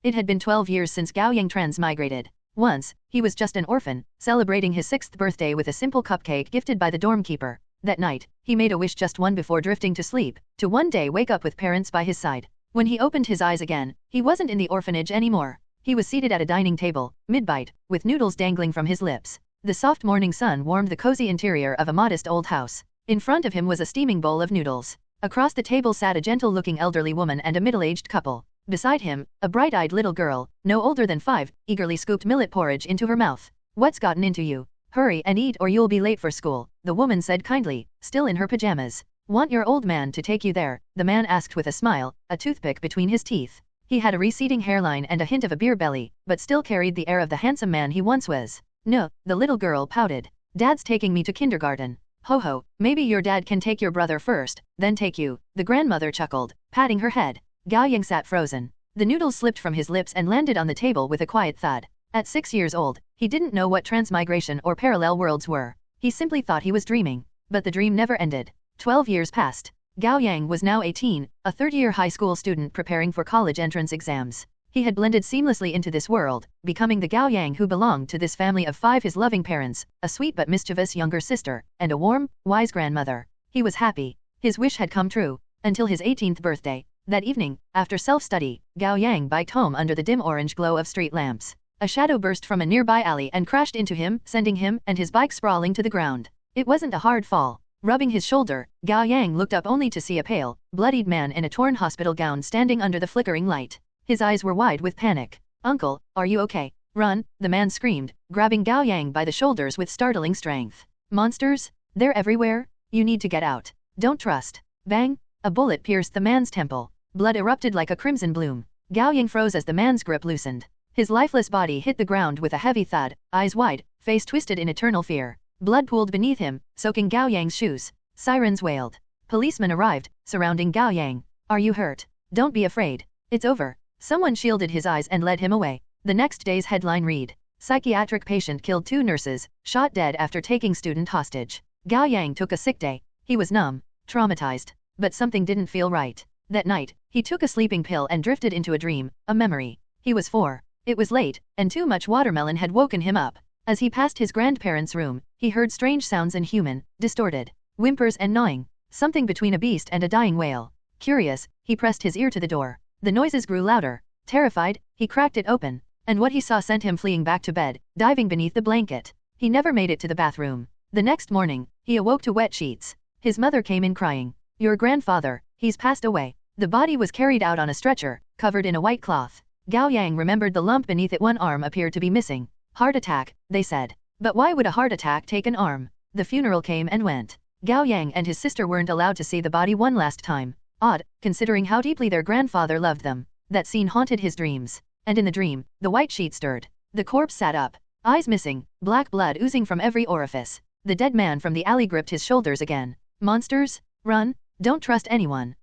It had been 12 years since Gao Yang transmigrated. Once, he was just an orphan, celebrating his 6th birthday with a simple cupcake gifted by the dorm keeper. That night, he made a wish just one before drifting to sleep, to one day wake up with parents by his side. When he opened his eyes again, he wasn't in the orphanage anymore. He was seated at a dining table, mid-bite, with noodles dangling from his lips. The soft morning sun warmed the cozy interior of a modest old house. In front of him was a steaming bowl of noodles. Across the table sat a gentle-looking elderly woman and a middle-aged couple. Beside him, a bright-eyed little girl, no older than 5, eagerly scooped millet porridge into her mouth. "What's gotten into you? Hurry and eat or you'll be late for school," the woman said kindly, still in her pajamas. "Want your old man to take you there?" the man asked with a smile, a toothpick between his teeth. He had a receding hairline and a hint of a beer belly, but still carried the air of the handsome man he once was. "No," the little girl pouted. "Dad's taking me to kindergarten." "Ho ho, maybe your dad can take your brother first, then take you," the grandmother chuckled, patting her head. Gao Yang sat frozen. The noodles slipped from his lips and landed on the table with a quiet thud. At 6 years old, he didn't know what transmigration or parallel worlds were. He simply thought he was dreaming. But the dream never ended. 12 years passed. Gao Yang was now 18, a third-year high school student preparing for college entrance exams. He had blended seamlessly into this world, becoming the Gao Yang who belonged to this family of 5: his loving parents, a sweet but mischievous younger sister, and a warm, wise grandmother. He was happy. His wish had come true. Until his 18th birthday. That evening, after self-study, Gao Yang biked home under the dim orange glow of street lamps. A shadow burst from a nearby alley and crashed into him, sending him and his bike sprawling to the ground. It wasn't a hard fall. Rubbing his shoulder, Gao Yang looked up only to see a pale, bloodied man in a torn hospital gown standing under the flickering light. His eyes were wide with panic. "Uncle, are you okay? Run," the man screamed, grabbing Gao Yang by the shoulders with startling strength. "Monsters? They're everywhere. You need to get out. Don't trust." Bang! A bullet pierced the man's temple. Blood erupted like a crimson bloom. Gao Yang froze as the man's grip loosened. His lifeless body hit the ground with a heavy thud, eyes wide, face twisted in eternal fear. Blood pooled beneath him, soaking Gao Yang's shoes. Sirens wailed. Policemen arrived, surrounding Gao Yang. "Are you hurt? Don't be afraid. It's over." Someone shielded his eyes and led him away. The next day's headline read: "Psychiatric patient killed 2 nurses, shot dead after taking student hostage." Gao Yang took a sick day. He was numb, traumatized. But something didn't feel right. That night, he took a sleeping pill and drifted into a dream, a memory. He was 4. It was late, and too much watermelon had woken him up. As he passed his grandparents' room, he heard strange sounds inhuman, distorted. Whimpers and gnawing. Something between a beast and a dying whale. Curious, he pressed his ear to the door. The noises grew louder. Terrified, he cracked it open. And what he saw sent him fleeing back to bed, diving beneath the blanket. He never made it to the bathroom. The next morning, he awoke to wet sheets. His mother came in crying. "Your grandfather, he's passed away." The body was carried out on a stretcher, covered in a white cloth. Gao Yang remembered the lump beneath it. One arm appeared to be missing. "Heart attack," they said. But why would a heart attack take an arm? The funeral came and went. Gao Yang and his sister weren't allowed to see the body one last time. Odd, considering how deeply their grandfather loved them. That scene haunted his dreams. And in the dream, the white sheet stirred. The corpse sat up. Eyes missing, black blood oozing from every orifice. The dead man from the alley gripped his shoulders again. "Monsters? Run. Don't trust anyone."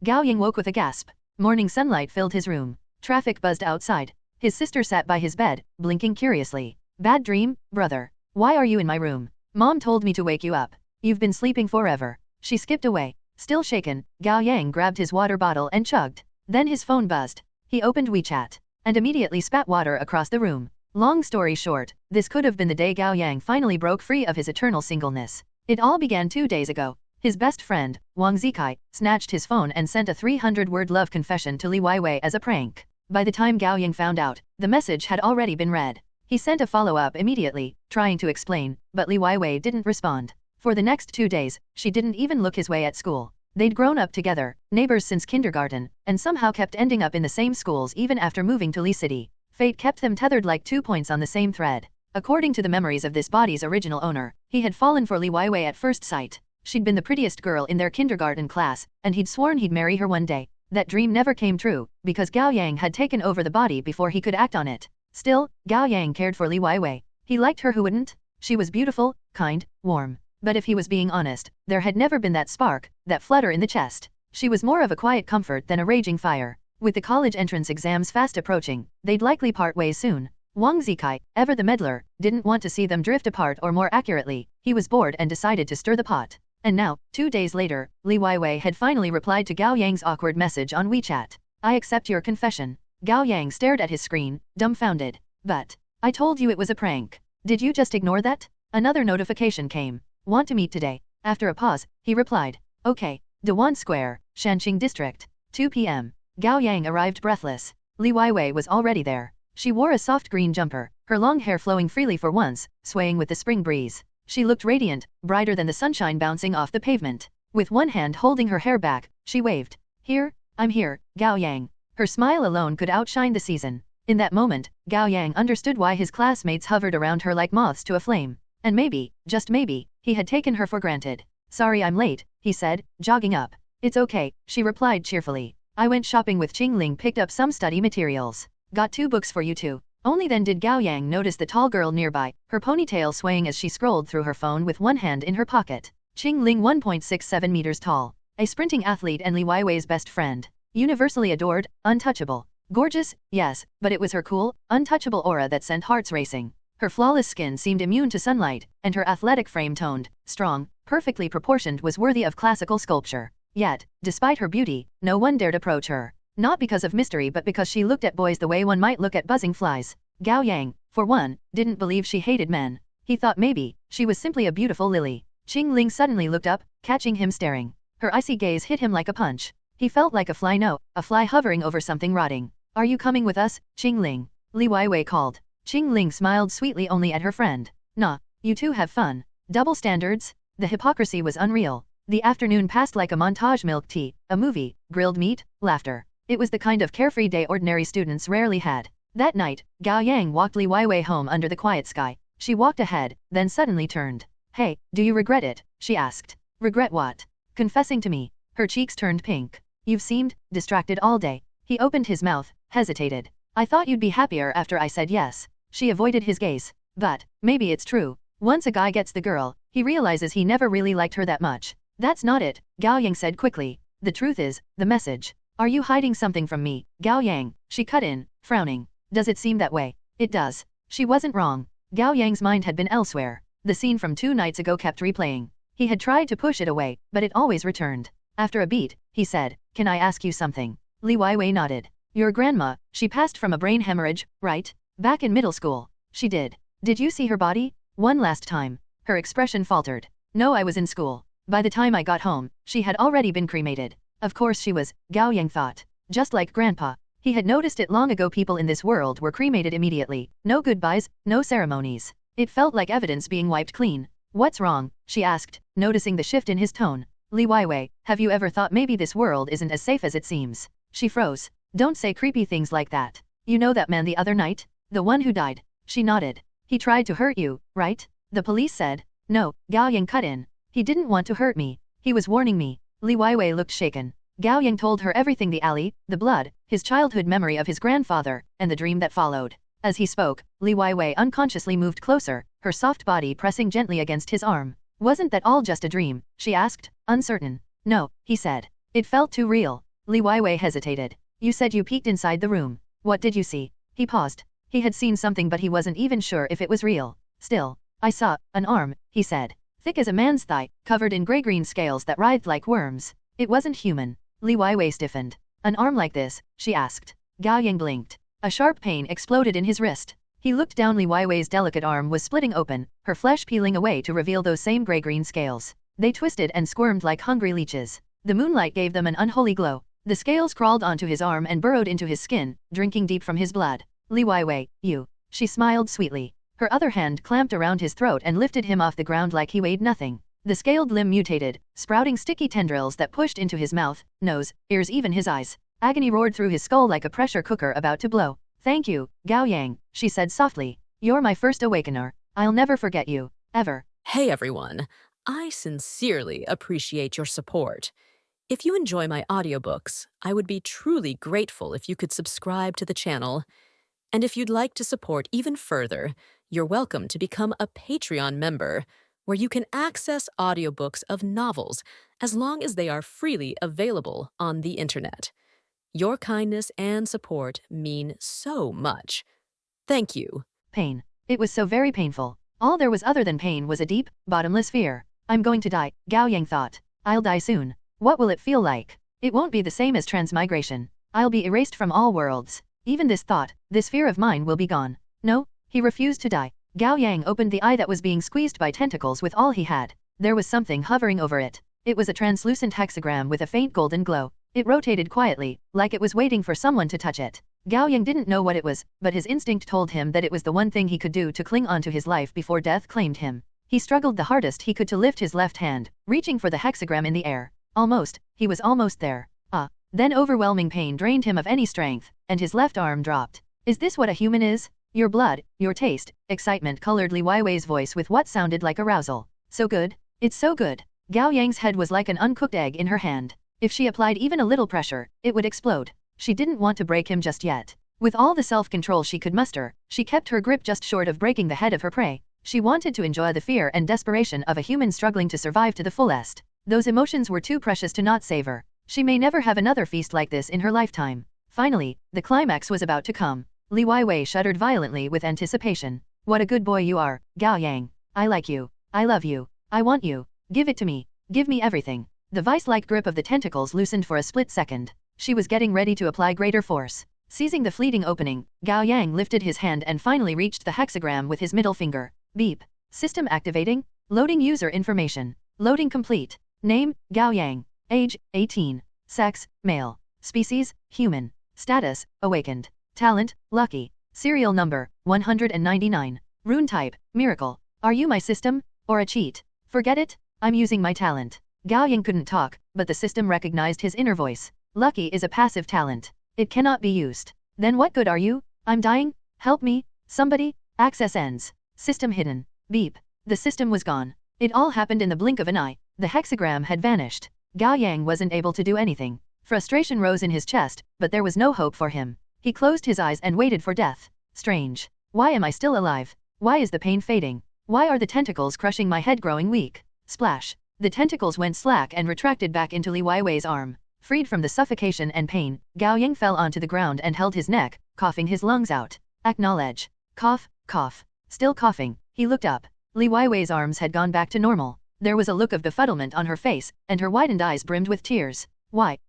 Gao Yang woke with a gasp. Morning sunlight filled his room. Traffic buzzed outside. His sister sat by his bed, blinking curiously. "Bad dream, brother? Why are you in my room? Mom told me to wake you up. You've been sleeping forever." She skipped away. Still shaken, Gao Yang grabbed his water bottle and chugged. Then his phone buzzed. He opened WeChat. And immediately spat water across the room. Long story short, this could have been the day Gao Yang finally broke free of his eternal singleness. It all began 2 days ago. His best friend, Wang Zikai, snatched his phone and sent a 300-word love confession to Li Weiwei as a prank. By the time Gao Yang found out, the message had already been read. He sent a follow-up immediately, trying to explain, but Li Weiwei didn't respond. For the next 2 days, she didn't even look his way at school. They'd grown up together, neighbors since kindergarten, and somehow kept ending up in the same schools even after moving to Li City. Fate kept them tethered like 2 points on the same thread. According to the memories of this body's original owner, he had fallen for Li Weiwei at first sight. She'd been the prettiest girl in their kindergarten class, and he'd sworn he'd marry her one day. That dream never came true, because Gao Yang had taken over the body before he could act on it. Still, Gao Yang cared for Li Weiwei. He liked her, who wouldn't? She was beautiful, kind, warm. But if he was being honest, there had never been that spark, that flutter in the chest. She was more of a quiet comfort than a raging fire. With the college entrance exams fast approaching, they'd likely part ways soon. Wang Zikai, ever the meddler, didn't want to see them drift apart, or more accurately, he was bored and decided to stir the pot. And now, 2 days later, Li Weiwei had finally replied to Gao Yang's awkward message on WeChat. "I accept your confession." Gao Yang stared at his screen, dumbfounded. But, I told you it was a prank. Did you just ignore that? Another notification came. Want to meet today? After a pause, he replied. Okay. Dewan Square, Shanqing District. 2 p.m. Gao Yang arrived breathless. Li Weiwei was already there. She wore a soft green jumper, her long hair flowing freely for once, swaying with the spring breeze. She looked radiant, brighter than the sunshine bouncing off the pavement. With one hand holding her hair back, she waved. Here, I'm here, Gao Yang. Her smile alone could outshine the season. In that moment, Gao Yang understood why his classmates hovered around her like moths to a flame. And maybe, just maybe, he had taken her for granted. Sorry I'm late, he said, jogging up. It's okay, she replied cheerfully. I went shopping with Chingling, picked up some study materials. Got 2 books for you too. Only then did Gao Yang notice the tall girl nearby, her ponytail swaying as she scrolled through her phone with one hand in her pocket. Chingling 1.67 meters tall. A sprinting athlete and Li Weiwei's best friend. Universally adored, untouchable. Gorgeous, yes, but it was her cool, untouchable aura that sent hearts racing. Her flawless skin seemed immune to sunlight, and her athletic frame toned, strong, perfectly proportioned was worthy of classical sculpture. Yet, despite her beauty, no one dared approach her. Not because of mystery but because she looked at boys the way one might look at buzzing flies. Gao Yang, for one, didn't believe she hated men. He thought maybe, she was simply a beautiful lily. Chingling suddenly looked up, catching him staring. Her icy gaze hit him like a punch. He felt like a fly hovering over something rotting. Are you coming with us, Chingling? Li Weiwei called. Chingling smiled sweetly only at her friend. Nah, you two have fun. Double standards? The hypocrisy was unreal. The afternoon passed like a montage: milk tea, a movie, grilled meat, laughter. It was the kind of carefree day ordinary students rarely had. That night, Gao Yang walked Li Weiwei home under the quiet sky. She walked ahead, then suddenly turned. Hey, do you regret it? She asked. Regret what? Confessing to me. Her cheeks turned pink. You've seemed distracted all day. He opened his mouth, hesitated. I thought you'd be happier after I said yes. She avoided his gaze. But, maybe it's true. Once a guy gets the girl, he realizes he never really liked her that much. That's not it, Gao Yang said quickly. The truth is, the message. Are you hiding something from me, Gao Yang? She cut in, frowning. Does it seem that way? It does. She wasn't wrong. Gao Yang's mind had been elsewhere. The scene from 2 nights ago kept replaying. He had tried to push it away, but it always returned. After a beat, he said, Can I ask you something? Li Weiwei nodded. Your grandma, she passed from a brain hemorrhage, right? Back in middle school. She did. Did you see her body? One last time. Her expression faltered. No, I was in school. By the time I got home, she had already been cremated. Of course she was, Gao Yang thought. Just like Grandpa. He had noticed it long ago. People in this world were cremated immediately. No goodbyes, no ceremonies. It felt like evidence being wiped clean. What's wrong? She asked, noticing the shift in his tone. Li Weiwei, have you ever thought maybe this world isn't as safe as it seems? She froze. Don't say creepy things like that. You know that man the other night? The one who died. She nodded. He tried to hurt you, right? The police said. No, Gao Yang cut in. He didn't want to hurt me. He was warning me. Li Weiwei looked shaken. Gao Yang told her everything: the alley, the blood, his childhood memory of his grandfather, and the dream that followed. As he spoke, Li Weiwei unconsciously moved closer, her soft body pressing gently against his arm. Wasn't that all just a dream? She asked, uncertain. No, he said. It felt too real. Li Weiwei hesitated. You said you peeked inside the room. What did you see? He paused. He had seen something but he wasn't even sure if it was real. Still, I saw an arm, he said. Thick as a man's thigh, covered in grey-green scales that writhed like worms. It wasn't human. Li Weiwei stiffened. An arm like this? She asked. Gao Yang blinked. A sharp pain exploded in his wrist. He looked down. Li Weiwei's delicate arm was splitting open, her flesh peeling away to reveal those same grey-green scales. They twisted and squirmed like hungry leeches. The moonlight gave them an unholy glow. The scales crawled onto his arm and burrowed into his skin, drinking deep from his blood. Li Weiwei, you. She smiled sweetly. Her other hand clamped around his throat and lifted him off the ground like he weighed nothing. The scaled limb mutated, sprouting sticky tendrils that pushed into his mouth, nose, ears, even his eyes. Agony roared through his skull like a pressure cooker about to blow. Thank you, Gao Yang, she said softly. You're my first awakener. I'll never forget you. Ever. Hey everyone. I sincerely appreciate your support. If you enjoy my audiobooks, I would be truly grateful if you could subscribe to the channel. And if you'd like to support even further, you're welcome to become a Patreon member, where you can access audiobooks of novels as long as they are freely available on the internet. Your kindness and support mean so much. Thank you. Pain. It was so very painful. All there was other than pain was a deep, bottomless fear. I'm going to die, Gao Yang thought. I'll die soon. What will it feel like? It won't be the same as transmigration. I'll be erased from all worlds. Even this thought, this fear of mine will be gone. No, he refused to die. Gao Yang opened the eye that was being squeezed by tentacles with all he had. There was something hovering over it. It was a translucent hexagram with a faint golden glow. It rotated quietly, like it was waiting for someone to touch it. Gao Yang didn't know what it was, but his instinct told him that it was the one thing he could do to cling on to his life before death claimed him. He struggled the hardest he could to lift his left hand, reaching for the hexagram in the air. Almost, he was almost there. Then overwhelming pain drained him of any strength, and his left arm dropped. Is this what a human is? Your blood, your taste, excitement colored Li Weiwei's voice with what sounded like arousal. So good. It's so good. Gao Yang's head was like an uncooked egg in her hand. If she applied even a little pressure, it would explode. She didn't want to break him just yet. With all the self-control she could muster, she kept her grip just short of breaking the head of her prey. She wanted to enjoy the fear and desperation of a human struggling to survive to the fullest. Those emotions were too precious to not savor. She may never have another feast like this in her lifetime. Finally, the climax was about to come. Li Weiwei shuddered violently with anticipation. What a good boy you are, Gao Yang. I like you. I love you. I want you. Give it to me. Give me everything. The vice-like grip of the tentacles loosened for a split second. She was getting ready to apply greater force. Seizing the fleeting opening, Gao Yang lifted his hand and finally reached the hexagram with his middle finger. Beep. System activating. Loading user information. Loading complete. Name, Gao Yang. Age, 18. Sex, male. Species, human. Status, awakened. Talent, lucky. Serial number, 199. Rune type, miracle. Are you my system, or a cheat? Forget it, I'm using my talent. Gao Yang couldn't talk, but the system recognized his inner voice. Lucky is a passive talent. It cannot be used. Then what good are you? I'm dying? Help me, somebody? Access ends. System hidden. Beep. The system was gone. It all happened in the blink of an eye. The hexagram had vanished. Gao Yang wasn't able to do anything. Frustration rose in his chest, but there was no hope for him. He closed his eyes and waited for death. Strange. Why am I still alive? Why is the pain fading? Why are the tentacles crushing my head growing weak? Splash. The tentacles went slack and retracted back into Li Weiwei's arm. Freed from the suffocation and pain, Gao Yang fell onto the ground and held his neck, coughing his lungs out. Acknowledge. Cough, cough. Still coughing. He looked up. Li Weiwei's arms had gone back to normal. There was a look of befuddlement on her face, and her widened eyes brimmed with tears. Why?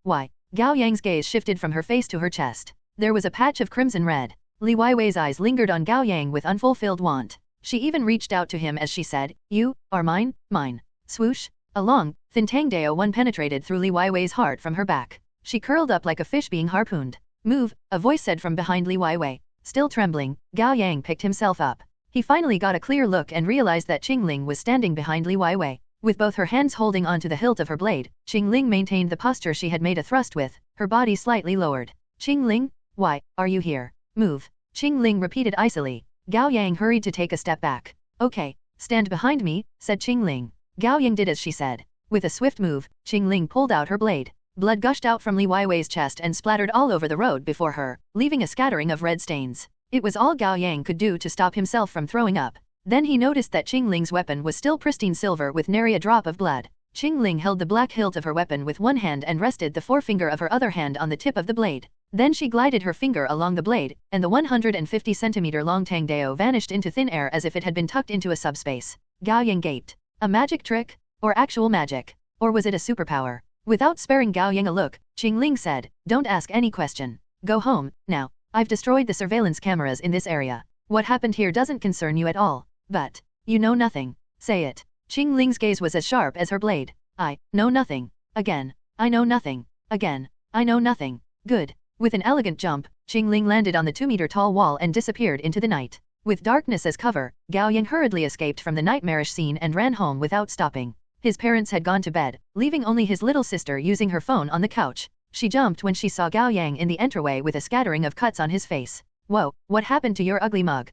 Gao Yang's gaze shifted from her face to her chest. There was a patch of crimson red. Li Weiwei's eyes lingered on Gao Yang with unfulfilled want. She even reached out to him as she said, "You are mine, mine." Swoosh. A long, thin tangdeo one penetrated through Li Weiwei's heart from her back. She curled up like a fish being harpooned. Move, a voice said from behind Li Weiwei. Still trembling, Gao Yang picked himself up. He finally got a clear look and realized that Chingling was standing behind Li Weiwei. With both her hands holding onto the hilt of her blade, Chingling maintained the posture she had made a thrust with, her body slightly lowered. Chingling? Why, are you here? Move. Chingling repeated icily. Gao Yang hurried to take a step back. Okay, stand behind me, said Chingling. Gao Yang did as she said. With a swift move, Chingling pulled out her blade. Blood gushed out from Li Weiwei's chest and splattered all over the road before her, leaving a scattering of red stains. It was all Gao Yang could do to stop himself from throwing up. Then he noticed that Chingling's weapon was still pristine silver with nary a drop of blood. Chingling held the black hilt of her weapon with one hand and rested the forefinger of her other hand on the tip of the blade. Then she glided her finger along the blade, and the 150 centimeter long tangdeo vanished into thin air as if it had been tucked into a subspace. Gao Yang gaped. A magic trick? Or actual magic? Or was it a superpower? Without sparing Gao Yang a look, Chingling said, "Don't ask any question. Go home, now. I've destroyed the surveillance cameras in this area. What happened here doesn't concern you at all. But, you know nothing. Say it." Chingling's gaze was as sharp as her blade. "I know nothing. Again. I know nothing. Again. I know nothing." Good. With an elegant jump, Chingling landed on the 2-meter-tall wall and disappeared into the night. With darkness as cover, Gao Yang hurriedly escaped from the nightmarish scene and ran home without stopping. His parents had gone to bed, leaving only his little sister using her phone on the couch. She jumped when she saw Gao Yang in the entryway with a scattering of cuts on his face. "Whoa, what happened to your ugly mug?"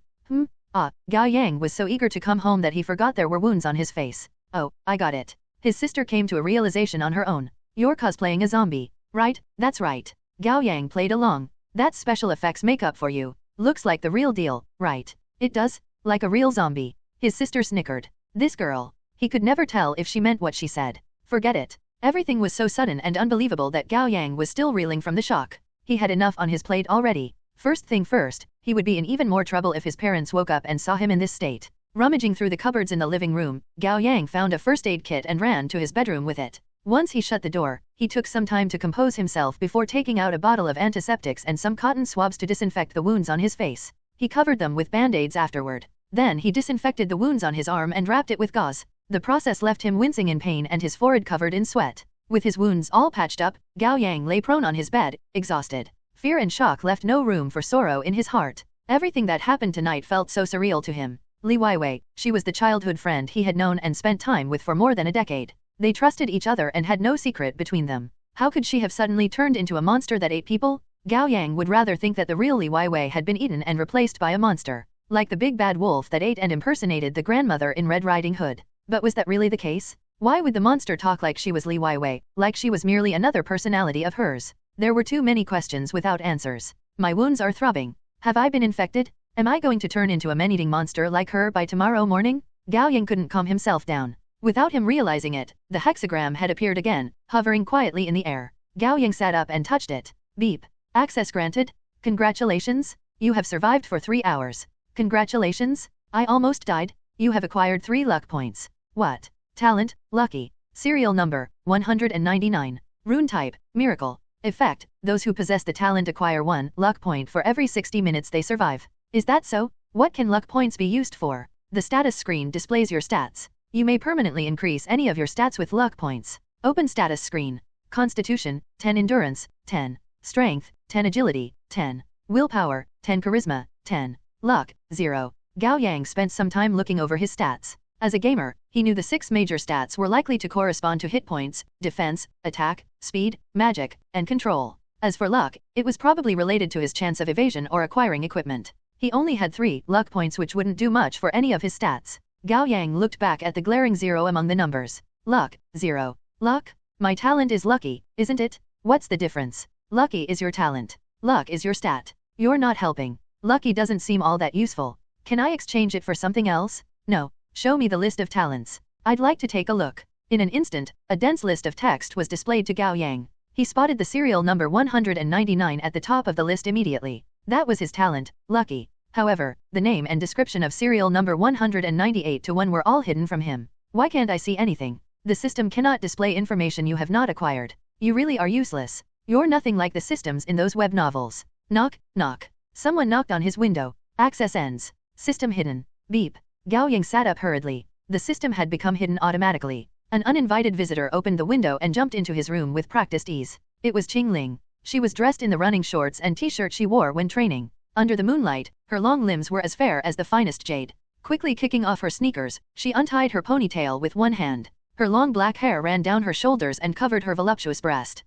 Gao Yang was so eager to come home that he forgot there were wounds on his face. "Oh, I got it." His sister came to a realization on her own. "You're cosplaying a zombie, right?" "That's right." Gao Yang played along. "That's special effects makeup for you. Looks like the real deal, right?" "It does, like a real zombie." His sister snickered. This girl. He could never tell if she meant what she said. Forget it. Everything was so sudden and unbelievable that Gao Yang was still reeling from the shock. He had enough on his plate already. First thing first, he would be in even more trouble if his parents woke up and saw him in this state. Rummaging through the cupboards in the living room, Gao Yang found a first aid kit and ran to his bedroom with it. Once he shut the door, he took some time to compose himself before taking out a bottle of antiseptics and some cotton swabs to disinfect the wounds on his face. He covered them with band-aids afterward. Then he disinfected the wounds on his arm and wrapped it with gauze. The process left him wincing in pain and his forehead covered in sweat. With his wounds all patched up, Gao Yang lay prone on his bed, exhausted. Fear and shock left no room for sorrow in his heart. Everything that happened tonight felt so surreal to him. Li Weiwei, she was the childhood friend he had known and spent time with for more than a decade. They trusted each other and had no secret between them. How could she have suddenly turned into a monster that ate people? Gao Yang would rather think that the real Li Weiwei had been eaten and replaced by a monster, like the big bad wolf that ate and impersonated the grandmother in Red Riding Hood. But was that really the case? Why would the monster talk like she was Li Weiwei, like she was merely another personality of hers? There were too many questions without answers. My wounds are throbbing. Have I been infected? Am I going to turn into a man-eating monster like her by tomorrow morning? Gao Yang couldn't calm himself down. Without him realizing it, the hexagram had appeared again, hovering quietly in the air. Gao Yang sat up and touched it. Beep. Access granted? Congratulations. You have survived for 3 hours. Congratulations. I almost died. You have acquired 3 luck points. What? Talent, lucky. Serial number, 199. Rune type, miracle. Effect, those who possess the talent acquire 1 luck point for every 60 minutes they survive. Is that so? What can luck points be used for? The status screen displays your stats. You may permanently increase any of your stats with luck points. Open status screen. Constitution, 10 endurance, 10. Strength, 10 agility, 10. Willpower, 10 charisma, 10. Luck, 0. Gao Yang spent some time looking over his stats. As a gamer, he knew the 6 major stats were likely to correspond to hit points, defense, attack, speed, magic, and control. As for luck, it was probably related to his chance of evasion or acquiring equipment. He only had 3 luck points which wouldn't do much for any of his stats. Gao Yang looked back at the glaring 0 among the numbers. Luck, 0. Luck? My talent is lucky, isn't it? What's the difference? Lucky is your talent. Luck is your stat. You're not helping. Lucky doesn't seem all that useful. Can I exchange it for something else? No. Show me the list of talents. I'd like to take a look. In an instant, a dense list of text was displayed to Gao Yang. He spotted the serial number 199 at the top of the list immediately. That was his talent, lucky. However, the name and description of serial number 198 to 1 were all hidden from him. Why can't I see anything? The system cannot display information you have not acquired. You really are useless. You're nothing like the systems in those web novels. Knock, knock. Someone knocked on his window. Access ends. System hidden. Beep. Gao Yang sat up hurriedly. The system had become hidden automatically. An uninvited visitor opened the window and jumped into his room with practiced ease. It was Chingling. She was dressed in the running shorts and t-shirt she wore when training. Under the moonlight, her long limbs were as fair as the finest jade. Quickly kicking off her sneakers, she untied her ponytail with one hand. Her long black hair ran down her shoulders and covered her voluptuous breast.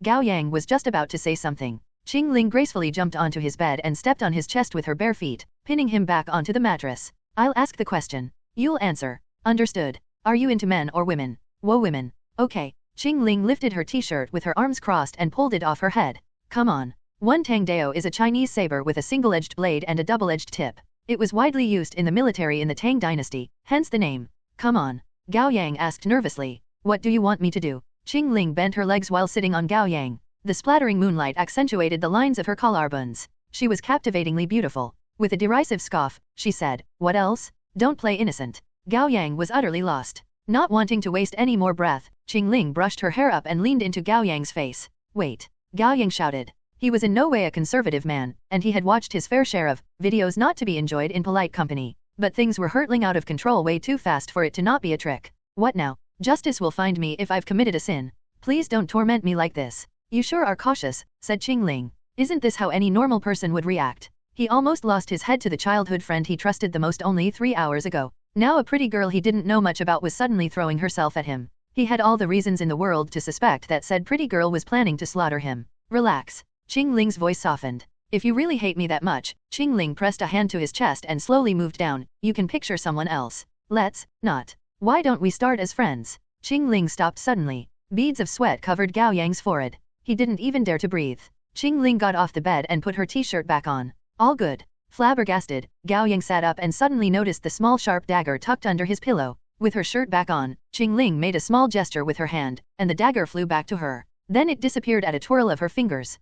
Gao Yang was just about to say something. Chingling gracefully jumped onto his bed and stepped on his chest with her bare feet, pinning him back onto the mattress. I'll ask the question. You'll answer. Understood. Are you into men or women? Whoa, women. Okay. Chingling lifted her t-shirt with her arms crossed and pulled it off her head. Come on. One Tang Dao is a Chinese saber with a single-edged blade and a double-edged tip. It was widely used in the military in the Tang dynasty, hence the name. Come on. Gao Yang asked nervously. What do you want me to do? Chingling bent her legs while sitting on Gao Yang. The splattering moonlight accentuated the lines of her collarbones. She was captivatingly beautiful. With a derisive scoff, she said, what else? Don't play innocent. Gao Yang was utterly lost. Not wanting to waste any more breath, Chingling brushed her hair up and leaned into Gao Yang's face. Wait. Gao Yang shouted. He was in no way a conservative man, and he had watched his fair share of videos not to be enjoyed in polite company. But things were hurtling out of control way too fast for it to not be a trick. What now? Justice will find me if I've committed a sin. Please don't torment me like this. You sure are cautious, said Chingling. Isn't this how any normal person would react? He almost lost his head to the childhood friend he trusted the most only 3 hours ago. Now a pretty girl he didn't know much about was suddenly throwing herself at him. He had all the reasons in the world to suspect that said pretty girl was planning to slaughter him. Relax. Chingling's voice softened. If you really hate me that much, Chingling pressed a hand to his chest and slowly moved down. You can picture someone else. Let's not. Why don't we start as friends? Chingling stopped suddenly. Beads of sweat covered Gao Yang's forehead. He didn't even dare to breathe. Chingling got off the bed and put her t-shirt back on. All good. Flabbergasted, Gao Yang sat up and suddenly noticed the small sharp dagger tucked under his pillow. With her shirt back on, Chingling made a small gesture with her hand, and the dagger flew back to her. Then it disappeared at a twirl of her fingers.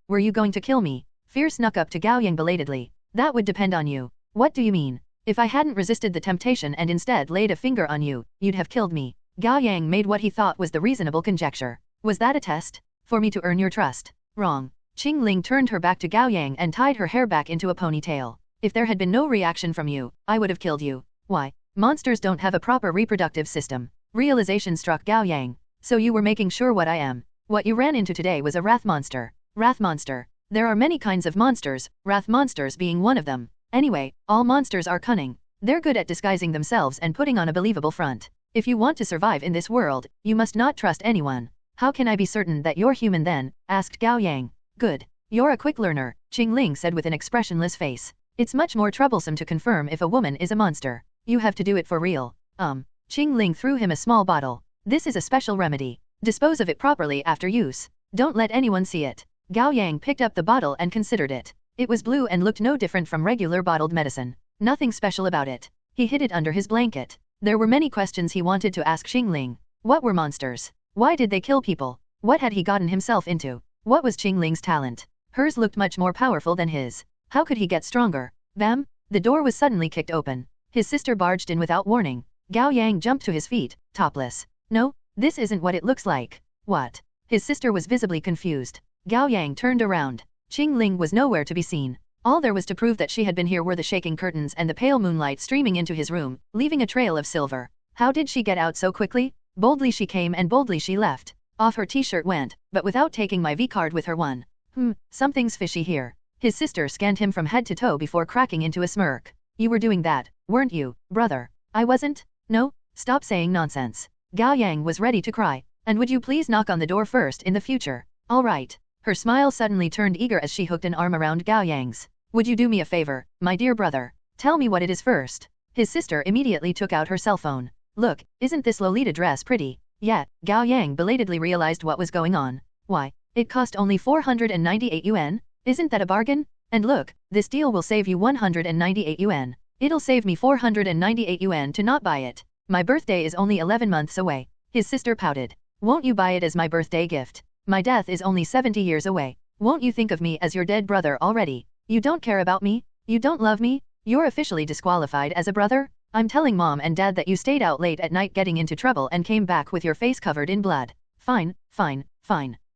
Were you going to kill me? Fear snuck up to Gao Yang belatedly. That would depend on you. What do you mean? If I hadn't resisted the temptation and instead laid a finger on you, you'd have killed me. Gao Yang made what he thought was the reasonable conjecture. Was that a test? For me to earn your trust? Wrong. Chingling turned her back to Gao Yang and tied her hair back into a ponytail. If there had been no reaction from you, I would have killed you. Why? Monsters don't have a proper reproductive system. Realization struck Gao Yang. So you were making sure what I am. What you ran into today was a wrath monster. Wrath monster. There are many kinds of monsters, wrath monsters being one of them. Anyway, all monsters are cunning. They're good at disguising themselves and putting on a believable front. If you want to survive in this world, you must not trust anyone. How can I be certain that you're human then? Asked Gao Yang. Good. You're a quick learner, Chingling said with an expressionless face. It's much more troublesome to confirm if a woman is a monster. You have to do it for real. Chingling threw him a small bottle. This is a special remedy. Dispose of it properly after use. Don't let anyone see it. Gao Yang picked up the bottle and considered it. It was blue and looked no different from regular bottled medicine. Nothing special about it. He hid it under his blanket. There were many questions he wanted to ask Chingling. What were monsters? Why did they kill people? What had he gotten himself into? What was Chingling's talent? Hers looked much more powerful than his. How could he get stronger? Bam! The door was suddenly kicked open. His sister barged in without warning. Gao Yang jumped to his feet, topless. No, this isn't what it looks like. What? His sister was visibly confused. Gao Yang turned around. Chingling was nowhere to be seen. All there was to prove that she had been here were the shaking curtains and the pale moonlight streaming into his room, leaving a trail of silver. How did she get out so quickly? Boldly she came and boldly she left. Off her t-shirt went, but without taking my V-card with her one. Something's fishy here. His sister scanned him from head to toe before cracking into a smirk. You were doing that, weren't you, brother? I wasn't? No? Stop saying nonsense. Gao Yang was ready to cry. And would you please knock on the door first in the future? All right. Her smile suddenly turned eager as she hooked an arm around Gao Yang's. Would you do me a favor, my dear brother? Tell me what it is first. His sister immediately took out her cell phone. Look, isn't this Lolita dress pretty? Yeah, Gao Yang belatedly realized what was going on. Why, it cost only 498 yuan? Isn't that a bargain? And look, this deal will save you 198 yuan. It'll save me 498 yuan to not buy it. My birthday is only 11 months away. His sister pouted. Won't you buy it as my birthday gift? My death is only 70 years away. Won't you think of me as your dead brother already? You don't care about me? You don't love me? You're officially disqualified as a brother? I'm telling mom and dad that you stayed out late at night getting into trouble and came back with your face covered in blood. Fine.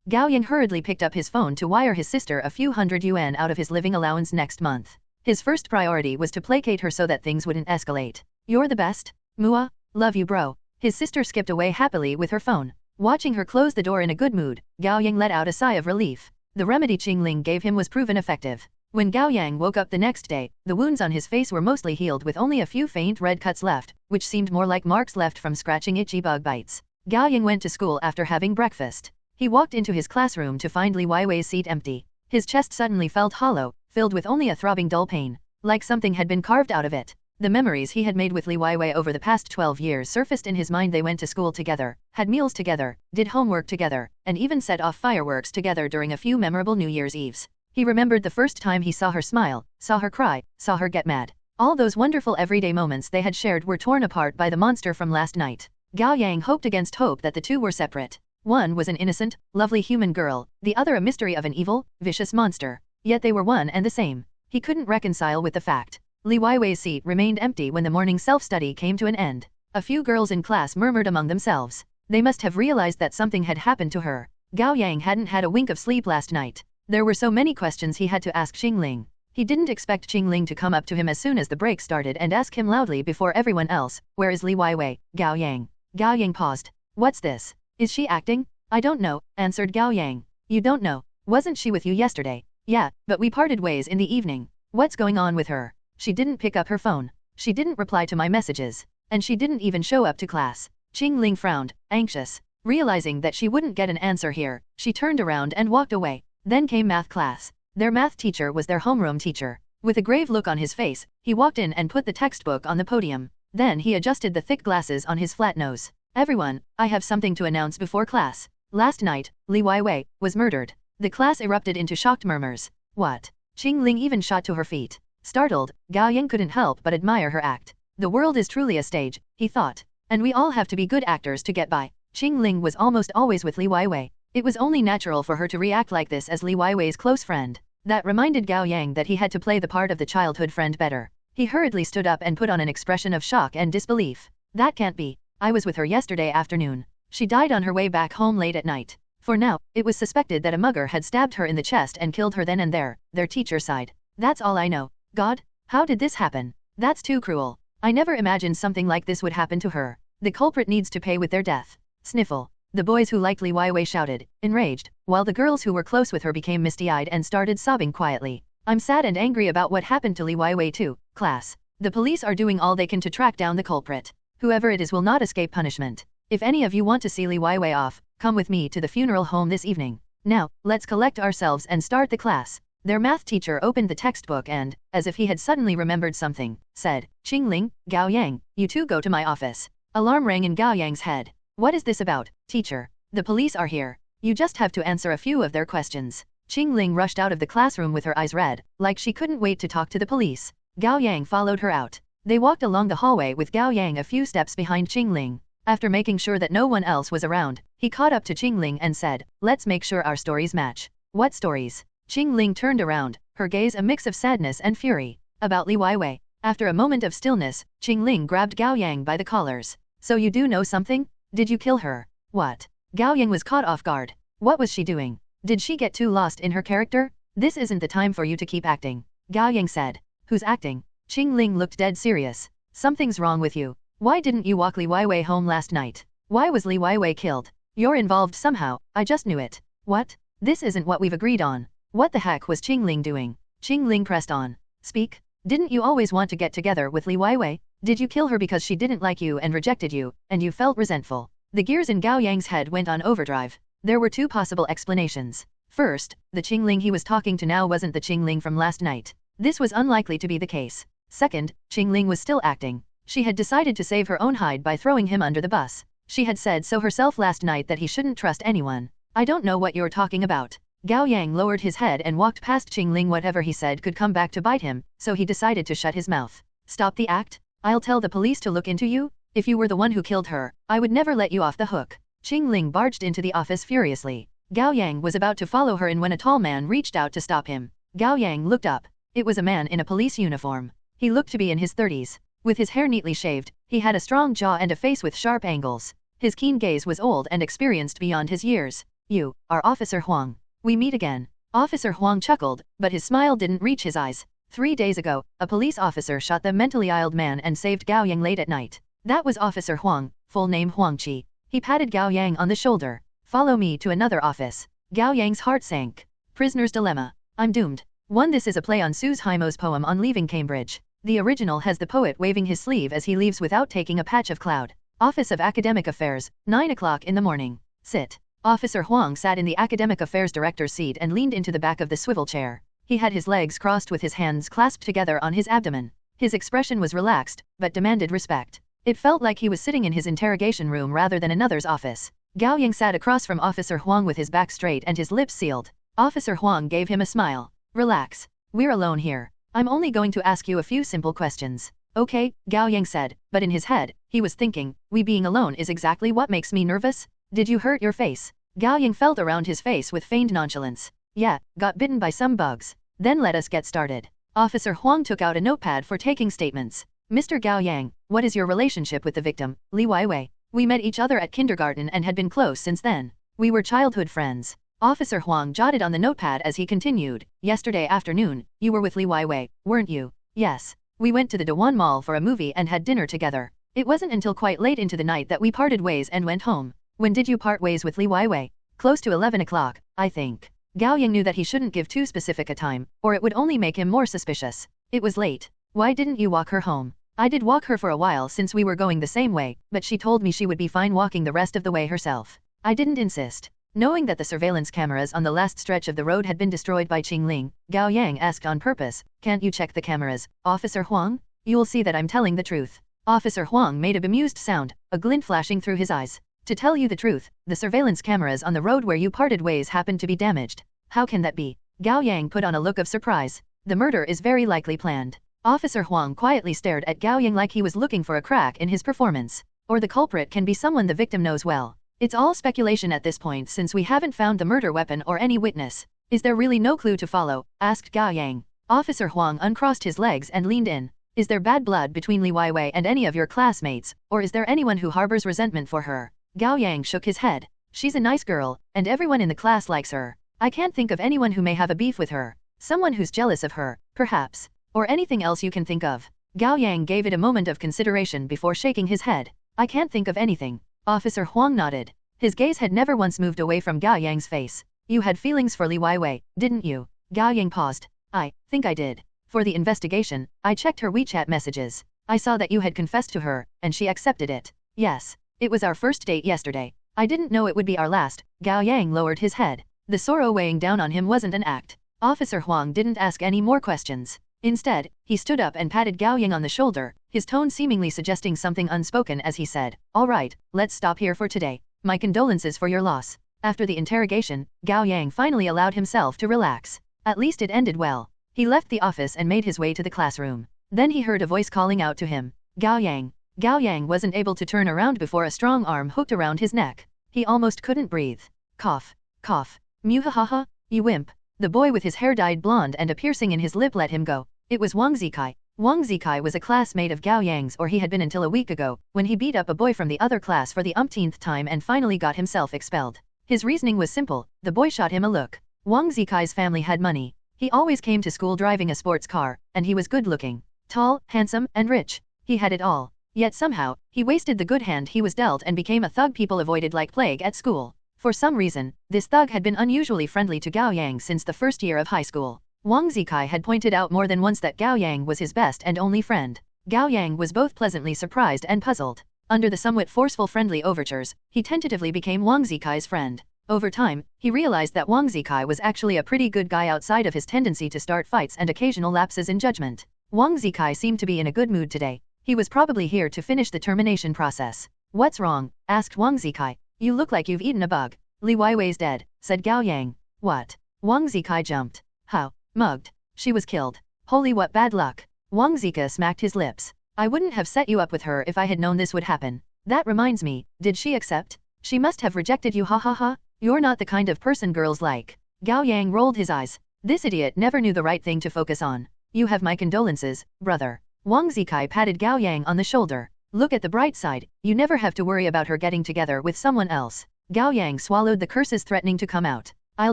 Gao Yang hurriedly picked up his phone to wire his sister a few hundred yuan out of his living allowance next month. His first priority was to placate her so that things wouldn't escalate. You're the best. Mua, love you bro. His sister skipped away happily with her phone. Watching her close the door in a good mood, Gao Yang let out a sigh of relief. The remedy Chingling gave him was proven effective. When Gao Yang woke up the next day, the wounds on his face were mostly healed with only a few faint red cuts left, which seemed more like marks left from scratching itchy bug bites. Gao Yang went to school after having breakfast. He walked into his classroom to find Li Weiwei's seat empty. His chest suddenly felt hollow, filled with only a throbbing dull pain, like something had been carved out of it. The memories he had made with Li Weiwei over the past 12 years surfaced in his mind. They went to school together, had meals together, did homework together, and even set off fireworks together during a few memorable New Year's Eves. He remembered the first time he saw her smile, saw her cry, saw her get mad. All those wonderful everyday moments they had shared were torn apart by the monster from last night. Gao Yang hoped against hope that the two were separate. One was an innocent, lovely human girl, the other a mystery of an evil, vicious monster. Yet they were one and the same. He couldn't reconcile with the fact. Li Weiwei's seat remained empty when the morning self-study came to an end. A few girls in class murmured among themselves. They must have realized that something had happened to her. Gao Yang hadn't had a wink of sleep last night. There were so many questions he had to ask Chingling. He didn't expect Chingling to come up to him as soon as the break started and ask him loudly before everyone else, "Where is Li Weiwei, Gao Yang?" Gao Yang paused. "What's this? Is she acting?" "I don't know," answered Gao Yang. "You don't know? Wasn't she with you yesterday?" "Yeah, but we parted ways in the evening. What's going on with her? She didn't pick up her phone. She didn't reply to my messages. And she didn't even show up to class." Chingling frowned, anxious. Realizing that she wouldn't get an answer here, she turned around and walked away. Then came math class. Their math teacher was their homeroom teacher. With a grave look on his face, he walked in and put the textbook on the podium. Then he adjusted the thick glasses on his flat nose. "Everyone, I have something to announce before class. Last night, Li Weiwei was murdered." The class erupted into shocked murmurs. "What?" Chingling even shot to her feet. Startled, Gao Yang couldn't help but admire her act. The world is truly a stage, he thought. And we all have to be good actors to get by. Chingling was almost always with Li Weiwei. It was only natural for her to react like this as Li Weiwei's close friend. That reminded Gao Yang that he had to play the part of the childhood friend better. He hurriedly stood up and put on an expression of shock and disbelief. "That can't be. I was with her yesterday afternoon. She died on her way back home late at night. For now, it was suspected that a mugger had stabbed her in the chest and killed her then and there, their teacher sighed. That's all I know. God, how did this happen? That's too cruel. I never imagined something like this would happen to her. The culprit needs to pay with their death. Sniffle. The boys who liked Li Weiwei shouted, enraged, while the girls who were close with her became misty-eyed and started sobbing quietly. I'm sad and angry about what happened to Li Weiwei too, class. The police are doing all they can to track down the culprit. Whoever it is will not escape punishment. If any of you want to see Li Weiwei off, come with me to the funeral home this evening. Now, let's collect ourselves and start the class. Their math teacher opened the textbook and, as if he had suddenly remembered something, said, Chingling, Gao Yang, you two go to my office. Alarm rang in Gao Yang's head. What is this about, teacher? The police are here. You just have to answer a few of their questions. Chingling rushed out of the classroom with her eyes red, like she couldn't wait to talk to the police. Gao Yang followed her out. They walked along the hallway with Gao Yang a few steps behind Chingling. After making sure that no one else was around, he caught up to Chingling and said, let's make sure our stories match. What stories? Chingling turned around, her gaze a mix of sadness and fury. About Li Weiwei. After a moment of stillness, Chingling grabbed Gao Yang by the collars. So you do know something? Did you kill her? What? Gao Yang was caught off guard. What was she doing? Did she get too lost in her character? This isn't the time for you to keep acting. Gao Yang said. Who's acting? Chingling looked dead serious. Something's wrong with you. Why didn't you walk Li Weiwei home last night? Why was Li Weiwei killed? You're involved somehow, I just knew it. What? This isn't what we've agreed on. What the heck was Chingling doing? Chingling pressed on. Speak. Didn't you always want to get together with Li Weiwei? Did you kill her because she didn't like you and rejected you, and you felt resentful? The gears in Gao Yang's head went on overdrive. There were two possible explanations. First, the Chingling he was talking to now wasn't the Chingling from last night. This was unlikely to be the case. Second, Chingling was still acting. She had decided to save her own hide by throwing him under the bus. She had said so herself last night that he shouldn't trust anyone. I don't know what you're talking about. Gao Yang lowered his head and walked past Chingling. Whatever he said could come back to bite him, so he decided to shut his mouth. Stop the act? I'll tell the police to look into you? If you were the one who killed her, I would never let you off the hook. Chingling barged into the office furiously. Gao Yang was about to follow her in when a tall man reached out to stop him. Gao Yang looked up. It was a man in a police uniform. He looked to be in his 30s. With his hair neatly shaved, he had a strong jaw and a face with sharp angles. His keen gaze was old and experienced beyond his years. You are Officer Huang. We meet again. Officer Huang chuckled, but his smile didn't reach his eyes. 3 days ago, a police officer shot the mentally ill man and saved Gao Yang late at night. That was Officer Huang, full name Huang Qi. He patted Gao Yang on the shoulder. Follow me to another office. Gao Yang's heart sank. Prisoner's Dilemma. I'm doomed. 1. This is a play on Suze Haimo's poem on leaving Cambridge. The original has the poet waving his sleeve as he leaves without taking a patch of cloud. Office of Academic Affairs, 9 o'clock in the morning. Sit. Officer Huang sat in the Academic Affairs director's seat and leaned into the back of the swivel chair. He had his legs crossed with his hands clasped together on his abdomen. His expression was relaxed, but demanded respect. It felt like he was sitting in his interrogation room rather than another's office. Gao Yang sat across from Officer Huang with his back straight and his lips sealed. Officer Huang gave him a smile. Relax. We're alone here. I'm only going to ask you a few simple questions. Okay, Gao Yang said, but in his head, he was thinking, we being alone is exactly what makes me nervous? Did you hurt your face? Gao Yang felt around his face with feigned nonchalance. Yeah, got bitten by some bugs. Then let us get started. Officer Huang took out a notepad for taking statements. Mr. Gao Yang, what is your relationship with the victim, Li Weiwei? We met each other at kindergarten and had been close since then. We were childhood friends. Officer Huang jotted on the notepad as he continued. Yesterday afternoon, you were with Li Weiwei, weren't you? Yes. We went to the Dawan Mall for a movie and had dinner together. It wasn't until quite late into the night that we parted ways and went home. When did you part ways with Li Weiwei? Close to 11 o'clock, I think. Gao Yang knew that he shouldn't give too specific a time, or it would only make him more suspicious. It was late. Why didn't you walk her home? I did walk her for a while since we were going the same way, but she told me she would be fine walking the rest of the way herself. I didn't insist. Knowing that the surveillance cameras on the last stretch of the road had been destroyed by Chingling, Gao Yang asked on purpose, can't you check the cameras, Officer Huang? You'll see that I'm telling the truth. Officer Huang made a bemused sound, a glint flashing through his eyes. To tell you the truth, the surveillance cameras on the road where you parted ways happened to be damaged. How can that be? Gao Yang put on a look of surprise. The murder is very likely planned. Officer Huang quietly stared at Gao Yang like he was looking for a crack in his performance. Or the culprit can be someone the victim knows well. It's all speculation at this point since we haven't found the murder weapon or any witness. Is there really no clue to follow? Asked Gao Yang. Officer Huang uncrossed his legs and leaned in. Is there bad blood between Li Weiwei and any of your classmates, or is there anyone who harbors resentment for her? Gao Yang shook his head. She's a nice girl, and everyone in the class likes her. I can't think of anyone who may have a beef with her. Someone who's jealous of her, perhaps. Or anything else you can think of. Gao Yang gave it a moment of consideration before shaking his head. I can't think of anything. Officer Huang nodded. His gaze had never once moved away from Gao Yang's face. You had feelings for Li Weiwei, didn't you? Gao Yang paused. I think I did. For the investigation, I checked her WeChat messages. I saw that you had confessed to her, and she accepted it. Yes. It was our first date yesterday. I didn't know it would be our last. Gao Yang lowered his head. The sorrow weighing down on him wasn't an act. Officer Huang didn't ask any more questions. Instead, he stood up and patted Gao Yang on the shoulder, his tone seemingly suggesting something unspoken as he said, "All right, let's stop here for today. My condolences for your loss." After the interrogation, Gao Yang finally allowed himself to relax. At least it ended well. He left the office and made his way to the classroom. Then he heard a voice calling out to him. Gao Yang. Gao Yang wasn't able to turn around before a strong arm hooked around his neck. He almost couldn't breathe. Cough. Cough. Muhahaha, you wimp. The boy with his hair dyed blonde and a piercing in his lip let him go. It was Wang Zikai. Wang Zikai was a classmate of Gao Yang's, or he had been until a week ago, when he beat up a boy from the other class for the umpteenth time and finally got himself expelled. His reasoning was simple, the boy shot him a look. Wang Zikai's family had money. He always came to school driving a sports car, and he was good-looking. Tall, handsome, and rich. He had it all. Yet somehow, he wasted the good hand he was dealt and became a thug people avoided like plague at school. For some reason, this thug had been unusually friendly to Gao Yang since the first year of high school. Wang Zikai had pointed out more than once that Gao Yang was his best and only friend. Gao Yang was both pleasantly surprised and puzzled. Under the somewhat forceful friendly overtures, he tentatively became Wang Zikai's friend. Over time, he realized that Wang Zikai was actually a pretty good guy outside of his tendency to start fights and occasional lapses in judgment. Wang Zikai seemed to be in a good mood today. He was probably here to finish the termination process. What's wrong? Asked Wang Zikai. You look like you've eaten a bug. Li Weiwei's dead, said Gao Yang. What? Wang Zikai jumped. How? Mugged. She was killed. Holy what bad luck. Wang Zikai smacked his lips. I wouldn't have set you up with her if I had known this would happen. That reminds me, did she accept? She must have rejected you, ha ha ha. You're not the kind of person girls like. Gao Yang rolled his eyes. This idiot never knew the right thing to focus on. You have my condolences, brother. Wang Zikai patted Gao Yang on the shoulder. Look at the bright side, you never have to worry about her getting together with someone else. Gao Yang swallowed the curses threatening to come out. I'll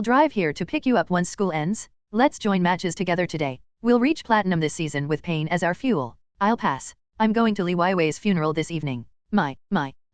drive here to pick you up once school ends. Let's join matches together today. We'll reach platinum this season with pain as our fuel. I'll pass. I'm going to Li Weiwei's funeral this evening. My.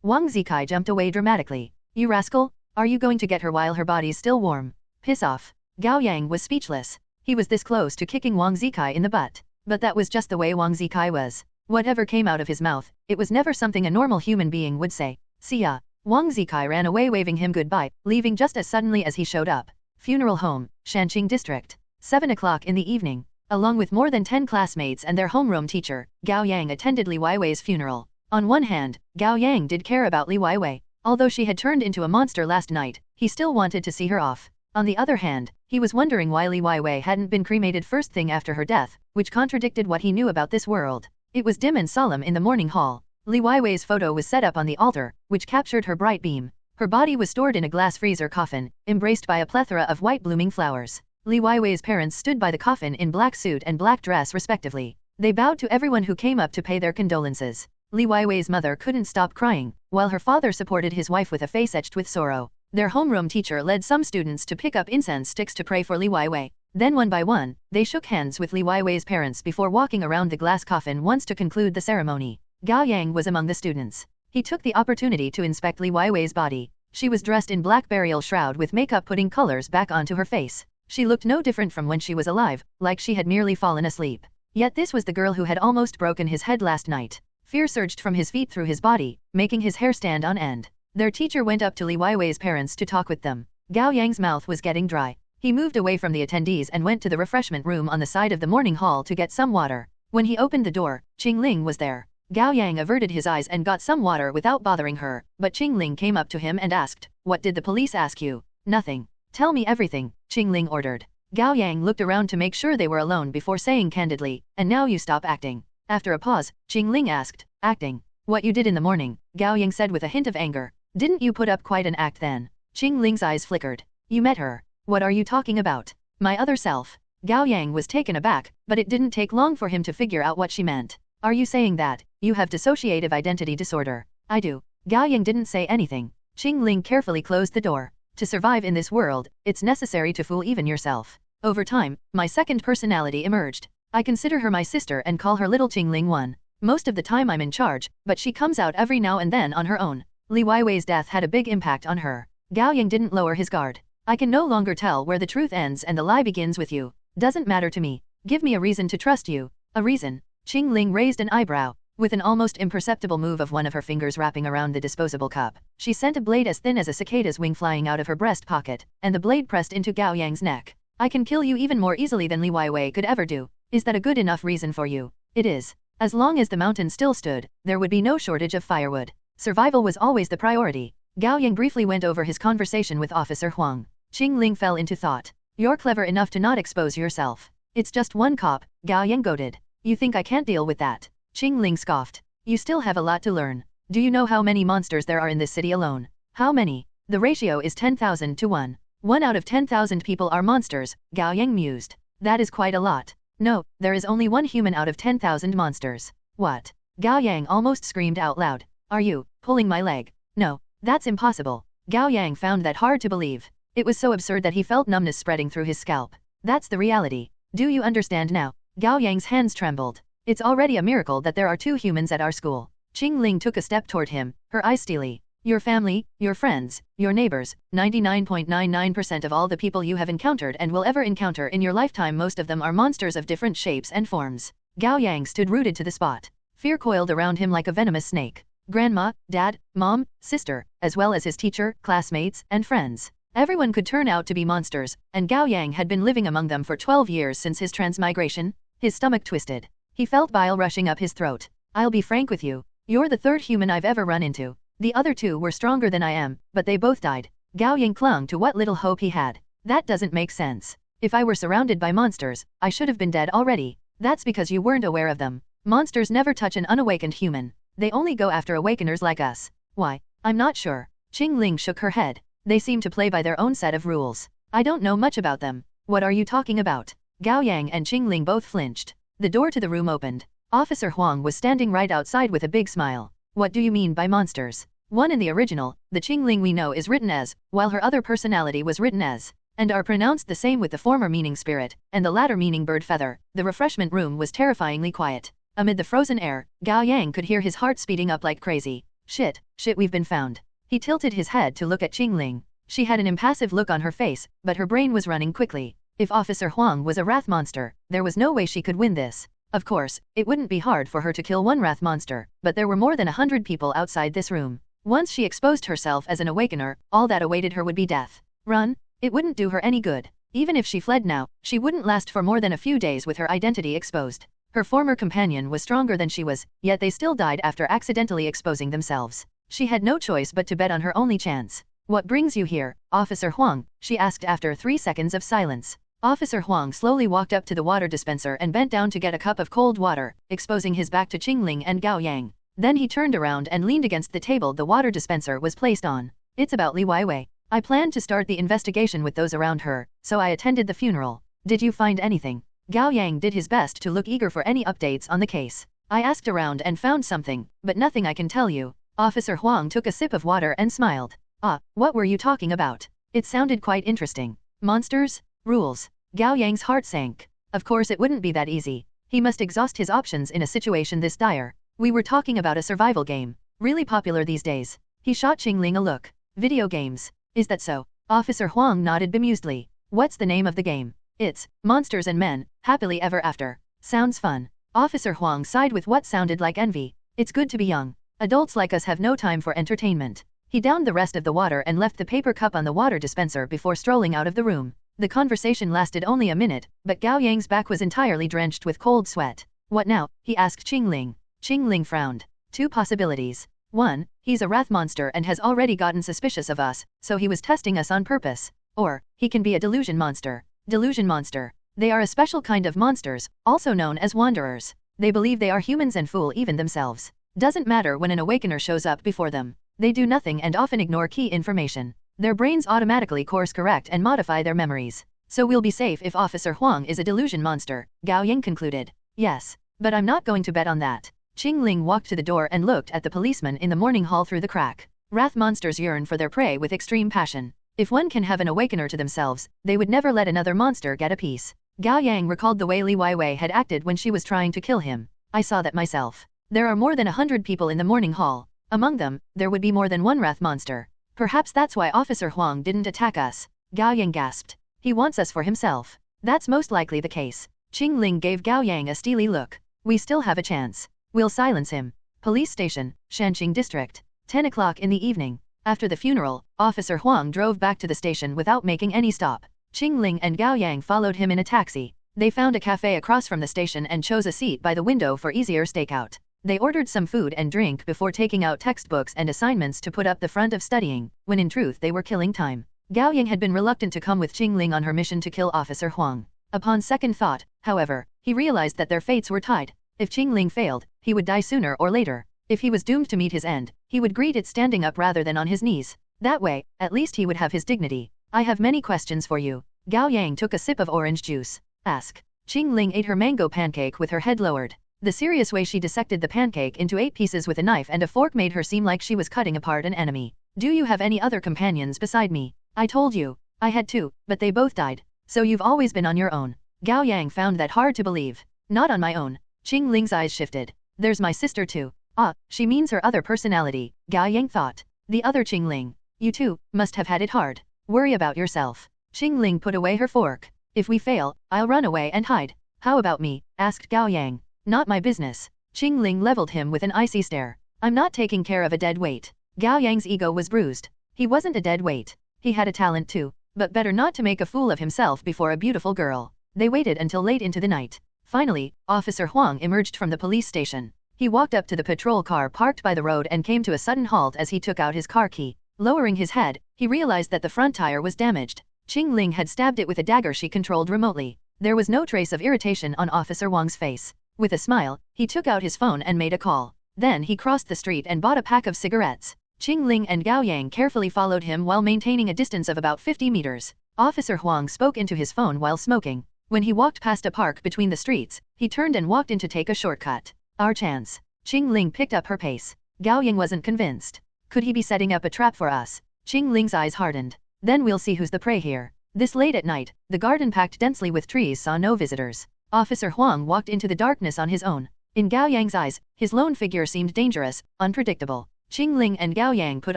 Wang Zikai jumped away dramatically. You rascal, are you going to get her while her body's still warm? Piss off. Gao Yang was speechless. He was this close to kicking Wang Zikai in the butt. But that was just the way Wang Zikai was. Whatever came out of his mouth, it was never something a normal human being would say. See ya. Wang Zikai ran away waving him goodbye, leaving just as suddenly as he showed up. Funeral home, Shanqing District. 7 o'clock in the evening. Along with more than 10 classmates and their homeroom teacher, Gao Yang attended Li Weiwei's funeral. On one hand, Gao Yang did care about Li Weiwei. Although she had turned into a monster last night, he still wanted to see her off. On the other hand, he was wondering why Li Weiwei hadn't been cremated first thing after her death, which contradicted what he knew about this world. It was dim and solemn in the morning hall. Li Weiwei's photo was set up on the altar, which captured her bright beam. Her body was stored in a glass freezer coffin, embraced by a plethora of white blooming flowers. Li Weiwei's parents stood by the coffin in black suit and black dress respectively. They bowed to everyone who came up to pay their condolences. Li Weiwei's mother couldn't stop crying, while her father supported his wife with a face etched with sorrow. Their homeroom teacher led some students to pick up incense sticks to pray for Li Weiwei. Then one by one, they shook hands with Li Weiwei's parents before walking around the glass coffin once to conclude the ceremony. Gao Yang was among the students. He took the opportunity to inspect Li Weiwei's body. She was dressed in black burial shroud with makeup putting colors back onto her face. She looked no different from when she was alive, like she had merely fallen asleep. Yet this was the girl who had almost broken his head last night. Fear surged from his feet through his body, making his hair stand on end. Their teacher went up to Li Weiwei's parents to talk with them. Gao Yang's mouth was getting dry. He moved away from the attendees and went to the refreshment room on the side of the morning hall to get some water. When he opened the door, Chingling was there. Gao Yang averted his eyes and got some water without bothering her, but Chingling came up to him and asked, "What did the police ask you?" "Nothing. Tell me everything," Chingling ordered. Gao Yang looked around to make sure they were alone before saying candidly, "And now you stop acting." After a pause, Chingling asked, "Acting? What you did in the morning?" Gao Yang said with a hint of anger. "Didn't you put up quite an act then?" Chingling's eyes flickered. "You met her. What are you talking about?" "My other self." Gao Yang was taken aback, but it didn't take long for him to figure out what she meant. Are you saying that you have dissociative identity disorder? I do. Gao Yang didn't say anything. Chingling carefully closed the door. To survive in this world, it's necessary to fool even yourself. Over time, my second personality emerged. I consider her my sister and call her little Chingling 1. Most of the time I'm in charge, but she comes out every now and then on her own. Li Weiwei's death had a big impact on her. Gao Yang didn't lower his guard. I can no longer tell where the truth ends and the lie begins with you. Doesn't matter to me. Give me a reason to trust you. A reason. Chingling raised an eyebrow. With an almost imperceptible move of one of her fingers wrapping around the disposable cup, she sent a blade as thin as a cicada's wing flying out of her breast pocket, and the blade pressed into Gao Yang's neck. I can kill you even more easily than Li Weiwei could ever do. Is that a good enough reason for you? It is. As long as the mountain still stood, there would be no shortage of firewood. Survival was always the priority. Gao Yang briefly went over his conversation with Officer Huang. Chingling fell into thought. You're clever enough to not expose yourself. It's just one cop, Gao Yang goaded. You think I can't deal with that? Chingling scoffed. You still have a lot to learn. Do you know how many monsters there are in this city alone? How many? The ratio is 10,000 to 1. 1 out of 10,000 people are monsters, Gao Yang mused. That is quite a lot. No, there is only 1 human out of 10,000 monsters. What? Gao Yang almost screamed out loud. Are you pulling my leg? No, that's impossible. Gao Yang found that hard to believe. It was so absurd that he felt numbness spreading through his scalp. That's the reality. Do you understand now? Gao Yang's hands trembled. It's already a miracle that there are 2 humans at our school. Chingling took a step toward him, her eyes steely. Your family, your friends, your neighbors, 99.99% of all the people you have encountered and will ever encounter in your lifetime, most of them are monsters of different shapes and forms. Gao Yang stood rooted to the spot. Fear coiled around him like a venomous snake. Grandma, dad, mom, sister, as well as his teacher, classmates, and friends. Everyone could turn out to be monsters, and Gao Yang had been living among them for 12 years since his transmigration. His stomach twisted. He felt bile rushing up his throat. I'll be frank with you. You're the 3rd human I've ever run into. The other 2 were stronger than I am, but they both died. Gao Yang clung to what little hope he had. That doesn't make sense. If I were surrounded by monsters, I should have been dead already. That's because you weren't aware of them. Monsters never touch an unawakened human. They only go after awakeners like us. Why? I'm not sure. Chingling shook her head. They seem to play by their own set of rules. I don't know much about them. What are you talking about? Gao Yang and Chingling both flinched. The door to the room opened. Officer Huang was standing right outside with a big smile. What do you mean by monsters? One in the original, the Chingling we know is written as, while her other personality was written as, and are pronounced the same with the former meaning spirit, and the latter meaning bird feather. The refreshment room was terrifyingly quiet. Amid the frozen air, Gao Yang could hear his heart speeding up like crazy. Shit, we've been found. He tilted his head to look at Chingling. She had an impassive look on her face, but her brain was running quickly. If Officer Huang was a wrath monster, there was no way she could win this. Of course, it wouldn't be hard for her to kill one wrath monster, but there were more than 100 people outside this room. Once she exposed herself as an awakener, all that awaited her would be death. Run? It wouldn't do her any good. Even if she fled now, she wouldn't last for more than a few days with her identity exposed. Her former companion was stronger than she was, yet they still died after accidentally exposing themselves. She had no choice but to bet on her only chance. What brings you here, Officer Huang? She asked after 3 seconds of silence. Officer Huang slowly walked up to the water dispenser and bent down to get a cup of cold water, exposing his back to Chingling and Gao Yang. Then he turned around and leaned against the table the water dispenser was placed on. It's about Li Weiwei. I planned to start the investigation with those around her, so I attended the funeral. Did you find anything? Gao Yang did his best to look eager for any updates on the case. I asked around and found something, but nothing I can tell you. Officer Huang took a sip of water and smiled. Ah, what were you talking about? It sounded quite interesting. Monsters? Rules. Gao Yang's heart sank. Of course it wouldn't be that easy. He must exhaust his options in a situation this dire. We were talking about a survival game. Really popular these days. He shot Chingling a look. Video games. Is that so? Officer Huang nodded bemusedly. What's the name of the game? It's Monsters and Men, Happily Ever After. Sounds fun. Officer Huang sighed with what sounded like envy. It's good to be young. Adults like us have no time for entertainment. He downed the rest of the water and left the paper cup on the water dispenser before strolling out of the room. The conversation lasted only a minute, but Gao Yang's back was entirely drenched with cold sweat. What now? He asked Chingling. Chingling frowned. 2 possibilities. 1, he's a wrath monster and has already gotten suspicious of us, so he was testing us on purpose. Or, he can be a delusion monster. Delusion monster. They are a special kind of monsters, also known as wanderers. They believe they are humans and fool even themselves. Doesn't matter when an awakener shows up before them. They do nothing and often ignore key information. Their brains automatically course correct and modify their memories. So we'll be safe if Officer Huang is a delusion monster, Gao Yang concluded. Yes. But I'm not going to bet on that. Chingling walked to the door and looked at the policeman in the morning hall through the crack. Wrath monsters yearn for their prey with extreme passion. If one can have an awakener to themselves, they would never let another monster get a piece. Gao Yang recalled the way Li Weiwei had acted when she was trying to kill him. I saw that myself. There are more than 100 people in the morning hall. Among them, there would be more than one wrath monster. Perhaps that's why Officer Huang didn't attack us. Gao Yang gasped. He wants us for himself. That's most likely the case. Chingling gave Gao Yang a steely look. We still have a chance. We'll silence him. Police station, Shanqing District. 10 o'clock in the evening. After the funeral, Officer Huang drove back to the station without making any stop. Chingling and Gao Yang followed him in a taxi. They found a cafe across from the station and chose a seat by the window for easier stakeout. They ordered some food and drink before taking out textbooks and assignments to put up the front of studying, when in truth they were killing time. Gao Yang had been reluctant to come with Chingling on her mission to kill Officer Huang. Upon second thought, however, he realized that their fates were tied. If Chingling failed, he would die sooner or later. If he was doomed to meet his end, he would greet it standing up rather than on his knees. That way, at least he would have his dignity. I have many questions for you. Gao Yang took a sip of orange juice. Ask. Chingling ate her mango pancake with her head lowered. The serious way she dissected the pancake into 8 pieces with a knife and a fork made her seem like she was cutting apart an enemy. Do you have any other companions beside me? I told you. I had 2, but they both died. So you've always been on your own. Gao Yang found that hard to believe. Not on my own. Chingling's eyes shifted. There's my sister too. Ah, she means her other personality, Gao Yang thought. The other Chingling. You too, must have had it hard. Worry about yourself. Chingling put away her fork. If we fail, I'll run away and hide. How about me? Asked Gao Yang. Not my business. Chingling leveled him with an icy stare. I'm not taking care of a dead weight. Gao Yang's ego was bruised. He wasn't a dead weight. He had a talent too, but better not to make a fool of himself before a beautiful girl. They waited until late into the night. Finally, Officer Huang emerged from the police station. He walked up to the patrol car parked by the road and came to a sudden halt as he took out his car key. Lowering his head, he realized that the front tire was damaged. Chingling had stabbed it with a dagger she controlled remotely. There was no trace of irritation on Officer Wang's face. With a smile, he took out his phone and made a call. Then he crossed the street and bought a pack of cigarettes. Chingling and Gao Yang carefully followed him while maintaining a distance of about 50 meters. Officer Huang spoke into his phone while smoking. When he walked past a park between the streets, he turned and walked in to take a shortcut. Our chance. Chingling picked up her pace. Gao Yang wasn't convinced. Could he be setting up a trap for us? Chingling's eyes hardened. Then we'll see who's the prey here. This late at night, the garden packed densely with trees saw no visitors. Officer Huang walked into the darkness on his own. In Gao Yang's eyes, his lone figure seemed dangerous, unpredictable. Chingling and Gao Yang put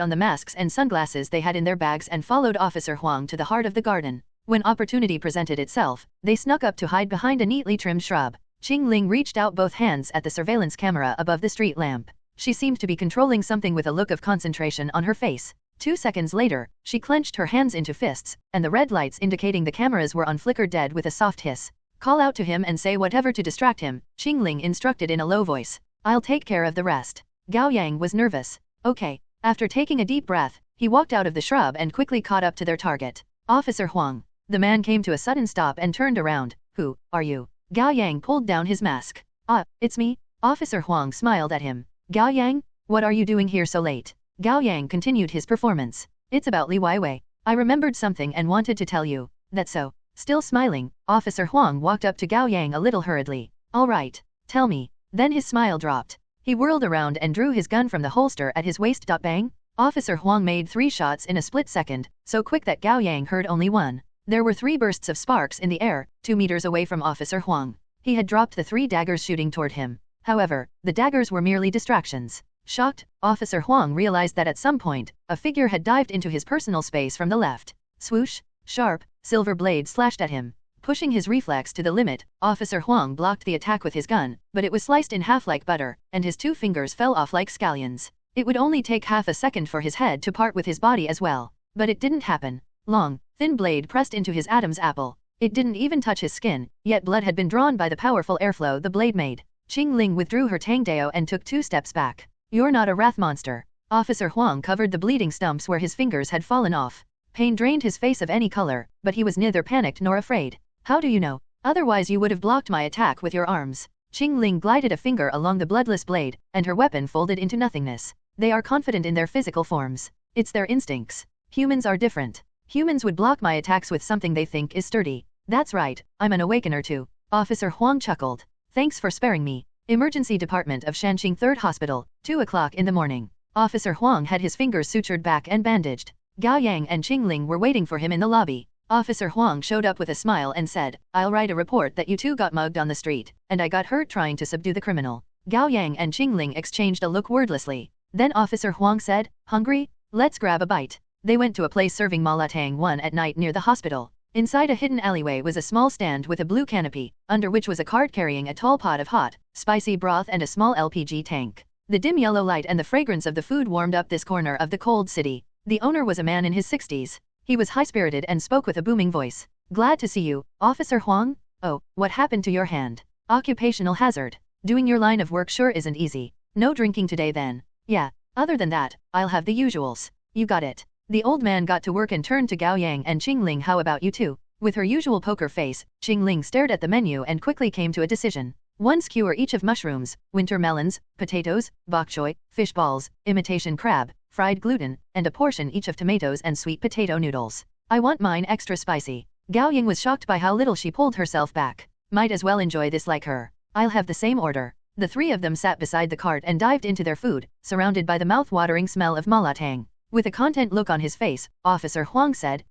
on the masks and sunglasses they had in their bags and followed Officer Huang to the heart of the garden. When opportunity presented itself, they snuck up to hide behind a neatly trimmed shrub. Chingling reached out both hands at the surveillance camera above the street lamp. She seemed to be controlling something with a look of concentration on her face. 2 seconds later, she clenched her hands into fists, and the red lights indicating the cameras were on flickered dead with a soft hiss. Call out to him and say whatever to distract him, Chingling instructed in a low voice. I'll take care of the rest. Gao Yang was nervous. Okay. After taking a deep breath, he walked out of the shrub and quickly caught up to their target. Officer Huang. The man came to a sudden stop and turned around. Who are you? Gao Yang pulled down his mask. Ah, it's me. Officer Huang smiled at him. Gao Yang? What are you doing here so late? Gao Yang continued his performance. It's about Li Weiwei. I remembered something and wanted to tell you. That's so. Still smiling, Officer Huang walked up to Gao Yang a little hurriedly. All right. Tell me. Then his smile dropped. He whirled around and drew his gun from the holster at his waist. Bang! Officer Huang made 3 shots in a split second, so quick that Gao Yang heard only one. There were 3 bursts of sparks in the air, 2 meters away from Officer Huang. He had dropped the 3 daggers shooting toward him. However, the daggers were merely distractions. Shocked, Officer Huang realized that at some point, a figure had dived into his personal space from the left. Swoosh! Sharp, silver blade slashed at him. Pushing his reflex to the limit, Officer Huang blocked the attack with his gun, but it was sliced in half like butter, and his 2 fingers fell off like scallions. It would only take half a second for his head to part with his body as well. But it didn't happen. Long, thin blade pressed into his Adam's apple. It didn't even touch his skin, yet blood had been drawn by the powerful airflow the blade made. Chingling withdrew her Tangdao and took 2 steps back. You're not a wrath monster. Officer Huang covered the bleeding stumps where his fingers had fallen off. Pain drained his face of any color, but he was neither panicked nor afraid. How do you know? Otherwise you would have blocked my attack with your arms. Chingling glided a finger along the bloodless blade, and her weapon folded into nothingness. They are confident in their physical forms. It's their instincts. Humans are different. Humans would block my attacks with something they think is sturdy. That's right, I'm an awakener too. Officer Huang chuckled. Thanks for sparing me. Emergency Department of Shanqing 3rd Hospital, 2 o'clock in the morning. Officer Huang had his fingers sutured back and bandaged. Gao Yang and Chingling were waiting for him in the lobby. Officer Huang showed up with a smile and said, I'll write a report that you two got mugged on the street, and I got hurt trying to subdue the criminal. Gao Yang and Chingling exchanged a look wordlessly. Then Officer Huang said, hungry? Let's grab a bite. They went to a place serving malatang 1 at night near the hospital. Inside a hidden alleyway was a small stand with a blue canopy, under which was a cart carrying a tall pot of hot, spicy broth and a small LPG tank. The dim yellow light and the fragrance of the food warmed up this corner of the cold city. The owner was a man in his 60s. He was high-spirited and spoke with a booming voice. Glad to see you, Officer Huang. Oh, what happened to your hand? Occupational hazard. Doing your line of work sure isn't easy. No drinking today then. Yeah, other than that, I'll have the usuals. You got it. The old man got to work and turned to Gao Yang and Chingling. How about you two? With her usual poker face, Chingling stared at the menu and quickly came to a decision. 1 skewer each of mushrooms, winter melons, potatoes, bok choy, fish balls, imitation crab, fried gluten, and a portion each of tomatoes and sweet potato noodles. I want mine extra spicy. Gao Yang was shocked by how little she pulled herself back. Might as well enjoy this like her. I'll have the same order. The 3 of them sat beside the cart and dived into their food, surrounded by the mouth-watering smell of malatang. With a content look on his face, Officer Huang said,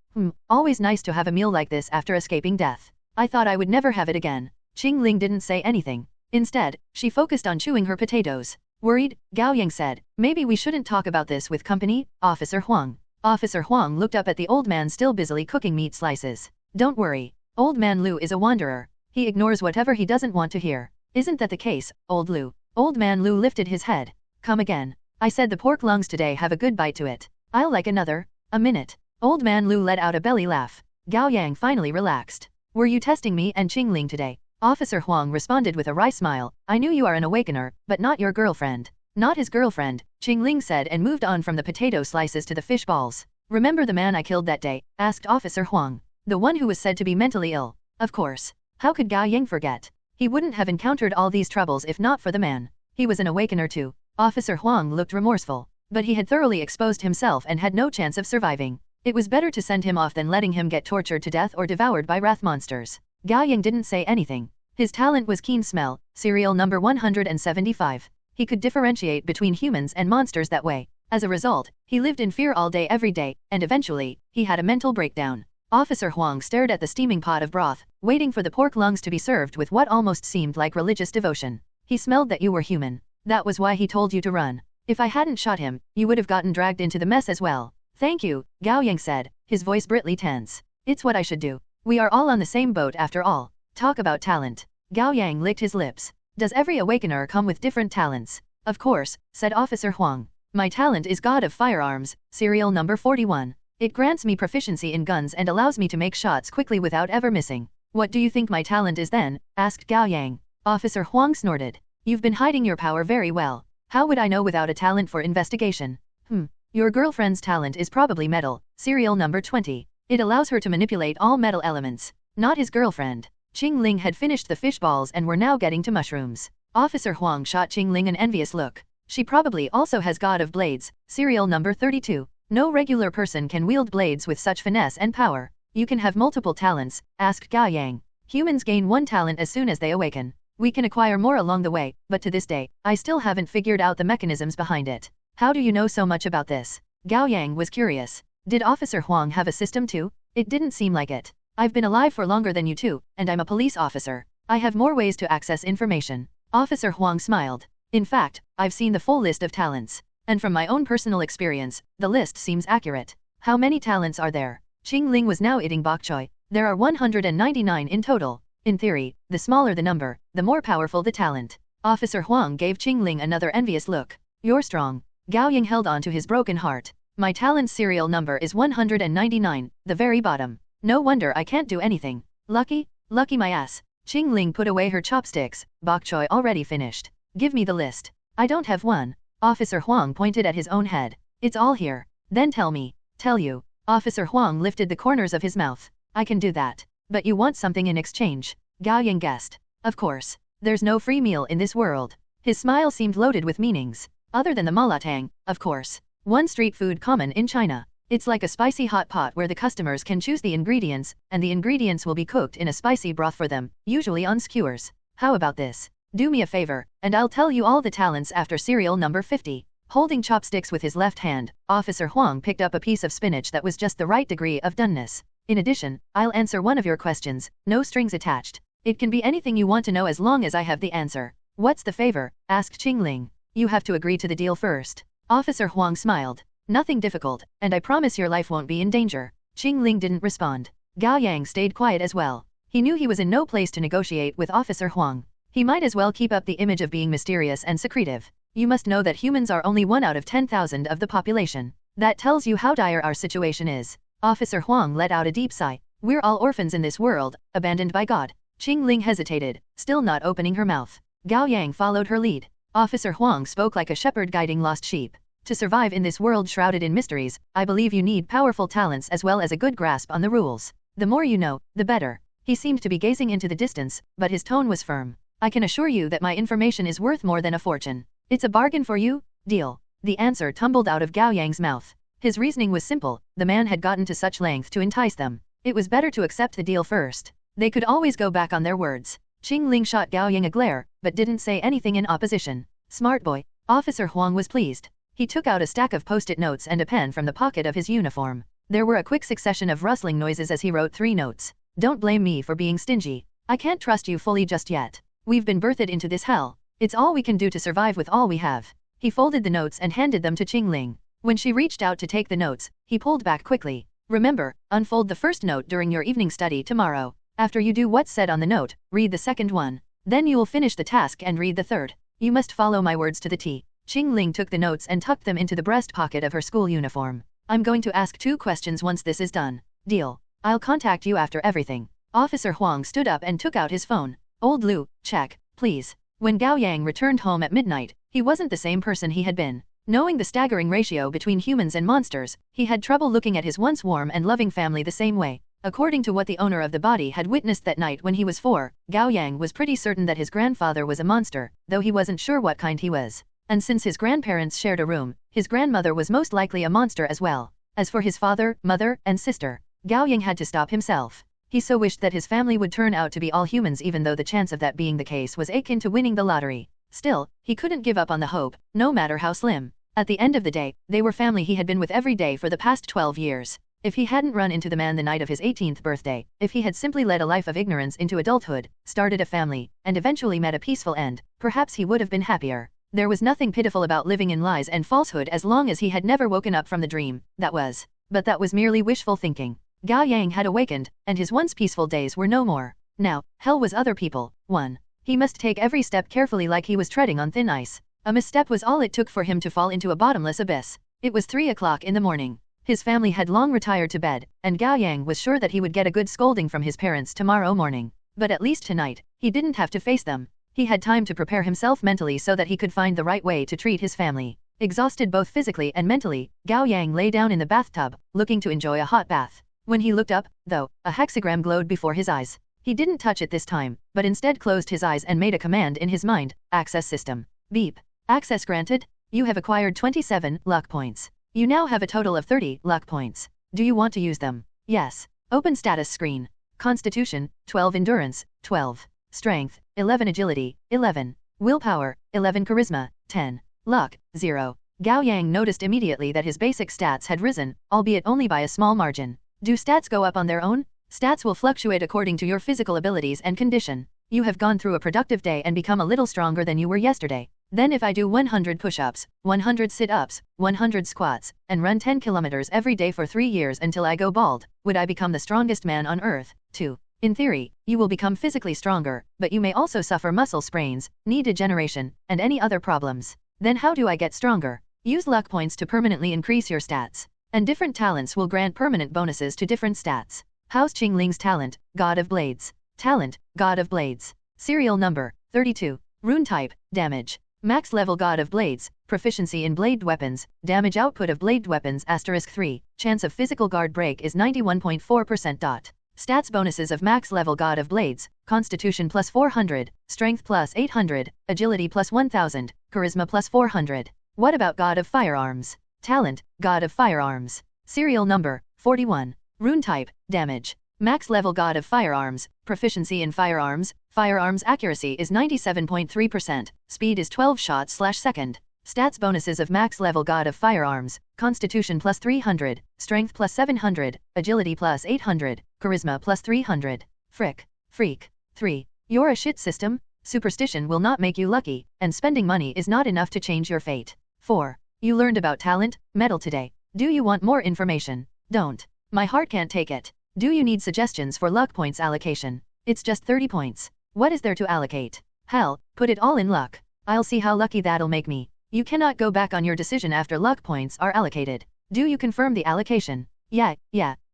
always nice to have a meal like this after escaping death. I thought I would never have it again. Chingling didn't say anything. Instead, she focused on chewing her potatoes. Worried, Gao Yang said, maybe we shouldn't talk about this with company, Officer Huang. Officer Huang looked up at the old man still busily cooking meat slices. Don't worry. Old man Lu is a wanderer. He ignores whatever he doesn't want to hear. Isn't that the case, old Lu? Old man Lu lifted his head. Come again. I said the pork lungs today have a good bite to it. I'll like another. A minute. Old man Lu let out a belly laugh. Gao Yang finally relaxed. Were you testing me and Chingling today? Officer Huang responded with a wry smile. I knew you are an awakener, but not your girlfriend. Not his girlfriend, Chingling said and moved on from the potato slices to the fish balls. Remember the man I killed that day? Asked Officer Huang. The one who was said to be mentally ill. Of course. How could Gao Yang forget? He wouldn't have encountered all these troubles if not for the man. He was an awakener too. Officer Huang looked remorseful. But he had thoroughly exposed himself and had no chance of surviving. It was better to send him off than letting him get tortured to death or devoured by wrath monsters. Gao Yang didn't say anything. His talent was keen smell, serial number 175. He could differentiate between humans and monsters that way. As a result, he lived in fear all day every day, and eventually, he had a mental breakdown. Officer Huang stared at the steaming pot of broth, waiting for the pork lungs to be served with what almost seemed like religious devotion. He smelled that you were human. That was why he told you to run. If I hadn't shot him, you would have gotten dragged into the mess as well. Thank you, Gao Yang said, his voice britly tense. It's what I should do. We are all on the same boat after all. Talk about talent. Gao Yang licked his lips. Does every awakener come with different talents? Of course, said Officer Huang. My talent is God of Firearms, serial number 41. It grants me proficiency in guns and allows me to make shots quickly without ever missing. What do you think my talent is then? Asked Gao Yang. Officer Huang snorted. You've been hiding your power very well. How would I know without a talent for investigation? Your girlfriend's talent is probably metal, serial number 20. It allows her to manipulate all metal elements. Not his girlfriend. Chingling had finished the fish balls and were now getting to mushrooms. Officer Huang shot Chingling an envious look. She probably also has God of Blades, serial number 32. No regular person can wield blades with such finesse and power. You can have multiple talents, asked Gao Yang. Humans gain one talent as soon as they awaken. We can acquire more along the way, but to this day, I still haven't figured out the mechanisms behind it. How do you know so much about this? Gao Yang was curious. Did Officer Huang have a system too? It didn't seem like it. I've been alive for longer than you two, and I'm a police officer. I have more ways to access information. Officer Huang smiled. In fact, I've seen the full list of talents. And from my own personal experience, the list seems accurate. How many talents are there? Chingling was now eating bok choy. There are 199 in total. In theory, the smaller the number, the more powerful the talent. Officer Huang gave Chingling another envious look. You're strong. Gao Yang held on to his broken heart. My talent serial number is 199, the very bottom. No wonder I can't do anything. Lucky my ass. Chingling put away her chopsticks, bok choy already finished. Give me the list. I don't have one. Officer Huang pointed at his own head. It's all here. Then tell me. Tell you. Officer Huang lifted the corners of his mouth. I can do that. But you want something in exchange. Gao Yang guessed. Of course. There's no free meal in this world. His smile seemed loaded with meanings. Other than the malatang, of course. One street food common in China. It's like a spicy hot pot where the customers can choose the ingredients, and the ingredients will be cooked in a spicy broth for them, usually on skewers. How about this? Do me a favor, and I'll tell you all the talents after serial number 50. Holding chopsticks with his left hand, Officer Huang picked up a piece of spinach that was just the right degree of doneness. In addition, I'll answer one of your questions, no strings attached. It can be anything you want to know as long as I have the answer. What's the favor? Asked Chingling. You have to agree to the deal first. Officer Huang smiled. Nothing difficult, and I promise your life won't be in danger. Chingling didn't respond. Gao Yang stayed quiet as well. He knew he was in no place to negotiate with Officer Huang. He might as well keep up the image of being mysterious and secretive. You must know that humans are only 1 out of 10,000 of the population. That tells you how dire our situation is. Officer Huang let out a deep sigh. We're all orphans in this world, abandoned by God. Chingling hesitated, still not opening her mouth. Gao Yang followed her lead. Officer Huang spoke like a shepherd guiding lost sheep. To survive in this world shrouded in mysteries, I believe you need powerful talents as well as a good grasp on the rules. The more you know, the better. He seemed to be gazing into the distance, but his tone was firm. I can assure you that my information is worth more than a fortune. It's a bargain for you? Deal. The answer tumbled out of Gao Yang's mouth. His reasoning was simple, the man had gotten to such length to entice them. It was better to accept the deal first. They could always go back on their words. Chingling shot Gao Yang a glare, but didn't say anything in opposition. Smart boy. Officer Huang was pleased. He took out a stack of post-it notes and a pen from the pocket of his uniform. There were a quick succession of rustling noises as he wrote 3 notes. Don't blame me for being stingy. I can't trust you fully just yet. We've been birthed into this hell. It's all we can do to survive with all we have. He folded the notes and handed them to Chingling. When she reached out to take the notes, he pulled back quickly. Remember, unfold the first note during your evening study tomorrow. After you do what's said on the note, read the second one. Then you will finish the task and read the third. You must follow my words to the T. Chingling took the notes and tucked them into the breast pocket of her school uniform. I'm going to ask 2 questions once this is done. Deal. I'll contact you after everything. Officer Huang stood up and took out his phone. Old Lu, check, please. When Gao Yang returned home at midnight, he wasn't the same person he had been. Knowing the staggering ratio between humans and monsters, he had trouble looking at his once warm and loving family the same way. According to what the owner of the body had witnessed that night when he was 4, Gao Yang was pretty certain that his grandfather was a monster, though he wasn't sure what kind he was. And since his grandparents shared a room, his grandmother was most likely a monster as well. As for his father, mother, and sister, Gao Yang had to stop himself. He so wished that his family would turn out to be all humans, even though the chance of that being the case was akin to winning the lottery. Still, he couldn't give up on the hope, no matter how slim. At the end of the day, they were family he had been with every day for the past 12 years. If he hadn't run into the man the night of his 18th birthday, if he had simply led a life of ignorance into adulthood, started a family, and eventually met a peaceful end, perhaps he would have been happier. There was nothing pitiful about living in lies and falsehood as long as he had never woken up from the dream, but that was merely wishful thinking. Gao Yang had awakened, and his once peaceful days were no more. Now, hell was other people. 1. He must take every step carefully like he was treading on thin ice. A misstep was all it took for him to fall into a bottomless abyss. It was 3 o'clock in the morning. His family had long retired to bed, and Gao Yang was sure that he would get a good scolding from his parents tomorrow morning. But at least tonight, he didn't have to face them. He had time to prepare himself mentally so that he could find the right way to treat his family. Exhausted both physically and mentally, Gao Yang lay down in the bathtub, looking to enjoy a hot bath. When he looked up, though, a hexagram glowed before his eyes. He didn't touch it this time, but instead closed his eyes and made a command in his mind. Access system. Beep. Access granted. You have acquired 27 luck points. You now have a total of 30 luck points. Do you want to use them? Yes. Open status screen. Constitution, 12 endurance, 12. Strength, 11 agility, 11. Willpower, 11 charisma, 10. Luck, 0. Gao Yang noticed immediately that his basic stats had risen, albeit only by a small margin. Do stats go up on their own? Stats will fluctuate according to your physical abilities and condition. You have gone through a productive day and become a little stronger than you were yesterday. Then if I do 100 push-ups, 100 sit-ups, 100 squats, and run 10 kilometers every day for 3 years until I go bald, would I become the strongest man on earth? 2. In theory, you will become physically stronger, but you may also suffer muscle sprains, knee degeneration, and any other problems. Then how do I get stronger? Use luck points to permanently increase your stats. And different talents will grant permanent bonuses to different stats. How's Chingling's talent? God of Blades. Talent, God of Blades. Serial number, 32. Rune type, damage. Max level God of Blades, proficiency in blade weapons, damage output of blade weapons *3, chance of physical guard break is 91.4%. Stats bonuses of max level God of Blades, Constitution plus 400, Strength plus 800, Agility plus 1000, Charisma plus 400. What about God of Firearms? Talent, God of Firearms. Serial number 41. Rune type, damage. Max level God of Firearms, proficiency in firearms, firearms accuracy is 97.3%, speed is 12 shots/second. Stats bonuses of max level God of Firearms, Constitution plus 300, Strength plus 700, Agility plus 800, Charisma plus 300. Freak. 3. You're a shit system? Superstition will not make you lucky, and spending money is not enough to change your fate. 4. You learned about talent, metal today. Do you want more information? Don't. My heart can't take it. Do you need suggestions for luck points allocation? It's just 30 points. What is there to allocate? Hell, put it all in luck. I'll see how lucky that'll make me. You cannot go back on your decision after luck points are allocated. Do you confirm the allocation? Yeah,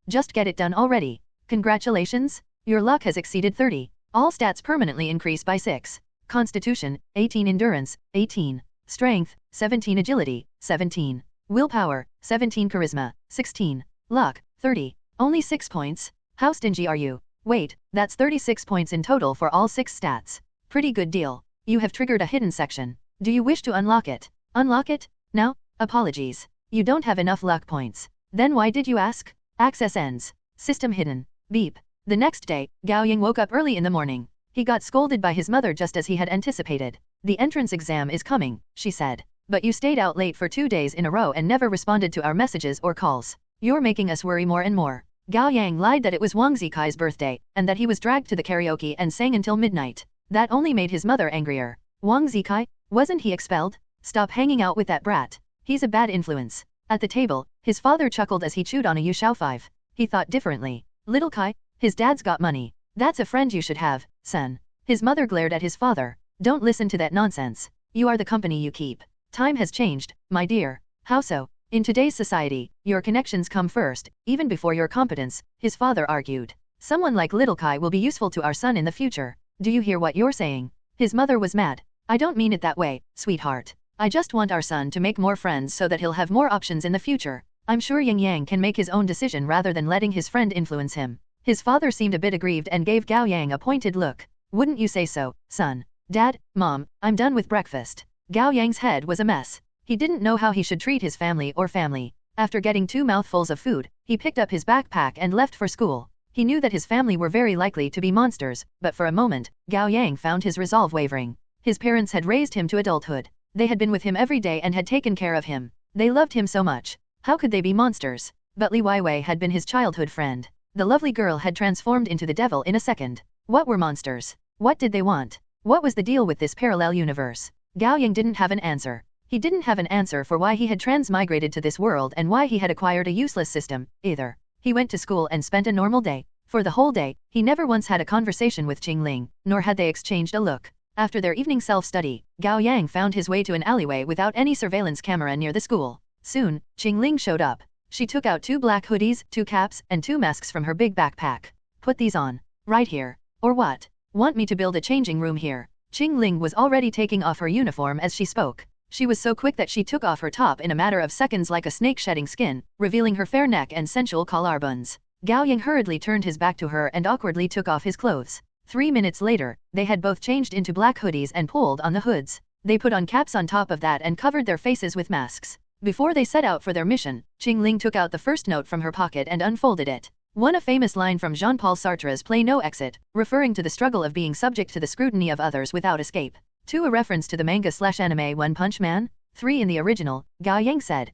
just get it done already. Congratulations, your luck has exceeded 30. All stats permanently increase by 6. Constitution, 18 endurance, 18. Strength, 17 agility, 17. Willpower, 17 charisma, 16. Luck, 30. Only 6 points? How stingy are you? Wait, that's 36 points in total for all 6 stats. Pretty good deal. You have triggered a hidden section. Do you wish to unlock it? Unlock it? Now? Apologies. You don't have enough luck points. Then why did you ask? Access ends. System hidden. Beep. The next day, Gao Yang woke up early in the morning. He got scolded by his mother just as he had anticipated. The entrance exam is coming, she said. But you stayed out late for 2 days in a row and never responded to our messages or calls. You're making us worry more and more. Gao Yang lied that it was Wang Zikai's birthday, and that he was dragged to the karaoke and sang until midnight. That only made his mother angrier. Wang Zikai? Wasn't he expelled? Stop hanging out with that brat. He's a bad influence. At the table, his father chuckled as he chewed on a Yushao 5. He thought differently. Little Kai, his dad's got money. That's a friend you should have, son. His mother glared at his father. Don't listen to that nonsense. You are the company you keep. Time has changed, my dear. How so? In today's society, your connections come first, even before your competence, his father argued. Someone like Little Kai will be useful to our son in the future. Do you hear what you're saying? His mother was mad. I don't mean it that way, sweetheart. I just want our son to make more friends so that he'll have more options in the future. I'm sure Yang can make his own decision rather than letting his friend influence him. His father seemed a bit aggrieved and gave Gao Yang a pointed look. Wouldn't you say so, son? Dad, Mom, I'm done with breakfast. Gao Yang's head was a mess. He didn't know how he should treat his family or family. After getting 2 mouthfuls of food, he picked up his backpack and left for school. He knew that his family were very likely to be monsters, but for a moment, Gao Yang found his resolve wavering. His parents had raised him to adulthood. They had been with him every day and had taken care of him. They loved him so much. How could they be monsters? But Li Weiwei had been his childhood friend. The lovely girl had transformed into the devil in a second. What were monsters? What did they want? What was the deal with this parallel universe? Gao Yang didn't have an answer. He didn't have an answer for why he had transmigrated to this world and why he had acquired a useless system, either. He went to school and spent a normal day. For the whole day, he never once had a conversation with Chingling, nor had they exchanged a look. After their evening self-study, Gao Yang found his way to an alleyway without any surveillance camera near the school. Soon, Chingling showed up. She took out 2 black hoodies, 2 caps, and 2 masks from her big backpack. Put these on. Right here. Or what? Want me to build a changing room here? Chingling was already taking off her uniform as she spoke. She was so quick that she took off her top in a matter of seconds like a snake shedding skin, revealing her fair neck and sensual collarbones. Gao Yang hurriedly turned his back to her and awkwardly took off his clothes. 3 minutes later, they had both changed into black hoodies and pulled on the hoods. They put on caps on top of that and covered their faces with masks. Before they set out for their mission, Chingling took out the first note from her pocket and unfolded it. One a famous line from Jean-Paul Sartre's play No Exit, referring to the struggle of being subject to the scrutiny of others without escape. 2 a reference to the manga/anime One Punch Man. 3 in the original, Gao Yang said, ...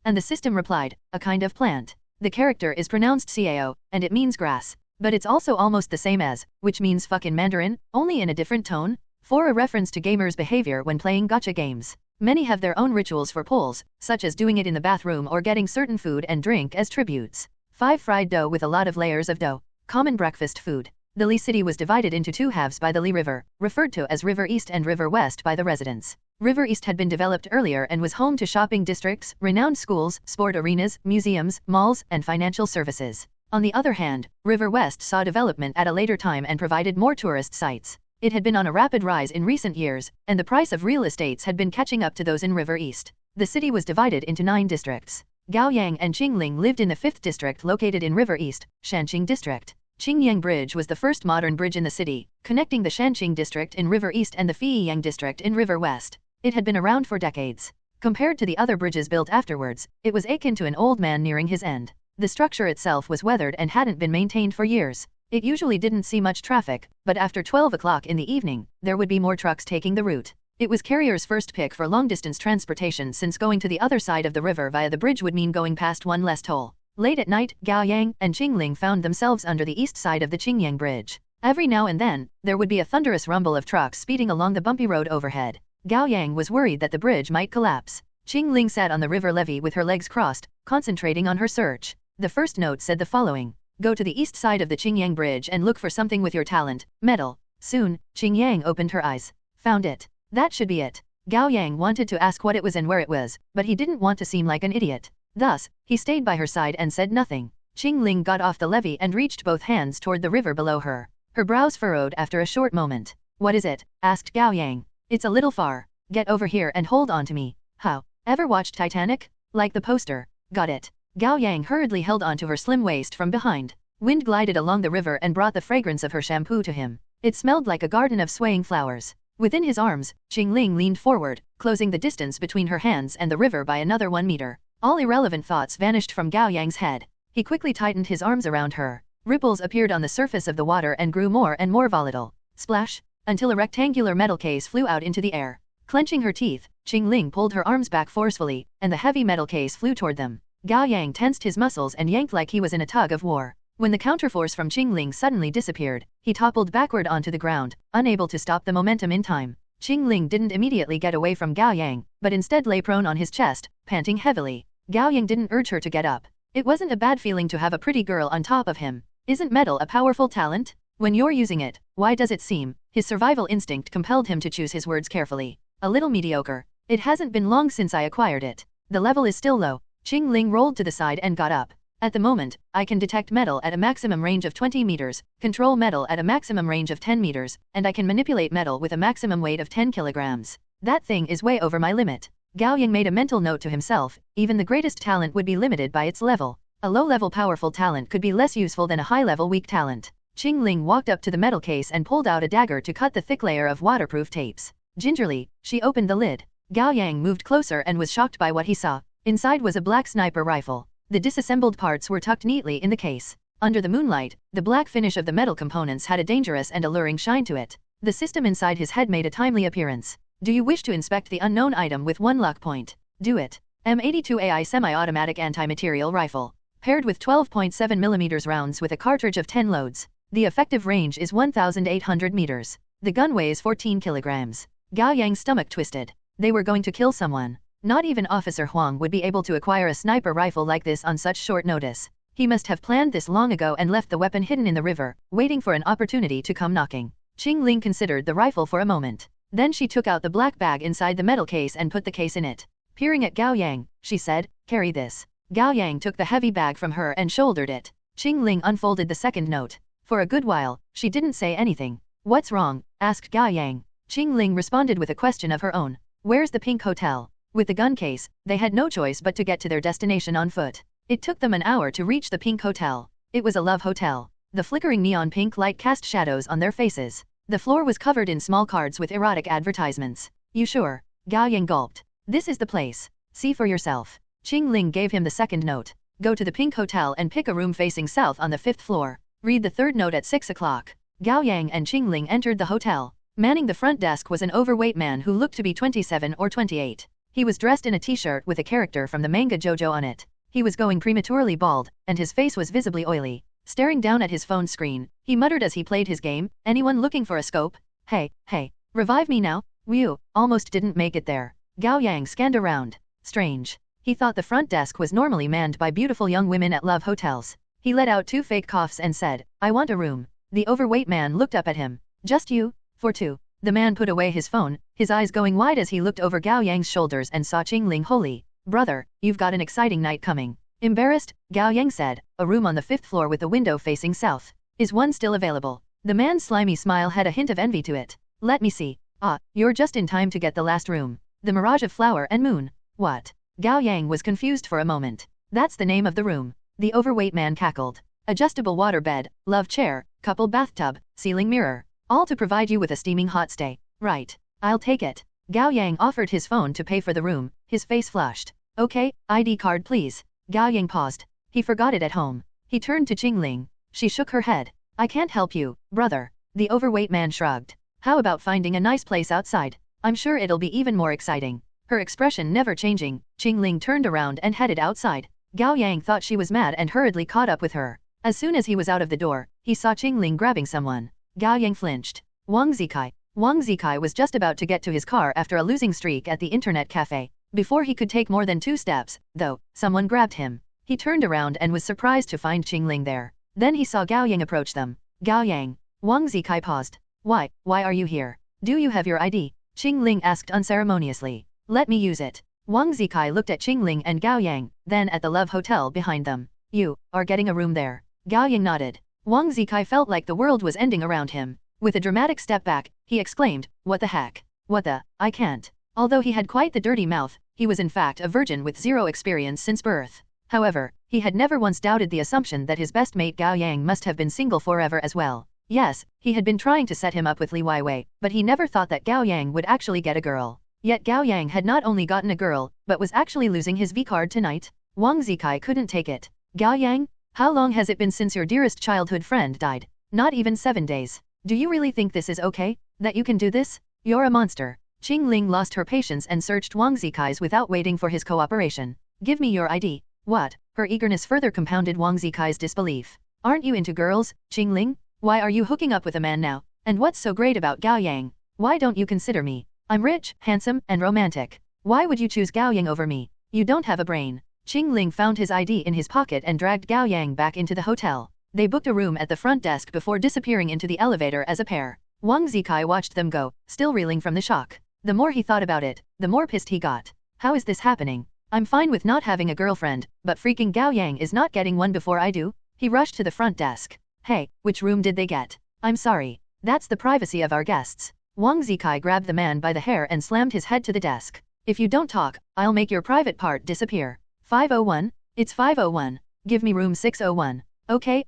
And the system replied, a kind of plant. The character is pronounced Cao, and it means grass. But it's also almost the same as, which means fuck in Mandarin, only in a different tone. 4 a reference to gamers' behavior when playing gacha games. Many have their own rituals for pulls, such as doing it in the bathroom or getting certain food and drink as tributes. 5 fried dough with a lot of layers of dough. Common breakfast food. The Li city was divided into 2 halves by the Li River, referred to as River East and River West by the residents. River East had been developed earlier and was home to shopping districts, renowned schools, sport arenas, museums, malls, and financial services. On the other hand, River West saw development at a later time and provided more tourist sites. It had been on a rapid rise in recent years, and the price of real estates had been catching up to those in River East. The city was divided into 9 districts. Gao Yang and Chingling lived in the 5th district located in River East, Shanqing District. Qingyang Bridge was the first modern bridge in the city, connecting the Shanqing District in River East and the Feiyang District in River West. It had been around for decades. Compared to the other bridges built afterwards, it was akin to an old man nearing his end. The structure itself was weathered and hadn't been maintained for years. It usually didn't see much traffic, but after 12 o'clock in the evening, there would be more trucks taking the route. It was carriers' first pick for long-distance transportation since going to the other side of the river via the bridge would mean going past one less toll. Late at night, Gao Yang and Chingling found themselves under the east side of the Qingyang Bridge. Every now and then, there would be a thunderous rumble of trucks speeding along the bumpy road overhead. Gao Yang was worried that the bridge might collapse. Chingling sat on the river levee with her legs crossed, concentrating on her search. The first note said the following: go to the east side of the Qingyang Bridge and look for something with your talent, metal. Soon, Qingyang opened her eyes. Found it. That should be it. Gao Yang wanted to ask what it was and where it was, but he didn't want to seem like an idiot. Thus, he stayed by her side and said nothing. Chingling got off the levee and reached both hands toward the river below her. Her brows furrowed after a short moment. What is it? Asked Gao Yang. It's a little far. Get over here and hold on to me. How? Ever watched Titanic? Like the poster. Got it. Gao Yang hurriedly held onto her slim waist from behind. Wind glided along the river and brought the fragrance of her shampoo to him. It smelled like a garden of swaying flowers. Within his arms, Chingling leaned forward, closing the distance between her hands and the river by another 1 meter. All irrelevant thoughts vanished from Gao Yang's head. He quickly tightened his arms around her. Ripples appeared on the surface of the water and grew more and more volatile. Splash! Until a rectangular metal case flew out into the air. Clenching her teeth, Chingling pulled her arms back forcefully, and the heavy metal case flew toward them. Gao Yang tensed his muscles and yanked like he was in a tug of war. When the counterforce from Chingling suddenly disappeared, he toppled backward onto the ground, unable to stop the momentum in time. Chingling didn't immediately get away from Gao Yang, but instead lay prone on his chest, panting heavily. Gao Yang didn't urge her to get up. It wasn't a bad feeling to have a pretty girl on top of him. Isn't metal a powerful talent? When you're using it, why does it seem? His survival instinct compelled him to choose his words carefully. A little mediocre. It hasn't been long since I acquired it. The level is still low. Chingling rolled to the side and got up. At the moment, I can detect metal at a maximum range of 20 meters, control metal at a maximum range of 10 meters, and I can manipulate metal with a maximum weight of 10 kilograms. That thing is way over my limit. Gao Yang made a mental note to himself, even the greatest talent would be limited by its level. A low-level powerful talent could be less useful than a high-level weak talent. Chingling walked up to the metal case and pulled out a dagger to cut the thick layer of waterproof tapes. Gingerly, she opened the lid. Gao Yang moved closer and was shocked by what he saw. Inside was a black sniper rifle. The disassembled parts were tucked neatly in the case. Under the moonlight, the black finish of the metal components had a dangerous and alluring shine to it. The system inside his head made a timely appearance. Do you wish to inspect the unknown item with 1 luck point? Do it. M82 AI semi-automatic anti-material rifle. Paired with 12.7mm rounds with a cartridge of 10 loads. The effective range is 1,800 meters. The gun weighs 14 kilograms. Gao Yang's stomach twisted. They were going to kill someone. Not even Officer Huang would be able to acquire a sniper rifle like this on such short notice. He must have planned this long ago and left the weapon hidden in the river, waiting for an opportunity to come knocking. Chingling considered the rifle for a moment. Then she took out the black bag inside the metal case and put the case in it. Peering at Gao Yang, she said, "Carry this." Gao Yang took the heavy bag from her and shouldered it. Chingling unfolded the second note. For a good while, she didn't say anything. "What's wrong?" asked Gao Yang. Chingling responded with a question of her own. "Where's the pink hotel?" With the gun case, they had no choice but to get to their destination on foot. It took them an hour to reach the pink hotel. It was a love hotel. The flickering neon pink light cast shadows on their faces. The floor was covered in small cards with erotic advertisements. "You sure?" Gao Yang gulped. "This is the place. See for yourself." Chingling gave him the second note. "Go to the pink hotel and pick a room facing south on the 5th floor. Read the third note at 6 o'clock. Gao Yang and Chingling entered the hotel. Manning the front desk was an overweight man who looked to be 27 or 28. He was dressed in a t-shirt with a character from the manga JoJo on it. He was going prematurely bald, and his face was visibly oily. Staring down at his phone screen, he muttered as he played his game, "Anyone looking for a scope? Hey, revive me now?" Whew, almost didn't make it there. Gao Yang scanned around. Strange. He thought the front desk was normally manned by beautiful young women at love hotels. He let out 2 fake coughs and said, "I want a room." The overweight man looked up at him. "Just you? For 2. The man put away his phone, his eyes going wide as he looked over Gao Yang's shoulders and saw Chingling. "Holy brother, you've got an exciting night coming." Embarrassed, Gao Yang said, "A room on the 5th floor with the window facing south. Is one still available?" The man's slimy smile had a hint of envy to it. "Let me see. Ah, you're just in time to get the last room. The Mirage of Flower and Moon." "What?" Gao Yang was confused for a moment. "That's the name of the room." The overweight man cackled. "Adjustable water bed, love chair, couple bathtub, ceiling mirror. All to provide you with a steaming hot stay. Right. I'll take it." Gao Yang offered his phone to pay for the room, his face flushed. Okay, ID card please. Gao Yang paused. He forgot it at home. He turned to Chingling. She shook her head. I can't help you, brother. The overweight man shrugged. How about finding a nice place outside? I'm sure it'll be even more exciting. Her expression never changing, Chingling turned around and headed outside. Gao Yang thought she was mad and hurriedly caught up with her. As soon as he was out of the door, he saw Chingling grabbing someone. Gao Yang flinched. Wang Zikai. Wang Zikai was just about to get to his car after a losing streak at the internet cafe. Before he could take more than 2 steps, though, someone grabbed him. He turned around and was surprised to find Chingling there. Then he saw Gao Yang approach them. Gao Yang. Wang Zikai paused. Why are you here? Do you have your ID? Chingling asked unceremoniously. Let me use it. Wang Zikai looked at Chingling and Gao Yang, then at the Love Hotel behind them. You are getting a room there. Gao Yang nodded. Wang Zikai felt like the world was ending around him. With a dramatic step back, he exclaimed, what the heck? What the, I can't. Although he had quite the dirty mouth, he was in fact a virgin with 0 experience since birth. However, he had never once doubted the assumption that his best mate Gao Yang must have been single forever as well. Yes, he had been trying to set him up with Li Weiwei, but he never thought that Gao Yang would actually get a girl. Yet Gao Yang had not only gotten a girl, but was actually losing his V-card tonight. Wang Zikai couldn't take it. Gao Yang? How long has it been since your dearest childhood friend died? Not even 7 days. Do you really think this is okay? That you can do this? You're a monster. Chingling lost her patience and searched Wang Zikai's without waiting for his cooperation. Give me your ID. What? Her eagerness further compounded Wang Zikai's disbelief. Aren't you into girls, Chingling? Why are you hooking up with a man now? And what's so great about Gao Yang? Why don't you consider me? I'm rich, handsome, and romantic. Why would you choose Gao Yang over me? You don't have a brain. Chingling found his ID in his pocket and dragged Gao Yang back into the hotel. They booked a room at the front desk before disappearing into the elevator as a pair. Wang Zikai watched them go, still reeling from the shock. The more he thought about it, the more pissed he got. How is this happening? I'm fine with not having a girlfriend, but freaking Gao Yang is not getting one before I do? He rushed to the front desk. Hey, which room did they get? I'm sorry. That's the privacy of our guests. Wang Zikai grabbed the man by the hair and slammed his head to the desk. If you don't talk, I'll make your private part disappear. 501? It's 501. Give me room 601. Okay,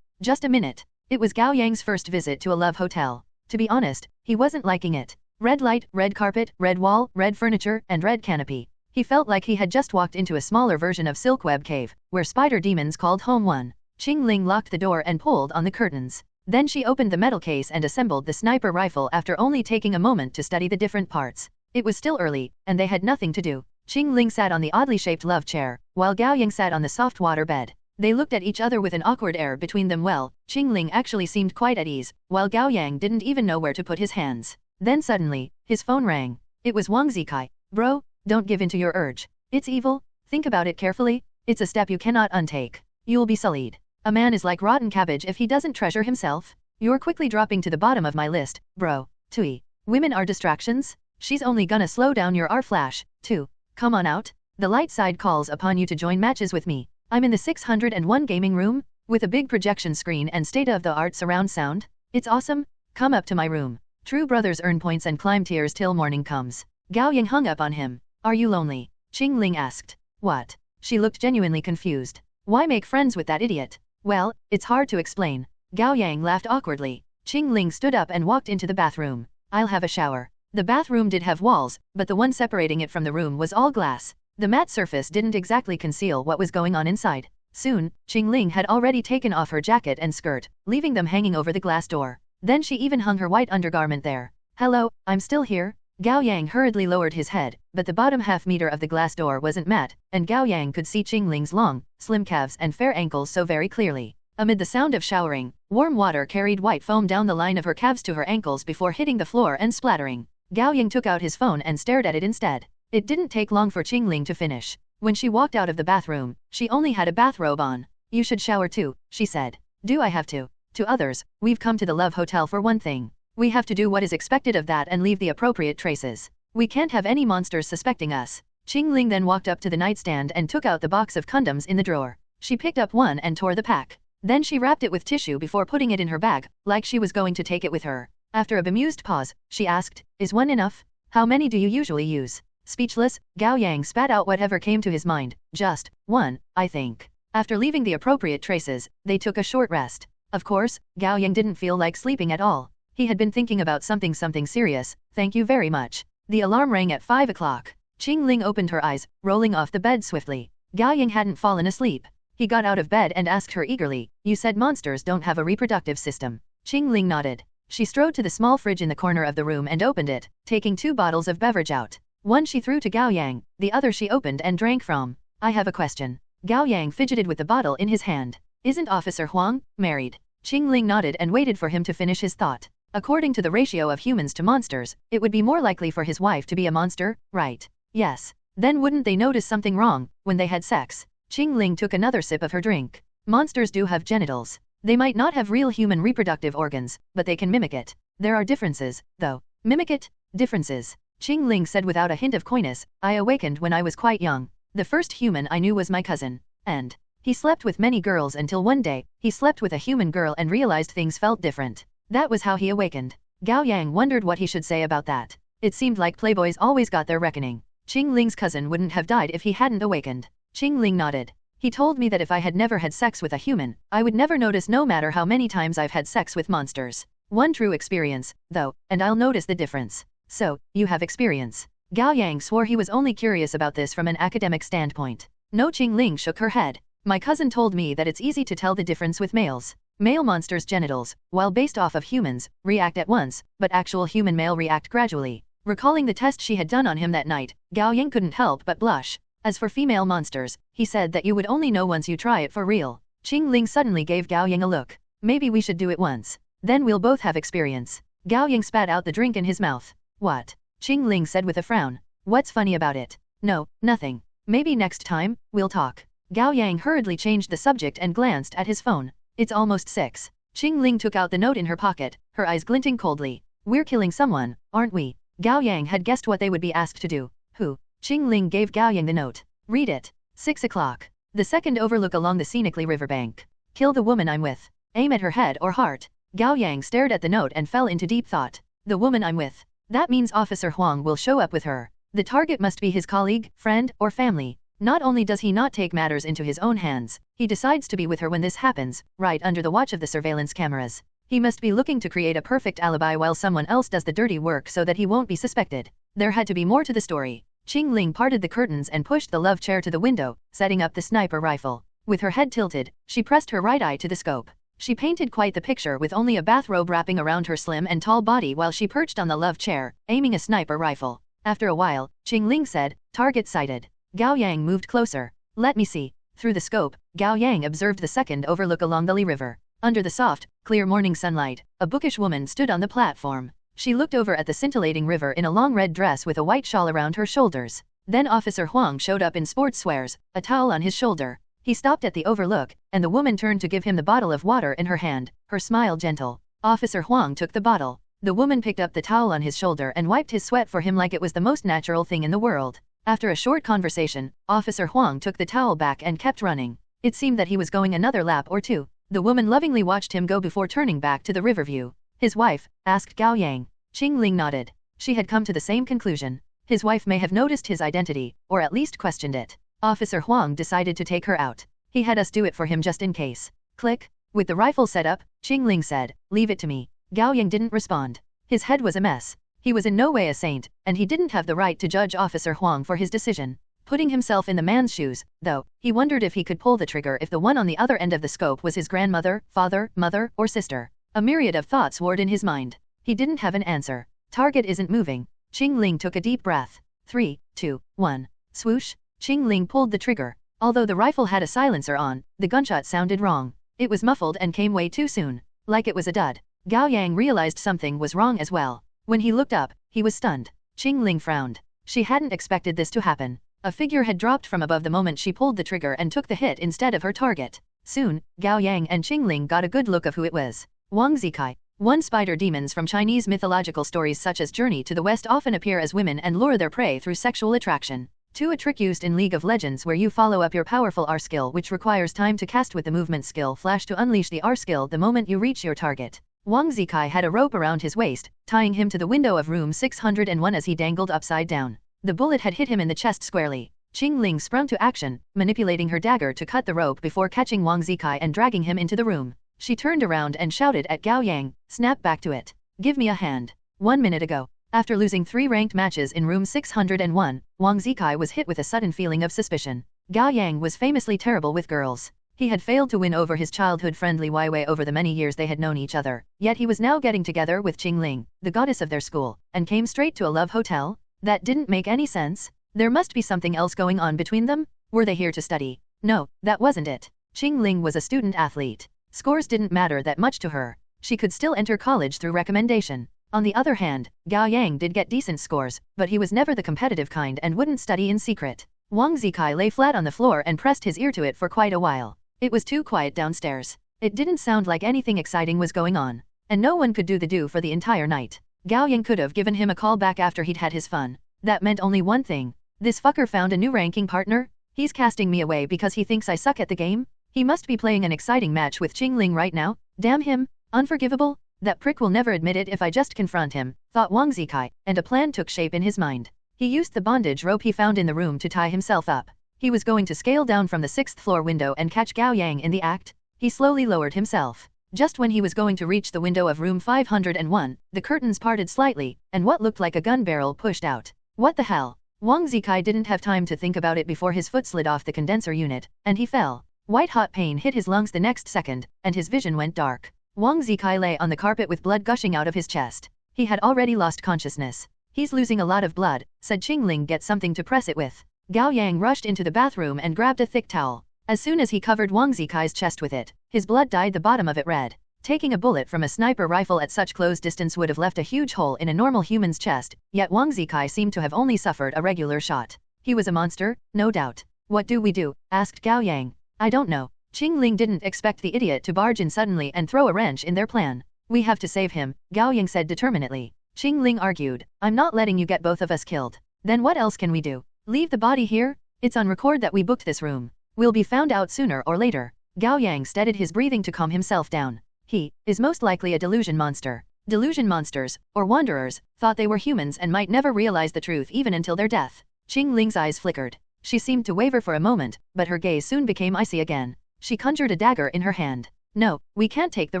just a minute. It was Gao Yang's first visit to a love hotel. To be honest, he wasn't liking it. Red light, red carpet, red wall, red furniture, and red canopy. He felt like he had just walked into a smaller version of Silkweb Cave, where spider demons called home one. Chingling locked the door and pulled on the curtains. Then she opened the metal case and assembled the sniper rifle after only taking a moment to study the different parts. It was still early, and they had nothing to do. Chingling sat on the oddly shaped love chair, while Gao Yang sat on the soft water bed. They looked at each other with an awkward air between them. Well, Chingling actually seemed quite at ease, while Gao Yang didn't even know where to put his hands. Then suddenly, his phone rang. It was Wang Zikai. Bro, don't give in to your urge. It's evil. Think about it carefully. It's a step you cannot untake. You'll be sullied. A man is like rotten cabbage if he doesn't treasure himself. You're quickly dropping to the bottom of my list, bro. Tui. Women are distractions? She's only gonna slow down your R-flash, too. Come on out. The light side calls upon you to join matches with me. I'm in the 601 gaming room, with a big projection screen and state-of-the-art surround sound. It's awesome. Come up to my room. True brothers earn points and climb tiers till morning comes. Gao Yang hung up on him. Are you lonely? Chingling asked. What? She looked genuinely confused. Why make friends with that idiot? Well, it's hard to explain. Gao Yang laughed awkwardly. Chingling stood up and walked into the bathroom. I'll have a shower. The bathroom did have walls, but the one separating it from the room was all glass. The matte surface didn't exactly conceal what was going on inside. Soon, Chingling had already taken off her jacket and skirt, leaving them hanging over the glass door. Then she even hung her white undergarment there. Hello, I'm still here. Gao Yang hurriedly lowered his head, but the bottom half-meter of the glass door wasn't matte, and Gao Yang could see Chingling's long, slim calves and fair ankles so very clearly. Amid the sound of showering, warm water carried white foam down the line of her calves to her ankles before hitting the floor and splattering. Gao Yang took out his phone and stared at it instead. It didn't take long for Chingling to finish. When she walked out of the bathroom, she only had a bathrobe on. You should shower too, she said. Do I have to? To others, we've come to the Love Hotel for one thing. We have to do what is expected of that and leave the appropriate traces. We can't have any monsters suspecting us. Chingling then walked up to the nightstand and took out the box of condoms in the drawer. She picked up one and tore the pack. Then she wrapped it with tissue before putting it in her bag, like she was going to take it with her. After a bemused pause, she asked, Is one enough? How many do you usually use? Speechless, Gao Yang spat out whatever came to his mind. Just one, I think. After leaving the appropriate traces, they took a short rest. Of course, Gao Yang didn't feel like sleeping at all. He had been thinking about something serious. Thank you very much. The alarm rang at 5 o'clock. Chingling opened her eyes, rolling off the bed swiftly. Gao Yang hadn't fallen asleep. He got out of bed and asked her eagerly, "You said monsters don't have a reproductive system." Chingling nodded. She strode to the small fridge in the corner of the room and opened it, taking 2 bottles of beverage out. One she threw to Gao Yang, the other she opened and drank from. "I have a question." Gao Yang fidgeted with the bottle in his hand. "Isn't Officer Huang married?" Chingling nodded and waited for him to finish his thought. According to the ratio of humans to monsters, it would be more likely for his wife to be a monster, right? Yes. Then wouldn't they notice something wrong when they had sex? Chingling took another sip of her drink. Monsters do have genitals. They might not have real human reproductive organs, but they can mimic it. There are differences, though. Mimic it? Differences. Chingling said without a hint of coyness, "I awakened when I was quite young. The first human I knew was my cousin. And he slept with many girls until one day, he slept with a human girl and realized things felt different. That was how he awakened." Gao Yang wondered what he should say about that. It seemed like playboys always got their reckoning. Chingling's cousin wouldn't have died if he hadn't awakened. Chingling nodded. "He told me that if I had never had sex with a human, I would never notice no matter how many times I've had sex with monsters. One true experience, though, and I'll notice the difference." "So, you have experience." Gao Yang swore he was only curious about this from an academic standpoint. No, Chingling shook her head. "My cousin told me that it's easy to tell the difference with males. Male monsters' genitals, while based off of humans, react at once, but actual human male react gradually." Recalling the test she had done on him that night, Gao Yang couldn't help but blush. As for female monsters, he said that you would only know once you try it for real. Chingling suddenly gave Gao Yang a look. "Maybe we should do it once. Then we'll both have experience." Gao Yang spat out the drink in his mouth. "What?" Chingling said with a frown. "What's funny about it?" "No, nothing. Maybe next time, we'll talk." Gao Yang hurriedly changed the subject and glanced at his phone. "It's almost 6. Chingling took out the note in her pocket, her eyes glinting coldly. "We're killing someone, aren't we?" Gao Yang had guessed what they would be asked to do. "Who?" Chingling gave Gao Yang the note. "Read it." 6 o'clock. The second overlook along the scenically riverbank. "Kill the woman I'm with. Aim at her head or heart." Gao Yang stared at the note and fell into deep thought. "The woman I'm with. That means Officer Huang will show up with her. The target must be his colleague, friend, or family. Not only does he not take matters into his own hands, he decides to be with her when this happens, right under the watch of the surveillance cameras. He must be looking to create a perfect alibi while someone else does the dirty work so that he won't be suspected." There had to be more to the story. Chingling parted the curtains and pushed the love chair to the window, setting up the sniper rifle. With her head tilted, she pressed her right eye to the scope. She painted quite the picture with only a bathrobe wrapping around her slim and tall body while she perched on the love chair, aiming a sniper rifle. After a while, Chingling said, "Target sighted." Gao Yang moved closer. "Let me see." Through the scope, Gao Yang observed the second overlook along the Li River. Under the soft, clear morning sunlight, a bookish woman stood on the platform. She looked over at the scintillating river in a long red dress with a white shawl around her shoulders. Then Officer Huang showed up in sportswears, a towel on his shoulder. He stopped at the overlook, and the woman turned to give him the bottle of water in her hand, her smile gentle. Officer Huang took the bottle. The woman picked up the towel on his shoulder and wiped his sweat for him like it was the most natural thing in the world. After a short conversation, Officer Huang took the towel back and kept running. It seemed that he was going another lap or two. The woman lovingly watched him go before turning back to the riverview. "His wife?" asked Gao Yang. Chingling nodded. She had come to the same conclusion. His wife may have noticed his identity, or at least questioned it. Officer Huang decided to take her out. He had us do it for him just in case. Click. With the rifle set up, Chingling said, "Leave it to me." Gao Yang didn't respond. His head was a mess. He was in no way a saint, and he didn't have the right to judge Officer Huang for his decision. Putting himself in the man's shoes, though, he wondered if he could pull the trigger if the one on the other end of the scope was his grandmother, father, mother, or sister. A myriad of thoughts warred in his mind. He didn't have an answer. Target isn't moving. Chingling took a deep breath. 3, 2, 1. Swoosh. Chingling pulled the trigger. Although the rifle had a silencer on, the gunshot sounded wrong. It was muffled and came way too soon. Like it was a dud. Gao Yang realized something was wrong as well. When he looked up, he was stunned. Chingling frowned. She hadn't expected this to happen. A figure had dropped from above the moment she pulled the trigger and took the hit instead of her target. Soon, Gao Yang and Chingling got a good look of who it was. Wang Zikai. One spider demons from Chinese mythological stories such as Journey to the West often appear as women and lure their prey through sexual attraction. 2. A trick used in League of Legends where you follow up your powerful R skill which requires time to cast with the movement skill flash to unleash the R skill the moment you reach your target. Wang Zikai had a rope around his waist, tying him to the window of room 601 as he dangled upside down. The bullet had hit him in the chest squarely. Chingling sprung to action, manipulating her dagger to cut the rope before catching Wang Zikai and dragging him into the room. She turned around and shouted at Gao Yang, "Snap back to it. Give me a hand." 1 minute ago. After losing 3 ranked matches in room 601, Wang Zikai was hit with a sudden feeling of suspicion. Gao Yang was famously terrible with girls. He had failed to win over his childhood friendly Weiwei over the many years they had known each other, yet he was now getting together with Chingling, the goddess of their school, and came straight to a love hotel? That didn't make any sense. There must be something else going on between them. Were they here to study? No, that wasn't it. Chingling was a student athlete. Scores didn't matter that much to her. She could still enter college through recommendation. On the other hand, Gao Yang did get decent scores, but he was never the competitive kind and wouldn't study in secret. Wang Zikai lay flat on the floor and pressed his ear to it for quite a while. It was too quiet downstairs. It didn't sound like anything exciting was going on. And no one could do the do for the entire night. Gao Yang could have given him a call back after he'd had his fun. That meant only one thing. This fucker found a new ranking partner? He's casting me away because he thinks I suck at the game? He must be playing an exciting match with Chingling right now. Damn him. Unforgivable. That prick will never admit it if I just confront him, thought Wang Zikai, and a plan took shape in his mind. He used the bondage rope he found in the room to tie himself up. He was going to scale down from the 6th floor window and catch Gao Yang in the act. He slowly lowered himself. Just when he was going to reach the window of room 501, the curtains parted slightly, and what looked like a gun barrel pushed out. What the hell? Wang Zikai didn't have time to think about it before his foot slid off the condenser unit, and he fell. White-hot pain hit his lungs the next second, and his vision went dark. Wang Zikai lay on the carpet with blood gushing out of his chest. He had already lost consciousness. He's losing a lot of blood, said Chingling. Get something to press it with. Gao Yang rushed into the bathroom and grabbed a thick towel. As soon as he covered Wang Zikai's chest with it, his blood dyed the bottom of it red. Taking a bullet from a sniper rifle at such close distance would have left a huge hole in a normal human's chest, yet Wang Zikai seemed to have only suffered a regular shot. He was a monster, no doubt. What do we do? Asked Gao Yang. I don't know. Chingling didn't expect the idiot to barge in suddenly and throw a wrench in their plan. We have to save him, Gao Yang said determinedly. Chingling argued. I'm not letting you get both of us killed. Then what else can we do? Leave the body here? It's on record that we booked this room. We'll be found out sooner or later. Gao Yang steadied his breathing to calm himself down. He is most likely a delusion monster. Delusion monsters, or wanderers, thought they were humans and might never realize the truth even until their death. Chingling's eyes flickered. She seemed to waver for a moment, but her gaze soon became icy again. She conjured a dagger in her hand. No, we can't take the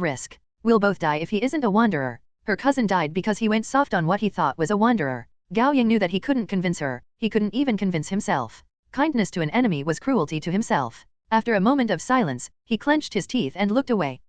risk. We'll both die if he isn't a wanderer. Her cousin died because he went soft on what he thought was a wanderer. Gao Yang knew that he couldn't convince her, he couldn't even convince himself. Kindness to an enemy was cruelty to himself. After a moment of silence, he clenched his teeth and looked away.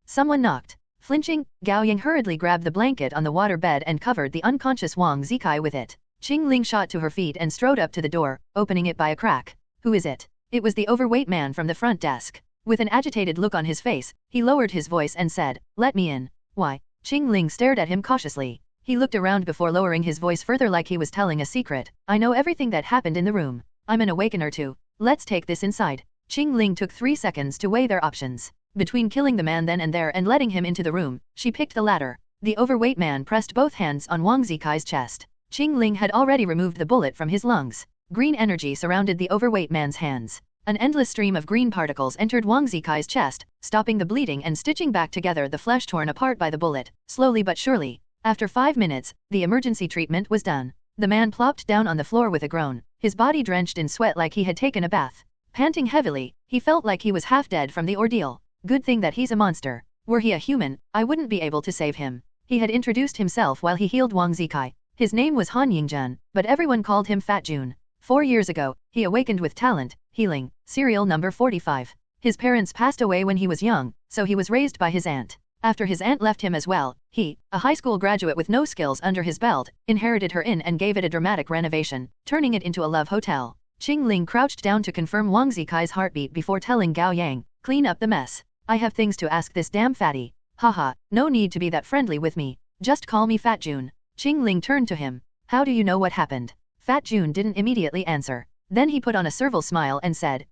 Someone knocked. Flinching, Gao Yang hurriedly grabbed the blanket on the water bed and covered the unconscious Wang Zikai with it. Chingling shot to her feet and strode up to the door, opening it by a crack. Who is it? It was the overweight man from the front desk. With an agitated look on his face, he lowered his voice and said, "Let me in." Why? Chingling stared at him cautiously. He looked around before lowering his voice further like he was telling a secret. I know everything that happened in the room. I'm an awakener too. Let's take this inside. Chingling took 3 seconds to weigh their options. Between killing the man then and there and letting him into the room, she picked the latter. The overweight man pressed both hands on Wang Zikai's chest. Chingling had already removed the bullet from his lungs. Green energy surrounded the overweight man's hands. An endless stream of green particles entered Wang Zikai's chest, stopping the bleeding and stitching back together the flesh torn apart by the bullet, slowly but surely. After 5 minutes, the emergency treatment was done. The man plopped down on the floor with a groan, his body drenched in sweat like he had taken a bath. Panting heavily, he felt like he was half dead from the ordeal. Good thing that he's a monster. Were he a human, I wouldn't be able to save him. He had introduced himself while he healed Wang Zikai. His name was Han Yingjun, but everyone called him Fat Jun. 4 years ago, he awakened with talent, healing, serial number 45. His parents passed away when he was young, so he was raised by his aunt. After his aunt left him as well, he, a high school graduate with no skills under his belt, inherited her inn and gave it a dramatic renovation, turning it into a love hotel. Chingling crouched down to confirm Wang Zikai's heartbeat before telling Gao Yang, "Clean up the mess. I have things to ask this damn fatty." Haha, no need to be that friendly with me. Just call me Fat Jun. Chingling turned to him. How do you know what happened? Fat Jun didn't immediately answer. Then he put on a servile smile and said,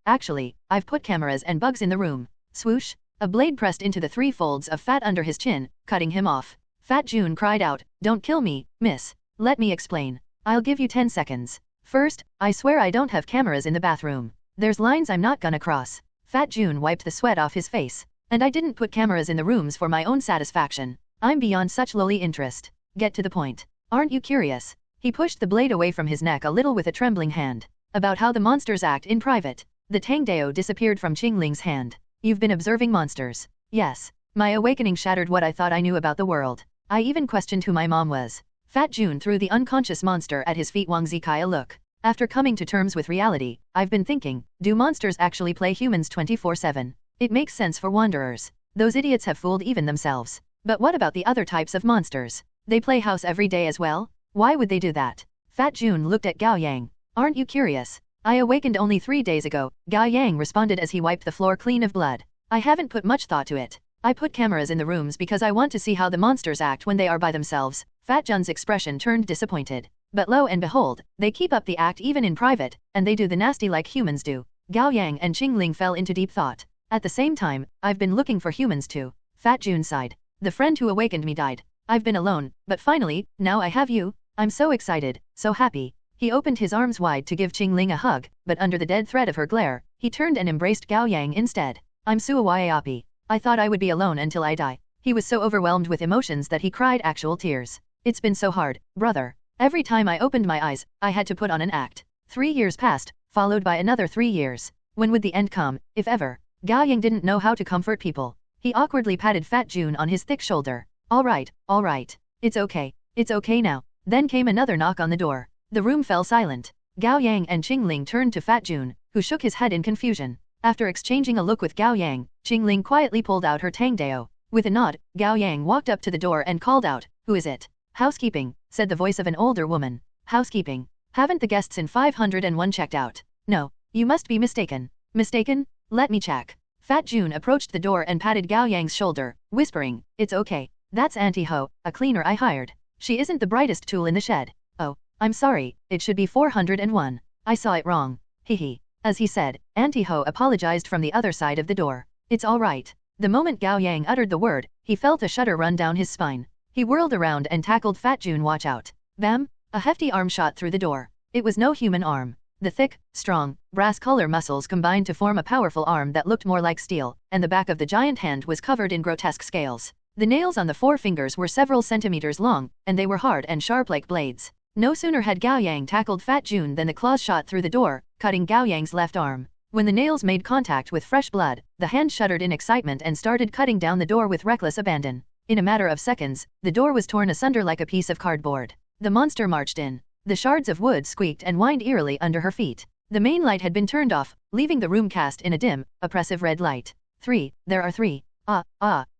Actually, I've put cameras and bugs in the room." Swoosh. A blade pressed into the 3 folds of fat under his chin, cutting him off. Fat Jun cried out, "Don't kill me, miss. Let me explain. I'll give you 10 seconds. First, I swear I don't have cameras in the bathroom. There's lines I'm not gonna cross." Fat Jun wiped the sweat off his face. "And I didn't put cameras in the rooms for my own satisfaction. I'm beyond such lowly interest. Get to the point. Aren't you curious?" He pushed the blade away from his neck a little with a trembling hand. "About how the monsters act in private." The Tangdao disappeared from Chingling's hand. "You've been observing monsters." "Yes. My awakening shattered what I thought I knew about the world. I even questioned who my mom was." Fat Jun threw the unconscious monster at his feet. Wang Zikai a look. After coming to terms with reality, I've been thinking, do monsters actually play humans 24/7? It makes sense for wanderers. Those idiots have fooled even themselves. But what about the other types of monsters? They play house every day as well? Why would they do that? Fat Jun looked at Gao Yang. Aren't you curious? I awakened only 3 days ago, Gao Yang responded as he wiped the floor clean of blood. I haven't put much thought to it. I put cameras in the rooms because I want to see how the monsters act when they are by themselves. Fat Jun's expression turned disappointed. But lo and behold, they keep up the act even in private, and they do the nasty like humans do. Gao Yang and Chingling fell into deep thought. At the same time, I've been looking for humans too. Fat Jun sighed. The friend who awakened me died. I've been alone, but finally, now I have you. I'm so excited, so happy. He opened his arms wide to give Chingling a hug, but under the dead threat of her glare, he turned and embraced Gao Yang instead. I'm Suawayapi. I thought I would be alone until I die. He was so overwhelmed with emotions that he cried actual tears. It's been so hard, brother. Every time I opened my eyes, I had to put on an act. 3 years passed, followed by another 3 years. When would the end come, if ever? Gao Yang didn't know how to comfort people. He awkwardly patted Fat Jun on his thick shoulder. All right. It's okay now. Then came another knock on the door. The room fell silent. Gao Yang and Chingling turned to Fat Jun, who shook his head in confusion. After exchanging a look with Gao Yang, Chingling quietly pulled out her tangdao. With a nod, Gao Yang walked up to the door and called out, "Who is it?" "Housekeeping," said the voice of an older woman. "Housekeeping? Haven't the guests in 501 checked out?" "No, you must be mistaken." "Mistaken? Let me check." Fat Jun approached the door and patted Gao Yang's shoulder, whispering, "It's okay. That's Auntie Ho, a cleaner I hired. She isn't the brightest tool in the shed." "Oh, I'm sorry, it should be 401. I saw it wrong. Hehe." As he said, Auntie Ho apologized from the other side of the door. "It's all right." The moment Gao Yang uttered the word, he felt a shudder run down his spine. He whirled around and tackled Fat Jun. "Watch out." Bam! A hefty arm shot through the door. It was no human arm. The thick, strong, brass-color muscles combined to form a powerful arm that looked more like steel, and the back of the giant hand was covered in grotesque scales. The nails on the 4 fingers were several centimeters long, and they were hard and sharp like blades. No sooner had Gao Yang tackled Fat Jun than the claws shot through the door, cutting Gao Yang's left arm. When the nails made contact with fresh blood, the hand shuddered in excitement and started cutting down the door with reckless abandon. In a matter of seconds, the door was torn asunder like a piece of cardboard. The monster marched in. The shards of wood squeaked and whined eerily under her feet. The main light had been turned off, leaving the room cast in a dim, oppressive red light. There are 3.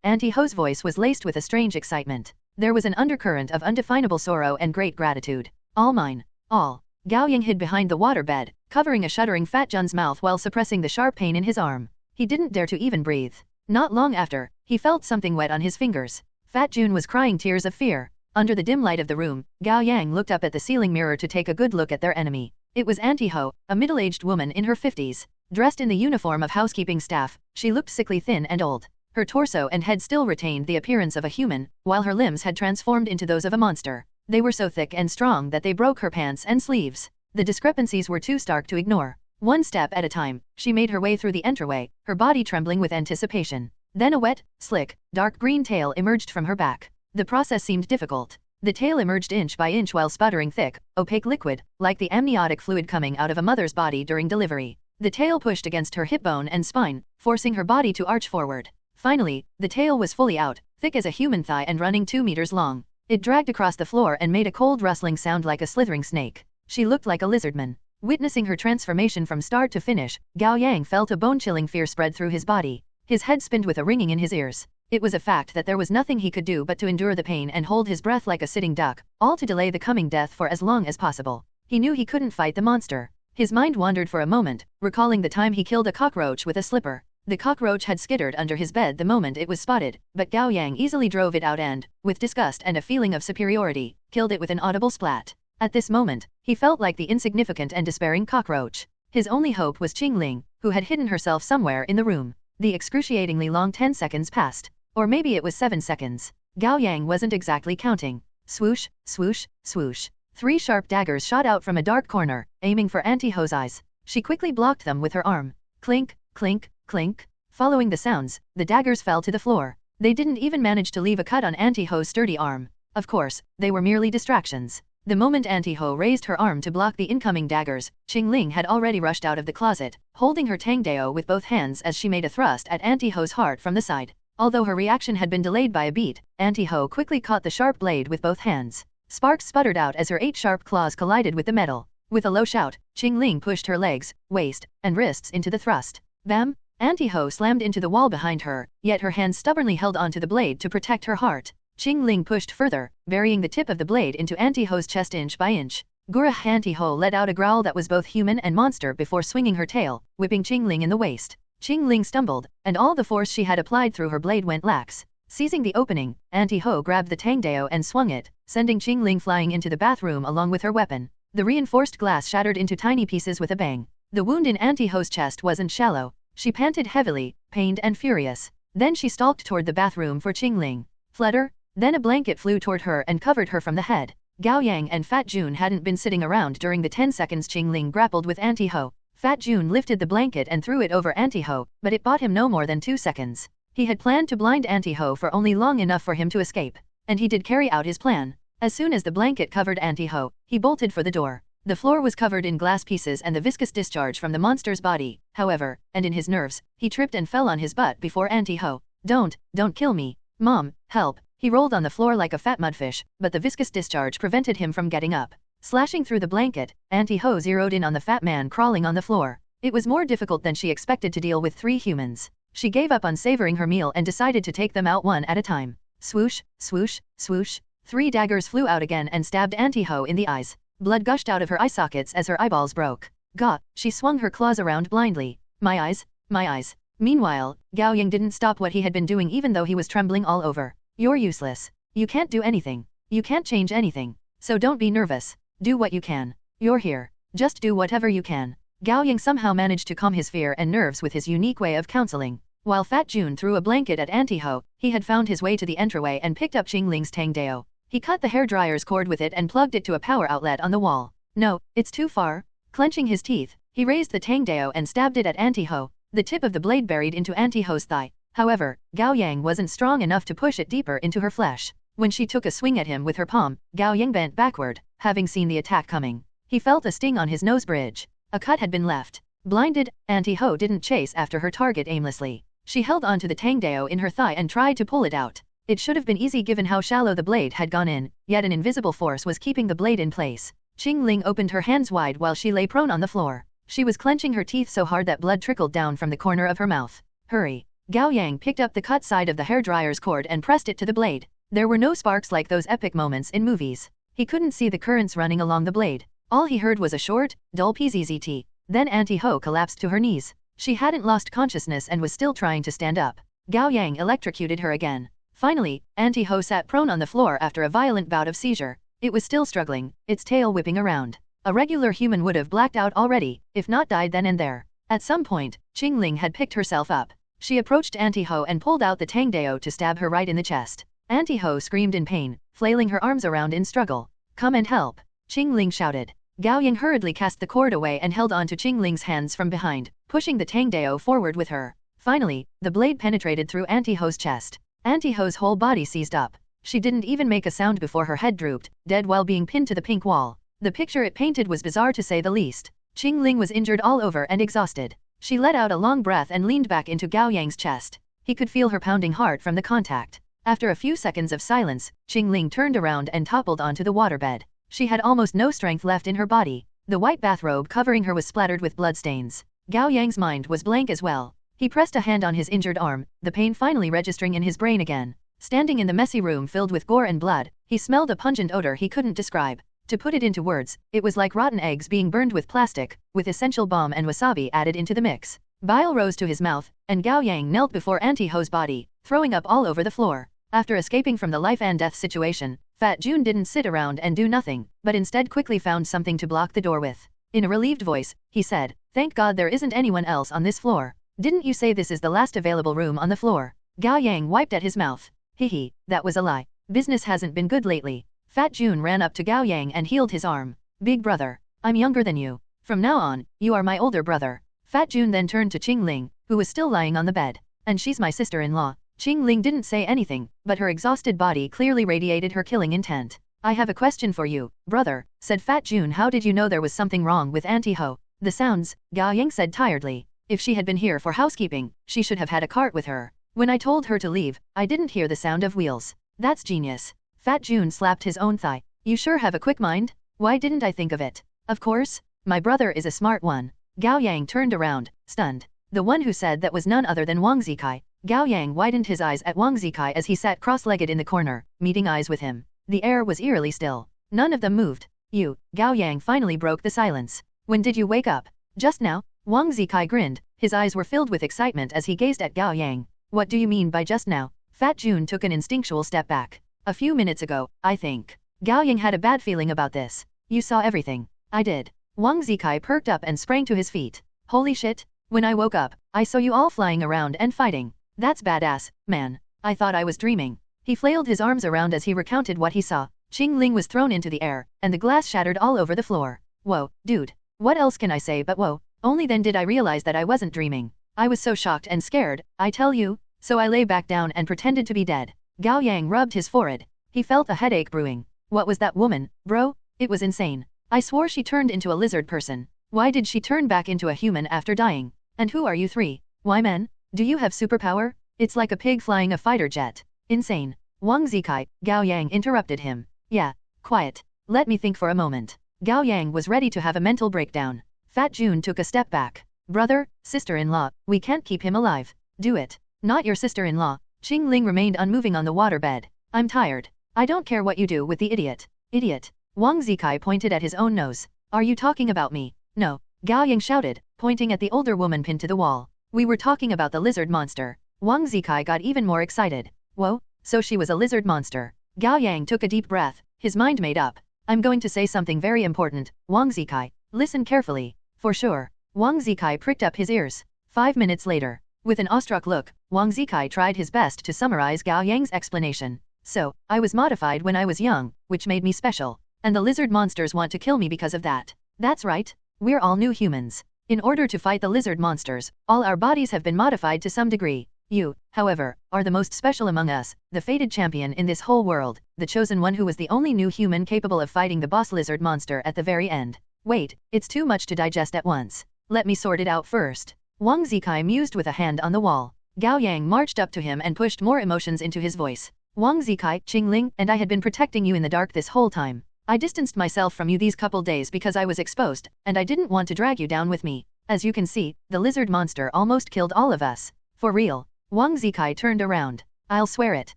Auntie Ho's voice was laced with a strange excitement. There was an undercurrent of undefinable sorrow and great gratitude. "All mine. All." Gao Yang hid behind the waterbed, covering a shuddering Fat Jun's mouth while suppressing the sharp pain in his arm. He didn't dare to even breathe. Not long after, he felt something wet on his fingers. Fat Jun was crying tears of fear. Under the dim light of the room, Gao Yang looked up at the ceiling mirror to take a good look at their enemy. It was Auntie Ho, a middle-aged woman in her 50s. Dressed in the uniform of housekeeping staff, she looked sickly thin and old. Her torso and head still retained the appearance of a human, while her limbs had transformed into those of a monster. They were so thick and strong that they broke her pants and sleeves. The discrepancies were too stark to ignore. One step at a time, she made her way through the entryway, her body trembling with anticipation. Then a wet, slick, dark green tail emerged from her back. The process seemed difficult. The tail emerged inch by inch while sputtering thick, opaque liquid, like the amniotic fluid coming out of a mother's body during delivery. The tail pushed against her hip bone and spine, forcing her body to arch forward. Finally, the tail was fully out, thick as a human thigh and running 2 meters long. It dragged across the floor and made a cold rustling sound like a slithering snake. She looked like a lizardman. Witnessing her transformation from start to finish, Gao Yang felt a bone-chilling fear spread through his body. His head spinned with a ringing in his ears. It was a fact that there was nothing he could do but to endure the pain and hold his breath like a sitting duck, all to delay the coming death for as long as possible. He knew he couldn't fight the monster. His mind wandered for a moment, recalling the time he killed a cockroach with a slipper. The cockroach had skittered under his bed the moment it was spotted, but Gao Yang easily drove it out and, with disgust and a feeling of superiority, killed it with an audible splat. At this moment, he felt like the insignificant and despairing cockroach. His only hope was Chingling, who had hidden herself somewhere in the room. The excruciatingly long 10 seconds passed. Or maybe it was 7 seconds. Gao Yang wasn't exactly counting. Swoosh, swoosh, swoosh. 3 sharp daggers shot out from a dark corner, aiming for Auntie Ho's eyes. She quickly blocked them with her arm. Clink, clink, clink. Following the sounds, the daggers fell to the floor. They didn't even manage to leave a cut on Auntie Ho's sturdy arm. Of course, they were merely distractions. The moment Auntie Ho raised her arm to block the incoming daggers, Chingling had already rushed out of the closet, holding her tangdao with both hands as she made a thrust at Auntie Ho's heart from the side. Although her reaction had been delayed by a beat, Auntie Ho quickly caught the sharp blade with both hands. Sparks sputtered out as her 8 sharp claws collided with the metal. With a low shout, Chingling pushed her legs, waist, and wrists into the thrust. Bam! Anti-Ho slammed into the wall behind her, yet her hands stubbornly held onto the blade to protect her heart. Chingling pushed further, burying the tip of the blade into Anti-Ho's chest inch by inch. Gurah! Anti-Ho let out a growl that was both human and monster before swinging her tail, whipping Chingling in the waist. Chingling stumbled, and all the force she had applied through her blade went lax. Seizing the opening, Anti-Ho grabbed the Tangdao and swung it, sending Chingling flying into the bathroom along with her weapon. The reinforced glass shattered into tiny pieces with a bang. The wound in Anti-Ho's chest wasn't shallow. She panted heavily, pained and furious. Then she stalked toward the bathroom for Chingling. Flutter! Then a blanket flew toward her and covered her from the head. Gao Yang and Fat Jun hadn't been sitting around during the 10 seconds Chingling grappled with Anti-Ho. Fat Jun lifted the blanket and threw it over Anti-Ho, but it bought him no more than 2 seconds. He had planned to blind Anti-Ho for only long enough for him to escape. And he did carry out his plan. As soon as the blanket covered Anti-Ho, he bolted for the door. The floor was covered in glass pieces and the viscous discharge from the monster's body, however, and in his nerves, he tripped and fell on his butt before Anti-Ho. Don't kill me. Mom, help. He rolled on the floor like a fat mudfish, but the viscous discharge prevented him from getting up. Slashing through the blanket, Anti-Ho zeroed in on the fat man crawling on the floor. It was more difficult than she expected to deal with 3 humans. She gave up on savoring her meal and decided to take them out one at a time. Swoosh, swoosh, swoosh. 3 daggers flew out again and stabbed Anti-Ho in the eyes. Blood gushed out of her eye sockets as her eyeballs broke. Gah! She swung her claws around blindly. My eyes, my eyes. Meanwhile, Gao Yang didn't stop what he had been doing even though he was trembling all over. You're useless. You can't do anything. You can't change anything. So don't be nervous. Do what you can. You're here. Just do whatever you can. Gao Yang somehow managed to calm his fear and nerves with his unique way of counseling. While Fat Jun threw a blanket at Anti-Ho, he had found his way to the entryway and picked up Chingling's Tangdao. He cut the hairdryer's cord with it and plugged it to a power outlet on the wall. No, it's too far. Clenching his teeth, he raised the Tangdao and stabbed it at Anti-Ho, the tip of the blade buried into Anti-Ho's thigh. However, Gao Yang wasn't strong enough to push it deeper into her flesh. When she took a swing at him with her palm, Gao Yang bent backward, having seen the attack coming. He felt a sting on his nose bridge. A cut had been left. Blinded, Anti-Ho didn't chase after her target aimlessly. She held onto the Tangdao in her thigh and tried to pull it out. It should have been easy given how shallow the blade had gone in, yet an invisible force was keeping the blade in place. Chingling opened her hands wide while she lay prone on the floor. She was clenching her teeth so hard that blood trickled down from the corner of her mouth. Hurry! Gao Yang picked up the cut side of the hairdryer's cord and pressed it to the blade. There were no sparks like those epic moments in movies. He couldn't see the currents running along the blade. All he heard was a short, dull pzzt. Then Anti-Ho collapsed to her knees. She hadn't lost consciousness and was still trying to stand up. Gao Yang electrocuted her again. Finally, Anti-Ho sat prone on the floor after a violent bout of seizure. It was still struggling, its tail whipping around. A regular human would have blacked out already, if not died then and there. At some point, Chingling had picked herself up. She approached Anti-Ho and pulled out the Tangdao to stab her right in the chest. Anti-Ho screamed in pain, flailing her arms around in struggle. Come and help! Chingling shouted. Gao Yang hurriedly cast the cord away and held on to Chingling's hands from behind, pushing the Tangdao forward with her. Finally, the blade penetrated through Anti-Ho's chest. Anti-Ho's whole body seized up. She didn't even make a sound before her head drooped, dead while being pinned to the pink wall. The picture it painted was bizarre to say the least. Chingling was injured all over and exhausted. She let out a long breath and leaned back into Gao Yang's chest. He could feel her pounding heart from the contact. After a few seconds of silence, Chingling turned around and toppled onto the waterbed. She had almost no strength left in her body. The white bathrobe covering her was splattered with bloodstains. Gao Yang's mind was blank as well. He pressed a hand on his injured arm, the pain finally registering in his brain again. Standing in the messy room filled with gore and blood, he smelled a pungent odor he couldn't describe. To put it into words, it was like rotten eggs being burned with plastic, with essential balm and wasabi added into the mix. Bile rose to his mouth, and Gao Yang knelt before Anti-Ho's body, throwing up all over the floor. After escaping from the life and death situation, Fat Jun didn't sit around and do nothing, but instead quickly found something to block the door with. In a relieved voice, he said, "Thank God there isn't anyone else on this floor. Didn't you say this is the last available room on the floor?" Gao Yang wiped at his mouth. Hehe, that was a lie. Business hasn't been good lately. Fat Jun ran up to Gao Yang and healed his arm. Big brother, I'm younger than you. From now on, you are my older brother. Fat Jun then turned to Chingling, who was still lying on the bed. And she's my sister-in-law. Chingling didn't say anything, but her exhausted body clearly radiated her killing intent. I have a question for you, brother, said Fat Jun. How did you know there was something wrong with Anti-Ho? The sounds, Gao Yang said tiredly. If she had been here for housekeeping, she should have had a cart with her. When I told her to leave, I didn't hear the sound of wheels. That's genius. Fat Jun slapped his own thigh. You sure have a quick mind. Why didn't I think of it? Of course, my brother is a smart one. Gao Yang turned around, stunned. The one who said that was none other than Wang Zikai. Gao Yang widened his eyes at Wang Zikai as he sat cross-legged in the corner, meeting eyes with him. The air was eerily still. None of them moved. You, Gao Yang finally broke the silence. When did you wake up? Just now? Wang Zikai grinned, his eyes were filled with excitement as he gazed at Gao Yang. What do you mean by just now? Fat Jun took an instinctual step back. A few minutes ago, I think. Gao Yang had a bad feeling about this. You saw everything. I did. Wang Zikai perked up and sprang to his feet. Holy shit, when I woke up, I saw you all flying around and fighting. That's badass, man. I thought I was dreaming. He flailed his arms around as he recounted what he saw. Chingling was thrown into the air, and the glass shattered all over the floor. Whoa, dude. What else can I say but whoa? Only then did I realize that I wasn't dreaming. I was so shocked and scared, I tell you, so I lay back down and pretended to be dead. Gao Yang rubbed his forehead. He felt a headache brewing. What was that woman, bro? It was insane. I swore she turned into a lizard person. Why did she turn back into a human after dying? And who are you three? Why men? Do you have superpower? It's like a pig flying a fighter jet. Insane. Wang Zikai, Gao Yang interrupted him. Yeah, quiet. Let me think for a moment. Gao Yang was ready to have a mental breakdown. Fat Jun took a step back. Brother, sister-in-law, we can't keep him alive. Do it. Not your sister-in-law. Chingling remained unmoving on the waterbed. I'm tired. I don't care what you do with the idiot. Idiot. Wang Zikai pointed at his own nose. Are you talking about me? No. Gao Yang shouted, pointing at the older woman pinned to the wall. We were talking about the lizard monster. Wang Zikai got even more excited. Whoa, so she was a lizard monster. Gao Yang took a deep breath, his mind made up. I'm going to say something very important, Wang Zikai. Listen carefully. For sure. Wang Zikai pricked up his ears. 5 minutes later. With an awestruck look, Wang Zikai tried his best to summarize Gao Yang's explanation. So, I was modified when I was young, which made me special. And the lizard monsters want to kill me because of that. That's right. We're all new humans. In order to fight the lizard monsters, all our bodies have been modified to some degree. You, however, are the most special among us, the fated champion in this whole world, the chosen one who was the only new human capable of fighting the boss lizard monster at the very end. Wait, it's too much to digest at once. Let me sort it out first. Wang Zikai mused with a hand on the wall. Gao Yang marched up to him and pushed more emotions into his voice. Wang Zikai, Chingling, and I had been protecting you in the dark this whole time. I distanced myself from you these couple days because I was exposed, and I didn't want to drag you down with me. As you can see, the lizard monster almost killed all of us. For real. Wang Zikai turned around. I'll swear it.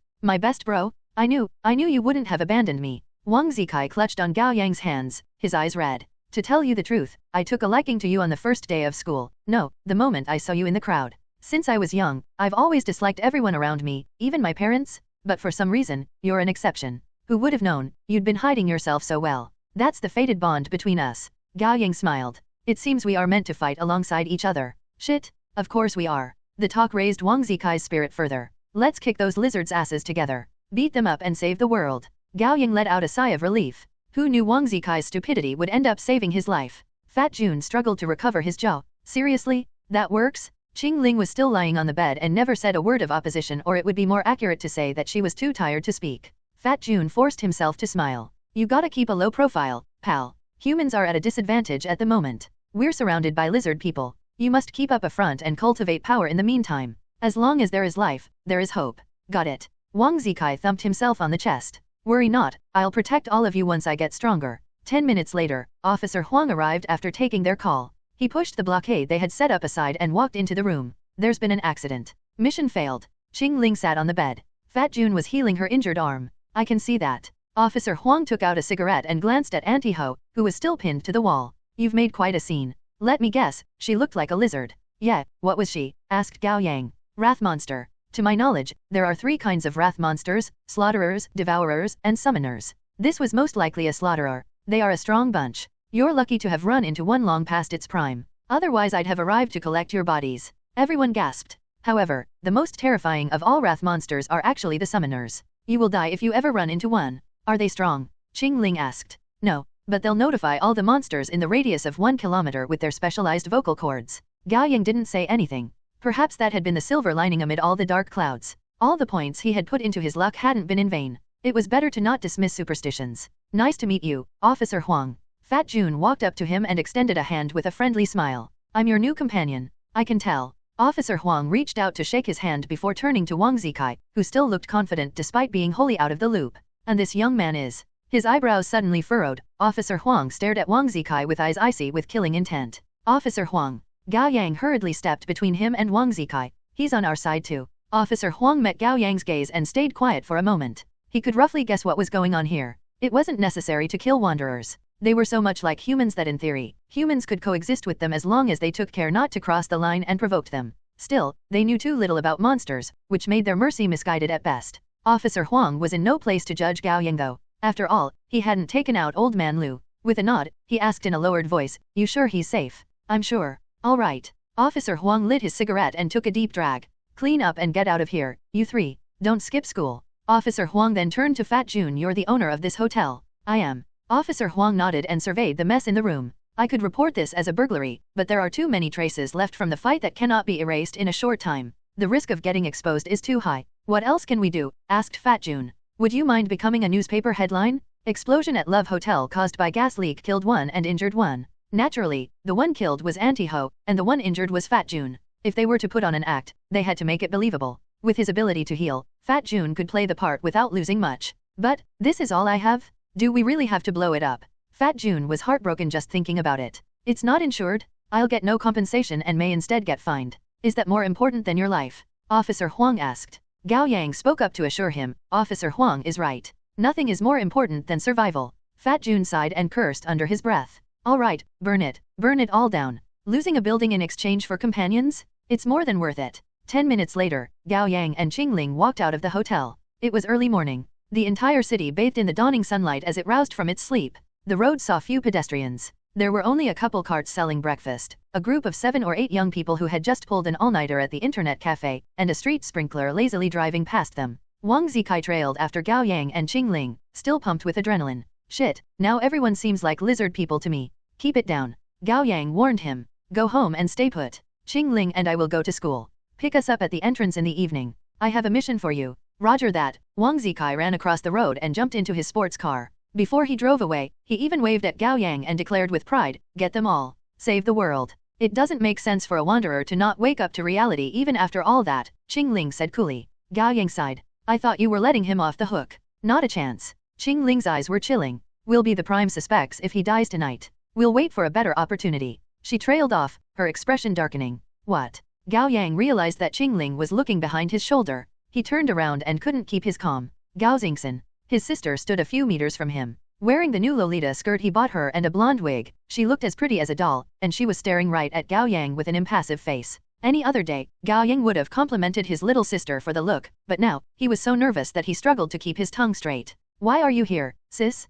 My best bro? I knew you wouldn't have abandoned me. Wang Zikai clutched on Gao Yang's hands, his eyes red. To tell you the truth, I took a liking to you on the first day of school. No, the moment I saw you in the crowd. Since I was young, I've always disliked everyone around me, even my parents. But for some reason, you're an exception. Who would have known, you'd been hiding yourself so well. That's the fated bond between us. Gao Yang smiled. It seems we are meant to fight alongside each other. Shit, of course we are. The talk raised Wang Zikai's spirit further. Let's kick those lizards' asses together. Beat them up and save the world. Gao Yang let out a sigh of relief. Who knew Wang Zikai's stupidity would end up saving his life? Fat Jun struggled to recover his jaw. Seriously? That works? Chingling was still lying on the bed and never said a word of opposition, or it would be more accurate to say that she was too tired to speak. Fat Jun forced himself to smile. You gotta keep a low profile, pal. Humans are at a disadvantage at the moment. We're surrounded by lizard people. You must keep up a front and cultivate power in the meantime. As long as there is life, there is hope. Got it. Wang Zikai thumped himself on the chest. Worry not, I'll protect all of you once I get stronger. 10 minutes later, Officer Huang arrived after taking their call. He pushed the blockade they had set up aside and walked into the room. There's been an accident. Mission failed. Chingling sat on the bed. Fat Jun was healing her injured arm. I can see that. Officer Huang took out a cigarette and glanced at Auntie Ho, who was still pinned to the wall. You've made quite a scene. Let me guess, she looked like a lizard. Yeah, what was she? Asked Gao Yang. Wrath monster. To my knowledge, there are 3 kinds of wrath monsters: slaughterers, devourers, and summoners. This was most likely a slaughterer. They are a strong bunch. You're lucky to have run into one long past its prime. Otherwise I'd have arrived to collect your bodies. Everyone gasped. However, the most terrifying of all wrath monsters are actually the summoners. You will die if you ever run into one. Are they strong? Chingling asked. No, but they'll notify all the monsters in the radius of 1 kilometer with their specialized vocal cords. Gao Yang didn't say anything. Perhaps that had been the silver lining amid all the dark clouds. All the points he had put into his luck hadn't been in vain. It was better to not dismiss superstitions. Nice to meet you, Officer Huang. Fat Jun walked up to him and extended a hand with a friendly smile. I'm your new companion. I can tell. Officer Huang reached out to shake his hand before turning to Wang Zikai, who still looked confident despite being wholly out of the loop. And this young man is. His eyebrows suddenly furrowed. Officer Huang stared at Wang Zikai with eyes icy with killing intent. Officer Huang. Gao Yang hurriedly stepped between him and Wang Zikai. He's on our side too. Officer Huang met Gao Yang's gaze and stayed quiet for a moment. He could roughly guess what was going on here. It wasn't necessary to kill wanderers. They were so much like humans that in theory, humans could coexist with them as long as they took care not to cross the line and provoked them. Still, they knew too little about monsters, which made their mercy misguided at best. Officer Huang was in no place to judge Gao Yang though. After all, he hadn't taken out Old Man Lu. With a nod, he asked in a lowered voice, "You sure he's safe?" "I'm sure." "All right." Officer Huang lit his cigarette and took a deep drag. "Clean up and get out of here, you three. Don't skip school." Officer Huang then turned to Fat Jun. "You're the owner of this hotel." "I am." Officer Huang nodded and surveyed the mess in the room. "I could report this as a burglary, but there are too many traces left from the fight that cannot be erased in a short time. The risk of getting exposed is too high." "What else can we do?" asked Fat Jun. "Would you mind becoming a newspaper headline? Explosion at Love Hotel caused by gas leak killed one and injured one." Naturally, the one killed was Anti-Ho, and the one injured was Fat Jun. If they were to put on an act, they had to make it believable. With his ability to heal, Fat Jun could play the part without losing much. "But, this is all I have? Do we really have to blow it up?" Fat Jun was heartbroken just thinking about it. "It's not insured. I'll get no compensation and may instead get fined. Is that more important than your life?" Officer Huang asked. Gao Yang spoke up to assure him, "Officer Huang is right. Nothing is more important than survival." Fat Jun sighed and cursed under his breath. "All right, burn it all down. Losing a building in exchange for companions? It's more than worth it." 10 minutes later, Gao Yang and Chingling walked out of the hotel. It was early morning. The entire city bathed in the dawning sunlight as it roused from its sleep. The road saw few pedestrians. There were only a couple carts selling breakfast, a group of 7 or 8 young people who had just pulled an all-nighter at the internet cafe, and a street sprinkler lazily driving past them. Wang Zikai trailed after Gao Yang and Chingling, still pumped with adrenaline. "Shit, now everyone seems like lizard people to me. Keep it down." Gao Yang warned him. "Go home and stay put. Chingling and I will go to school. Pick us up at the entrance in the evening. I have a mission for you." "Roger that." Wang Zikai ran across the road and jumped into his sports car. Before he drove away, he even waved at Gao Yang and declared with pride, "Get them all. Save the world." "It doesn't make sense for a wanderer to not wake up to reality even after all that," Chingling said coolly. Gao Yang sighed. "I thought you were letting him off the hook." "Not a chance." Chingling's eyes were chilling. "We'll be the prime suspects if he dies tonight. We'll wait for a better opportunity." She trailed off, her expression darkening. "What?" Gao Yang realized that Chingling was looking behind his shoulder. He turned around and couldn't keep his calm. Gao Zingxin. His sister stood a few meters from him. Wearing the new Lolita skirt he bought her and a blonde wig, she looked as pretty as a doll, and she was staring right at Gao Yang with an impassive face. Any other day, Gao Yang would have complimented his little sister for the look, but now, he was so nervous that he struggled to keep his tongue straight. "Why are you here, sis?"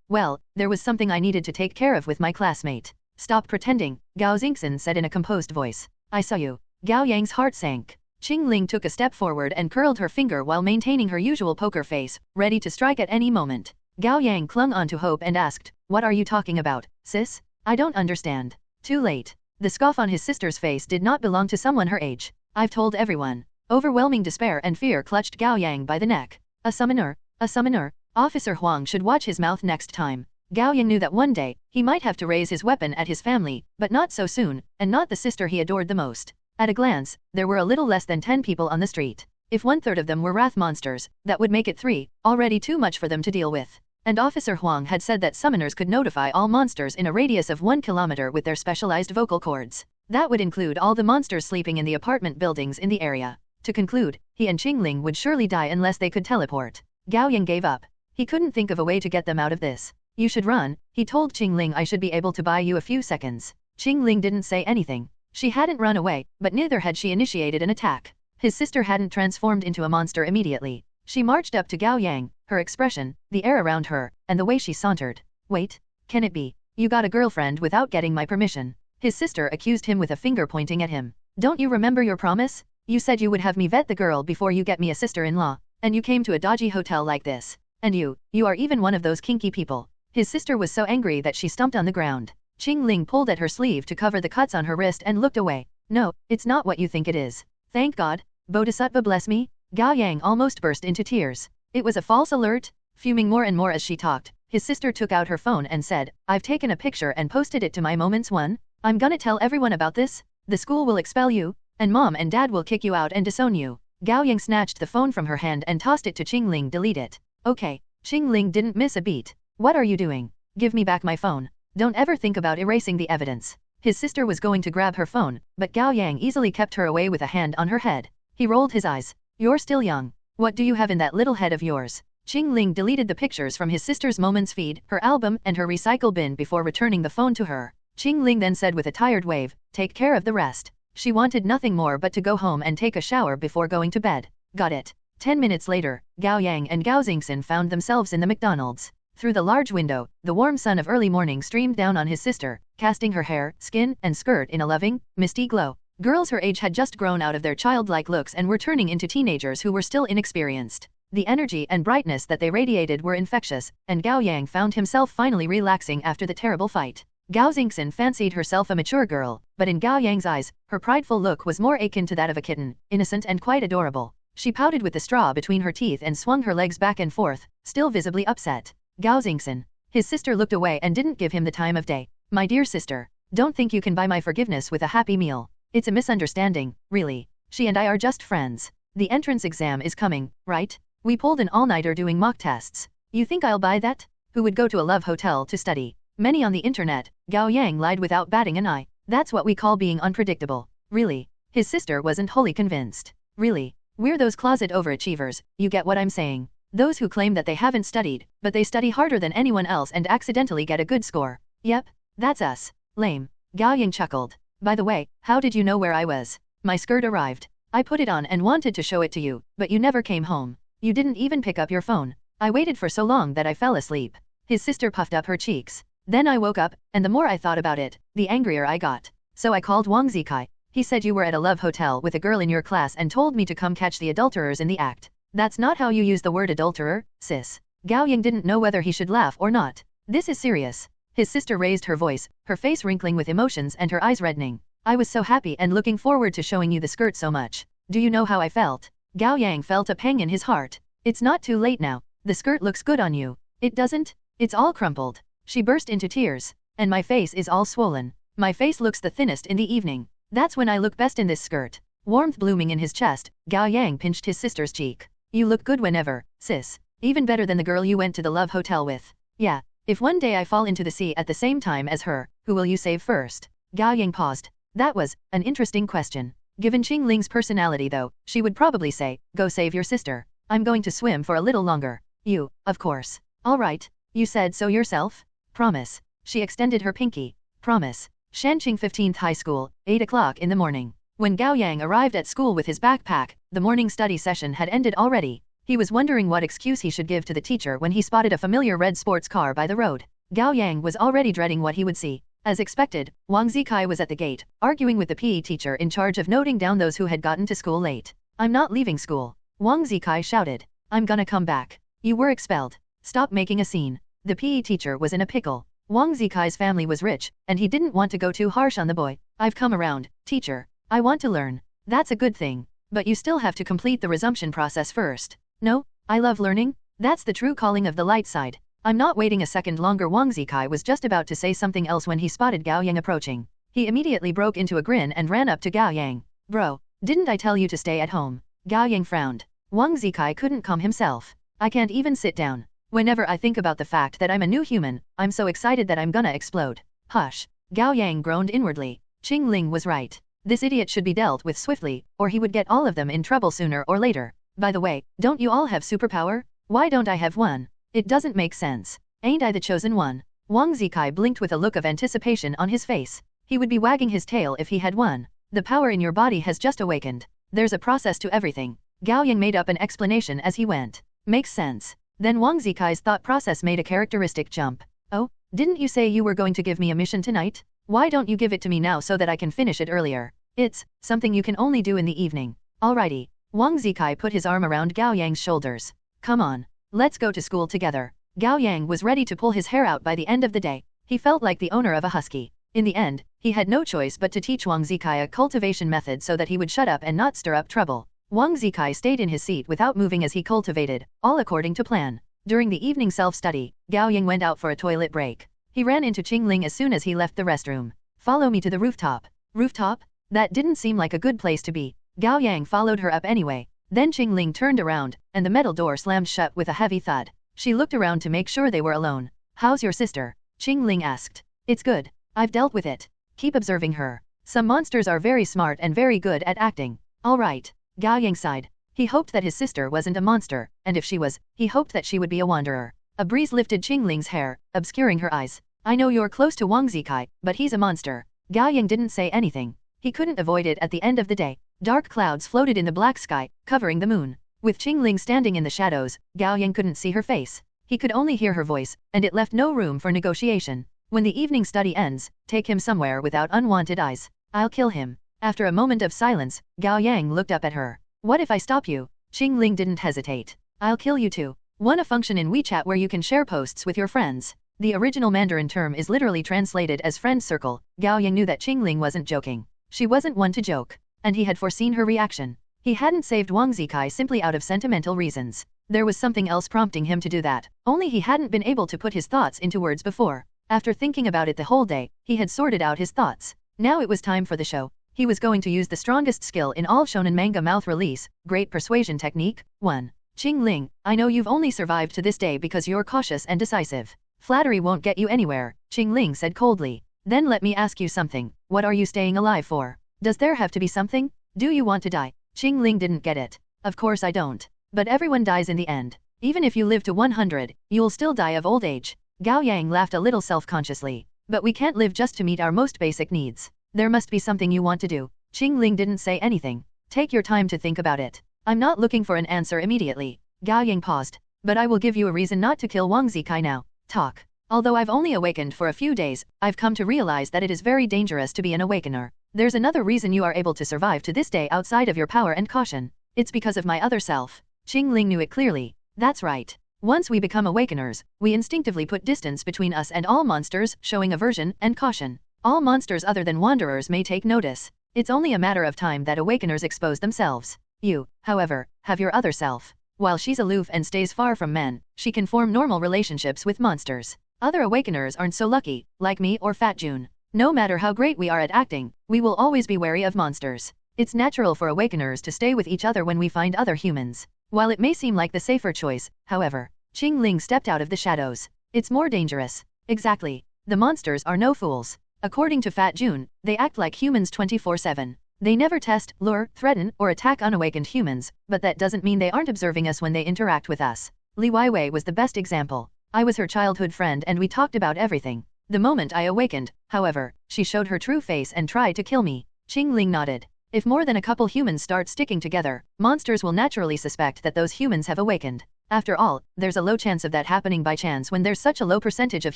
Well, there was something I needed to take care of with my classmate." "Stop pretending," Gao Zingxin said in a composed voice. "I saw you." Gao Yang's heart sank. Chingling took a step forward and curled her finger while maintaining her usual poker face, ready to strike at any moment. Gao Yang clung on to hope and asked, "What are you talking about, sis? I don't understand." Too late. The scoff on his sister's face did not belong to someone her age. "I've told everyone." Overwhelming despair and fear clutched Gao Yang by the neck. A summoner? A summoner? Officer Huang should watch his mouth next time. Gao Yang knew that one day, he might have to raise his weapon at his family, but not so soon, and not the sister he adored the most. At a glance, there were a little less than 10 people on the street. If 1/3 of them were wrath monsters, that would make it 3, already too much for them to deal with. And Officer Huang had said that summoners could notify all monsters in a radius of 1 kilometer with their specialized vocal cords. That would include all the monsters sleeping in the apartment buildings in the area. To conclude, he and Chingling would surely die unless they could teleport. Gao Yang gave up. He couldn't think of a way to get them out of this. "You should run," he told Chingling. "I should be able to buy you a few seconds." Chingling didn't say anything. She hadn't run away, but neither had she initiated an attack. His sister hadn't transformed into a monster immediately. She marched up to Gao Yang, her expression, the air around her, and the way she sauntered. "Wait, can it be? You got a girlfriend without getting my permission?" His sister accused him with a finger pointing at him. "Don't you remember your promise? You said you would have me vet the girl before you get me a sister-in-law, and you came to a dodgy hotel like this. And you are even one of those kinky people." His sister was so angry that she stomped on the ground. Chingling pulled at her sleeve to cover the cuts on her wrist and looked away. "No, it's not what you think it is." "Thank God. Bodhisattva bless me." Gao Yang almost burst into tears. It was a false alert. Fuming more and more as she talked, his sister took out her phone and said, "I've taken a picture and posted it to my Moments 1. I'm gonna tell everyone about this. The school will expel you, and mom and dad will kick you out and disown you." Gao Yang snatched the phone from her hand and tossed it to Chingling. "Delete it." "Okay." Chingling didn't miss a beat. What are you doing? Give me back my phone. Don't ever think about erasing the evidence. His sister was going to grab her phone, but Gao Yang easily kept her away with a hand on her head. He rolled his eyes. You're still young. What do you have in that little head of yours? Chingling deleted the pictures from his sister's Moments feed, her album and her recycle bin before returning the phone to her. Chingling then said with a tired wave, take care of the rest. She wanted nothing more but to go home and take a shower before going to bed. Got it. 10 minutes later, Gao Yang and Gao Zikai found themselves in the McDonald's. Through the large window, the warm sun of early morning streamed down on his sister, casting her hair, skin, and skirt in a loving, misty glow. Girls her age had just grown out of their childlike looks and were turning into teenagers who were still inexperienced. The energy and brightness that they radiated were infectious, and Gao Yang found himself finally relaxing after the terrible fight. Gao Zikai fancied herself a mature girl, but in Gao Yang's eyes, her prideful look was more akin to that of a kitten, innocent and quite adorable. She pouted with the straw between her teeth and swung her legs back and forth, still visibly upset. Gao Zikai. His sister looked away and didn't give him the time of day. My dear sister, don't think you can buy my forgiveness with a happy meal. It's a misunderstanding, really. She and I are just friends. The entrance exam is coming, right? We pulled an all-nighter doing mock tests. You think I'll buy that? Who would go to a love hotel to study? Many on the internet. Gao Yang lied without batting an eye. That's what we call being unpredictable. Really? His sister wasn't wholly convinced. Really? We're those closet overachievers, you get what I'm saying. Those who claim that they haven't studied, but they study harder than anyone else and accidentally get a good score. Yep, that's us. Lame. Gao Yang chuckled. By the way, how did you know where I was? My skirt arrived. I put it on and wanted to show it to you, but you never came home. You didn't even pick up your phone. I waited for so long that I fell asleep. His sister puffed up her cheeks. Then I woke up, and the more I thought about it, the angrier I got. So I called Wang Zikai. He said you were at a love hotel with a girl in your class and told me to come catch the adulterers in the act. That's not how you use the word adulterer, sis. Gao Yang didn't know whether he should laugh or not. This is serious. His sister raised her voice, her face wrinkling with emotions and her eyes reddening. I was so happy and looking forward to showing you the skirt so much. Do you know how I felt? Gao Yang felt a pang in his heart. It's not too late now. The skirt looks good on you. It doesn't? It's all crumpled. She burst into tears. And my face is all swollen. My face looks the thinnest in the evening. That's when I look best in this skirt. Warmth blooming in his chest, Gao Yang pinched his sister's cheek. You look good whenever, sis. Even better than the girl you went to the love hotel with. Yeah. If one day I fall into the sea at the same time as her, who will you save first? Gao Yang paused. That was an interesting question. Given Chingling's personality though, she would probably say, go save your sister. I'm going to swim for a little longer. You, of course. All right. You said so yourself? Promise. She extended her pinky. Promise. Shanqing 15th High School, 8 o'clock in the morning. When Gao Yang arrived at school with his backpack, the morning study session had ended already. He was wondering what excuse he should give to the teacher when he spotted a familiar red sports car by the road. Gao Yang was already dreading what he would see. As expected, Wang Zikai was at the gate, arguing with the PE teacher in charge of noting down those who had gotten to school late. I'm not leaving school. Wang Zikai shouted. I'm gonna come back. You were expelled. Stop making a scene. The PE teacher was in a pickle. Wang Zikai's family was rich, and he didn't want to go too harsh on the boy. I've come around, teacher. I want to learn. That's a good thing. But you still have to complete the resumption process first. No? I love learning? That's the true calling of the light side. I'm not waiting a second longer. Wang Zikai was just about to say something else when he spotted Gao Yang approaching. He immediately broke into a grin and ran up to Gao Yang. Bro, didn't I tell you to stay at home? Gao Yang frowned. Wang Zikai couldn't calm himself. I can't even sit down. Whenever I think about the fact that I'm a new human, I'm so excited that I'm gonna explode. Hush. Gao Yang groaned inwardly. Chingling was right. This idiot should be dealt with swiftly, or he would get all of them in trouble sooner or later. By the way, don't you all have superpower? Why don't I have one? It doesn't make sense. Ain't I the chosen one? Wang Zikai blinked with a look of anticipation on his face. He would be wagging his tail if he had one. The power in your body has just awakened. There's a process to everything. Gao Yang made up an explanation as he went. Makes sense. Then Wang Zikai's thought process made a characteristic jump. Oh, didn't you say you were going to give me a mission tonight? Why don't you give it to me now so that I can finish it earlier? It's something you can only do in the evening. Alrighty. Wang Zikai put his arm around Gao Yang's shoulders. Come on. Let's go to school together. Gao Yang was ready to pull his hair out by the end of the day. He felt like the owner of a husky. In the end, he had no choice but to teach Wang Zikai a cultivation method so that he would shut up and not stir up trouble. Wang Zikai stayed in his seat without moving as he cultivated, all according to plan. During the evening self-study, Gao Yang went out for a toilet break. He ran into Chingling as soon as he left the restroom. Follow me to the rooftop. Rooftop? That didn't seem like a good place to be. Gao Yang followed her up anyway. Then Chingling turned around, and the metal door slammed shut with a heavy thud. She looked around to make sure they were alone. How's your sister? Chingling asked. It's good. I've dealt with it. Keep observing her. Some monsters are very smart and very good at acting. Alright. Gao Yang sighed. He hoped that his sister wasn't a monster, and if she was, he hoped that she would be a wanderer. A breeze lifted Chingling's hair, obscuring her eyes. I know you're close to Wang Zikai, but he's a monster. Gao Yang didn't say anything. He couldn't avoid it at the end of the day. Dark clouds floated in the black sky, covering the moon. With Chingling standing in the shadows, Gao Yang couldn't see her face. He could only hear her voice, and it left no room for negotiation. When the evening study ends, take him somewhere without unwanted eyes. I'll kill him. After a moment of silence, Gao Yang looked up at her. What if I stop you? Chingling didn't hesitate. I'll kill you too. Want a function in WeChat where you can share posts with your friends. The original Mandarin term is literally translated as friend circle. Gao Yang knew that Chingling wasn't joking. She wasn't one to joke. And he had foreseen her reaction. He hadn't saved Wang Zikai simply out of sentimental reasons. There was something else prompting him to do that. Only he hadn't been able to put his thoughts into words before. After thinking about it the whole day, he had sorted out his thoughts. Now it was time for the show. He was going to use the strongest skill in all shonen manga mouth release, great persuasion technique. 1. Chingling, I know you've only survived to this day because you're cautious and decisive. Flattery won't get you anywhere, Chingling said coldly. Then let me ask you something. What are you staying alive for? Does there have to be something? Do you want to die? Chingling didn't get it. Of course I don't. But everyone dies in the end. Even if you live to 100, you'll still die of old age. Gao Yang laughed a little self-consciously. But we can't live just to meet our most basic needs. There must be something you want to do. Chingling didn't say anything. Take your time to think about it. I'm not looking for an answer immediately. Gao Yang paused. But I will give you a reason not to kill Wang Zikai now. Talk. Although I've only awakened for a few days, I've come to realize that it is very dangerous to be an awakener. There's another reason you are able to survive to this day outside of your power and caution. It's because of my other self. Chingling knew it clearly. That's right. Once we become awakeners, we instinctively put distance between us and all monsters, showing aversion and caution. All monsters other than wanderers may take notice. It's only a matter of time that awakeners expose themselves. You, however, have your other self. While she's aloof and stays far from men, she can form normal relationships with monsters. Other awakeners aren't so lucky, like me or Fat Jun. No matter how great we are at acting, we will always be wary of monsters. It's natural for awakeners to stay with each other when we find other humans. While it may seem like the safer choice, however, Chingling stepped out of the shadows. It's more dangerous. Exactly. The monsters are no fools. According to Fat Jun, they act like humans 24/7. They never test, lure, threaten, or attack unawakened humans, but that doesn't mean they aren't observing us when they interact with us. Li Weiwei was the best example. I was her childhood friend and we talked about everything. The moment I awakened, however, she showed her true face and tried to kill me. Chingling nodded. If more than a couple humans start sticking together, monsters will naturally suspect that those humans have awakened. After all, there's a low chance of that happening by chance when there's such a low percentage of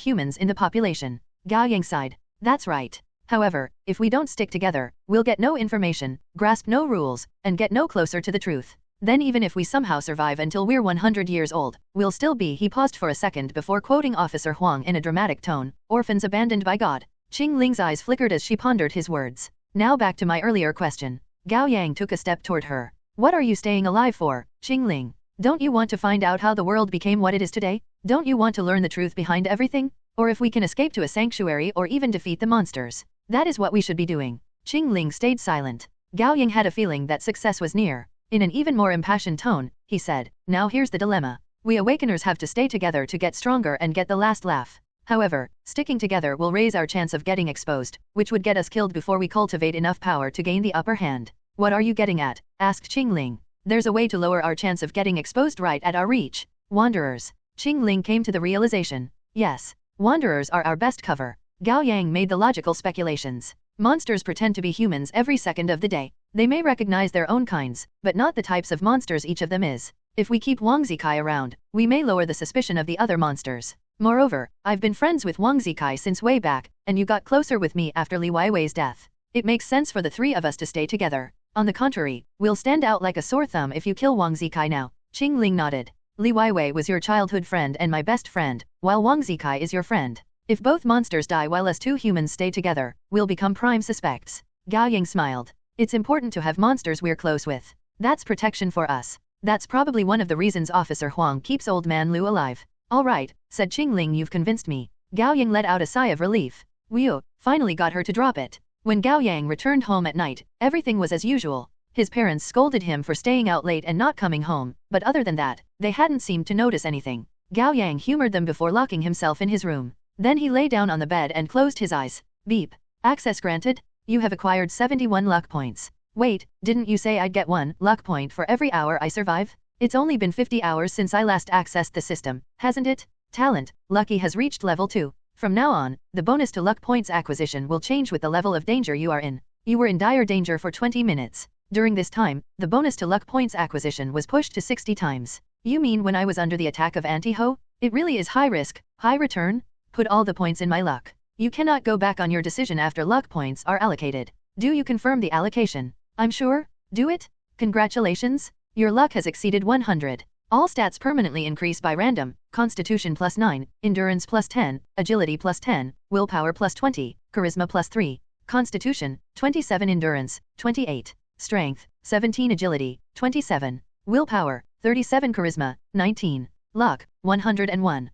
humans in the population. Gao Yang sighed. That's right. However, if we don't stick together, we'll get no information, grasp no rules, and get no closer to the truth. Then even if we somehow survive until we're 100 years old, we'll still be. He paused for a second before quoting Officer Huang in a dramatic tone, orphans abandoned by God. Chingling's eyes flickered as she pondered his words. Now back to my earlier question. Gao Yang took a step toward her. What are you staying alive for, Chingling? Don't you want to find out how the world became what it is today? Don't you want to learn the truth behind everything? Or if we can escape to a sanctuary or even defeat the monsters? That is what we should be doing. Chingling stayed silent. Gao Yang had a feeling that success was near. In an even more impassioned tone, he said, now here's the dilemma. We awakeners have to stay together to get stronger and get the last laugh. However, sticking together will raise our chance of getting exposed, which would get us killed before we cultivate enough power to gain the upper hand. What are you getting at? Asked Chingling. There's a way to lower our chance of getting exposed right at our reach. Wanderers. Chingling came to the realization. Yes, wanderers are our best cover. Gao Yang made the logical speculations. Monsters pretend to be humans every second of the day. They may recognize their own kinds, but not the types of monsters each of them is. If we keep Wang Zikai around, we may lower the suspicion of the other monsters. Moreover, I've been friends with Wang Zikai since way back, and you got closer with me after Li Weiwei's death. It makes sense for the three of us to stay together. On the contrary, we'll stand out like a sore thumb if you kill Wang Zikai now. Chingling nodded. Li Weiwei was your childhood friend and my best friend, while Wang Zikai is your friend. If both monsters die while us two humans stay together, we'll become prime suspects. Gao Yang smiled. It's important to have monsters we're close with. That's protection for us. That's probably one of the reasons Officer Huang keeps Old Man Lu alive. All right, said Chingling, you've convinced me. Gao Yang let out a sigh of relief. Wu finally got her to drop it. When Gao Yang returned home at night, everything was as usual. His parents scolded him for staying out late and not coming home, but other than that, they hadn't seemed to notice anything. Gao Yang humored them before locking himself in his room. Then he lay down on the bed and closed his eyes. Beep. Access granted. You have acquired 71 luck points. Wait, didn't you say I'd get 1 luck point for every hour I survive? It's only been 50 hours since I last accessed the system, hasn't it? Talent, Lucky has reached level 2. From now on, the bonus to luck points acquisition will change with the level of danger you are in. You were in dire danger for 20 minutes. During this time, the bonus to luck points acquisition was pushed to 60 times. You mean when I was under the attack of Anti-Ho? It really is high risk, high return? Put all the points in my luck. You cannot go back on your decision after luck points are allocated. Do you confirm the allocation? I'm sure. Do it? Congratulations. Your luck has exceeded 100. All stats permanently increase by random: Constitution plus 9, Endurance plus 10, Agility plus 10, Willpower plus 20, Charisma plus 3. Constitution, 27 Endurance, 28. Strength, 17 Agility, 27. Willpower, 37 Charisma, 19. Luck, 101.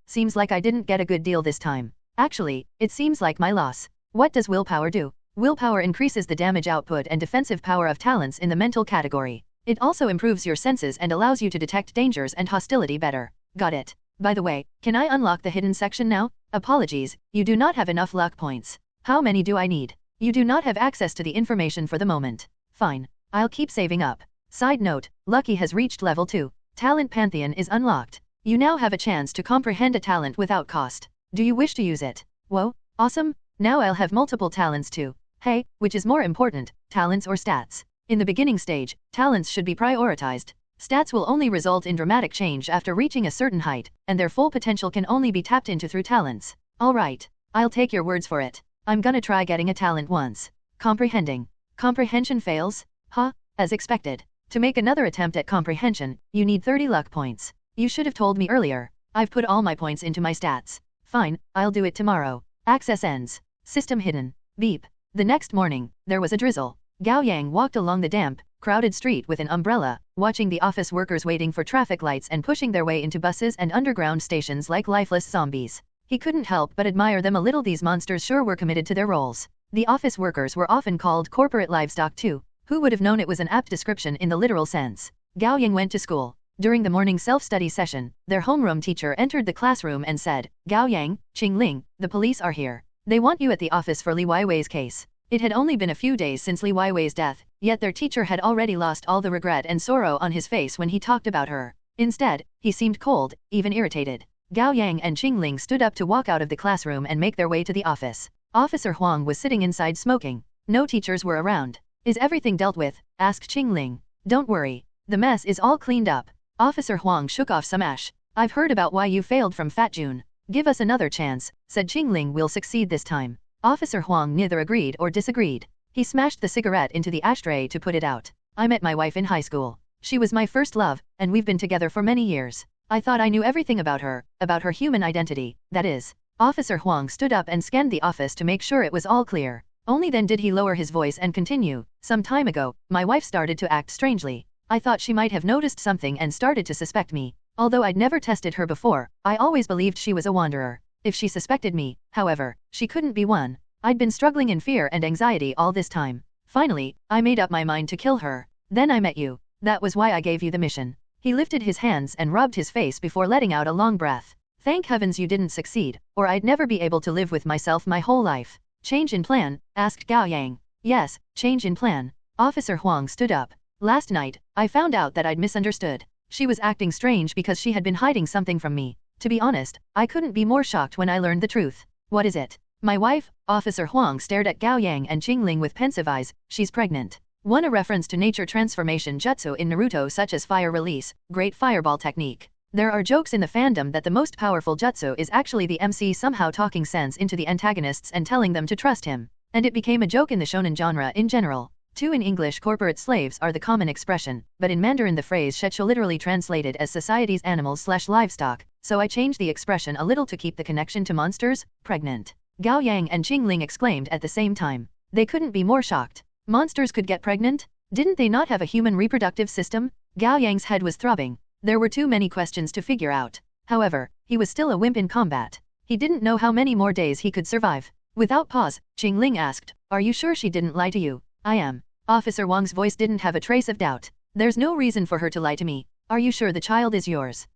Seems like I didn't get a good deal this time. Actually, it seems like my loss. What does willpower do? Willpower increases the damage output and defensive power of talents in the mental category. It also improves your senses and allows you to detect dangers and hostility better. Got it. By the way, can I unlock the hidden section now? Apologies, you do not have enough luck points. How many do I need? You do not have access to the information for the moment. Fine. I'll keep saving up. Side note, Lucky has reached level 2. Talent Pantheon is unlocked. You now have a chance to comprehend a talent without cost. Do you wish to use it? Whoa, awesome. Now I'll have multiple talents too. Hey, which is more important, talents or stats? In the beginning stage, talents should be prioritized. Stats will only result in dramatic change after reaching a certain height, and their full potential can only be tapped into through talents. Alright, I'll take your words for it. I'm gonna try getting a talent once. Comprehending. Comprehension fails? Huh? As expected. To make another attempt at comprehension, you need 30 luck points. You should have told me earlier. I've put all my points into my stats. Fine, I'll do it tomorrow. Access ends. System hidden. Beep. The next morning, there was a drizzle. Gao Yang walked along the damp, crowded street with an umbrella, watching the office workers waiting for traffic lights and pushing their way into buses and underground stations like lifeless zombies. He couldn't help but admire them a little. These monsters sure were committed to their roles. The office workers were often called corporate livestock too. Who would have known it was an apt description in the literal sense? Gao Yang went to school. During the morning self-study session, their homeroom teacher entered the classroom and said, Gao Yang, Chingling, the police are here. They want you at the office for Li Weiwei's case. It had only been a few days since Li Weiwei's death, yet their teacher had already lost all the regret and sorrow on his face when he talked about her. Instead, he seemed cold, even irritated. Gao Yang and Chingling stood up to walk out of the classroom and make their way to the office. Officer Huang was sitting inside smoking. No teachers were around. Is everything dealt with? Asked Chingling. Don't worry. The mess is all cleaned up. Officer Huang shook off some ash. I've heard about why you failed from Fat Jun. Give us another chance, said Chingling. We'll succeed this time. Officer Huang neither agreed or disagreed. He smashed the cigarette into the ashtray to put it out. I met my wife in high school. She was my first love, and we've been together for many years. I thought I knew everything about her human identity, that is. Officer Huang stood up and scanned the office to make sure it was all clear. Only then did he lower his voice and continue. Some time ago, my wife started to act strangely. I thought she might have noticed something and started to suspect me. Although I'd never tested her before, I always believed she was a wanderer. If she suspected me, however, she couldn't be one. I'd been struggling in fear and anxiety all this time. Finally, I made up my mind to kill her. Then I met you. That was why I gave you the mission. He lifted his hands and rubbed his face before letting out a long breath. Thank heavens you didn't succeed, or I'd never be able to live with myself my whole life. Change in plan? Asked Gao Yang. Yes, change in plan. Officer Huang stood up. Last night, I found out that I'd misunderstood. She was acting strange because she had been hiding something from me. To be honest, I couldn't be more shocked when I learned the truth. What is it? My wife? Officer Huang stared at Gao Yang and Chingling with pensive eyes. She's pregnant. One a reference to nature transformation jutsu in Naruto such as fire release, great fireball technique. There are jokes in the fandom that the most powerful jutsu is actually the MC somehow talking sense into the antagonists and telling them to trust him. And it became a joke in the shonen genre in general. Two in English corporate slaves are the common expression, but in Mandarin the phrase shecho literally translated as society's animals/livestock, so I changed the expression a little to keep the connection to monsters. Pregnant. Gao Yang and Chingling exclaimed at the same time. They couldn't be more shocked. Monsters could get pregnant? Didn't they not have a human reproductive system? Gao Yang's head was throbbing. There were too many questions to figure out. However, he was still a wimp in combat. He didn't know how many more days he could survive. Without pause, Chingling asked, "Are you sure she didn't lie to you?" "I am." Officer Wang's voice didn't have a trace of doubt. "There's no reason for her to lie to me. Are you sure the child is yours?"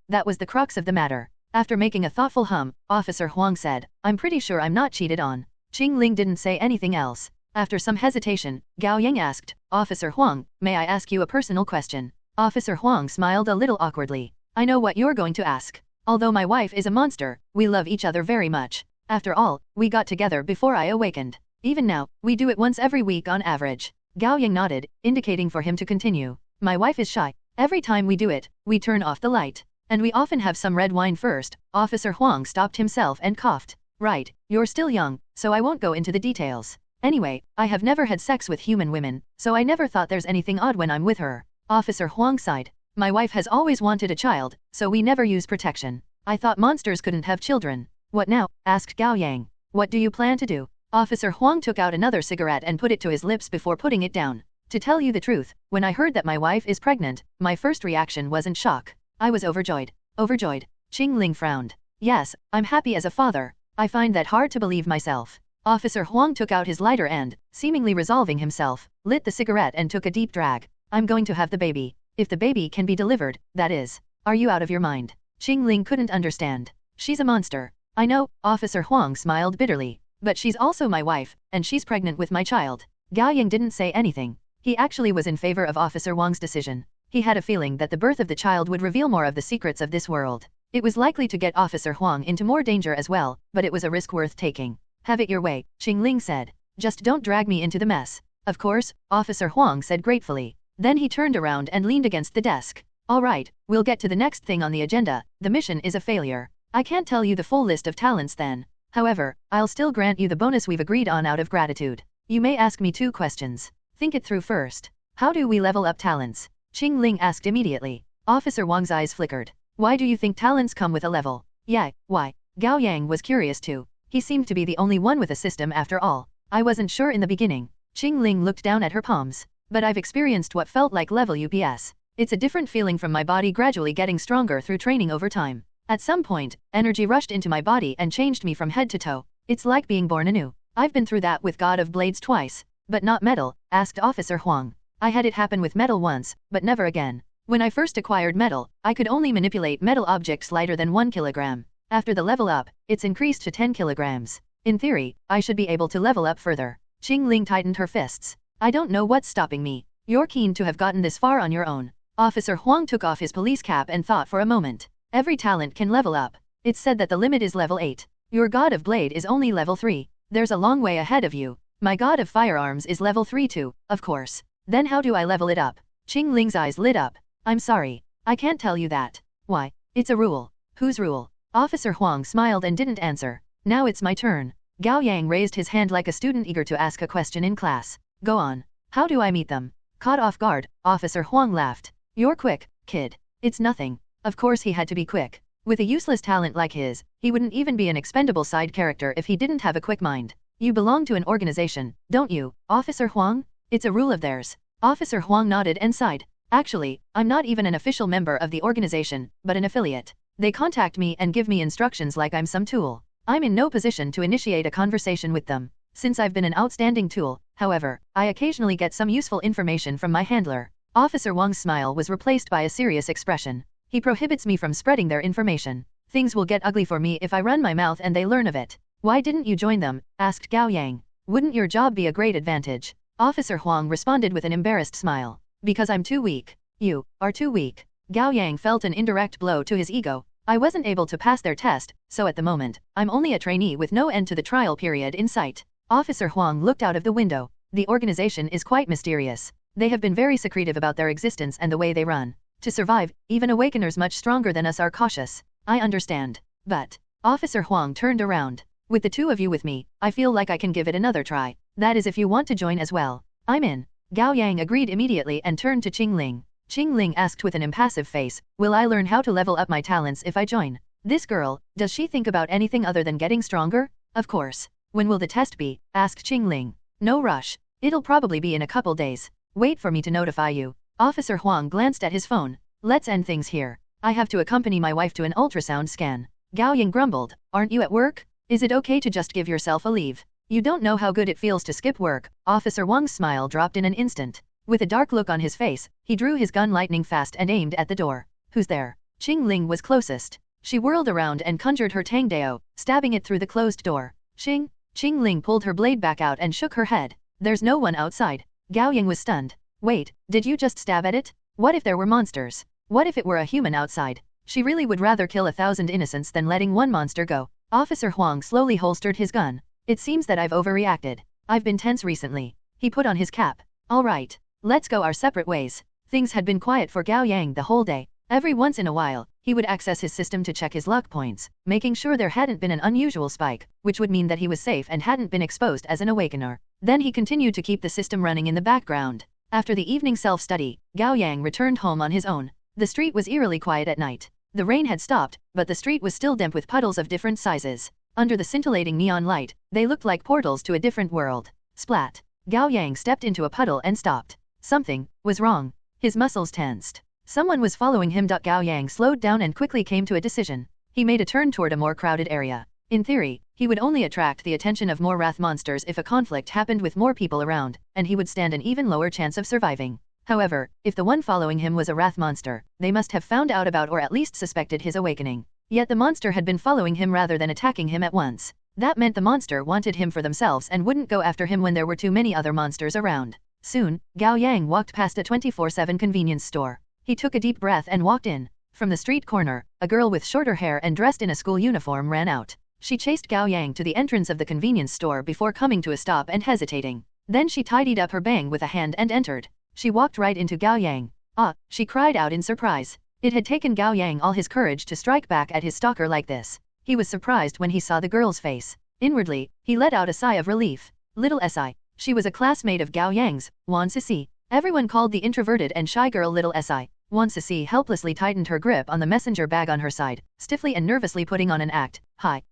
That was the crux of the matter. After making a thoughtful hum, Officer Huang said, I'm pretty sure I'm not cheated on. Chingling didn't say anything else. After some hesitation, Gao Yang asked, Officer Huang, may I ask you a personal question? Officer Huang smiled a little awkwardly. I know what you're going to ask. Although my wife is a monster, we love each other very much. After all, we got together before I awakened. Even now, we do it once every week on average. Gao Yang nodded, indicating for him to continue. My wife is shy. Every time we do it, we turn off the light. And we often have some red wine first. Officer Huang stopped himself and coughed. Right, you're still young, so I won't go into the details. Anyway, I have never had sex with human women, so I never thought there's anything odd when I'm with her. Officer Huang sighed. My wife has always wanted a child, so we never use protection. I thought monsters couldn't have children. What now? Asked Gao Yang. What do you plan to do? Officer Huang took out another cigarette and put it to his lips before putting it down. To tell you the truth, when I heard that my wife is pregnant, my first reaction wasn't shock. I was overjoyed. Overjoyed. Chingling frowned. Yes, I'm happy as a father. I find that hard to believe myself. Officer Huang took out his lighter and, seemingly resolving himself, lit the cigarette and took a deep drag. I'm going to have the baby. If the baby can be delivered, that is. Are you out of your mind? Chingling couldn't understand. She's a monster. I know, Officer Huang smiled bitterly. But she's also my wife, and she's pregnant with my child. Gao Yang didn't say anything. He actually was in favor of Officer Huang's decision. He had a feeling that the birth of the child would reveal more of the secrets of this world. It was likely to get Officer Huang into more danger as well, but it was a risk worth taking. Have it your way, Chingling said. Just don't drag me into the mess. Of course, Officer Huang said gratefully. Then he turned around and leaned against the desk. All right, we'll get to the next thing on the agenda. The mission is a failure. I can't tell you the full list of talents then. However, I'll still grant you the bonus we've agreed on out of gratitude. You may ask me 2 questions. Think it through first. How do we level up talents? Chingling asked immediately. Officer Wang's eyes flickered. Why do you think talents come with a level? Yeah, why? Gao Yang was curious too. He seemed to be the only one with a system after all. I wasn't sure in the beginning. Chingling looked down at her palms. But I've experienced what felt like level UPS. It's a different feeling from my body gradually getting stronger through training over time. At some point, energy rushed into my body and changed me from head to toe. It's like being born anew. I've been through that with God of Blades twice. But not metal, asked Officer Huang. I had it happen with metal once, but never again. When I first acquired metal, I could only manipulate metal objects lighter than 1 kilogram. After the level up, it's increased to 10 kilograms. In theory, I should be able to level up further. Chingling tightened her fists. I don't know what's stopping me. You're keen to have gotten this far on your own. Officer Huang took off his police cap and thought for a moment. Every talent can level up. It's said that the limit is level 8. Your God of Blade is only level 3. There's a long way ahead of you. My God of Firearms is level 3 too, of course. Then how do I level it up? Chingling's eyes lit up. I'm sorry. I can't tell you that. Why? It's a rule. Whose rule? Officer Huang smiled and didn't answer. Now it's my turn. Gao Yang raised his hand like a student eager to ask a question in class. Go on. How do I meet them? Caught off guard, Officer Huang laughed. You're quick, kid. It's nothing. Of course he had to be quick. With a useless talent like his, he wouldn't even be an expendable side character if he didn't have a quick mind. You belong to an organization, don't you, Officer Huang? It's a rule of theirs. Officer Huang nodded and sighed. Actually, I'm not even an official member of the organization, but an affiliate. They contact me and give me instructions like I'm some tool. I'm in no position to initiate a conversation with them. Since I've been an outstanding tool, however, I occasionally get some useful information from my handler. Officer Wang's smile was replaced by a serious expression. He prohibits me from spreading their information. Things will get ugly for me if I run my mouth and they learn of it. Why didn't you join them? Asked Gao Yang. Wouldn't your job be a great advantage? Officer Huang responded with an embarrassed smile. Because I'm too weak. You are too weak. Gao Yang felt an indirect blow to his ego. I wasn't able to pass their test, so at the moment, I'm only a trainee with no end to the trial period in sight. Officer Huang looked out of the window. The organization is quite mysterious. They have been very secretive about their existence and the way they run. To survive, even awakeners much stronger than us are cautious. I understand. But, Officer Huang turned around. With the 2 of you with me, I feel like I can give it another try. That is if you want to join as well. I'm in. Gao Yang agreed immediately and turned to Chingling. Chingling asked with an impassive face, will I learn how to level up my talents if I join? This girl, does she think about anything other than getting stronger? Of course. When will the test be? Asked Chingling. No rush. It'll probably be in a couple days. Wait for me to notify you. Officer Huang glanced at his phone. Let's end things here. I have to accompany my wife to an ultrasound scan. Gao Yang grumbled. Aren't you at work? Is it okay to just give yourself a leave? You don't know how good it feels to skip work. Officer Wang's smile dropped in an instant. With a dark look on his face, he drew his gun lightning fast and aimed at the door. Who's there? Chingling was closest. She whirled around and conjured her Tangdao, stabbing it through the closed door. Chingling pulled her blade back out and shook her head. There's no one outside. Gao Yang was stunned. Wait, did you just stab at it? What if there were monsters? What if it were a human outside? She really would rather kill 1,000 innocents than letting one monster go. Officer Huang slowly holstered his gun. It seems that I've overreacted. I've been tense recently. He put on his cap. All right, let's go our separate ways. Things had been quiet for Gao Yang the whole day. Every once in a while, he would access his system to check his luck points, making sure there hadn't been an unusual spike, which would mean that he was safe and hadn't been exposed as an awakener. Then he continued to keep the system running in the background. After the evening self-study, Gao Yang returned home on his own. The street was eerily quiet at night. The rain had stopped, but the street was still damp with puddles of different sizes. Under the scintillating neon light, they looked like portals to a different world. Splat! Gao Yang stepped into a puddle and stopped. Something was wrong. His muscles tensed. Someone was following him. Gao Yang slowed down and quickly came to a decision. He made a turn toward a more crowded area. In theory, he would only attract the attention of more wrath monsters if a conflict happened with more people around, and he would stand an even lower chance of surviving. However, if the one following him was a wrath monster, they must have found out about or at least suspected his awakening. Yet the monster had been following him rather than attacking him at once. That meant the monster wanted him for themselves and wouldn't go after him when there were too many other monsters around. Soon, Gao Yang walked past a 24/7 convenience store. He took a deep breath and walked in. From the street corner, a girl with shorter hair and dressed in a school uniform ran out. She chased Gao Yang to the entrance of the convenience store before coming to a stop and hesitating. Then she tidied up her bang with a hand and entered. She walked right into Gao Yang. Ah, she cried out in surprise. It had taken Gao Yang all his courage to strike back at his stalker like this. He was surprised when he saw the girl's face. Inwardly, he let out a sigh of relief. Little Si. She was a classmate of Gao Yang's, Wang Zikai. Everyone called the introverted and shy girl Little Si. Wang Zikai helplessly tightened her grip on the messenger bag on her side, stiffly and nervously putting on an act. Hi.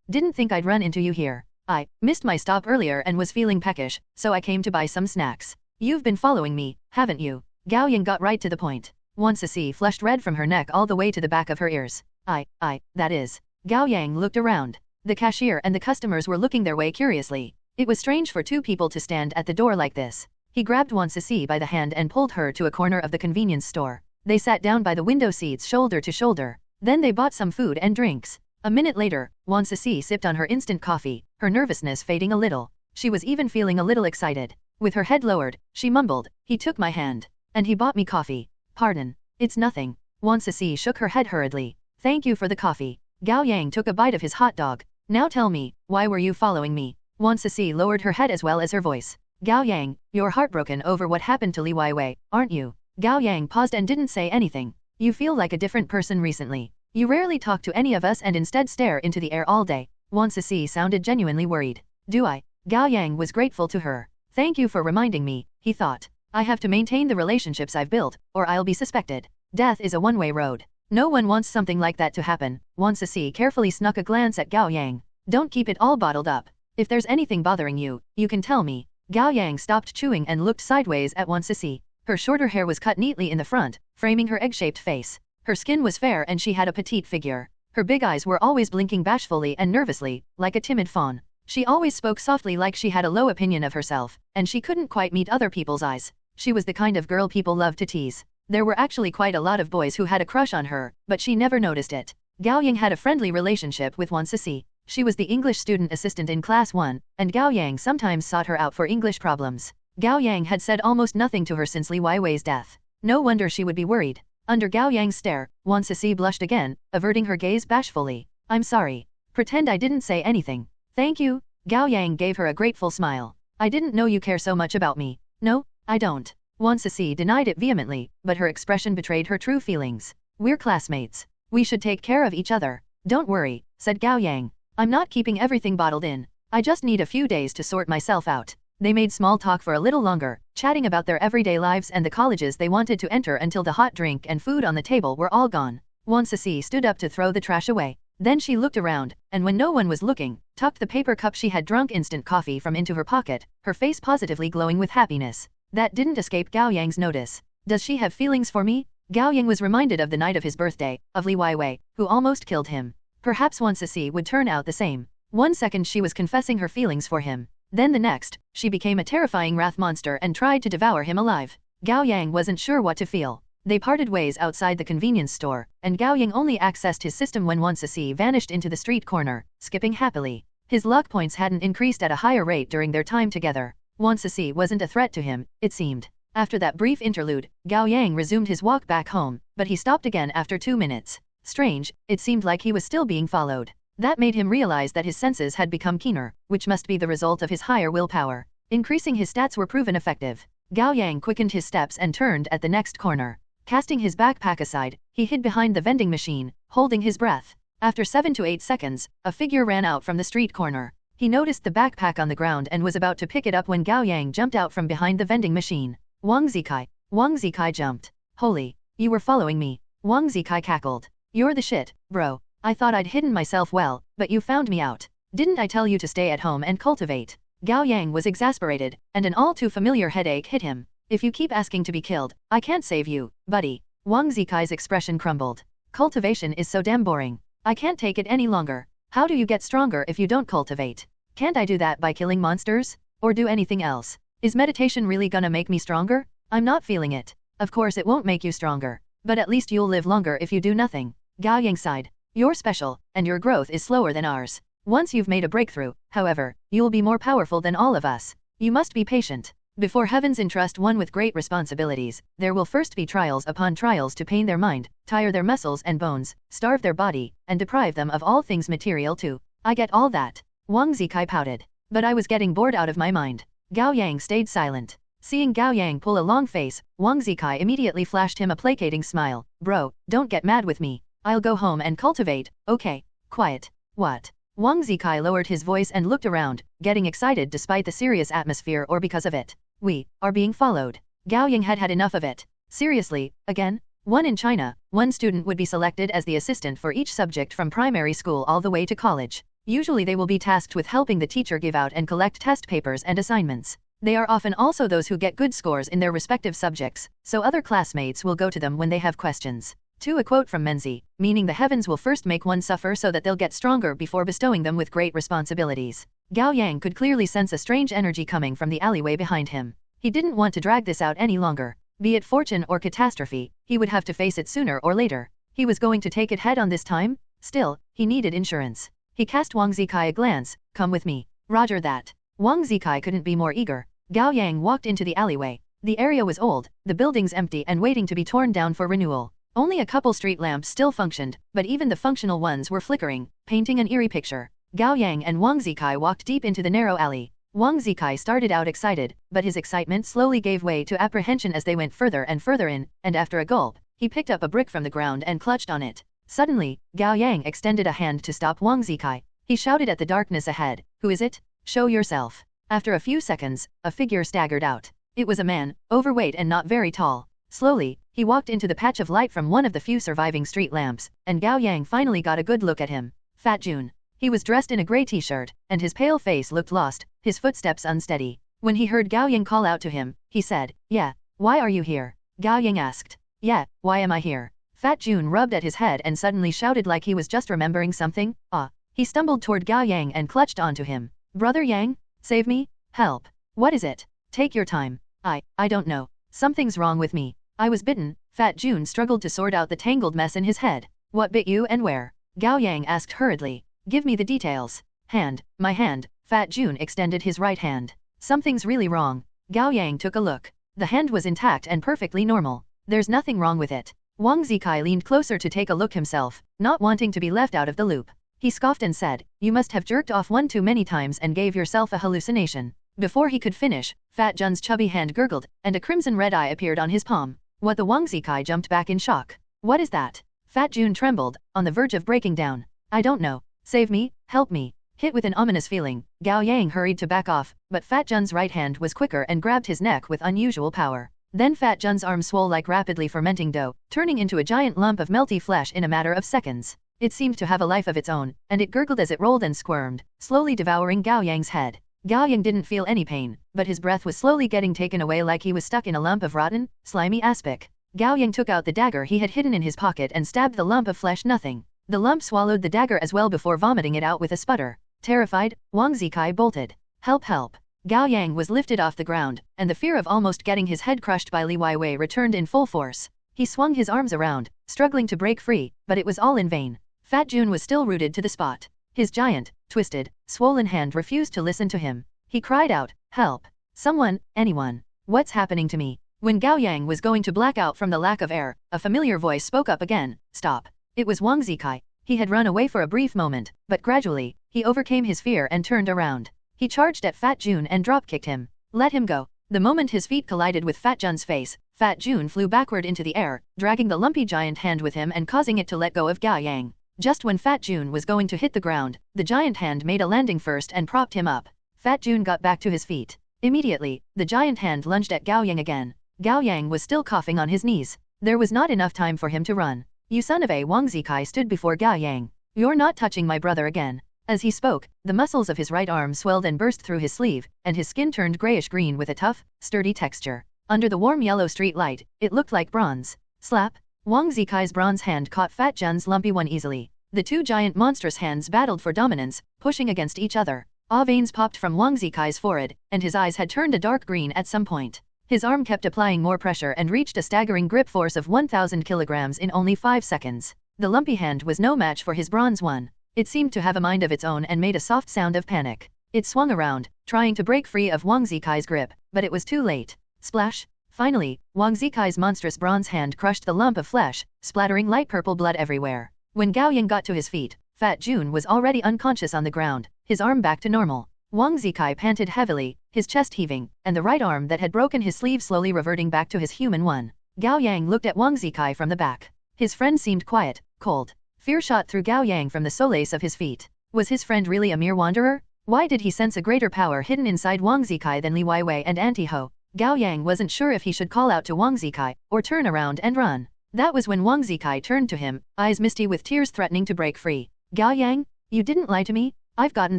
Didn't think I'd run into you here. I missed my stop earlier and was feeling peckish, so I came to buy some snacks. You've been following me, haven't you? Gao Yang got right to the point. Wang Zikai flushed red from her neck all the way to the back of her ears. That is. Gao Yang looked around. The cashier and the customers were looking their way curiously. It was strange for two people to stand at the door like this. He grabbed Wang Zikai by the hand and pulled her to a corner of the convenience store. They sat down by the window seats shoulder to shoulder. Then they bought some food and drinks. A minute later, Wang Zikai sipped on her instant coffee, her nervousness fading a little. She was even feeling a little excited. With her head lowered, she mumbled, "He took my hand. And he bought me coffee. Pardon. It's nothing." Wang Zikai shook her head hurriedly. "Thank you for the coffee." Gao Yang took a bite of his hot dog. "Now tell me, why were you following me?" Wang Zikai lowered her head as well as her voice. "Gao Yang, you're heartbroken over what happened to Li Weiwei, aren't you?" Gao Yang paused and didn't say anything. "You feel like a different person recently. You rarely talk to any of us and instead stare into the air all day." Wang Zikai sounded genuinely worried. "Do I?" Gao Yang was grateful to her. "Thank you for reminding me," he thought. "I have to maintain the relationships I've built, or I'll be suspected. Death is a one-way road. No one wants something like that to happen." Wang Zikai carefully snuck a glance at Gao Yang. "Don't keep it all bottled up. If there's anything bothering you, you can tell me." Gao Yang stopped chewing and looked sideways at Wang Zikai. Her shorter hair was cut neatly in the front, framing her egg-shaped face. Her skin was fair and she had a petite figure. Her big eyes were always blinking bashfully and nervously, like a timid fawn. She always spoke softly like she had a low opinion of herself, and she couldn't quite meet other people's eyes. She was the kind of girl people loved to tease. There were actually quite a lot of boys who had a crush on her, but she never noticed it. Gao Yang had a friendly relationship with Wang Zikai. She was the English student assistant in Class 1, and Gao Yang sometimes sought her out for English problems. Gao Yang had said almost nothing to her since Li Weiwei's death. No wonder she would be worried. Under Gao Yang's stare, Wang Zikai blushed again, averting her gaze bashfully. "I'm sorry. Pretend I didn't say anything." "Thank you." Gao Yang gave her a grateful smile. "I didn't know you care so much about me." "No, I don't." Wang Zikai denied it vehemently, but her expression betrayed her true feelings. "We're classmates. We should take care of each other." "Don't worry," said Gao Yang. "I'm not keeping everything bottled in. I just need a few days to sort myself out." They made small talk for a little longer, chatting about their everyday lives and the colleges they wanted to enter until the hot drink and food on the table were all gone. Wang Zikai stood up to throw the trash away. Then she looked around, and when no one was looking, tucked the paper cup she had drunk instant coffee from into her pocket, her face positively glowing with happiness. That didn't escape Gao Yang's notice. "Does she have feelings for me?" Gao Yang was reminded of the night of his birthday, of Li Weiwei, who almost killed him. Perhaps Wang Zikai would turn out the same. One second she was confessing her feelings for him. Then the next, she became a terrifying wrath monster and tried to devour him alive. Gao Yang wasn't sure what to feel. They parted ways outside the convenience store, and Gao Yang only accessed his system when Wang Zikai vanished into the street corner, skipping happily. His luck points hadn't increased at a higher rate during their time together. Wang Zikai wasn't a threat to him, it seemed. After that brief interlude, Gao Yang resumed his walk back home, but he stopped again after 2 minutes. Strange, it seemed like he was still being followed. That made him realize that his senses had become keener, which must be the result of his higher willpower. Increasing his stats were proven effective. Gao Yang quickened his steps and turned at the next corner. Casting his backpack aside, he hid behind the vending machine, holding his breath. After 7 to 8 seconds, a figure ran out from the street corner. He noticed the backpack on the ground and was about to pick it up when Gao Yang jumped out from behind the vending machine. Wang Zikai. Wang Zikai jumped. Holy, you were following me. Wang Zikai cackled. You're the shit, bro. I thought I'd hidden myself well, but you found me out. Didn't I tell you to stay at home and cultivate? Gao Yang was exasperated, and an all too familiar headache hit him. If you keep asking to be killed, I can't save you, buddy. Wang Zikai's expression crumbled. Cultivation is so damn boring. I can't take it any longer. How do you get stronger if you don't cultivate? Can't I do that by killing monsters? Or do anything else? Is meditation really gonna make me stronger? I'm not feeling it. Of course it won't make you stronger. But at least you'll live longer if you do nothing. Gao Yang sighed. You're special, and your growth is slower than ours. Once you've made a breakthrough, however, you'll be more powerful than all of us. You must be patient. Before heavens entrust one with great responsibilities, there will first be trials upon trials to pain their mind, tire their muscles and bones, starve their body, and deprive them of all things material too. I get all that. Wang Zikai pouted. But I was getting bored out of my mind. Gao Yang stayed silent. Seeing Gao Yang pull a long face, Wang Zikai immediately flashed him a placating smile. Bro, don't get mad with me. I'll go home and cultivate, okay? Quiet. What? Wang Zikai lowered his voice and looked around, getting excited despite the serious atmosphere or because of it. We are being followed. Gao Yang had had enough of it. Seriously, again? One in China, one student would be selected as the assistant for each subject from primary school all the way to college. Usually they will be tasked with helping the teacher give out and collect test papers and assignments. They are often also those who get good scores in their respective subjects, so other classmates will go to them when they have questions. To a quote from Menzi, meaning the heavens will first make one suffer so that they'll get stronger before bestowing them with great responsibilities. Gao Yang could clearly sense a strange energy coming from the alleyway behind him. He didn't want to drag this out any longer. Be it fortune or catastrophe, he would have to face it sooner or later. He was going to take it head on this time? Still, he needed insurance. He cast Wang Zikai a glance. Come with me. Roger that. Wang Zikai couldn't be more eager. Gao Yang walked into the alleyway. The area was old, the buildings empty and waiting to be torn down for renewal. Only a couple street lamps still functioned, but even the functional ones were flickering, painting an eerie picture. Gao Yang and Wang Zikai walked deep into the narrow alley. Wang Zikai started out excited, but his excitement slowly gave way to apprehension as they went further and further in, and after a gulp, he picked up a brick from the ground and clutched on it. Suddenly, Gao Yang extended a hand to stop Wang Zikai. He shouted at the darkness ahead, "Who is it? Show yourself." After a few seconds, a figure staggered out. It was a man, overweight and not very tall. Slowly, he walked into the patch of light from one of the few surviving street lamps, and Gao Yang finally got a good look at him. Fat Jun. He was dressed in a grey t-shirt, and his pale face looked lost, his footsteps unsteady. When he heard Gao Yang call out to him, he said, "Yeah, why are you here?" Gao Yang asked. "Yeah, why am I here?" Fat Jun rubbed at his head and suddenly shouted like he was just remembering something. "Ah." He stumbled toward Gao Yang and clutched onto him. "Brother Yang? Save me? Help. What is it? Take your time. I don't know. Something's wrong with me. I was bitten." Fat Jun struggled to sort out the tangled mess in his head. "What bit you and where?" Gao Yang asked hurriedly. "Give me the details." "Hand. My hand." Fat Jun extended his right hand. "Something's really wrong." Gao Yang took a look. The hand was intact and perfectly normal. "There's nothing wrong with it." Wang Zikai leaned closer to take a look himself, not wanting to be left out of the loop. He scoffed and said, "You must have jerked off one too many times and gave yourself a hallucination." Before he could finish, Fat Jun's chubby hand gurgled, and a crimson red eye appeared on his palm. What the Wang Zikai jumped back in shock. "What is that?" Fat Jun trembled, on the verge of breaking down. "I don't know. Save me, help me." Hit with an ominous feeling, Gao Yang hurried to back off, but Fat Jun's right hand was quicker and grabbed his neck with unusual power. Then Fat Jun's arm swole like rapidly fermenting dough, turning into a giant lump of melty flesh in a matter of seconds. It seemed to have a life of its own, and it gurgled as it rolled and squirmed, slowly devouring Gao Yang's head. Gao Yang didn't feel any pain, but his breath was slowly getting taken away like he was stuck in a lump of rotten, slimy aspic. Gao Yang took out the dagger he had hidden in his pocket and stabbed the lump of flesh. Nothing. The lump swallowed the dagger as well before vomiting it out with a sputter. Terrified, Wang Zikai bolted. "Help, help." Gao Yang was lifted off the ground, and the fear of almost getting his head crushed by Li Weiwei returned in full force. He swung his arms around, struggling to break free, but it was all in vain. Fat Jun was still rooted to the spot. His giant, twisted, swollen hand refused to listen to him. He cried out, "Help! Someone, anyone! What's happening to me?" When Gao Yang was going to black out from the lack of air, a familiar voice spoke up again, "Stop." It was Wang Zikai. He had run away for a brief moment, but gradually, he overcame his fear and turned around. He charged at Fat Jun and drop-kicked him. "Let him go." The moment his feet collided with Fat Jun's face, Fat Jun flew backward into the air, dragging the lumpy giant hand with him and causing it to let go of Gao Yang. Just when Fat Jun was going to hit the ground, the giant hand made a landing first and propped him up. Fat Jun got back to his feet. Immediately, the giant hand lunged at Gao Yang again. Gao Yang was still coughing on his knees. There was not enough time for him to run. "You son of a," Wang Zikai stood before Gao Yang. "You're not touching my brother again." As he spoke, the muscles of his right arm swelled and burst through his sleeve, and his skin turned grayish-green with a tough, sturdy texture. Under the warm yellow street light, it looked like bronze. Slap! Wang Zikai's bronze hand caught Fat Jun's lumpy one easily. The two giant monstrous hands battled for dominance, pushing against each other. Veins popped from Wang Zikai's forehead, and his eyes had turned a dark green at some point. His arm kept applying more pressure and reached a staggering grip force of 1,000 kilograms in only 5 seconds. The lumpy hand was no match for his bronze one. It seemed to have a mind of its own and made a soft sound of panic. It swung around, trying to break free of Wang Zikai's grip, but it was too late. Splash! Finally, Wang Zikai's monstrous bronze hand crushed the lump of flesh, splattering light purple blood everywhere. When Gao Yang got to his feet, Fat Jun was already unconscious on the ground, his arm back to normal. Wang Zikai panted heavily, his chest heaving, and the right arm that had broken his sleeve slowly reverting back to his human one. Gao Yang looked at Wang Zikai from the back. His friend seemed quiet, cold. Fear shot through Gao Yang from the solace of his feet. Was his friend really a mere wanderer? Why did he sense a greater power hidden inside Wang Zikai than Li Weiwei and Anti-Ho? Gao Yang wasn't sure if he should call out to Wang Zikai, or turn around and run. That was when Wang Zikai turned to him, eyes misty with tears threatening to break free. "Gao Yang, you didn't lie to me? I've gotten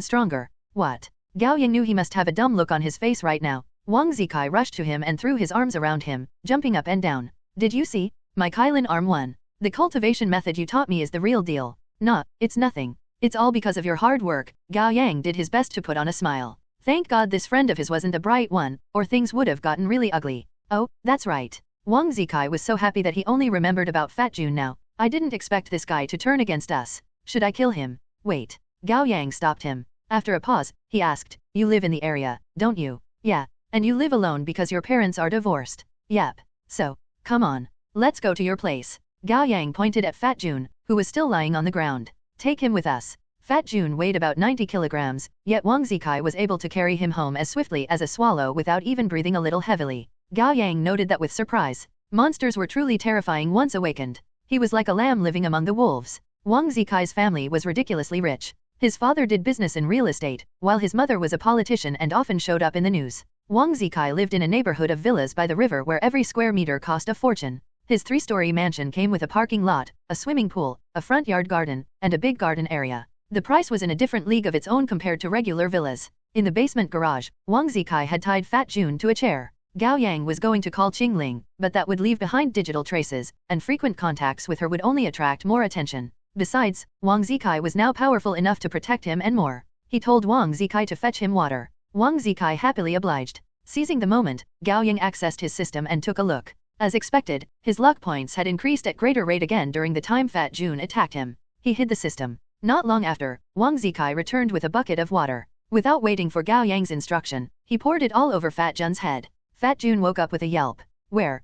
stronger." "What?" Gao Yang knew he must have a dumb look on his face right now. Wang Zikai rushed to him and threw his arms around him, jumping up and down. "Did you see? My Kylin arm won. The cultivation method you taught me is the real deal." "Nah, it's nothing. It's all because of your hard work." Gao Yang did his best to put on a smile. Thank God this friend of his wasn't a bright one, or things would have gotten really ugly. "Oh, that's right." Wang Zikai was so happy that he only remembered about Fat Jun now. "I didn't expect this guy to turn against us. Should I kill him?" "Wait." Gao Yang stopped him. After a pause, he asked, "You live in the area, don't you?" "Yeah. And you live alone because your parents are divorced?" "Yep. So, come on. Let's go to your place." Gao Yang pointed at Fat Jun, who was still lying on the ground. "Take him with us." Fat Jun weighed about 90 kilograms, yet Wang Zikai was able to carry him home as swiftly as a swallow without even breathing a little heavily. Gao Yang noted that with surprise. Monsters were truly terrifying once awakened. He was like a lamb living among the wolves. Wang Zikai's family was ridiculously rich. His father did business in real estate, while his mother was a politician and often showed up in the news. Wang Zikai lived in a neighborhood of villas by the river where every square meter cost a fortune. His 3-story mansion came with a parking lot, a swimming pool, a front yard garden, and a big garden area. The price was in a different league of its own compared to regular villas. In the basement garage, Wang Zikai had tied Fat Jun to a chair. Gao Yang was going to call Chingling, but that would leave behind digital traces, and frequent contacts with her would only attract more attention. Besides, Wang Zikai was now powerful enough to protect him and more. He told Wang Zikai to fetch him water. Wang Zikai happily obliged. Seizing the moment, Gao Yang accessed his system and took a look. As expected, his luck points had increased at greater rate again during the time Fat Jun attacked him. He hid the system. Not long after, Wang Zikai returned with a bucket of water. Without waiting for Gao Yang's instruction, he poured it all over Fat Jun's head. Fat Jun woke up with a yelp. Where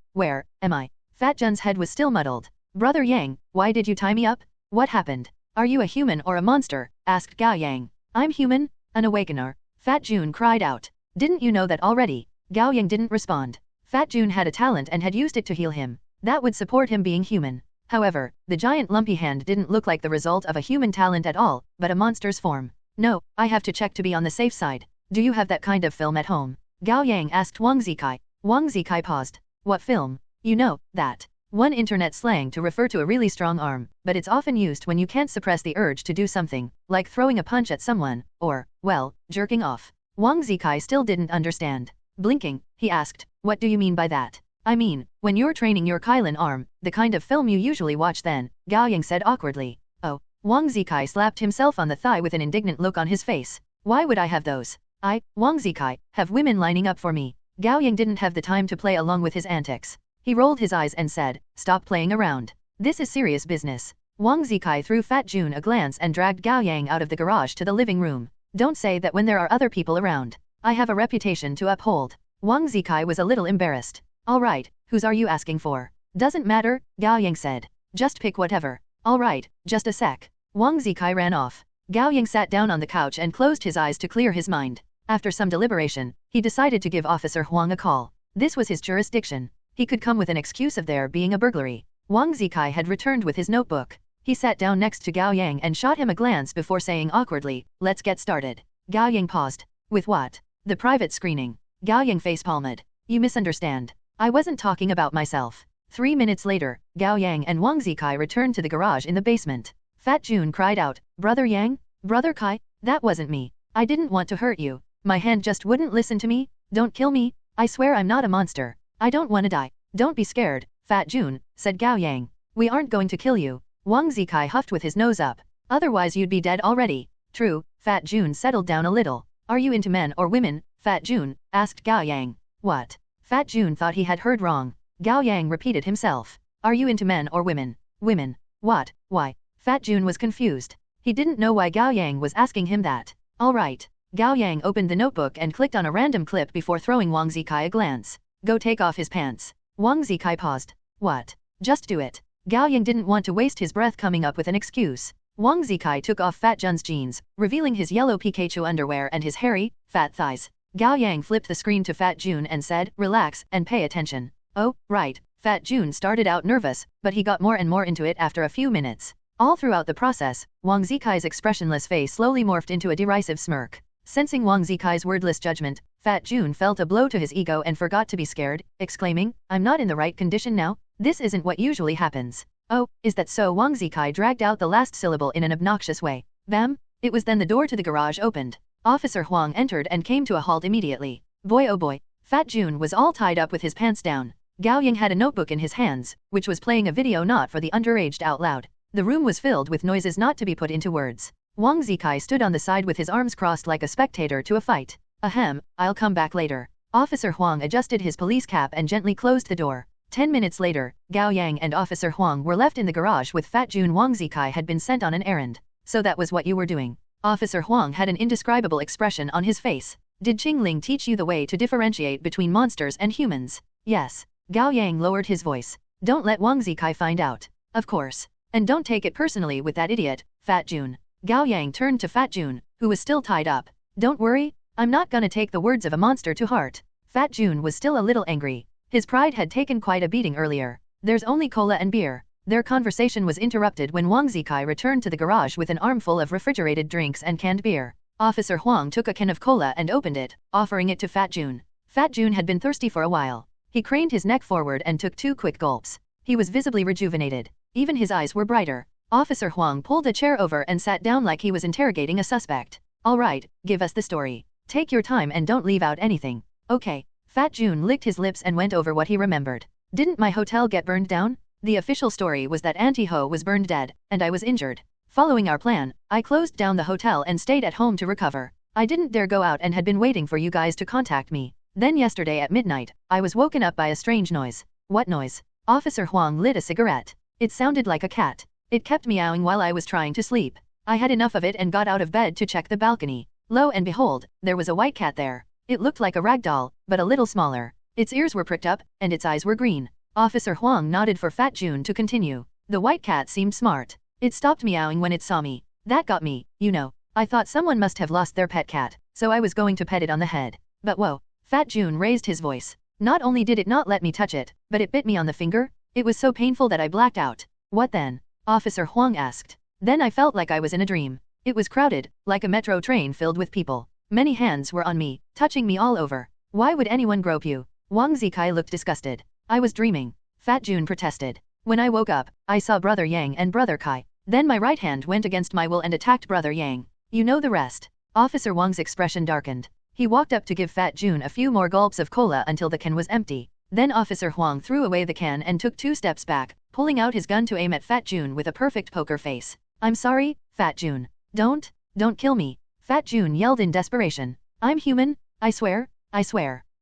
am I?" Fat Jun's head was still muddled. "Brother Yang, why did you tie me up? What happened? Are you a human or a monster?" asked Gao Yang. "I'm human, an awakener." Fat Jun cried out. "Didn't you know that already?" Gao Yang didn't respond. Fat Jun had a talent and had used it to heal him. That would support him being human. However, the giant lumpy hand didn't look like the result of a human talent at all, but a monster's form. "No, I have to check to be on the safe side. Do you have that kind of film at home?" Gao Yang asked Wang Zikai. Wang Zikai paused. "What film?" "You know, that one internet slang to refer to a really strong arm, but it's often used when you can't suppress the urge to do something, like throwing a punch at someone, or, well, jerking off." Wang Zikai still didn't understand. Blinking, he asked, "What do you mean by that?" "I mean, when you're training your Kylin arm, the kind of film you usually watch then," Gao Yang said awkwardly. "Oh." Wang Zikai slapped himself on the thigh with an indignant look on his face. "Why would I have those? Wang Zikai, have women lining up for me." Gao Yang didn't have the time to play along with his antics. He rolled his eyes and said, "Stop playing around. This is serious business." Wang Zikai threw Fat Jun a glance and dragged Gao Yang out of the garage to the living room. "Don't say that when there are other people around. I have a reputation to uphold." Wang Zikai was a little embarrassed. "Alright, whose are you asking for?" "Doesn't matter," Gao Yang said. "Just pick whatever." "Alright, just a sec." Wang Zikai ran off. Gao Yang sat down on the couch and closed his eyes to clear his mind. After some deliberation, he decided to give Officer Huang a call. This was his jurisdiction. He could come with an excuse of there being a burglary. Wang Zikai had returned with his notebook. He sat down next to Gao Yang and shot him a glance before saying awkwardly, "Let's get started." Gao Yang paused. "With what?" "The private screening." Gao Yang facepalmed. "You misunderstand. I wasn't talking about myself." 3 minutes later, Gao Yang and Wang Zikai returned to the garage in the basement. Fat Jun cried out, "Brother Yang? Brother Kai? That wasn't me. I didn't want to hurt you. My hand just wouldn't listen to me. Don't kill me. I swear I'm not a monster. I don't want to die." "Don't be scared, Fat Jun," said Gao Yang. "We aren't going to kill you." Wang Zikai huffed with his nose up. "Otherwise you'd be dead already." "True." Fat Jun settled down a little. "Are you into men or women, Fat Jun?" asked Gao Yang. "What?" Fat Jun thought he had heard wrong. Gao Yang repeated himself. "Are you into men or women?" "Women." "What? Why?" Fat Jun was confused. He didn't know why Gao Yang was asking him that. "Alright." Gao Yang opened the notebook and clicked on a random clip before throwing Wang Zikai a glance. "Go take off his pants." Wang Zikai paused. "What?" "Just do it." Gao Yang didn't want to waste his breath coming up with an excuse. Wang Zikai took off Fat Jun's jeans, revealing his yellow Pikachu underwear and his hairy, fat thighs. Gao Yang flipped the screen to Fat Jun and said, "Relax and pay attention." "Oh, right." Fat Jun started out nervous, but he got more and more into it after a few minutes. All throughout the process, Wang Zikai's expressionless face slowly morphed into a derisive smirk. Sensing Wang Zikai's wordless judgment, Fat Jun felt a blow to his ego and forgot to be scared, exclaiming, "I'm not in the right condition now? This isn't what usually happens." "Oh, is that so?" Wang Zikai dragged out the last syllable in an obnoxious way. Bam! It was then the door to the garage opened. Officer Huang entered and came to a halt immediately. Boy oh boy. Fat Jun was all tied up with his pants down. Gao Yang had a notebook in his hands, which was playing a video not for the underaged out loud. The room was filled with noises not to be put into words. Wang Zikai stood on the side with his arms crossed like a spectator to a fight. "Ahem, I'll come back later." Officer Huang adjusted his police cap and gently closed the door. 10 minutes later, Gao Yang and Officer Huang were left in the garage with Fat Jun. Wang Zikai had been sent on an errand. "So that was what you were doing?" Officer Huang had an indescribable expression on his face. "Did Chingling teach you the way to differentiate between monsters and humans?" "Yes." Gao Yang lowered his voice. "Don't let Wang Zikai find out." "Of course. And don't take it personally with that idiot, Fat Jun." Gao Yang turned to Fat Jun, who was still tied up. "Don't worry, I'm not gonna take the words of a monster to heart." Fat Jun was still a little angry. His pride had taken quite a beating earlier. "There's only cola and beer." Their conversation was interrupted when Wang Zikai returned to the garage with an armful of refrigerated drinks and canned beer. Officer Huang took a can of cola and opened it, offering it to Fat Jun. Fat Jun had been thirsty for a while. He craned his neck forward and took 2 quick gulps. He was visibly rejuvenated. Even his eyes were brighter. Officer Huang pulled a chair over and sat down like he was interrogating a suspect. "Alright, give us the story. Take your time and don't leave out anything." "Okay." Fat Jun licked his lips and went over what he remembered. "Didn't my hotel get burned down? The official story was that Auntie Ho was burned dead, and I was injured. Following our plan, I closed down the hotel and stayed at home to recover. I didn't dare go out and had been waiting for you guys to contact me. Then yesterday at midnight, I was woken up by a strange noise." "What noise?" Officer Huang lit a cigarette. "It sounded like a cat. It kept meowing while I was trying to sleep. I had enough of it and got out of bed to check the balcony. Lo and behold, there was a white cat there. It looked like a rag doll, but a little smaller. Its ears were pricked up, and its eyes were green." Officer Huang nodded for Fat Jun to continue. "The white cat seemed smart. It stopped meowing when it saw me. That got me, you know. I thought someone must have lost their pet cat, so I was going to pet it on the head. But whoa." Fat Jun raised his voice. "Not only did it not let me touch it, but it bit me on the finger. It was so painful that I blacked out." "What then?" Officer Huang asked. "Then I felt like I was in a dream. It was crowded, like a metro train filled with people. Many hands were on me, touching me all over. Why would anyone grope you?" Wang Zikai looked disgusted. "I was dreaming." Fat Jun protested. "When I woke up, I saw Brother Yang and Brother Kai. Then my right hand went against my will and attacked Brother Yang. You know the rest." Officer Wang's expression darkened. He walked up to give Fat Jun a few more gulps of cola until the can was empty. Then Officer Huang threw away the can and took 2 steps back, pulling out his gun to aim at Fat Jun with a perfect poker face. "I'm sorry, Fat Jun. Don't kill me." Fat Jun yelled in desperation. "I'm human, I swear.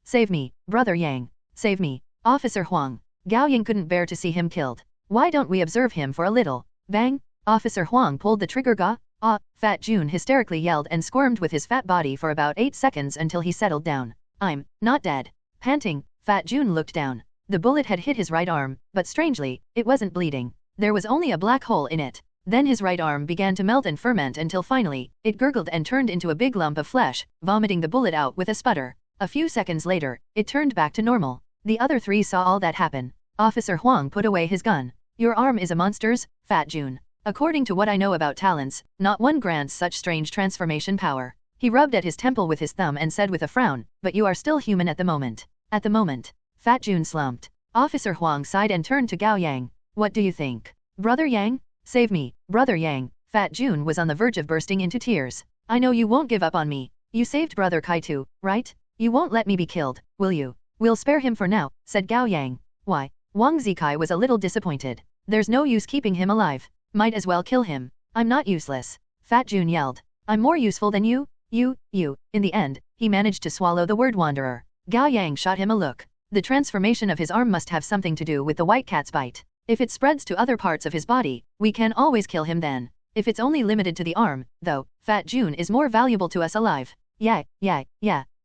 Save me, Brother Yang. Save me." "Officer Huang." Gao Yang couldn't bear to see him killed. Why don't we observe him for a little? Bang! Officer Huang pulled the trigger. Fat Jun hysterically yelled and squirmed with his fat body for about 8 seconds until he settled down. I'm not dead. Panting, Fat Jun looked down. The bullet had hit his right arm, but strangely, it wasn't bleeding. There was only a black hole in it. Then his right arm began to melt and ferment until finally, it gurgled and turned into a big lump of flesh, vomiting the bullet out with a sputter. A few seconds later, it turned back to normal. The other three saw all that happen. Officer Huang put away his gun. Your arm is a monster's, Fat Jun. According to what I know about talents, not one grants such strange transformation power. He rubbed at his temple with his thumb and said with a frown, but you are still human at the moment. At the moment. Fat Jun slumped. Officer Huang sighed and turned to Gao Yang. What do you think? Brother Yang? Save me, Brother Yang. Fat Jun was on the verge of bursting into tears. I know you won't give up on me. You saved Brother Kai too, right? You won't let me be killed, will you? We'll spare him for now, said Gao Yang. Why? Wang Zikai was a little disappointed. There's no use keeping him alive. Might as well kill him. I'm not useless. Fat Jun yelled. I'm more useful than you? You. In the end, he managed to swallow the word wanderer. Gao Yang shot him a look. The transformation of his arm must have something to do with the white cat's bite. If it spreads to other parts of his body, we can always kill him then. If it's only limited to the arm, though, Fat Jun is more valuable to us alive. Yeah.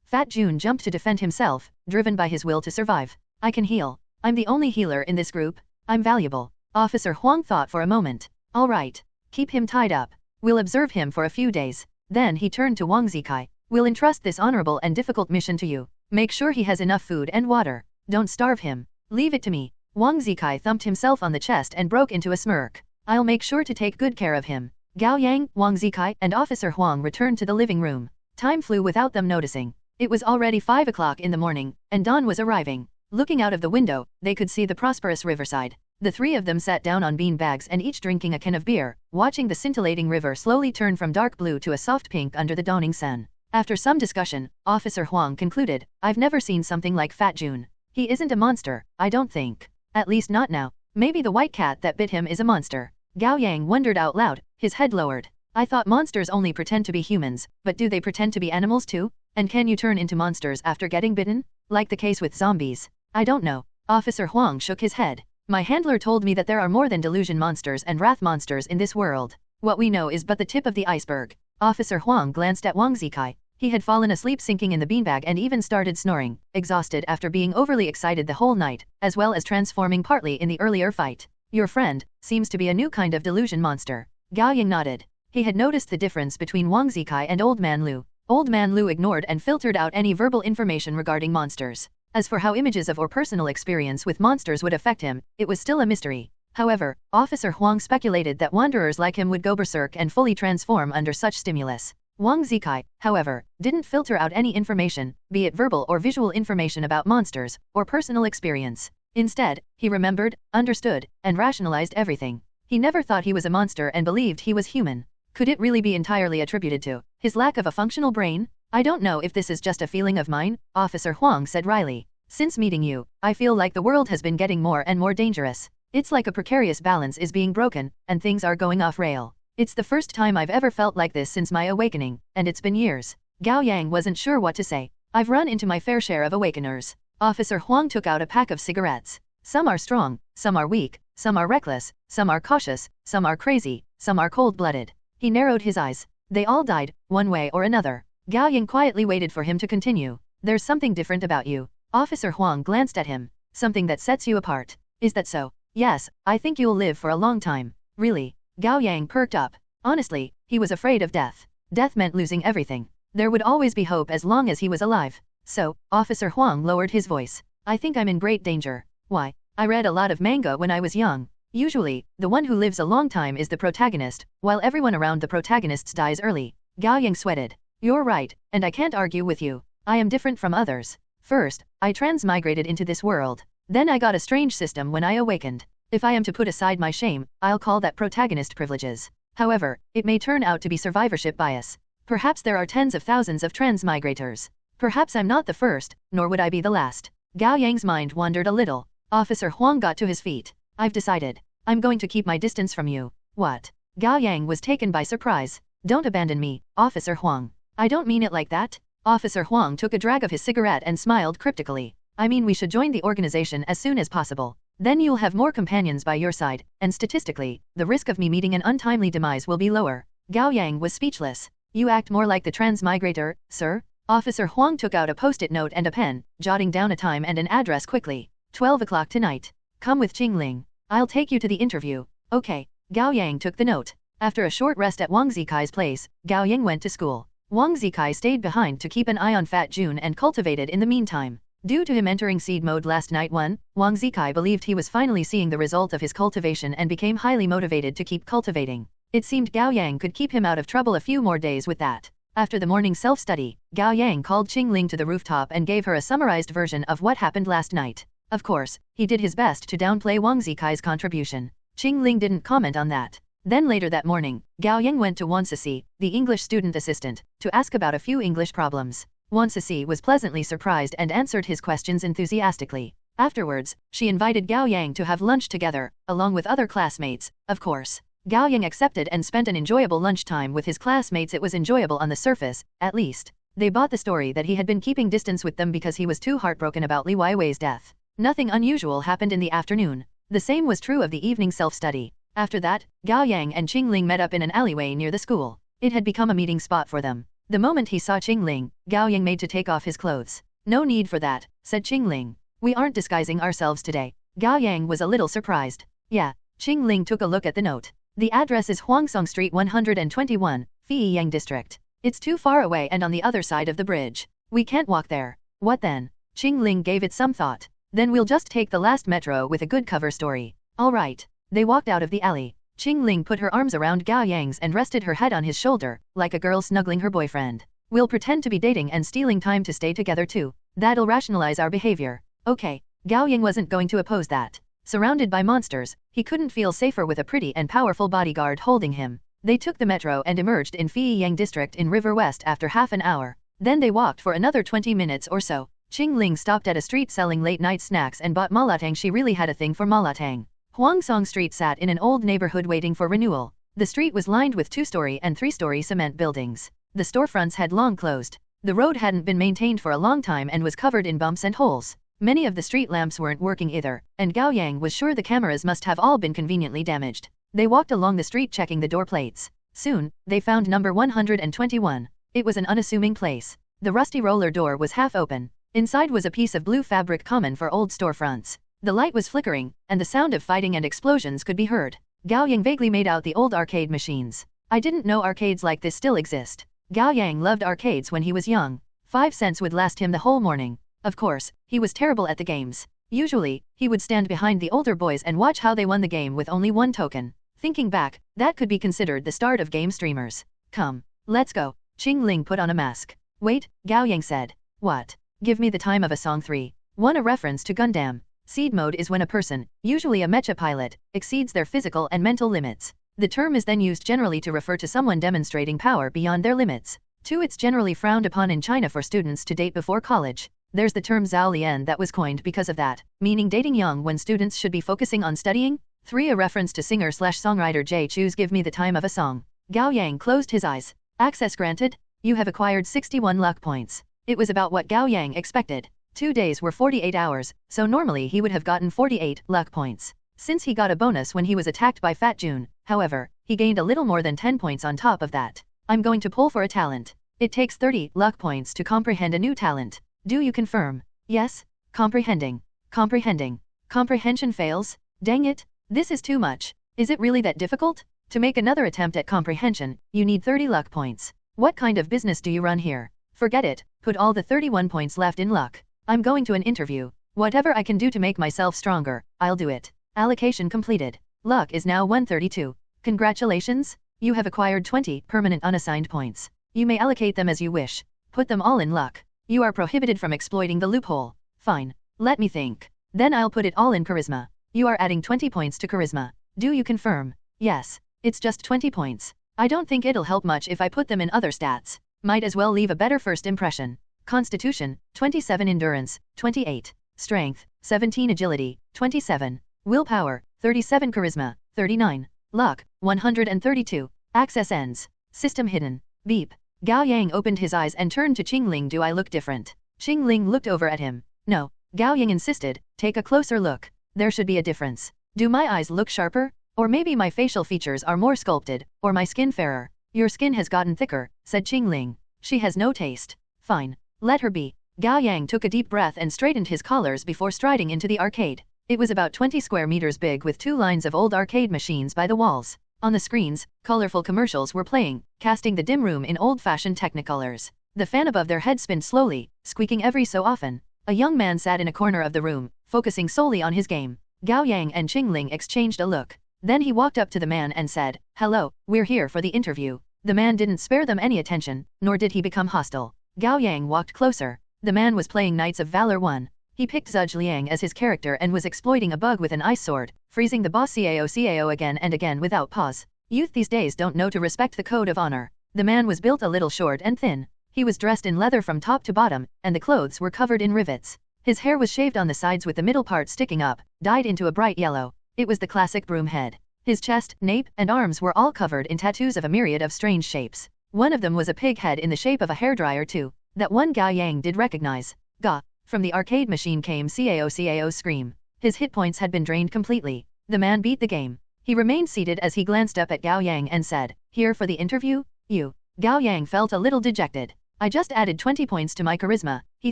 Fat Jun jumped to defend himself, driven by his will to survive. I can heal. I'm the only healer in this group. I'm valuable. Officer Huang thought for a moment. All right. Keep him tied up. We'll observe him for a few days. Then he turned to Wang Zikai. We'll entrust this honorable and difficult mission to you. Make sure he has enough food and water. Don't starve him. Leave it to me. Wang Zikai thumped himself on the chest and broke into a smirk. I'll make sure to take good care of him. Gao Yang, Wang Zikai, and Officer Huang returned to the living room. Time flew without them noticing. It was already 5 o'clock in the morning, and dawn was arriving. Looking out of the window, they could see the prosperous riverside. The three of them sat down on bean bags and each drinking a can of beer, watching the scintillating river slowly turn from dark blue to a soft pink under the dawning sun. After some discussion, Officer Huang concluded, I've never seen something like Fat Jun. He isn't a monster, I don't think. At least not now. Maybe the white cat that bit him is a monster. Gao Yang wondered out loud, his head lowered. I thought monsters only pretend to be humans, but do they pretend to be animals too? And can you turn into monsters after getting bitten? Like the case with zombies? I don't know. Officer Huang shook his head. My handler told me that there are more than delusion monsters and wrath monsters in this world. What we know is but the tip of the iceberg. Officer Huang glanced at Wang Zikai. He had fallen asleep sinking in the beanbag and even started snoring, exhausted after being overly excited the whole night, as well as transforming partly in the earlier fight. Your friend seems to be a new kind of delusion monster. Gao Yang nodded. He had noticed the difference between Wang Zikai and Old Man Lu. Old Man Lu ignored and filtered out any verbal information regarding monsters. As for how images of or personal experience with monsters would affect him, it was still a mystery. However, Officer Huang speculated that wanderers like him would go berserk and fully transform under such stimulus. Wang Zikai, however, didn't filter out any information, be it verbal or visual information about monsters, or personal experience. Instead, he remembered, understood, and rationalized everything. He never thought he was a monster and believed he was human. Could it really be entirely attributed to his lack of a functional brain? I don't know if this is just a feeling of mine, Officer Huang said wryly. Since meeting you, I feel like the world has been getting more and more dangerous. It's like a precarious balance is being broken, and things are going off rail. It's the first time I've ever felt like this since my awakening, and it's been years. Gao Yang wasn't sure what to say. I've run into my fair share of awakeners. Officer Huang took out a pack of cigarettes. Some are strong, some are weak, some are reckless, some are cautious, some are crazy, some are cold-blooded. He narrowed his eyes. They all died, one way or another. Gao Yang quietly waited for him to continue. There's something different about you. Officer Huang glanced at him. Something that sets you apart. Is that so? Yes, I think you'll live for a long time. Really? Gao Yang perked up. Honestly, he was afraid of death. Death meant losing everything. There would always be hope as long as he was alive. So, Officer Huang lowered his voice. I think I'm in great danger. Why? I read a lot of manga when I was young. Usually, the one who lives a long time is the protagonist, while everyone around the protagonists dies early. Gao Yang sweated. You're right, and I can't argue with you. I am different from others. First, I transmigrated into this world. Then I got a strange system when I awakened. If I am to put aside my shame, I'll call that protagonist privileges. However, it may turn out to be survivorship bias. Perhaps there are tens of thousands of transmigrators. Perhaps I'm not the first, nor would I be the last. Gao Yang's mind wandered a little. Officer Huang got to his feet. I've decided. I'm going to keep my distance from you. What? Gao Yang was taken by surprise. Don't abandon me, Officer Huang. I don't mean it like that. Officer Huang took a drag of his cigarette and smiled cryptically. I mean we should join the organization as soon as possible. Then you'll have more companions by your side, and statistically, the risk of me meeting an untimely demise will be lower. Gao Yang was speechless. You act more like the transmigrator, sir. Officer Huang took out a post-it note and a pen, jotting down a time and an address quickly. 12 o'clock tonight. Come with Chingling. I'll take you to the interview. Okay. Gao Yang took the note. After a short rest at Wang Zikai's place, Gao Yang went to school. Wang Zikai stayed behind to keep an eye on Fat Jun and cultivated in the meantime. Due to him entering seed mode last night, Wang Zikai believed he was finally seeing the result of his cultivation and became highly motivated to keep cultivating. It seemed Gao Yang could keep him out of trouble a few more days with that. After the morning self-study, Gao Yang called Chingling to the rooftop and gave her a summarized version of what happened last night. Of course, he did his best to downplay Wang Zikai's contribution. Chingling didn't comment on that. Then later that morning, Gao Yang went to Wan Sisi, the English student assistant, to ask about a few English problems. Wan Sisi was pleasantly surprised and answered his questions enthusiastically. Afterwards, she invited Gao Yang to have lunch together, along with other classmates, of course. Gao Yang accepted and spent an enjoyable lunchtime with his classmates. It was enjoyable on the surface, at least. They bought the story that he had been keeping distance with them because he was too heartbroken about Li Weiwei's death. Nothing unusual happened in the afternoon. The same was true of the evening self-study. After that, Gao Yang and Chingling met up in an alleyway near the school. It had become a meeting spot for them. The moment he saw Chingling, Gao Yang made to take off his clothes. No need for that, said Chingling. We aren't disguising ourselves today. Gao Yang was a little surprised. Yeah. Chingling took a look at the note. The address is Huangsong Street 121, Feiyang District. It's too far away and on the other side of the bridge. We can't walk there. What then? Chingling gave it some thought. Then we'll just take the last metro with a good cover story. All right. They walked out of the alley. Chingling put her arms around Gao Yang's and rested her head on his shoulder, like a girl snuggling her boyfriend. We'll pretend to be dating and stealing time to stay together too. That'll rationalize our behavior. Okay. Gao Yang wasn't going to oppose that. Surrounded by monsters, he couldn't feel safer with a pretty and powerful bodyguard holding him. They took the metro and emerged in Feiyang District in River West after half an hour. Then they walked for another 20 minutes or so. Chingling stopped at a street selling late-night snacks and bought malatang. She really had a thing for malatang. Huangsong Street sat in an old neighborhood waiting for renewal. The street was lined with 2-story and 3-story cement buildings. The storefronts had long closed. The road hadn't been maintained for a long time and was covered in bumps and holes. Many of the street lamps weren't working either, and Gao Yang was sure the cameras must have all been conveniently damaged. They walked along the street checking the door plates. Soon, they found number 121. It was an unassuming place. The rusty roller door was half open. Inside was a piece of blue fabric common for old storefronts. The light was flickering, and the sound of fighting and explosions could be heard. Gao Yang vaguely made out the old arcade machines. I didn't know arcades like this still exist. Gao Yang loved arcades when he was young. 5 cents would last him the whole morning. Of course, he was terrible at the games. Usually, he would stand behind the older boys and watch how they won the game with only 1 token. Thinking back, that could be considered the start of game streamers. Come, let's go. Chingling put on a mask. Wait, Gao Yang said. What? Give me the time of a song 3. 1. A reference to Gundam. Seed mode is when a person, usually a mecha pilot, exceeds their physical and mental limits. The term is then used generally to refer to someone demonstrating power beyond their limits. 2. It's generally frowned upon in China for students to date before college. There's the term Zhaolian that was coined because of that, meaning dating young when students should be focusing on studying. 3. A reference to singer/songwriter J. Choose Give Me the Time of a Song. Gao Yang closed his eyes. Access granted. You have acquired 61 luck points. It was about what Gao Yang expected. 2 days were 48 hours, so normally he would have gotten 48 luck points. Since he got a bonus when he was attacked by Fat Jun, however, he gained a little more than 10 points on top of that. I'm going to pull for a talent. It takes 30 luck points to comprehend a new talent. Do you confirm? Yes? Comprehending. Comprehending. Comprehension fails? Dang it. This is too much. Is it really that difficult? To make another attempt at comprehension, you need 30 luck points. What kind of business do you run here? Forget it. Put all the 31 points left in luck. I'm going to an interview. Whatever I can do to make myself stronger, I'll do it. Allocation completed. Luck is now 132. Congratulations. You have acquired 20 permanent unassigned points. You may allocate them as you wish. Put them all in luck. You are prohibited from exploiting the loophole. Fine. Let me think. Then I'll put it all in charisma. You are adding 20 points to charisma. Do you confirm? Yes. It's just 20 points. I don't think it'll help much if I put them in other stats. Might as well leave a better first impression. Constitution, 27. Endurance, 28. Strength, 17. Agility, 27. Willpower, 37. Charisma, 39. Luck, 132. Access ends. System hidden. Beep. Gao Yang opened his eyes and turned to Chingling. Do I look different? Chingling looked over at him. No. Gao Yang insisted, take a closer look. There should be a difference. Do my eyes look sharper? Or maybe my facial features are more sculpted, or my skin fairer. Your skin has gotten thicker, said Chingling. She has no taste. Fine. Let her be. Gao Yang took a deep breath and straightened his collars before striding into the arcade. It was about 20 square meters big with 2 lines of old arcade machines by the walls. On the screens, colorful commercials were playing, casting the dim room in old-fashioned technicolors. The fan above their head spun slowly, squeaking every so often. A young man sat in a corner of the room, focusing solely on his game. Gao Yang and Chingling exchanged a look. Then he walked up to the man and said, "Hello, we're here for the interview." The man didn't spare them any attention, nor did he become hostile. Gao Yang walked closer. The man was playing Knights of Valor 1. He picked Zhuge Liang as his character and was exploiting a bug with an ice sword, freezing the boss Cao again and again without pause. Youth these days don't know to respect the code of honor. The man was built a little short and thin. He was dressed in leather from top to bottom, and the clothes were covered in rivets. His hair was shaved on the sides with the middle part sticking up, dyed into a bright yellow. It was the classic broom head. His chest, nape, and arms were all covered in tattoos of a myriad of strange shapes. One of them was a pig head in the shape of a hairdryer too. That one Gao Yang did recognize. Ga. From the arcade machine came Cao's scream. His hit points had been drained completely. The man beat the game. He remained seated as he glanced up at Gao Yang and said, "Here for the interview? You." Gao Yang felt a little dejected. "I just added 20 points to my charisma," he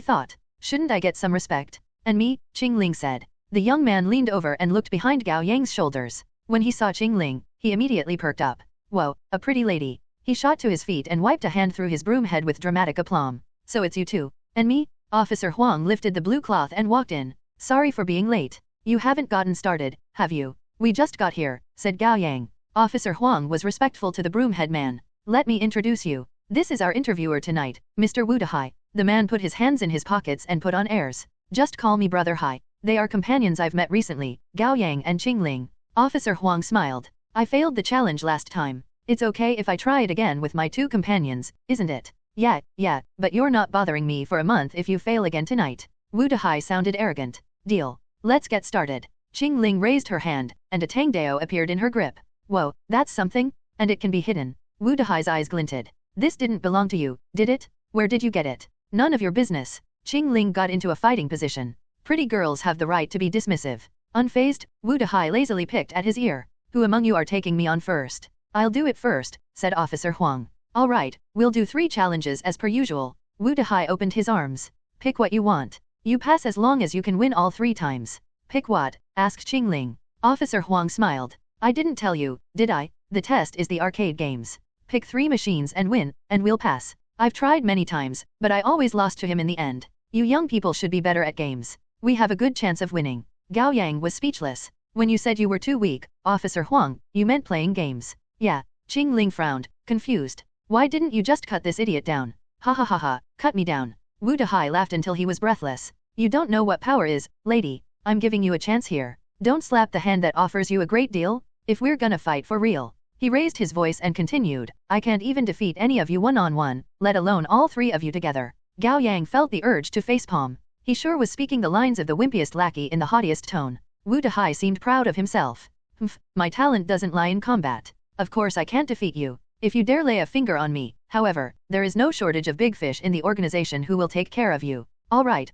thought. "Shouldn't I get some respect?" "And me?" Chingling said. The young man leaned over and looked behind Gao Yang's shoulders. When he saw Chingling, he immediately perked up. "Whoa, a pretty lady." He shot to his feet and wiped a hand through his broom head with dramatic aplomb. "So it's you too. And me?" Officer Huang lifted the blue cloth and walked in. "Sorry for being late. You haven't gotten started, have you?" "We just got here," said Gao Yang. Officer Huang was respectful to the broomhead man. "Let me introduce you. This is our interviewer tonight, Mr. Wu Dehai." The man put his hands in his pockets and put on airs. "Just call me Brother Hai. They are companions I've met recently, Gao Yang and Chingling." Officer Huang smiled. "I failed the challenge last time. It's okay if I try it again with my 2 companions, isn't it?" Yeah, but you're not bothering me for a month if you fail again tonight." Wu Dehai sounded arrogant. "Deal. Let's get started." Chingling raised her hand, and a Tangdao appeared in her grip. "Whoa, that's something? And it can be hidden." Wu Dehai's eyes glinted. "This didn't belong to you, did it? Where did you get it?" "None of your business." Chingling got into a fighting position. Pretty girls have the right to be dismissive. Unfazed, Wu Dehai lazily picked at his ear. "Who among you are taking me on first?" "I'll do it first," said Officer Huang. "All right, we'll do 3 challenges as per usual." Wu Dehai opened his arms. "Pick what you want. You pass as long as you can win all 3 times." "Pick what?" asked Chingling. Officer Huang smiled. "I didn't tell you, did I? The test is the arcade games. Pick 3 machines and win, and we'll pass. I've tried many times, but I always lost to him in the end. You young people should be better at games. We have a good chance of winning." Gao Yang was speechless. "When you said you were too weak, Officer Huang, you meant playing games." "Yeah." Chingling frowned, confused. "Why didn't you just cut this idiot down?" "Ha ha ha ha, cut me down." Wu Dehai laughed until he was breathless. "You don't know what power is, lady. I'm giving you a chance here. Don't slap the hand that offers you a great deal, if we're gonna fight for real." He raised his voice and continued, "I can't even defeat any of you one-on-one, let alone all 3 of you together." Gao Yang felt the urge to facepalm. He sure was speaking the lines of the wimpiest lackey in the haughtiest tone. Wu Dehai seemed proud of himself. "Humph, my talent doesn't lie in combat. Of course I can't defeat you. If you dare lay a finger on me, however, there is no shortage of big fish in the organization who will take care of you." All right.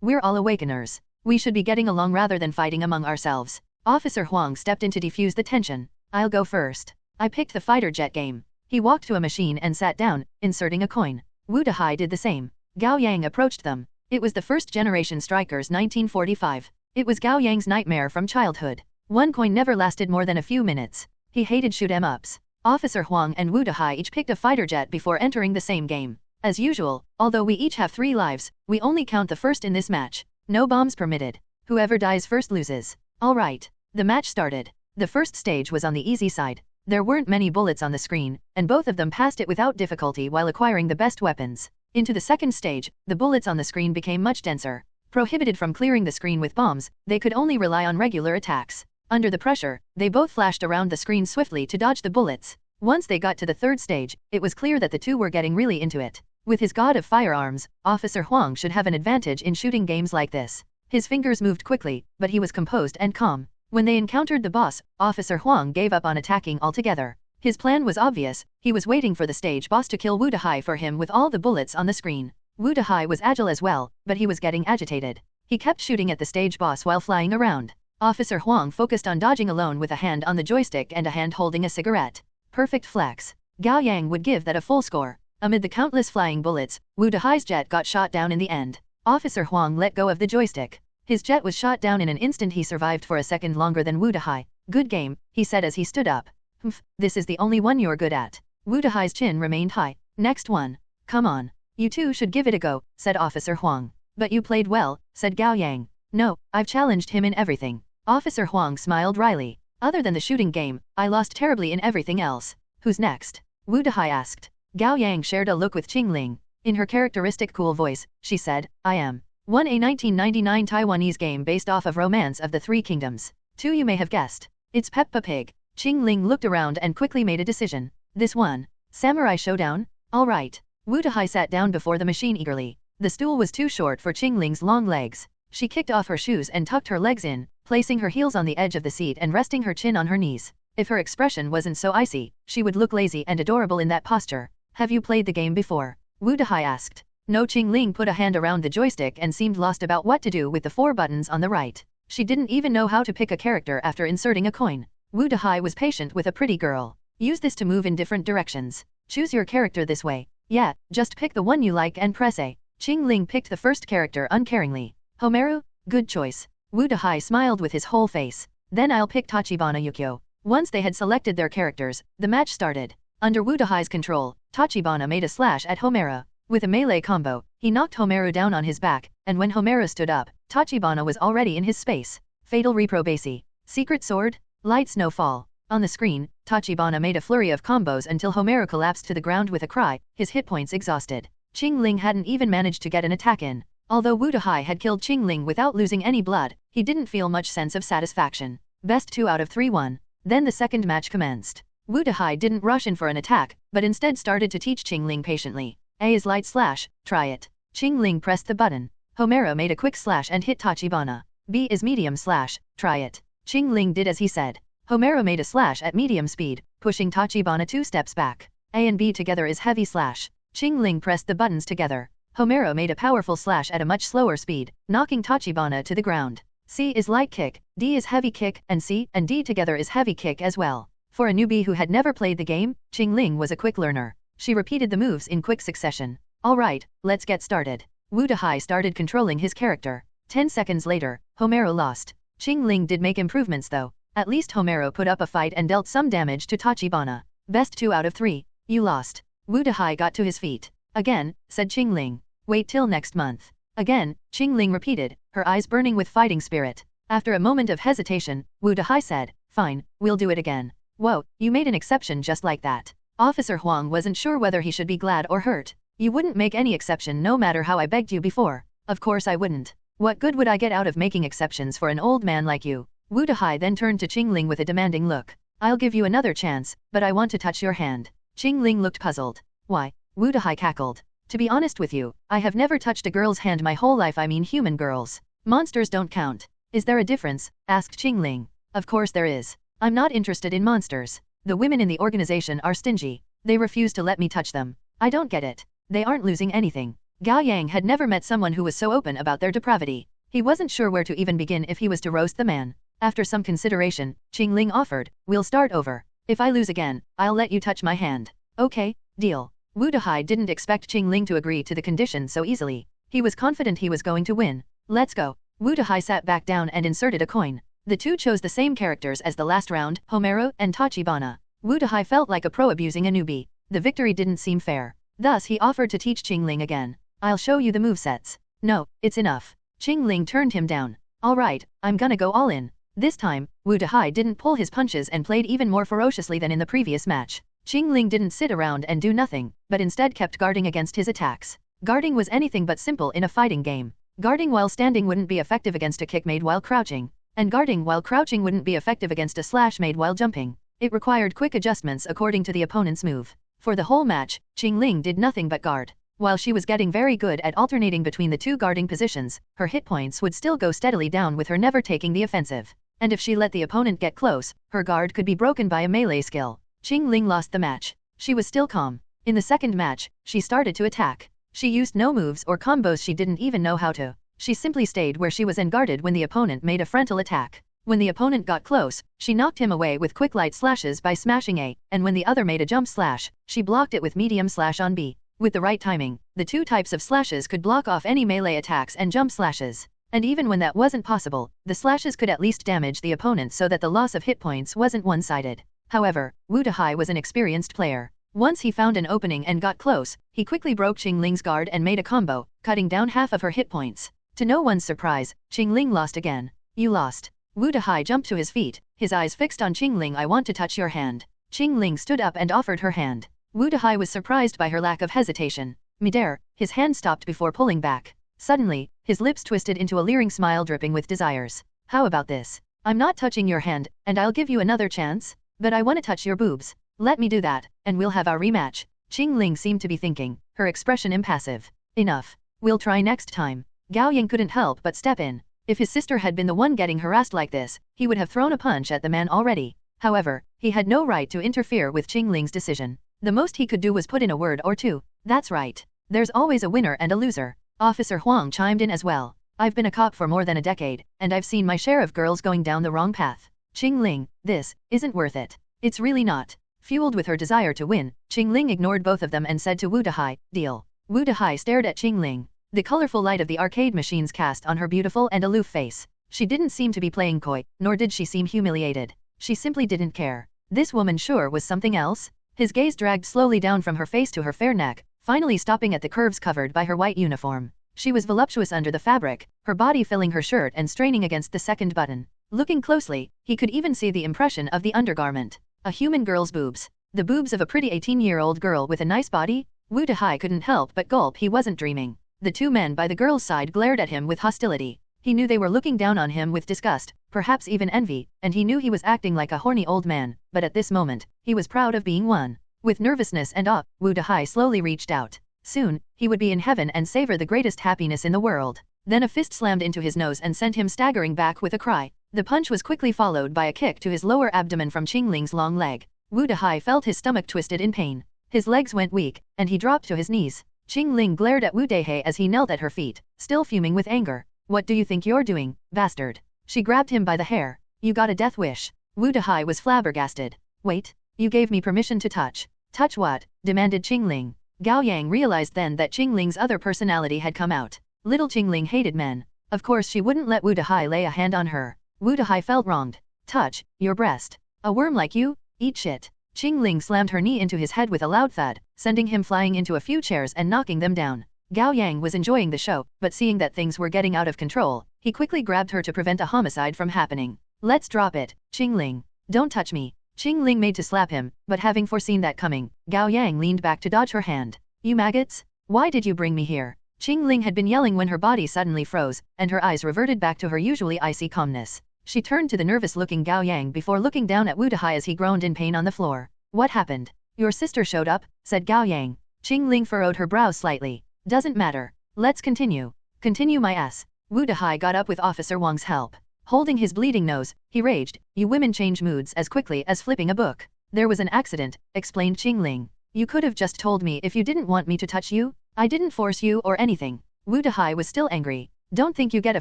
We're all awakeners. We should be getting along rather than fighting among ourselves." Officer Huang stepped in to defuse the tension. "I'll go first. I picked the fighter jet game." He walked to a machine and sat down, inserting a coin. Wu Dehai did the same. Gao Yang approached them. It was the first generation Strikers 1945. It was Gao Yang's nightmare from childhood. 1 coin never lasted more than a few minutes. He hated shoot-em-ups. Officer Huang and Wu Dehai each picked a fighter jet before entering the same game. As usual, although we each have 3 lives, we only count the first in this match. No bombs permitted. Whoever dies first loses. All right. The match started. The first stage was on the easy side. There weren't many bullets on the screen, and both of them passed it without difficulty while acquiring the best weapons. Into the second stage, the bullets on the screen became much denser. Prohibited from clearing the screen with bombs, they could only rely on regular attacks. Under the pressure, they both flashed around the screen swiftly to dodge the bullets. Once they got to the third stage, it was clear that the 2 were getting really into it. With his god of firearms, Officer Huang should have an advantage in shooting games like this. His fingers moved quickly, but he was composed and calm. When they encountered the boss, Officer Huang gave up on attacking altogether. His plan was obvious. He was waiting for the stage boss to kill Wu Dehai for him with all the bullets on the screen. Wu Dehai was agile as well, but he was getting agitated. He kept shooting at the stage boss while flying around. Officer Huang focused on dodging alone with a hand on the joystick and a hand holding a cigarette. Perfect flex. Gao Yang would give that a full score. Amid the countless flying bullets, Wu Dahai's jet got shot down in the end. Officer Huang let go of the joystick. His jet was shot down in an instant. He survived for a second longer than Wu Dahai. Good game, he said as he stood up. Humph, this is the only one you're good at. Wu Dahai's chin remained high. Next one. Come on. You two should give it a go, said Officer Huang. But you played well, said Gao Yang. No, I've challenged him in everything. Officer Huang smiled wryly. Other than the shooting game, I lost terribly in everything else. Who's next? Wu Dahai asked. Gao Yang shared a look with Chingling. In her characteristic cool voice, she said, I am. 1. A 1999 Taiwanese game based off of Romance of the Three Kingdoms. 2. You may have guessed. It's Peppa Pig. Chingling looked around and quickly made a decision. This one. Samurai Showdown? Alright. Wu Dahai sat down before the machine eagerly. The stool was too short for Chingling's long legs. She kicked off her shoes and tucked her legs in, placing her heels on the edge of the seat and resting her chin on her knees. If her expression wasn't so icy, she would look lazy and adorable in that posture. Have you played the game before? Wu Dahai asked. No. Chingling put a hand around the joystick and seemed lost about what to do with the 4 buttons on the right. She didn't even know how to pick a character after inserting a coin. Wu Dahai was patient with a pretty girl. Use this to move in different directions. Choose your character this way. Yeah, just pick the one you like and press A. Chingling picked the first character uncaringly. Homeru? Good choice. Wu Dahai smiled with his whole face. Then I'll pick Tachibana Yukio. Once they had selected their characters, the match started. Under Wu Dahai's control, Tachibana made a slash at Homeru. With a melee combo, he knocked Homeru down on his back, and when Homeru stood up, Tachibana was already in his space. Fatal reprobation. Secret sword? Light snowfall. On the screen, Tachibana made a flurry of combos until Homeru collapsed to the ground with a cry, his hit points exhausted. Chingling hadn't even managed to get an attack in. Although Wu Dahai had killed Chingling without losing any blood, he didn't feel much sense of satisfaction. Best 2 out of 3 won. Then the second match commenced. Wu Dahai didn't rush in for an attack, but instead started to teach Chingling patiently. A is light slash, try it. Chingling pressed the button. Homeru made a quick slash and hit Tachibana. B is medium slash, try it. Chingling did as he said. Homeru made a slash at medium speed, pushing Tachibana 2 steps back. A and B together is heavy slash. Chingling pressed the buttons together. Homeru made a powerful slash at a much slower speed, knocking Tachibana to the ground. C is light kick, D is heavy kick, and C and D together is heavy kick as well. For a newbie who had never played the game, Chingling was a quick learner. She repeated the moves in quick succession. Alright, let's get started. Wu Dahai started controlling his character. 10 seconds later, Homeru lost. Chingling did make improvements though. At least Homeru put up a fight and dealt some damage to Tachibana. Best 2 out of 3. You lost. Wu Dahai got to his feet. Again, said Chingling. Wait till next month. Again, Chingling repeated, her eyes burning with fighting spirit. After a moment of hesitation, Wu Dahai said, fine, we'll do it again. Whoa, you made an exception just like that. Officer Huang wasn't sure whether he should be glad or hurt. You wouldn't make any exception no matter how I begged you before. Of course I wouldn't. What good would I get out of making exceptions for an old man like you? Wu Dahai then turned to Chingling with a demanding look. I'll give you another chance, but I want to touch your hand. Chingling looked puzzled. Why? Wu Dahai cackled. To be honest with you, I have never touched a girl's hand my whole life. I mean human girls. Monsters don't count. Is there a difference? Asked Chingling. Of course there is. I'm not interested in monsters. The women in the organization are stingy. They refuse to let me touch them. I don't get it. They aren't losing anything. Gao Yang had never met someone who was so open about their depravity. He wasn't sure where to even begin if he was to roast the man. After some consideration, Chingling offered, we'll start over. If I lose again, I'll let you touch my hand. Okay, deal. Wu Dahai didn't expect Chingling to agree to the condition so easily. He was confident he was going to win. Let's go. Wu Dahai sat back down and inserted a coin. The two chose the same characters as the last round, Homeru and Tachibana. Wu Dahai felt like a pro abusing a newbie. The victory didn't seem fair. Thus he offered to teach Chingling again. I'll show you the movesets. No, it's enough. Chingling turned him down. Alright, I'm gonna go all in. This time, Wu Dahai didn't pull his punches and played even more ferociously than in the previous match. Chingling didn't sit around and do nothing, but instead kept guarding against his attacks. Guarding was anything but simple in a fighting game. Guarding while standing wouldn't be effective against a kick made while crouching. And guarding while crouching wouldn't be effective against a slash made while jumping. It required quick adjustments according to the opponent's move. For the whole match, Chingling did nothing but guard. While she was getting very good at alternating between the two guarding positions, her hit points would still go steadily down with her never taking the offensive. And if she let the opponent get close, her guard could be broken by a melee skill. Chingling lost the match. She was still calm. In the second match, she started to attack. She used no moves or combos, she didn't even know how to. She simply stayed where she was and guarded when the opponent made a frontal attack. When the opponent got close, she knocked him away with quick light slashes by smashing A, and when the other made a jump slash, she blocked it with medium slash on B. With the right timing, the two types of slashes could block off any melee attacks and jump slashes. And even when that wasn't possible, the slashes could at least damage the opponent so that the loss of hit points wasn't one-sided. However, Wu Dahai was an experienced player. Once he found an opening and got close, he quickly broke Chingling's guard and made a combo, cutting down half of her hit points. To no one's surprise, Chingling lost again. You lost. Wu Dahai jumped to his feet, his eyes fixed on Chingling. I want to touch your hand. Chingling stood up and offered her hand. Wu Dahai was surprised by her lack of hesitation. Midair, his hand stopped before pulling back. Suddenly, his lips twisted into a leering smile dripping with desires. How about this? I'm not touching your hand, and I'll give you another chance, but I want to touch your boobs. Let me do that, and we'll have our rematch. Chingling seemed to be thinking, her expression impassive. Enough. We'll try next time. Gao Yang couldn't help but step in. If his sister had been the one getting harassed like this, he would have thrown a punch at the man already. However, he had no right to interfere with Chingling's decision. The most he could do was put in a word or two. That's right. There's always a winner and a loser. Officer Huang chimed in as well. I've been a cop for more than a decade, and I've seen my share of girls going down the wrong path. Chingling, this isn't worth it. It's really not. Fueled with her desire to win, Chingling ignored both of them and said to Wu Dahai, deal. Wu Dahai stared at Chingling. The colorful light of the arcade machines cast on her beautiful and aloof face. She didn't seem to be playing coy, nor did she seem humiliated. She simply didn't care. This woman sure was something else. His gaze dragged slowly down from her face to her fair neck, finally stopping at the curves covered by her white uniform. She was voluptuous under the fabric, her body filling her shirt and straining against the second button. Looking closely, he could even see the impression of the undergarment. A human girl's boobs. The boobs of a pretty 18-year-old girl with a nice body? Wu Dahai couldn't help but gulp. He wasn't dreaming. The two men by the girl's side glared at him with hostility. He knew they were looking down on him with disgust, perhaps even envy, and he knew he was acting like a horny old man, but at this moment, he was proud of being one. With nervousness and awe, Wu Dahai slowly reached out. Soon, he would be in heaven and savor the greatest happiness in the world. Then a fist slammed into his nose and sent him staggering back with a cry. The punch was quickly followed by a kick to his lower abdomen from Chingling's long leg. Wu Dahai felt his stomach twisted in pain. His legs went weak, and he dropped to his knees. Chingling glared at Wu Dahai as he knelt at her feet, still fuming with anger. What do you think you're doing, bastard? She grabbed him by the hair. You got a death wish. Wu Dahai was flabbergasted. Wait, you gave me permission to touch. Touch what? Demanded Chingling. Gao Yang realized then that Chingling's other personality had come out. Little Chingling hated men. Of course she wouldn't let Wu Dahai lay a hand on her. Wu Dahai felt wronged. Touch, your breast. A worm like you? Eat shit. Chingling slammed her knee into his head with a loud thud, sending him flying into a few chairs and knocking them down. Gao Yang was enjoying the show, but seeing that things were getting out of control, he quickly grabbed her to prevent a homicide from happening. Let's drop it, Chingling. Don't touch me. Chingling made to slap him, but having foreseen that coming, Gao Yang leaned back to dodge her hand. You maggots? Why did you bring me here? Chingling had been yelling when her body suddenly froze, and her eyes reverted back to her usually icy calmness. She turned to the nervous-looking Gao Yang before looking down at Wu Dahai as he groaned in pain on the floor. What happened? Your sister showed up, said Gao Yang. Chingling furrowed her brows slightly. Doesn't matter. Let's continue. Continue my ass. Wu Dahai got up with Officer Wang's help. Holding his bleeding nose, he raged, you women change moods as quickly as flipping a book. There was an accident, explained Chingling. You could have just told me if you didn't want me to touch you. I didn't force you or anything. Wu Dahai was still angry. Don't think you get a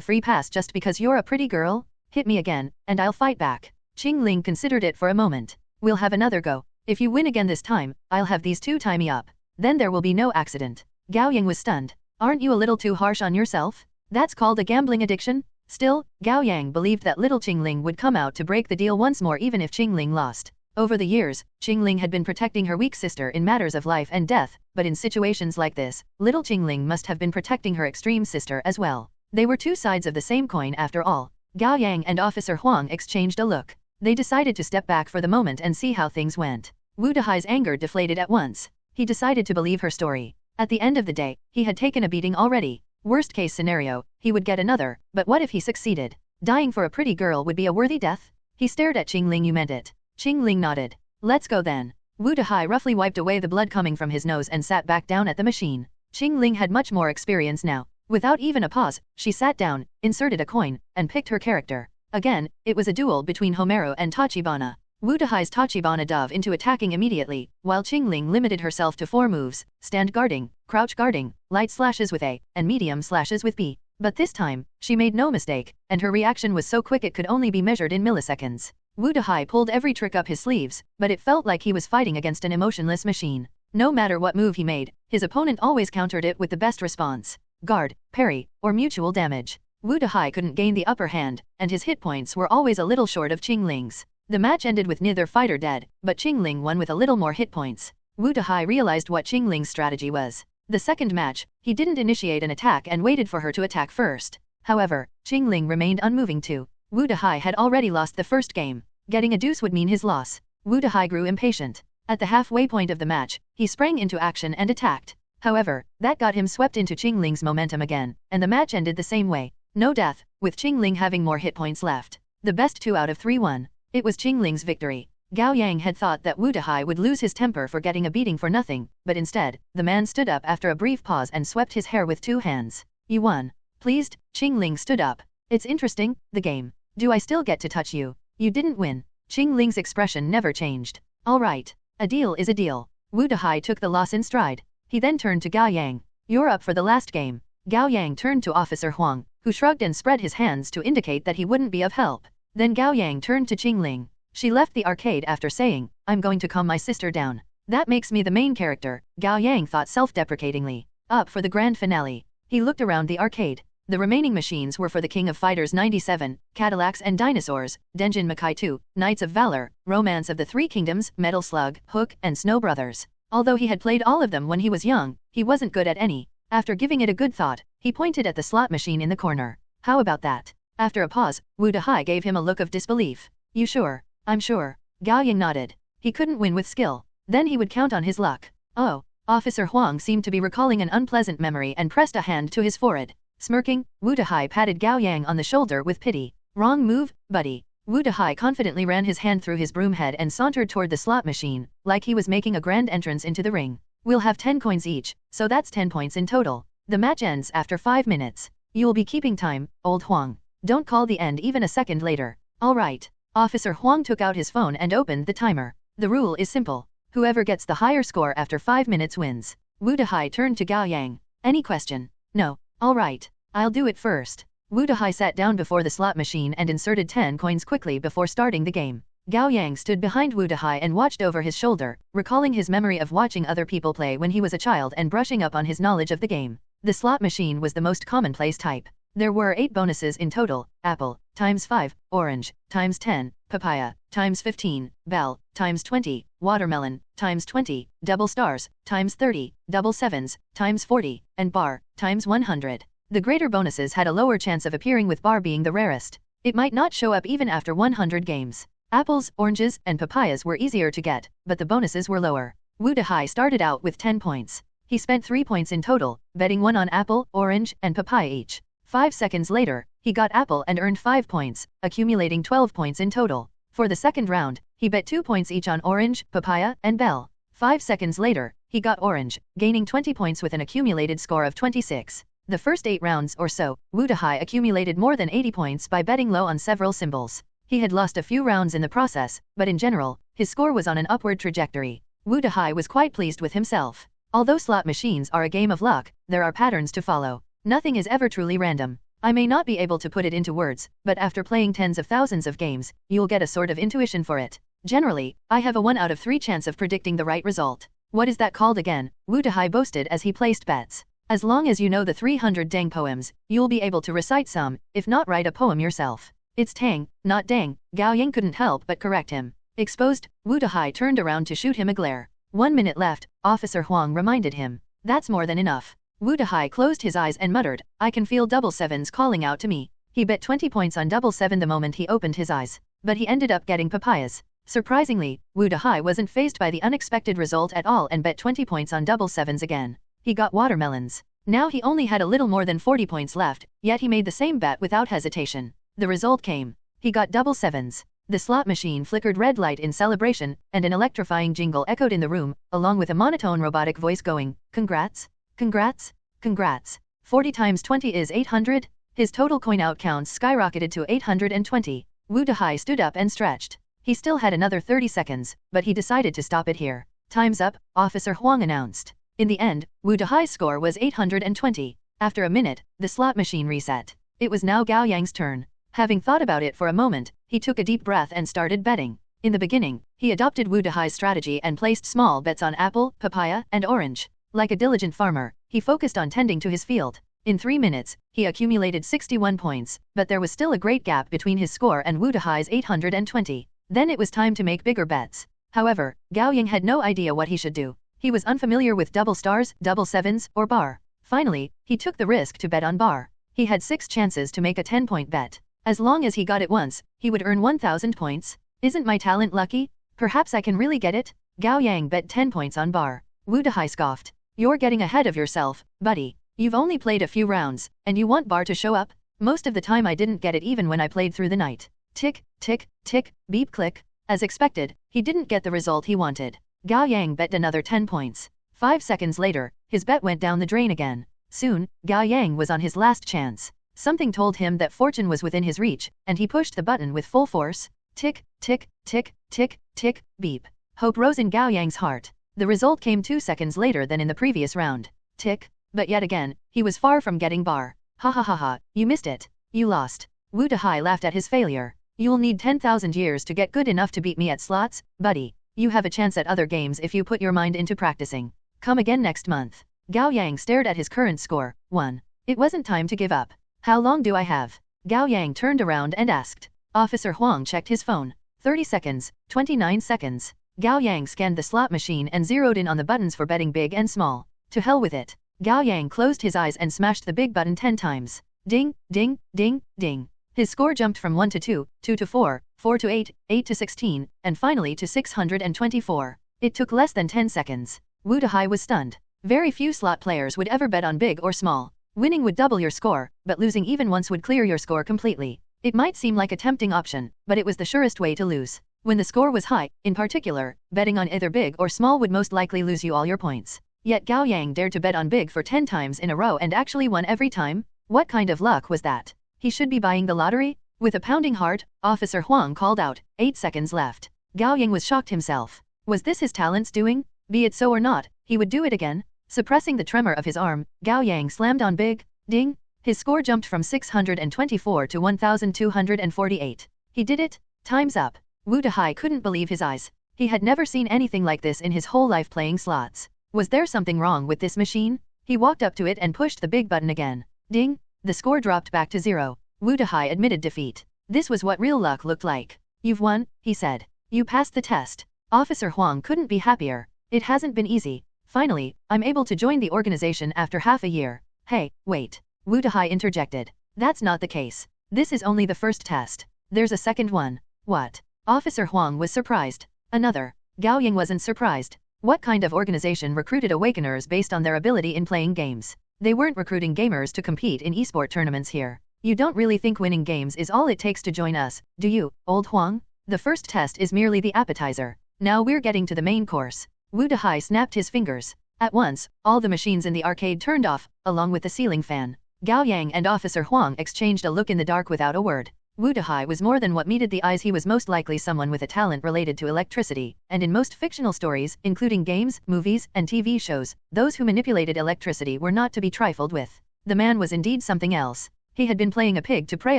free pass just because you're a pretty girl. Hit me again, and I'll fight back. Chingling considered it for a moment. We'll have another go. If you win again this time, I'll have these two tie me up. Then there will be no accident. Gao Yang was stunned. Aren't you a little too harsh on yourself? That's called a gambling addiction? Still, Gao Yang believed that little Chingling would come out to break the deal once more even if Chingling lost. Over the years, Chingling had been protecting her weak sister in matters of life and death, but in situations like this, little Chingling must have been protecting her extreme sister as well. They were two sides of the same coin after all. Gao Yang and Officer Huang exchanged a look. They decided to step back for the moment and see how things went. Wu Dahai's anger deflated at once. He decided to believe her story. At the end of the day, he had taken a beating already. Worst case scenario, he would get another, but what if he succeeded? Dying for a pretty girl would be a worthy death? He stared at Chingling. You meant it. Chingling nodded. Let's go then. Wu Dahai roughly wiped away the blood coming from his nose and sat back down at the machine. Chingling had much more experience now. Without even a pause, she sat down, inserted a coin, and picked her character. Again, it was a duel between Homero and Tachibana. Wu Dahai's Tachibana dove into attacking immediately, while Chingling limited herself to 4 moves, stand guarding, crouch guarding, light slashes with A, and medium slashes with B. But this time, she made no mistake, and her reaction was so quick it could only be measured in milliseconds. Wu Dehai pulled every trick up his sleeves, but it felt like he was fighting against an emotionless machine. No matter what move he made, his opponent always countered it with the best response: guard, parry, or mutual damage. Wu Dehai couldn't gain the upper hand, and his hit points were always a little short of Chingling's. The match ended with neither fighter dead, but Chingling won with a little more hit points. Wu Dehai realized what Chingling's strategy was. The second match, he didn't initiate an attack and waited for her to attack first. However, Chingling remained unmoving too. Wu Dehai had already lost the first game. Getting a deuce would mean his loss. Wu Dehai grew impatient. At the halfway point of the match, he sprang into action and attacked. However, that got him swept into Chingling's momentum again, and the match ended the same way. No death, with Chingling having more hit points left. The best 2 out of 3 won. It was Chingling's victory. Gao Yang had thought that Wu Dehai would lose his temper for getting a beating for nothing, but instead, the man stood up after a brief pause and swept his hair with 2 hands. You won. Pleased, Chingling stood up. It's interesting, the game. Do I still get to touch you? You didn't win. Chingling's expression never changed. All right. A deal is a deal. Wu Dehai took the loss in stride. He then turned to Gao Yang. You're up for the last game. Gao Yang turned to Officer Huang, who shrugged and spread his hands to indicate that he wouldn't be of help. Then Gao Yang turned to Chingling. She left the arcade after saying, I'm going to calm my sister down. That makes me the main character, Gao Yang thought self-deprecatingly. Up for the grand finale. He looked around the arcade. The remaining machines were for the King of Fighters 97, Cadillacs and Dinosaurs, Denjin Makai 2, Knights of Valor, Romance of the Three Kingdoms, Metal Slug, Hook, and Snow Brothers. Although he had played all of them when he was young, he wasn't good at any. After giving it a good thought, he pointed at the slot machine in the corner. How about that? After a pause, Wu Dehai gave him a look of disbelief. You sure? I'm sure. Gao Yang nodded. He couldn't win with skill. Then he would count on his luck. Oh. Officer Huang seemed to be recalling an unpleasant memory and pressed a hand to his forehead. Smirking, Wu Dehai patted Gao Yang on the shoulder with pity. Wrong move, buddy. Wu Dehai confidently ran his hand through his broom head and sauntered toward the slot machine, like he was making a grand entrance into the ring. We'll have 10 coins each, so that's 10 points in total. The match ends after 5 minutes. You'll be keeping time, old Huang. Don't call the end even a second later. All right. Officer Huang took out his phone and opened the timer. The rule is simple. Whoever gets the higher score after 5 minutes wins. Wu Dehai turned to Gao Yang. Any question? No. All right. I'll do it first. Wu Dehai sat down before the slot machine and inserted 10 coins quickly before starting the game. Gao Yang stood behind Wu Dehai and watched over his shoulder, recalling his memory of watching other people play when he was a child and brushing up on his knowledge of the game. The slot machine was the most commonplace type. There were 8 bonuses in total: apple, times 5, orange, times 10, papaya, times 15, bell, times 20, watermelon, times 20, double stars, times 30, double sevens, times 40, and bar, times 100. The greater bonuses had a lower chance of appearing, with bar being the rarest. It might not show up even after 100 games. Apples, oranges, and papayas were easier to get, but the bonuses were lower. Wu Dehai started out with 10 points. He spent 3 points in total, betting 1 on apple, orange, and papaya each. 5 seconds later, he got apple and earned 5 points, accumulating 12 points in total. For the second round, he bet 2 points each on orange, papaya, and bell. 5 seconds later, he got orange, gaining 20 points with an accumulated score of 26. The first 8 rounds or so, Wu Dehai accumulated more than 80 points by betting low on several symbols. He had lost a few rounds in the process, but in general, his score was on an upward trajectory. Wu Dehai was quite pleased with himself. Although slot machines are a game of luck, there are patterns to follow. Nothing is ever truly random. I may not be able to put it into words, but after playing tens of thousands of games, you'll get a sort of intuition for it. Generally, I have a 1 out of 3 chance of predicting the right result. What is that called again? Wu Dehai boasted as he placed bets. As long as you know the 300 dang poems, you'll be able to recite some, if not write a poem yourself. It's tang, not dang. Gao Yang couldn't help but correct him. Exposed, Wu Dehai turned around to shoot him a glare. 1 minute left, Officer Huang reminded him. That's more than enough. Wu Dehai closed his eyes and muttered, I can feel double sevens calling out to me. He bet 20 points on double 7 the moment he opened his eyes. But he ended up getting papayas. Surprisingly, Wu Dehai wasn't fazed by the unexpected result at all and bet 20 points on double 7s again. He got watermelons. Now he only had a little more than 40 points left, yet he made the same bet without hesitation. The result came. He got double 7s. The slot machine flickered red light in celebration, and an electrifying jingle echoed in the room, along with a monotone robotic voice going, Congrats? Congrats? Congrats. 40 times 20 is 800? His total coin out counts skyrocketed to 820. Wu Dehai stood up and stretched. He still had another 30 seconds, but he decided to stop it here. Time's up, Officer Huang announced. In the end, Wu Dehai's score was 820. After a minute, the slot machine reset. It was now Gao Yang's turn. Having thought about it for a moment, he took a deep breath and started betting. In the beginning, he adopted Wu Dehai's strategy and placed small bets on apple, papaya, and orange. Like a diligent farmer, he focused on tending to his field. In 3 minutes, he accumulated 61 points, but there was still a great gap between his score and Wu Dehai's 820. Then it was time to make bigger bets. However, Gao Yang had no idea what he should do. He was unfamiliar with double stars, double sevens, or bar. Finally, he took the risk to bet on bar. He had 6 chances to make a 10-point bet. As long as he got it once, he would earn 1,000 points. Isn't my talent lucky? Perhaps I can really get it? Gao Yang bet 10 points on bar. Wu Dehai scoffed. You're getting ahead of yourself, buddy. You've only played a few rounds, and you want bar to show up? Most of the time I didn't get it even when I played through the night. Tick, tick, tick, beep click. As expected, he didn't get the result he wanted. Gao Yang bet another 10 points. 5 seconds later, his bet went down the drain again. Soon, Gao Yang was on his last chance. Something told him that fortune was within his reach, and he pushed the button with full force. Tick, tick, tick, tick, tick, beep. Hope rose in Gao Yang's heart. The result came 2 seconds later than in the previous round. Tick. But yet again, he was far from getting bar. Ha ha ha ha, you missed it. You lost. Wu Dehai laughed at his failure. You'll need 10,000 years to get good enough to beat me at slots, buddy. You have a chance at other games if you put your mind into practicing. Come again next month. Gao Yang stared at his current score, 1. It wasn't time to give up. How long do I have? Gao Yang turned around and asked. Officer Huang checked his phone. 30 seconds, 29 seconds. Gao Yang scanned the slot machine and zeroed in on the buttons for betting big and small. To hell with it. Gao Yang closed his eyes and smashed the big button 10 times. Ding, ding, ding, ding. His score jumped from 1 to 2, 2 to 4, 4 to 8, 8 to 16, and finally to 624. It took less than 10 seconds. Wu Dehai was stunned. Very few slot players would ever bet on big or small. Winning would double your score, but losing even once would clear your score completely. It might seem like a tempting option, but it was the surest way to lose. When the score was high, in particular, betting on either big or small would most likely lose you all your points. Yet Gao Yang dared to bet on big for 10 times in a row and actually won every time? What kind of luck was that? He should be buying the lottery? With a pounding heart, Officer Huang called out, 8 seconds left. Gao Yang was shocked himself. Was this his talents doing? Be it so or not, he would do it again. Suppressing the tremor of his arm, Gao Yang slammed on big. Ding! His score jumped from 624 to 1,248. He did it? Time's up. Wu Dehai couldn't believe his eyes. He had never seen anything like this in his whole life playing slots. Was there something wrong with this machine? He walked up to it and pushed the big button again. Ding! The score dropped back to 0. Wu Dehai admitted defeat. This was what real luck looked like. You've won, he said. You passed the test. Officer Huang couldn't be happier. It hasn't been easy. Finally, I'm able to join the organization after half a year. Hey, wait. Wu Dehai interjected. That's not the case. This is only the first test. There's a second one. What? Officer Huang was surprised. Another. Gao Yang wasn't surprised. What kind of organization recruited awakeners based on their ability in playing games? They weren't recruiting gamers to compete in esport tournaments here. You don't really think winning games is all it takes to join us, do you, old Huang? The first test is merely the appetizer. Now we're getting to the main course. Wu Dehai snapped his fingers. At once, all the machines in the arcade turned off, along with the ceiling fan. Gao Yang and Officer Huang exchanged a look in the dark without a word. Wu Dehai was more than what meted the eyes. He was most likely someone with a talent related to electricity, and in most fictional stories, including games, movies, and TV shows, those who manipulated electricity were not to be trifled with. The man was indeed something else. He had been playing a pig to prey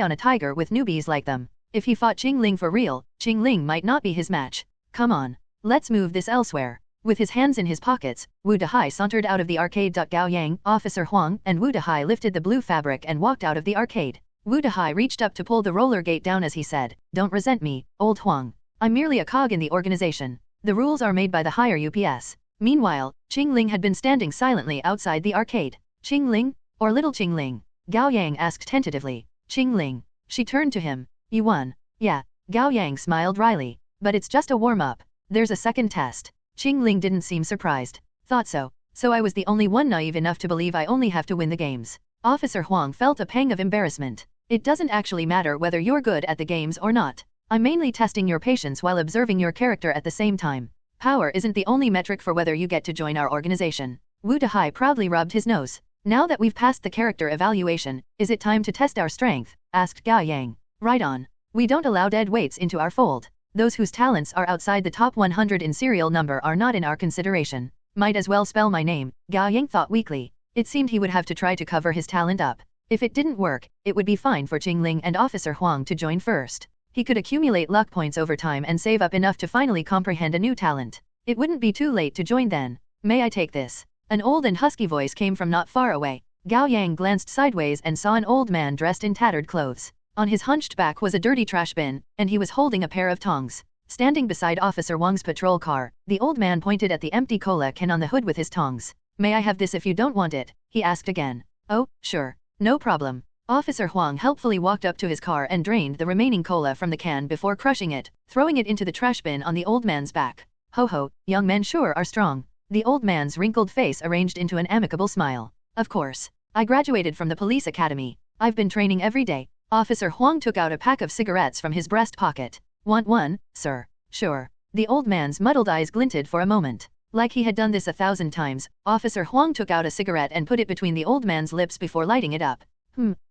on a tiger with newbies like them. If he fought Chingling for real, Chingling might not be his match. Come on. Let's move this elsewhere. With his hands in his pockets, Wu Dehai sauntered out of the arcade. Gao Yang, Officer Huang, and Wu Dehai lifted the blue fabric and walked out of the arcade. Wu Dehai reached up to pull the roller gate down as he said, "Don't resent me, old Huang. I'm merely a cog in the organization. The rules are made by the higher UPS." Meanwhile, Chingling had been standing silently outside the arcade. Chingling? Or little Chingling? Gao Yang asked tentatively. Chingling. She turned to him. You won. Yeah. Gao Yang smiled wryly. But it's just a warm-up. There's a second test. Chingling didn't seem surprised. Thought so. So I was the only one naive enough to believe I only have to win the games. Officer Huang felt a pang of embarrassment. It doesn't actually matter whether you're good at the games or not. I'm mainly testing your patience while observing your character at the same time. Power isn't the only metric for whether you get to join our organization. Wu Dehai proudly rubbed his nose. Now that we've passed the character evaluation, is it time to test our strength? Asked Gao Yang. Right on. We don't allow dead weights into our fold. Those whose talents are outside the top 100 in serial number are not in our consideration. Might as well spell my name, Gao Yang thought weakly. It seemed he would have to try to cover his talent up. If it didn't work, it would be fine for Chingling and Officer Huang to join first. He could accumulate luck points over time and save up enough to finally comprehend a new talent. It wouldn't be too late to join then. May I take this? An old and husky voice came from not far away. Gao Yang glanced sideways and saw an old man dressed in tattered clothes. On his hunched back was a dirty trash bin, and he was holding a pair of tongs. Standing beside Officer Wang's patrol car, the old man pointed at the empty cola can on the hood with his tongs. May I have this if you don't want it? He asked again. Oh, sure. No problem. Officer Huang helpfully walked up to his car and drained the remaining cola from the can before crushing it, throwing it into the trash bin on the old man's back. Ho ho, young men sure are strong. The old man's wrinkled face arranged into an amicable smile. Of course. I graduated from the police academy. I've been training every day. Officer Huang took out a pack of cigarettes from his breast pocket. Want one, sir? Sure. The old man's muddled eyes glinted for a moment. Like he had done this 1,000 times, Officer Huang took out a cigarette and put it between the old man's lips before lighting it up.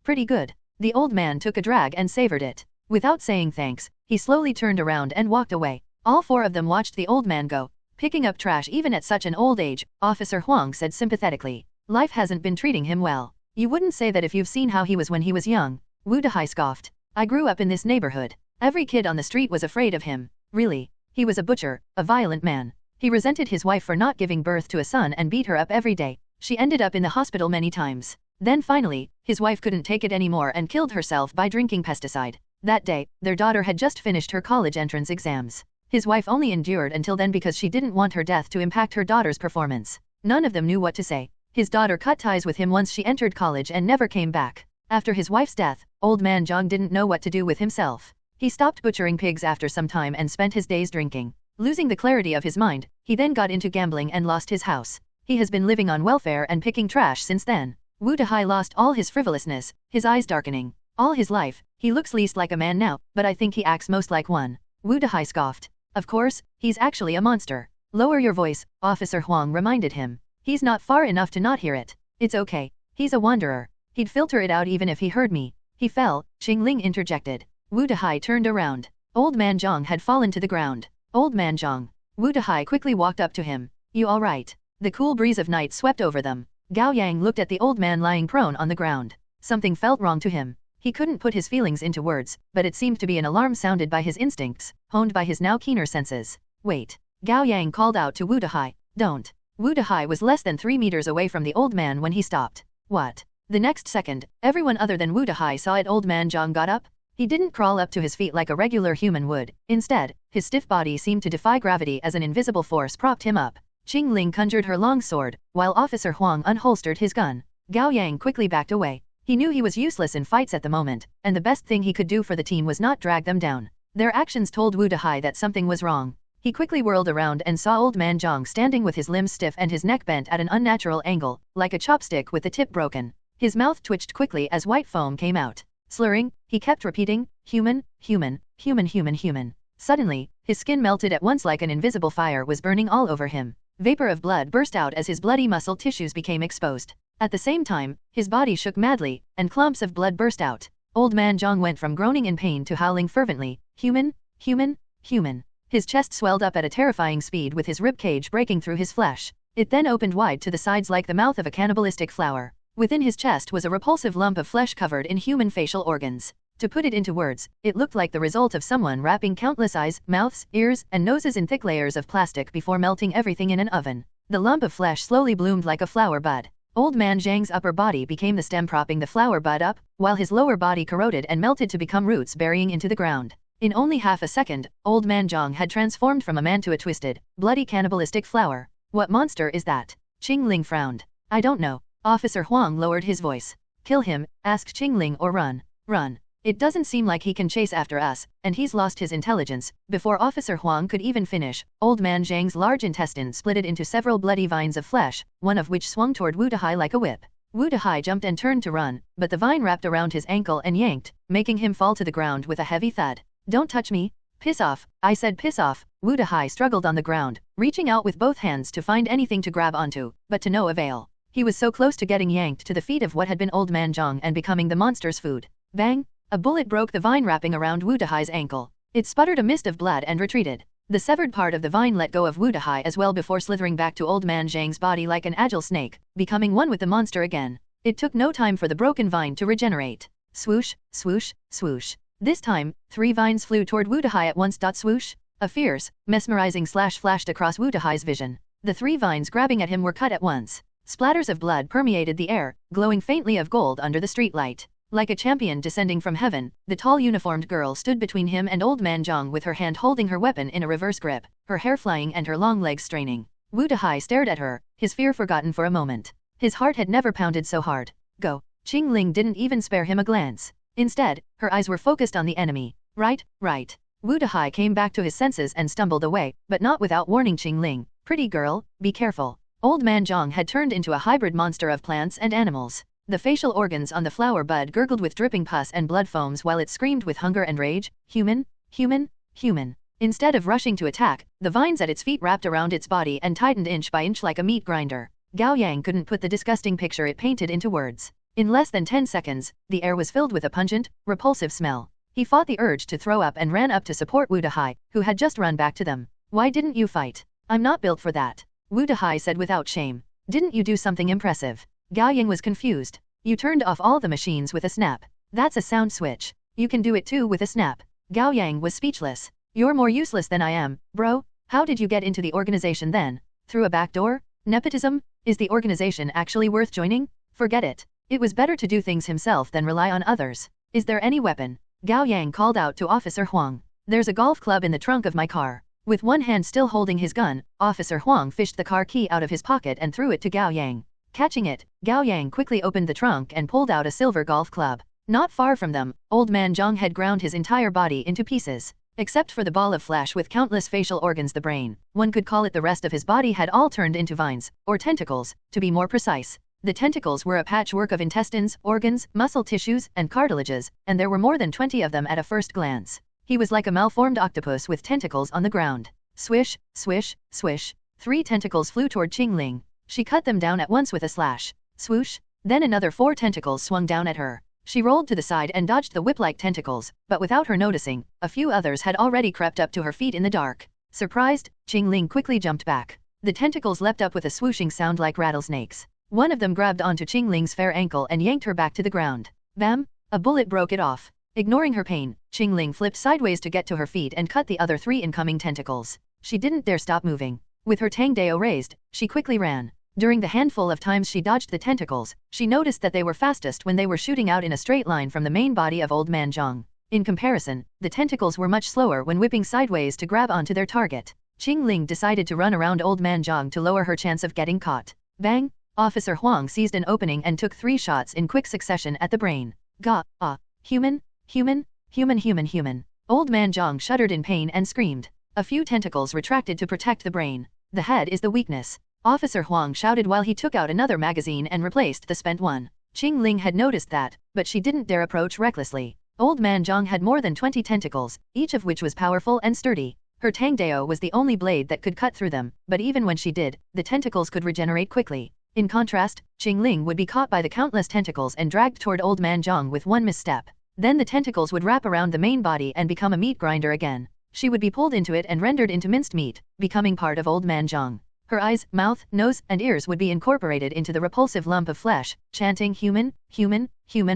Pretty good. The old man took a drag and savored it. Without saying thanks, he slowly turned around and walked away. All four of them watched the old man go. Picking up trash even at such an old age, Officer Huang said sympathetically. Life hasn't been treating him well. You wouldn't say that if you've seen how he was when he was young. Wu Dahai scoffed. I grew up in this neighborhood. Every kid on the street was afraid of him. Really. He was a butcher, a violent man. He resented his wife for not giving birth to a son and beat her up every day. She ended up in the hospital many times. Then finally, his wife couldn't take it anymore and killed herself by drinking pesticide. That day, their daughter had just finished her college entrance exams. His wife only endured until then because she didn't want her death to impact her daughter's performance. None of them knew what to say. His daughter cut ties with him once she entered college and never came back. After his wife's death, old man Gaang didn't know what to do with himself. He stopped butchering pigs after some time and spent his days drinking. Losing the clarity of his mind, he then got into gambling and lost his house. He has been living on welfare and picking trash since then. Wu Dahai lost all his frivolousness, his eyes darkening. All his life, he looks least like a man now, but I think he acts most like one. Wu Dahai scoffed. Of course, he's actually a monster. Lower your voice, Officer Huang reminded him. He's not far enough to not hear it. It's okay. He's a wanderer. He'd filter it out even if he heard me. He fell, Chingling interjected. Wu Dahai turned around. Old man Gaang had fallen to the ground. Old man Gaang. Wu Dahai quickly walked up to him. You all right? The cool breeze of night swept over them. Gao Yang looked at the old man lying prone on the ground. Something felt wrong to him. He couldn't put his feelings into words, but it seemed to be an alarm sounded by his instincts, honed by his now keener senses. Wait. Gao Yang called out to Wu Dahai. Don't. Wu Dahai was less than 3 meters away from the old man when he stopped. What? The next second, everyone other than Wu Dahai saw it. Old man Gaang got up. He didn't crawl up to his feet like a regular human would. Instead, his stiff body seemed to defy gravity as an invisible force propped him up. Chingling conjured her long sword, while Officer Huang unholstered his gun. Gao Yang quickly backed away. He knew he was useless in fights at the moment, and the best thing he could do for the team was not drag them down. Their actions told Wu Dahai that something was wrong. He quickly whirled around and saw old man Gaang standing with his limbs stiff and his neck bent at an unnatural angle, like a chopstick with the tip broken. His mouth twitched quickly as white foam came out. Slurring, he kept repeating, human, human, human, human, human. Suddenly, his skin melted at once like an invisible fire was burning all over him. Vapor of blood burst out as his bloody muscle tissues became exposed. At the same time, his body shook madly, and clumps of blood burst out. Old man Gaang went from groaning in pain to howling fervently, human, human, human. His chest swelled up at a terrifying speed with his rib cage breaking through his flesh. It then opened wide to the sides like the mouth of a cannibalistic flower. Within his chest was a repulsive lump of flesh covered in human facial organs. To put it into words, it looked like the result of someone wrapping countless eyes, mouths, ears, and noses in thick layers of plastic before melting everything in an oven. The lump of flesh slowly bloomed like a flower bud. Old man Zhang's upper body became the stem propping the flower bud up, while his lower body corroded and melted to become roots burying into the ground. In only half a second, old man Gaang had transformed from a man to a twisted, bloody cannibalistic flower. What monster is that? Chingling frowned. I don't know. Officer Huang lowered his voice. Kill him, ask Chingling, or run. Run. It doesn't seem like he can chase after us, and he's lost his intelligence. Before Officer Huang could even finish, old man Zhang's large intestine splitted into several bloody vines of flesh, one of which swung toward Wu Dahai like a whip. Wu Dahai jumped and turned to run, but the vine wrapped around his ankle and yanked, making him fall to the ground with a heavy thud. Don't touch me. Piss off. I said piss off. Wu Dahai struggled on the ground, reaching out with both hands to find anything to grab onto, but to no avail. He was so close to getting yanked to the feet of what had been old man Gaang and becoming the monster's food. Bang! A bullet broke the vine wrapping around Wu Dahai's ankle. It sputtered a mist of blood and retreated. The severed part of the vine let go of Wu Dahai as well before slithering back to Old Man Zhang's body like an agile snake, becoming one with the monster again. It took no time for the broken vine to regenerate. Swoosh, swoosh, swoosh. This time, 3 vines flew toward Wu Dahai at once. Swoosh. A fierce, mesmerizing slash flashed across Wu Dahai's vision. The 3 vines grabbing at him were cut at once. Splatters of blood permeated the air, glowing faintly of gold under the streetlight. Like a champion descending from heaven, the tall uniformed girl stood between him and Old Man Zhang with her hand holding her weapon in a reverse grip, her hair flying and her long legs straining. Wu Dahai stared at her, his fear forgotten for a moment. His heart had never pounded so hard. Go. Chingling didn't even spare him a glance. Instead, her eyes were focused on the enemy. Right. Wu Dahai came back to his senses and stumbled away, but not without warning Chingling. Pretty girl, be careful. Old Man Zhang had turned into a hybrid monster of plants and animals. The facial organs on the flower bud gurgled with dripping pus and blood foams while it screamed with hunger and rage. Human. Instead of rushing to attack, the vines at its feet wrapped around its body and tightened inch by inch like a meat grinder. Gao Yang couldn't put the disgusting picture it painted into words. In less than 10 seconds, the air was filled with a pungent, repulsive smell. He fought the urge to throw up and ran up to support Wu Dahai, who had just run back to them. Why didn't you fight? I'm not built for that. Wu Dahai said without shame. Didn't you do something impressive? Gao Yang was confused. You turned off all the machines with a snap. That's a sound switch. You can do it too with a snap. Gao Yang was speechless. You're more useless than I am, bro. How did you get into the organization then? Through a back door? Nepotism? Is the organization actually worth joining? Forget it. It was better to do things himself than rely on others. Is there any weapon? Gao Yang called out to Officer Huang. There's a golf club in the trunk of my car. With one hand still holding his gun, Officer Huang fished the car key out of his pocket and threw it to Gao Yang. Catching it, Gao Yang quickly opened the trunk and pulled out a silver golf club. Not far from them, Old Man Zhang had ground his entire body into pieces. Except for the ball of flesh with countless facial organs, the brain, one could call it, the rest of his body had all turned into vines, or tentacles, to be more precise. The tentacles were a patchwork of intestines, organs, muscle tissues, and cartilages, and there were more than 20 of them at a first glance. He was like a malformed octopus with tentacles on the ground. Swish, swish, swish. 3 tentacles flew toward Chingling. She cut them down at once with a slash. Swoosh. Then another 4 tentacles swung down at her. She rolled to the side and dodged the whip-like tentacles, but without her noticing, a few others had already crept up to her feet in the dark. Surprised, Chingling quickly jumped back. The tentacles leapt up with a swooshing sound like rattlesnakes. One of them grabbed onto Chingling's fair ankle and yanked her back to the ground. Bam! A bullet broke it off. Ignoring her pain, Chingling flipped sideways to get to her feet and cut the other 3 incoming tentacles. She didn't dare stop moving. With her Tangdao raised, she quickly ran. During the handful of times she dodged the tentacles, she noticed that they were fastest when they were shooting out in a straight line from the main body of Old Man Zhang. In comparison, the tentacles were much slower when whipping sideways to grab onto their target. Chingling decided to run around Old Man Zhang to lower her chance of getting caught. Bang! Officer Huang seized an opening and took 3 shots in quick succession at the brain. Human. Old Man Zhang shuddered in pain and screamed. A few tentacles retracted to protect the brain. The head is the weakness. Officer Huang shouted while he took out another magazine and replaced the spent one. Chingling had noticed that, but she didn't dare approach recklessly. Old Man Zhang had more than 20 tentacles, each of which was powerful and sturdy. Her Tangdao was the only blade that could cut through them, but even when she did, the tentacles could regenerate quickly. In contrast, Chingling would be caught by the countless tentacles and dragged toward Old Man Zhang with one misstep. Then the tentacles would wrap around the main body and become a meat grinder again. She would be pulled into it and rendered into minced meat, becoming part of Old Man Zhang. Her eyes, mouth, nose, and ears would be incorporated into the repulsive lump of flesh, chanting human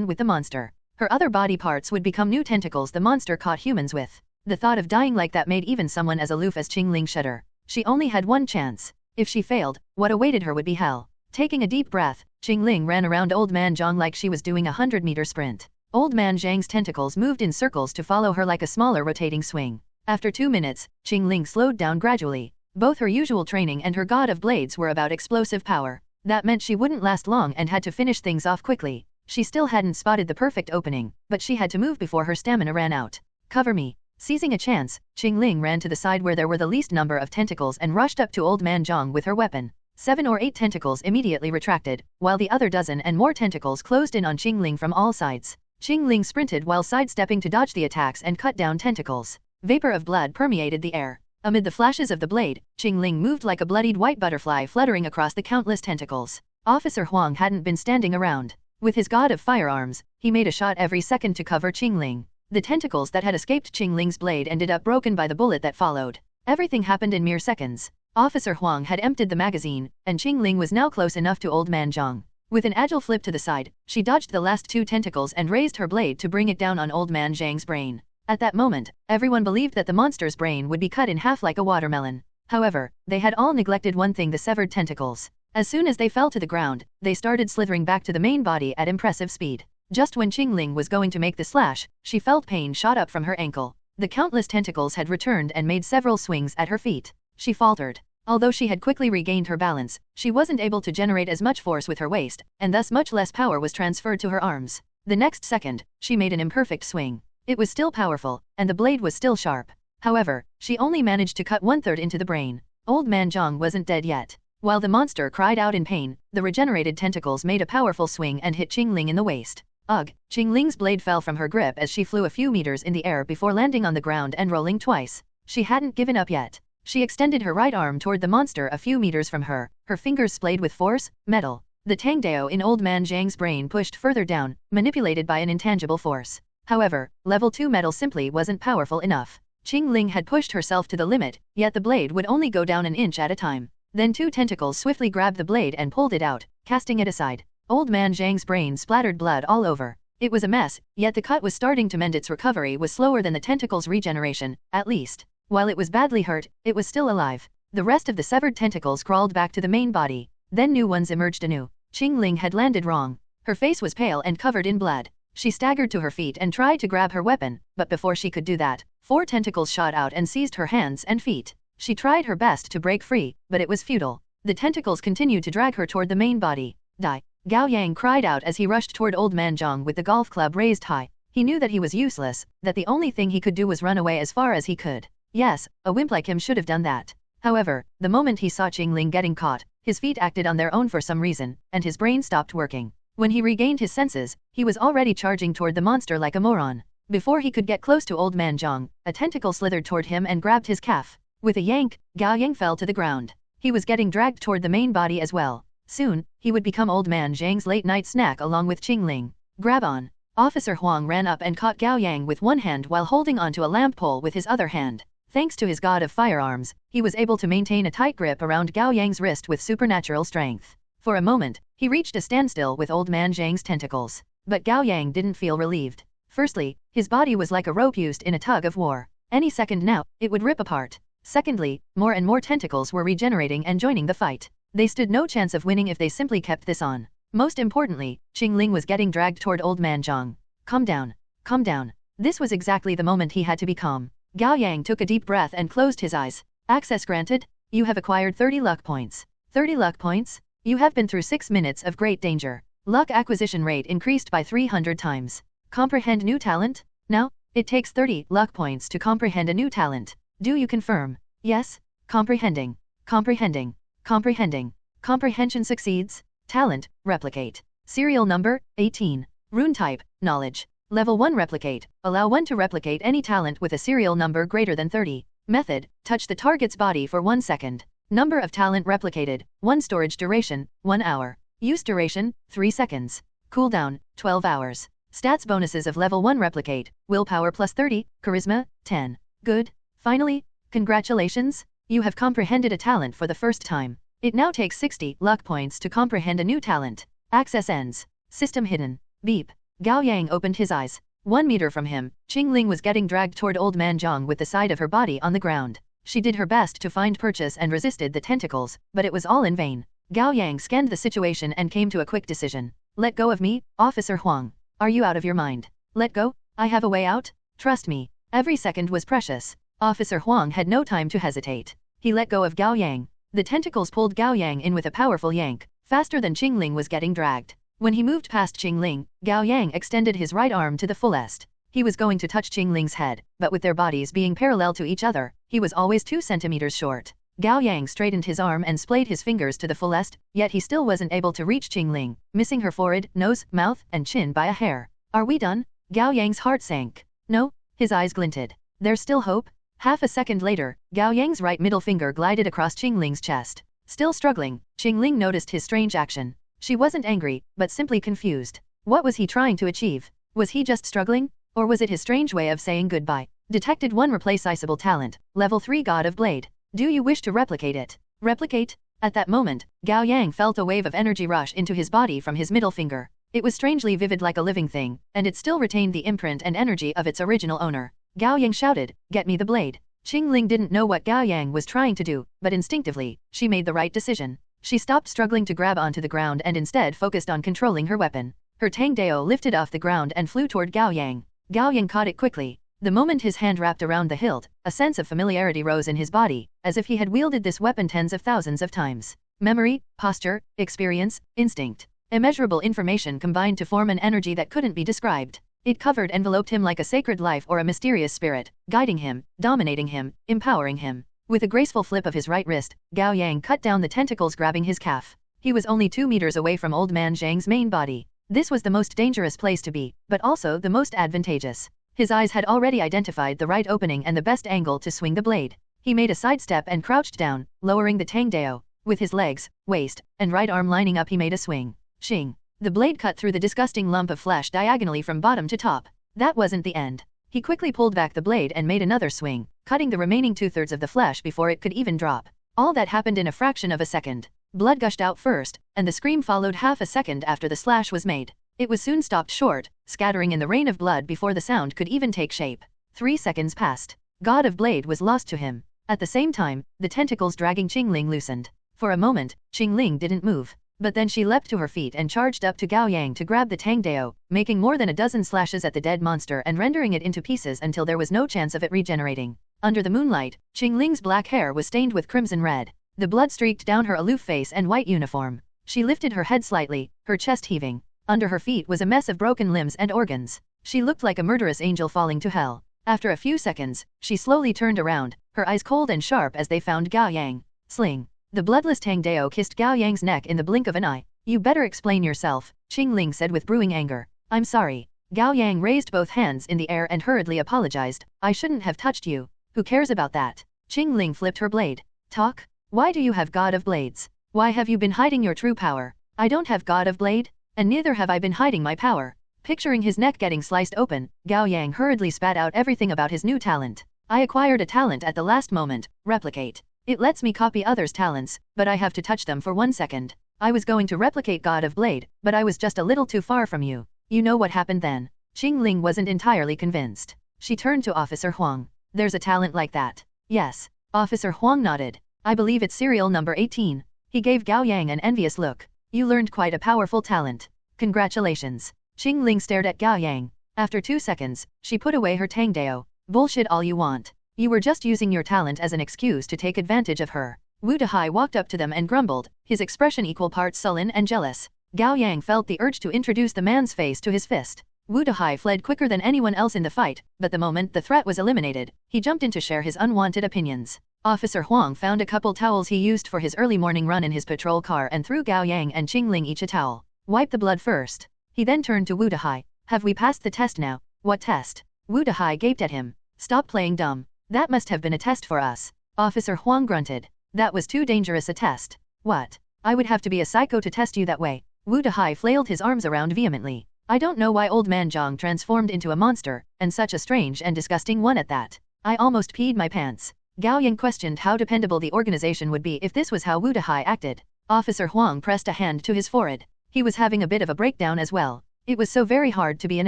with the monster. Her other body parts would become new tentacles the monster caught humans with. The thought of dying like that made even someone as aloof as Chingling shudder. She only had one chance. If she failed, what awaited her would be hell. Taking a deep breath, Chingling ran around Old Man Zhang like she was doing a 100-meter sprint. Old Man Zhang's tentacles moved in circles to follow her like a smaller rotating swing. After 2 minutes, Chingling slowed down gradually. Both her usual training and her God of Blades were about explosive power. That meant she wouldn't last long and had to finish things off quickly. She still hadn't spotted the perfect opening, but she had to move before her stamina ran out. Cover me. Seizing a chance, Chingling ran to the side where there were the least number of tentacles and rushed up to Old Man Zhang with her weapon. 7 or 8 tentacles immediately retracted, while the other dozen and more tentacles closed in on Chingling from all sides. Chingling sprinted while sidestepping to dodge the attacks and cut down tentacles. Vapor of blood permeated the air. Amid the flashes of the blade, Chingling moved like a bloodied white butterfly fluttering across the countless tentacles. Officer Huang hadn't been standing around. With his god of firearms, he made a shot every second to cover Chingling. The tentacles that had escaped Chingling's blade ended up broken by the bullet that followed. Everything happened in mere seconds. Officer Huang had emptied the magazine, and Chingling was now close enough to Old Man Zhang. With an agile flip to the side, she dodged the last 2 tentacles and raised her blade to bring it down on Old Man Zhang's brain. At that moment, everyone believed that the monster's brain would be cut in half like a watermelon. However, they had all neglected one thing: the severed tentacles. As soon as they fell to the ground, they started slithering back to the main body at impressive speed. Just when Chingling was going to make the slash, she felt pain shot up from her ankle. The countless tentacles had returned and made several swings at her feet. She faltered. Although she had quickly regained her balance, she wasn't able to generate as much force with her waist, and thus much less power was transferred to her arms. The next second, she made an imperfect swing. It was still powerful, and the blade was still sharp. However, she only managed to cut 1/3 into the brain. Old Man Zhang wasn't dead yet. While the monster cried out in pain, the regenerated tentacles made a powerful swing and hit Chingling in the waist. Ugh! Chingling's blade fell from her grip as she flew a few meters in the air before landing on the ground and rolling twice. She hadn't given up yet. She extended her right arm toward the monster a few meters from her, her fingers splayed with force, metal. The Tangdao in Old Man Zhang's brain pushed further down, manipulated by an intangible force. However, level 2 metal simply wasn't powerful enough. Chingling had pushed herself to the limit, yet the blade would only go down an inch at a time. Then 2 tentacles swiftly grabbed the blade and pulled it out, casting it aside. Old Man Zhang's brain splattered blood all over. It was a mess, yet the cut was starting to mend. Its recovery was slower than the tentacle's regeneration, at least. While it was badly hurt, it was still alive. The rest of the severed tentacles crawled back to the main body. Then new ones emerged anew. Chingling had landed wrong. Her face was pale and covered in blood. She staggered to her feet and tried to grab her weapon, but before she could do that, 4 tentacles shot out and seized her hands and feet. She tried her best to break free, but it was futile. The tentacles continued to drag her toward the main body. Die! Gao Yang cried out as he rushed toward Old Man Zhang with the golf club raised high. He knew that he was useless, that the only thing he could do was run away as far as he could. Yes, a wimp like him should have done that. However, the moment he saw Chingling getting caught, his feet acted on their own for some reason, and his brain stopped working. When he regained his senses, he was already charging toward the monster like a moron. Before he could get close to Old Man Zhang, a tentacle slithered toward him and grabbed his calf. With a yank, Gao Yang fell to the ground. He was getting dragged toward the main body as well. Soon, he would become Old Man Zhang's late-night snack along with Chingling. Grab on! Officer Huang ran up and caught Gao Yang with one hand while holding onto a lamp pole with his other hand. Thanks to his god of firearms, he was able to maintain a tight grip around Gao Yang's wrist with supernatural strength. For a moment, he reached a standstill with Old Man Zhang's tentacles. But Gao Yang didn't feel relieved. Firstly, his body was like a rope used in a tug of war. Any second now, it would rip apart. Secondly, more and more tentacles were regenerating and joining the fight. They stood no chance of winning if they simply kept this on. Most importantly, Chingling was getting dragged toward Old Man Zhang. Calm down. Calm down. This was exactly the moment he had to be calm. Gao Yang took a deep breath and closed his eyes. Access granted. You have acquired 30 luck points. 30 luck points? You have been through 6 minutes of great danger. Luck acquisition rate increased by 300 times. Comprehend new talent? Now, it takes 30 luck points to comprehend a new talent. Do you confirm? Yes? Comprehending. Comprehending. Comprehending. Comprehension succeeds. Talent, replicate. Serial number, 18. Rune type, knowledge. Level 1 replicate. Allow one to replicate any talent with a serial number greater than 30. Method, touch the target's body for 1 second. Number of talent replicated, 1 storage duration, 1 hour. Use duration, 3 seconds. Cooldown, 12 hours. Stats bonuses of level 1 replicate, willpower plus 30, charisma, 10. Good. Finally, congratulations, you have comprehended a talent for the first time. It now takes 60 luck points to comprehend a new talent. Access ends. System hidden. Beep. Gao Yang opened his eyes. 1 meter from him, Chingling was getting dragged toward Old Man Zhang with the side of her body on the ground. She did her best to find purchase and resisted the tentacles, but it was all in vain. Gao Yang scanned the situation and came to a quick decision. Let go of me, Officer Huang. Are you out of your mind? Let go? I have a way out? Trust me. Every second was precious. Officer Huang had no time to hesitate. He let go of Gao Yang. The tentacles pulled Gao Yang in with a powerful yank, faster than Chingling was getting dragged. When he moved past Chingling, Gao Yang extended his right arm to the fullest. He was going to touch Chingling's head, but with their bodies being parallel to each other, he was always 2 centimeters short. Gao Yang straightened his arm and splayed his fingers to the fullest, yet he still wasn't able to reach Chingling, missing her forehead, nose, mouth, and chin by a hair. Are we done? Gao Yang's heart sank. No? His eyes glinted. There's still hope? Half a second later, Gao Yang's right middle finger glided across Chingling's chest. Still struggling, Chingling noticed his strange action. She wasn't angry, but simply confused. What was he trying to achieve? Was he just struggling? Or was it his strange way of saying goodbye? Detected 1 replaceable talent, level 3 God of Blade. Do you wish to replicate it? Replicate? At that moment, Gao Yang felt a wave of energy rush into his body from his middle finger. It was strangely vivid like a living thing, and it still retained the imprint and energy of its original owner. Gao Yang shouted, "Get me the blade." Chingling didn't know what Gao Yang was trying to do, but instinctively, she made the right decision. She stopped struggling to grab onto the ground and instead focused on controlling her weapon. Her Tang Dao lifted off the ground and flew toward Gao Yang. Gao Yang caught it quickly. The moment his hand wrapped around the hilt, a sense of familiarity rose in his body, as if he had wielded this weapon tens of thousands of times. Memory, posture, experience, instinct. Immeasurable information combined to form an energy that couldn't be described. It enveloped him like a sacred life or a mysterious spirit, guiding him, dominating him, empowering him. With a graceful flip of his right wrist, Gao Yang cut down the tentacles grabbing his calf. He was only 2 meters away from Old Man Zhang's main body. This was the most dangerous place to be, but also the most advantageous. His eyes had already identified the right opening and the best angle to swing the blade. He made a sidestep and crouched down, lowering the Tang Dao. With his legs, waist, and right arm lining up he made a swing. Shing. The blade cut through the disgusting lump of flesh diagonally from bottom to top. That wasn't the end. He quickly pulled back the blade and made another swing, cutting the remaining 2/3 of the flesh before it could even drop. All that happened in a fraction of a second. Blood gushed out first, and the scream followed half a second after the slash was made. It was soon stopped short, scattering in the rain of blood before the sound could even take shape. 3 seconds passed. God of Blade was lost to him. At the same time, the tentacles dragging Chingling loosened. For a moment, Chingling didn't move. But then she leapt to her feet and charged up to Gao Yang to grab the Tang Dao, making more than a dozen slashes at the dead monster and rendering it into pieces until there was no chance of it regenerating. Under the moonlight, Chingling's black hair was stained with crimson red. The blood streaked down her aloof face and white uniform. She lifted her head slightly, her chest heaving. Under her feet was a mess of broken limbs and organs. She looked like a murderous angel falling to hell. After a few seconds, she slowly turned around, her eyes cold and sharp as they found Gao Yang. Sling. The bloodless Tang Dao kissed Gao Yang's neck in the blink of an eye. "You better explain yourself," Chingling said with brewing anger. "I'm sorry." Gao Yang raised both hands in the air and hurriedly apologized. "I shouldn't have touched you." "Who cares about that?" Chingling flipped her blade. "Talk? Why do you have God of Blades? Why have you been hiding your true power?" "I don't have God of Blade, and neither have I been hiding my power." Picturing his neck getting sliced open, Gao Yang hurriedly spat out everything about his new talent. "I acquired a talent at the last moment, replicate. It lets me copy others' talents, but I have to touch them for 1 second. I was going to replicate God of Blade, but I was just a little too far from you. You know what happened then?" Chingling wasn't entirely convinced. She turned to Officer Huang. "There's a talent like that?" "Yes." Officer Huang nodded. "I believe it's serial number 18. He gave Gao Yang an envious look. "You learned quite a powerful talent. Congratulations." Chingling stared at Gao Yang. After 2 seconds, she put away her Tang Dao. "Bullshit all you want. You were just using your talent as an excuse to take advantage of her." Wu Dehai walked up to them and grumbled, his expression equal parts sullen and jealous. Gao Yang felt the urge to introduce the man's face to his fist. Wu Dehai fled quicker than anyone else in the fight, but the moment the threat was eliminated, he jumped in to share his unwanted opinions. Officer Huang found a couple towels he used for his early morning run in his patrol car and threw Gao Yang and Chingling each a towel. "Wipe the blood first." He then turned to Wu Dehai. "Have we passed the test now?" "What test?" Wu Dehai gaped at him. "Stop playing dumb. That must have been a test for us." Officer Huang grunted. "That was too dangerous a test." "What? I would have to be a psycho to test you that way." Wu Dehai flailed his arms around vehemently. "I don't know why old man Zhang transformed into a monster, and such a strange and disgusting one at that. I almost peed my pants." Gao Yang questioned how dependable the organization would be if this was how Wu Dehai acted. Officer Huang pressed a hand to his forehead. He was having a bit of a breakdown as well. It was so very hard to be an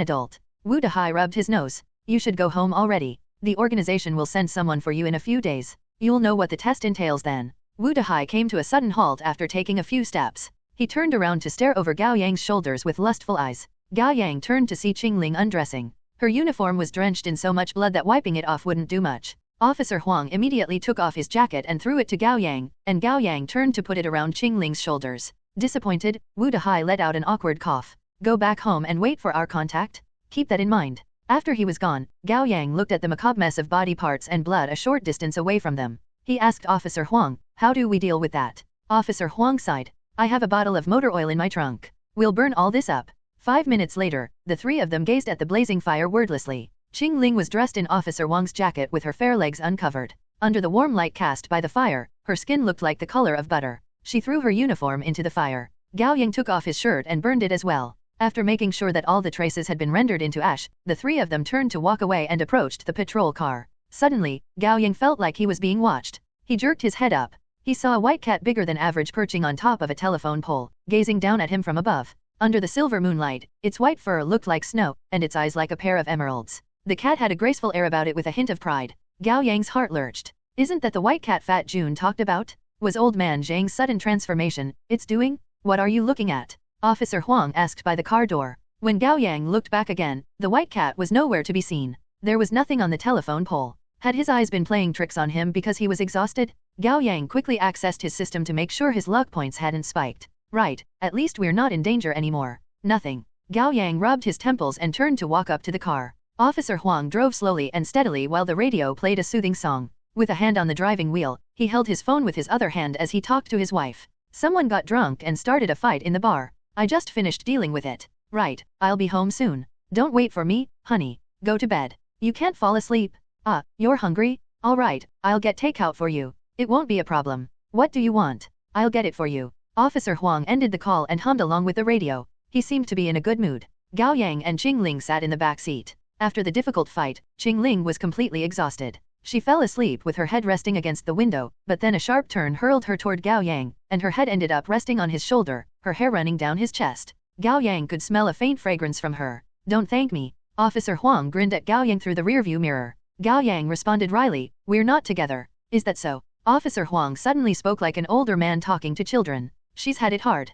adult. Wu Dehai rubbed his nose. "You should go home already. The organization will send someone for you in a few days. You'll know what the test entails then." Wu Dehai came to a sudden halt after taking a few steps. He turned around to stare over Gao Yang's shoulders with lustful eyes. Gao Yang turned to see Chingling undressing. Her uniform was drenched in so much blood that wiping it off wouldn't do much. Officer Huang immediately took off his jacket and threw it to Gao Yang, and Gao Yang turned to put it around Chingling's shoulders. Disappointed, Wu Dehai let out an awkward cough. "Go back home and wait for our contact? Keep that in mind." After he was gone, Gao Yang looked at the macabre mess of body parts and blood a short distance away from them. He asked Officer Huang, "How do we deal with that?" Officer Huang sighed. "I have a bottle of motor oil in my trunk. We'll burn all this up." 5 minutes later, the three of them gazed at the blazing fire wordlessly. Chingling was dressed in Officer Wang's jacket with her fair legs uncovered. Under the warm light cast by the fire, her skin looked like the color of butter. She threw her uniform into the fire. Gao Yang took off his shirt and burned it as well. After making sure that all the traces had been rendered into ash, the three of them turned to walk away and approached the patrol car. Suddenly, Gao Yang felt like he was being watched. He jerked his head up. He saw a white cat bigger than average perching on top of a telephone pole, gazing down at him from above. Under the silver moonlight, its white fur looked like snow, and its eyes like a pair of emeralds. The cat had a graceful air about it with a hint of pride. Gao Yang's heart lurched. Isn't that the white cat Fat Jun talked about? Was old man Zhang's sudden transformation its doing? What are you looking at? Officer Huang asked by the car door. When Gao Yang looked back again, the white cat was nowhere to be seen. There was nothing on the telephone pole. Had his eyes been playing tricks on him because he was exhausted? Gao Yang quickly accessed his system to make sure his luck points hadn't spiked. Right, at least we're not in danger anymore. Nothing. Gao Yang rubbed his temples and turned to walk up to the car. Officer Huang drove slowly and steadily while the radio played a soothing song. With a hand on the driving wheel, he held his phone with his other hand as he talked to his wife. Someone got drunk and started a fight in the bar. I just finished dealing with it. Right, I'll be home soon. Don't wait for me, honey. Go to bed. You can't fall asleep. Ah, you're hungry? All right, I'll get takeout for you. It won't be a problem. What do you want? I'll get it for you. Officer Huang ended the call and hummed along with the radio. He seemed to be in a good mood. Gao Yang and Chingling sat in the back seat. After the difficult fight, Chingling was completely exhausted. She fell asleep with her head resting against the window, but then a sharp turn hurled her toward Gao Yang, and her head ended up resting on his shoulder, her hair running down his chest. Gao Yang could smell a faint fragrance from her. Don't thank me. Officer Huang grinned at Gao Yang through the rearview mirror. Gao Yang responded wryly, we're not together. Is that so? Officer Huang suddenly spoke like an older man talking to children. She's had it hard.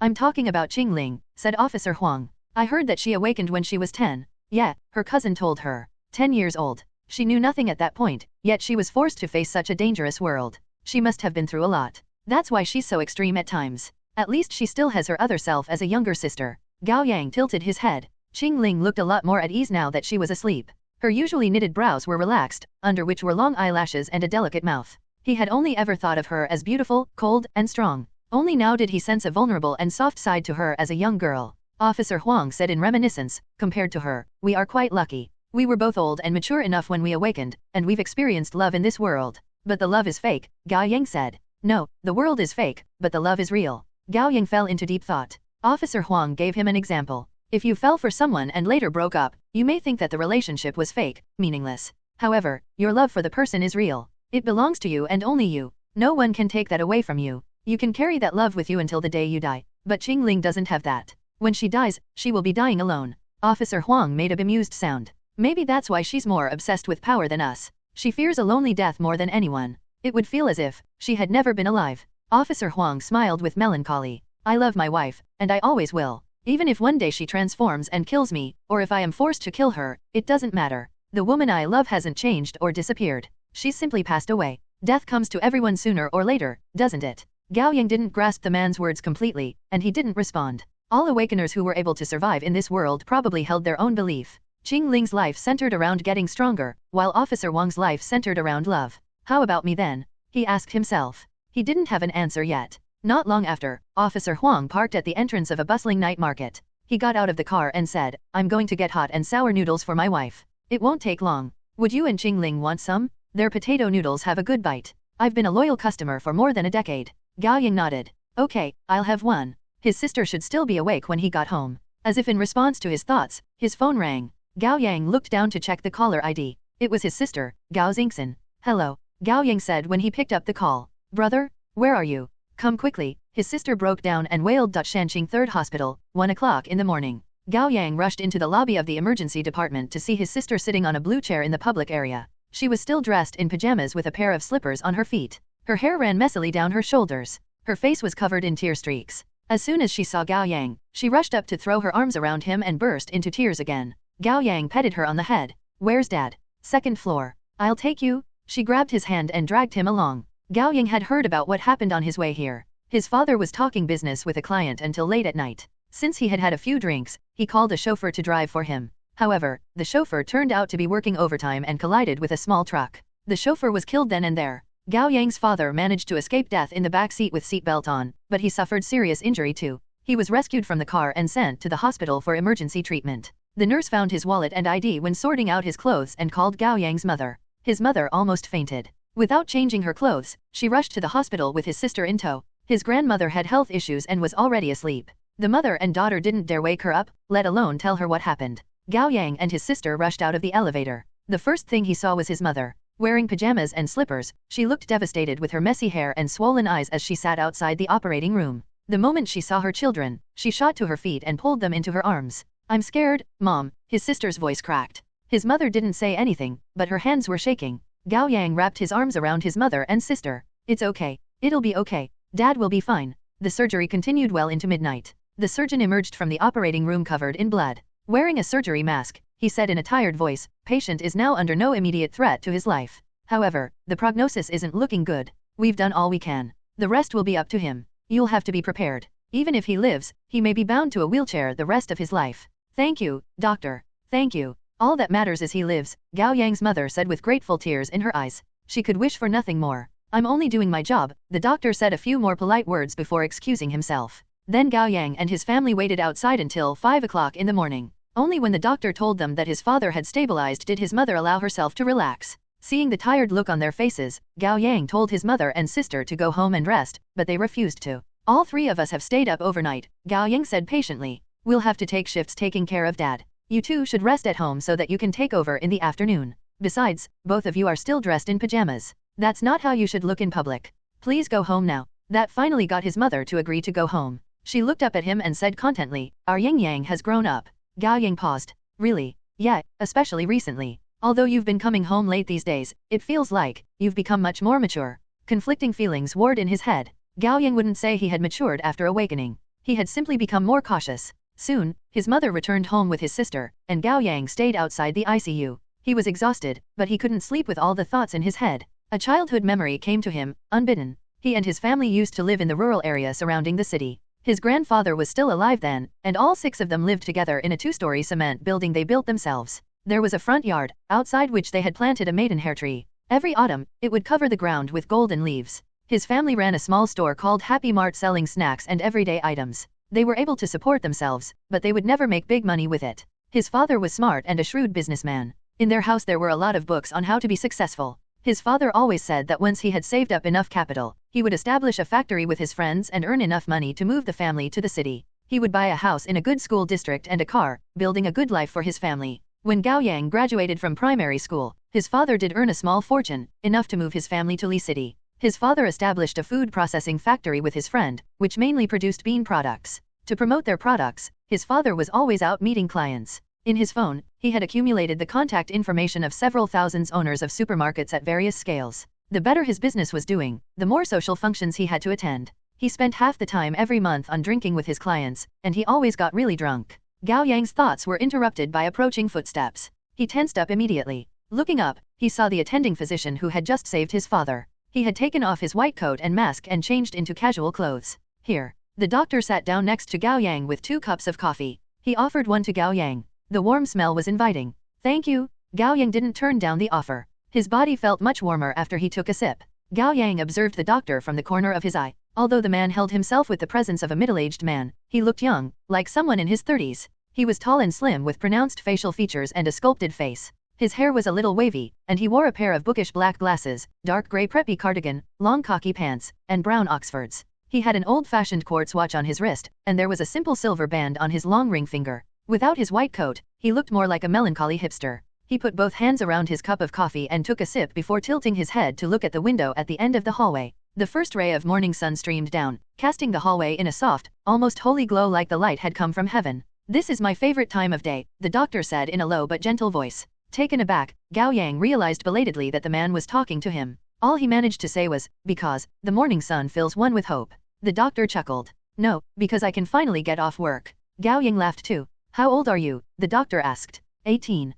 I'm talking about Chingling, said Officer Huang. I heard that she awakened when she was 10. Yeah, her cousin told her. 10 years old. She knew nothing at that point, yet she was forced to face such a dangerous world. She must have been through a lot. That's why she's so extreme at times. At least she still has her other self as a younger sister. Gao Yang tilted his head. Chingling looked a lot more at ease now that she was asleep. Her usually knitted brows were relaxed, under which were long eyelashes and a delicate mouth. He had only ever thought of her as beautiful, cold, and strong. Only now did he sense a vulnerable and soft side to her as a young girl. Officer Huang said in reminiscence, compared to her, we are quite lucky. We were both old and mature enough when we awakened, and we've experienced love in this world. But the love is fake, Gao Yang said. No, the world is fake, but the love is real. Gao Yang fell into deep thought. Officer Huang gave him an example. If you fell for someone and later broke up, you may think that the relationship was fake, meaningless. However, your love for the person is real. It belongs to you and only you. No one can take that away from you. You can carry that love with you until the day you die. But Chingling doesn't have that. When she dies, she will be dying alone. Officer Huang made a bemused sound. Maybe that's why she's more obsessed with power than us. She fears a lonely death more than anyone. It would feel as if she had never been alive. Officer Huang smiled with melancholy. I love my wife, and I always will. Even if one day she transforms and kills me, or if I am forced to kill her, it doesn't matter. The woman I love hasn't changed or disappeared. She's simply passed away. Death comes to everyone sooner or later, doesn't it? Gao Yang didn't grasp the man's words completely, and he didn't respond. All awakeners who were able to survive in this world probably held their own belief. Chingling's life centered around getting stronger, while Officer Wang's life centered around love. How about me then? He asked himself. He didn't have an answer yet. Not long after, Officer Huang parked at the entrance of a bustling night market. He got out of the car and said, I'm going to get hot and sour noodles for my wife. It won't take long. Would you and Chingling want some? Their potato noodles have a good bite. I've been a loyal customer for more than a decade. Gao Yang nodded. Okay, I'll have one. His sister should still be awake when he got home. As if in response to his thoughts, his phone rang. Gao Yang looked down to check the caller ID. It was his sister, Gao Zingxin. Hello, Gao Yang said when he picked up the call. Brother, where are you? Come quickly. His sister broke down and wailed. Shanqing 3rd Hospital, 1 o'clock in the morning. Gao Yang rushed into the lobby of the emergency department to see his sister sitting on a blue chair in the public area. She was still dressed in pajamas with a pair of slippers on her feet. Her hair ran messily down her shoulders. Her face was covered in tear streaks. As soon as she saw Gao Yang, she rushed up to throw her arms around him and burst into tears again. Gao Yang petted her on the head. Where's Dad? 2nd floor. I'll take you. She grabbed his hand and dragged him along. Gao Yang had heard about what happened on his way here. His father was talking business with a client until late at night. Since he had had a few drinks, he called a chauffeur to drive for him. However, the chauffeur turned out to be working overtime and collided with a small truck. The chauffeur was killed then and there. Gao Yang's father managed to escape death in the back seat with seatbelt on, but he suffered serious injury too. He was rescued from the car and sent to the hospital for emergency treatment. The nurse found his wallet and ID when sorting out his clothes and called Gao Yang's mother. His mother almost fainted. Without changing her clothes, she rushed to the hospital with his sister in tow. His grandmother had health issues and was already asleep. The mother and daughter didn't dare wake her up, let alone tell her what happened. Gao Yang and his sister rushed out of the elevator. The first thing he saw was his mother. Wearing pajamas and slippers, she looked devastated with her messy hair and swollen eyes as she sat outside the operating room. The moment she saw her children, she shot to her feet and pulled them into her arms. "I'm scared, Mom," his sister's voice cracked. His mother didn't say anything, but her hands were shaking. Gao Yang wrapped his arms around his mother and sister. "It's okay. It'll be okay. Dad will be fine." The surgery continued well into midnight. The surgeon emerged from the operating room covered in blood. Wearing a surgery mask, he said in a tired voice, "Patient is now under no immediate threat to his life. However, the prognosis isn't looking good. We've done all we can. The rest will be up to him. You'll have to be prepared. Even if he lives, he may be bound to a wheelchair the rest of his life." "Thank you, doctor. Thank you. All that matters is he lives," Gao Yang's mother said with grateful tears in her eyes. She could wish for nothing more. "I'm only doing my job," the doctor said a few more polite words before excusing himself. Then Gao Yang and his family waited outside until 5 o'clock in the morning. Only when the doctor told them that his father had stabilized did his mother allow herself to relax. Seeing the tired look on their faces, Gao Yang told his mother and sister to go home and rest, but they refused to. "All three of us have stayed up overnight," Gao Yang said patiently. "We'll have to take shifts taking care of Dad. You two should rest at home so that you can take over in the afternoon. Besides, both of you are still dressed in pajamas. That's not how you should look in public. Please go home now." That finally got his mother to agree to go home. She looked up at him and said contently, "Our Yin Yang has grown up." Gao Yang paused. "Really? Yeah, especially recently. Although you've been coming home late these days, it feels like you've become much more mature." Conflicting feelings warred in his head. Gao Yang wouldn't say he had matured after awakening. He had simply become more cautious. Soon, his mother returned home with his sister, and Gao Yang stayed outside the ICU. He was exhausted, but he couldn't sleep with all the thoughts in his head. A childhood memory came to him, unbidden. He and his family used to live in the rural area surrounding the city. His grandfather was still alive then, and all 6 of them lived together in a 2-story cement building they built themselves. There was a front yard, outside which they had planted a maidenhair tree. Every autumn, it would cover the ground with golden leaves. His family ran a small store called Happy Mart selling snacks and everyday items. They were able to support themselves, but they would never make big money with it. His father was smart and a shrewd businessman. In their house there were a lot of books on how to be successful. His father always said that once he had saved up enough capital, he would establish a factory with his friends and earn enough money to move the family to the city. He would buy a house in a good school district and a car, building a good life for his family. When Gao Yang graduated from primary school, his father did earn a small fortune, enough to move his family to Li City. His father established a food processing factory with his friend, which mainly produced bean products. To promote their products, his father was always out meeting clients. In his phone, he had accumulated the contact information of several thousands owners of supermarkets at various scales. The better his business was doing, the more social functions he had to attend. He spent half the time every month on drinking with his clients, and he always got really drunk. Gao Yang's thoughts were interrupted by approaching footsteps. He tensed up immediately. Looking up, he saw the attending physician who had just saved his father. He had taken off his white coat and mask and changed into casual clothes. "Here." The doctor sat down next to Gao Yang with 2 cups of coffee. He offered one to Gao Yang. The warm smell was inviting. "Thank you." Gao Yang didn't turn down the offer. His body felt much warmer after he took a sip. Gao Yang observed the doctor from the corner of his eye. Although the man held himself with the presence of a middle-aged man, he looked young, like someone in his 30s. He was tall and slim with pronounced facial features and a sculpted face. His hair was a little wavy, and he wore a pair of bookish black glasses, dark grey preppy cardigan, long khaki pants, and brown Oxfords. He had an old-fashioned quartz watch on his wrist, and there was a simple silver band on his long ring finger. Without his white coat, he looked more like a melancholy hipster. He put both hands around his cup of coffee and took a sip before tilting his head to look at the window at the end of the hallway. The first ray of morning sun streamed down, casting the hallway in a soft, almost holy glow like the light had come from heaven. "This is my favorite time of day," the doctor said in a low but gentle voice. Taken aback, Gao Yang realized belatedly that the man was talking to him. All he managed to say was, "Because the morning sun fills one with hope." The doctor chuckled. "No, because I can finally get off work." Gao Yang laughed too. "How old are you?" the doctor asked. 18.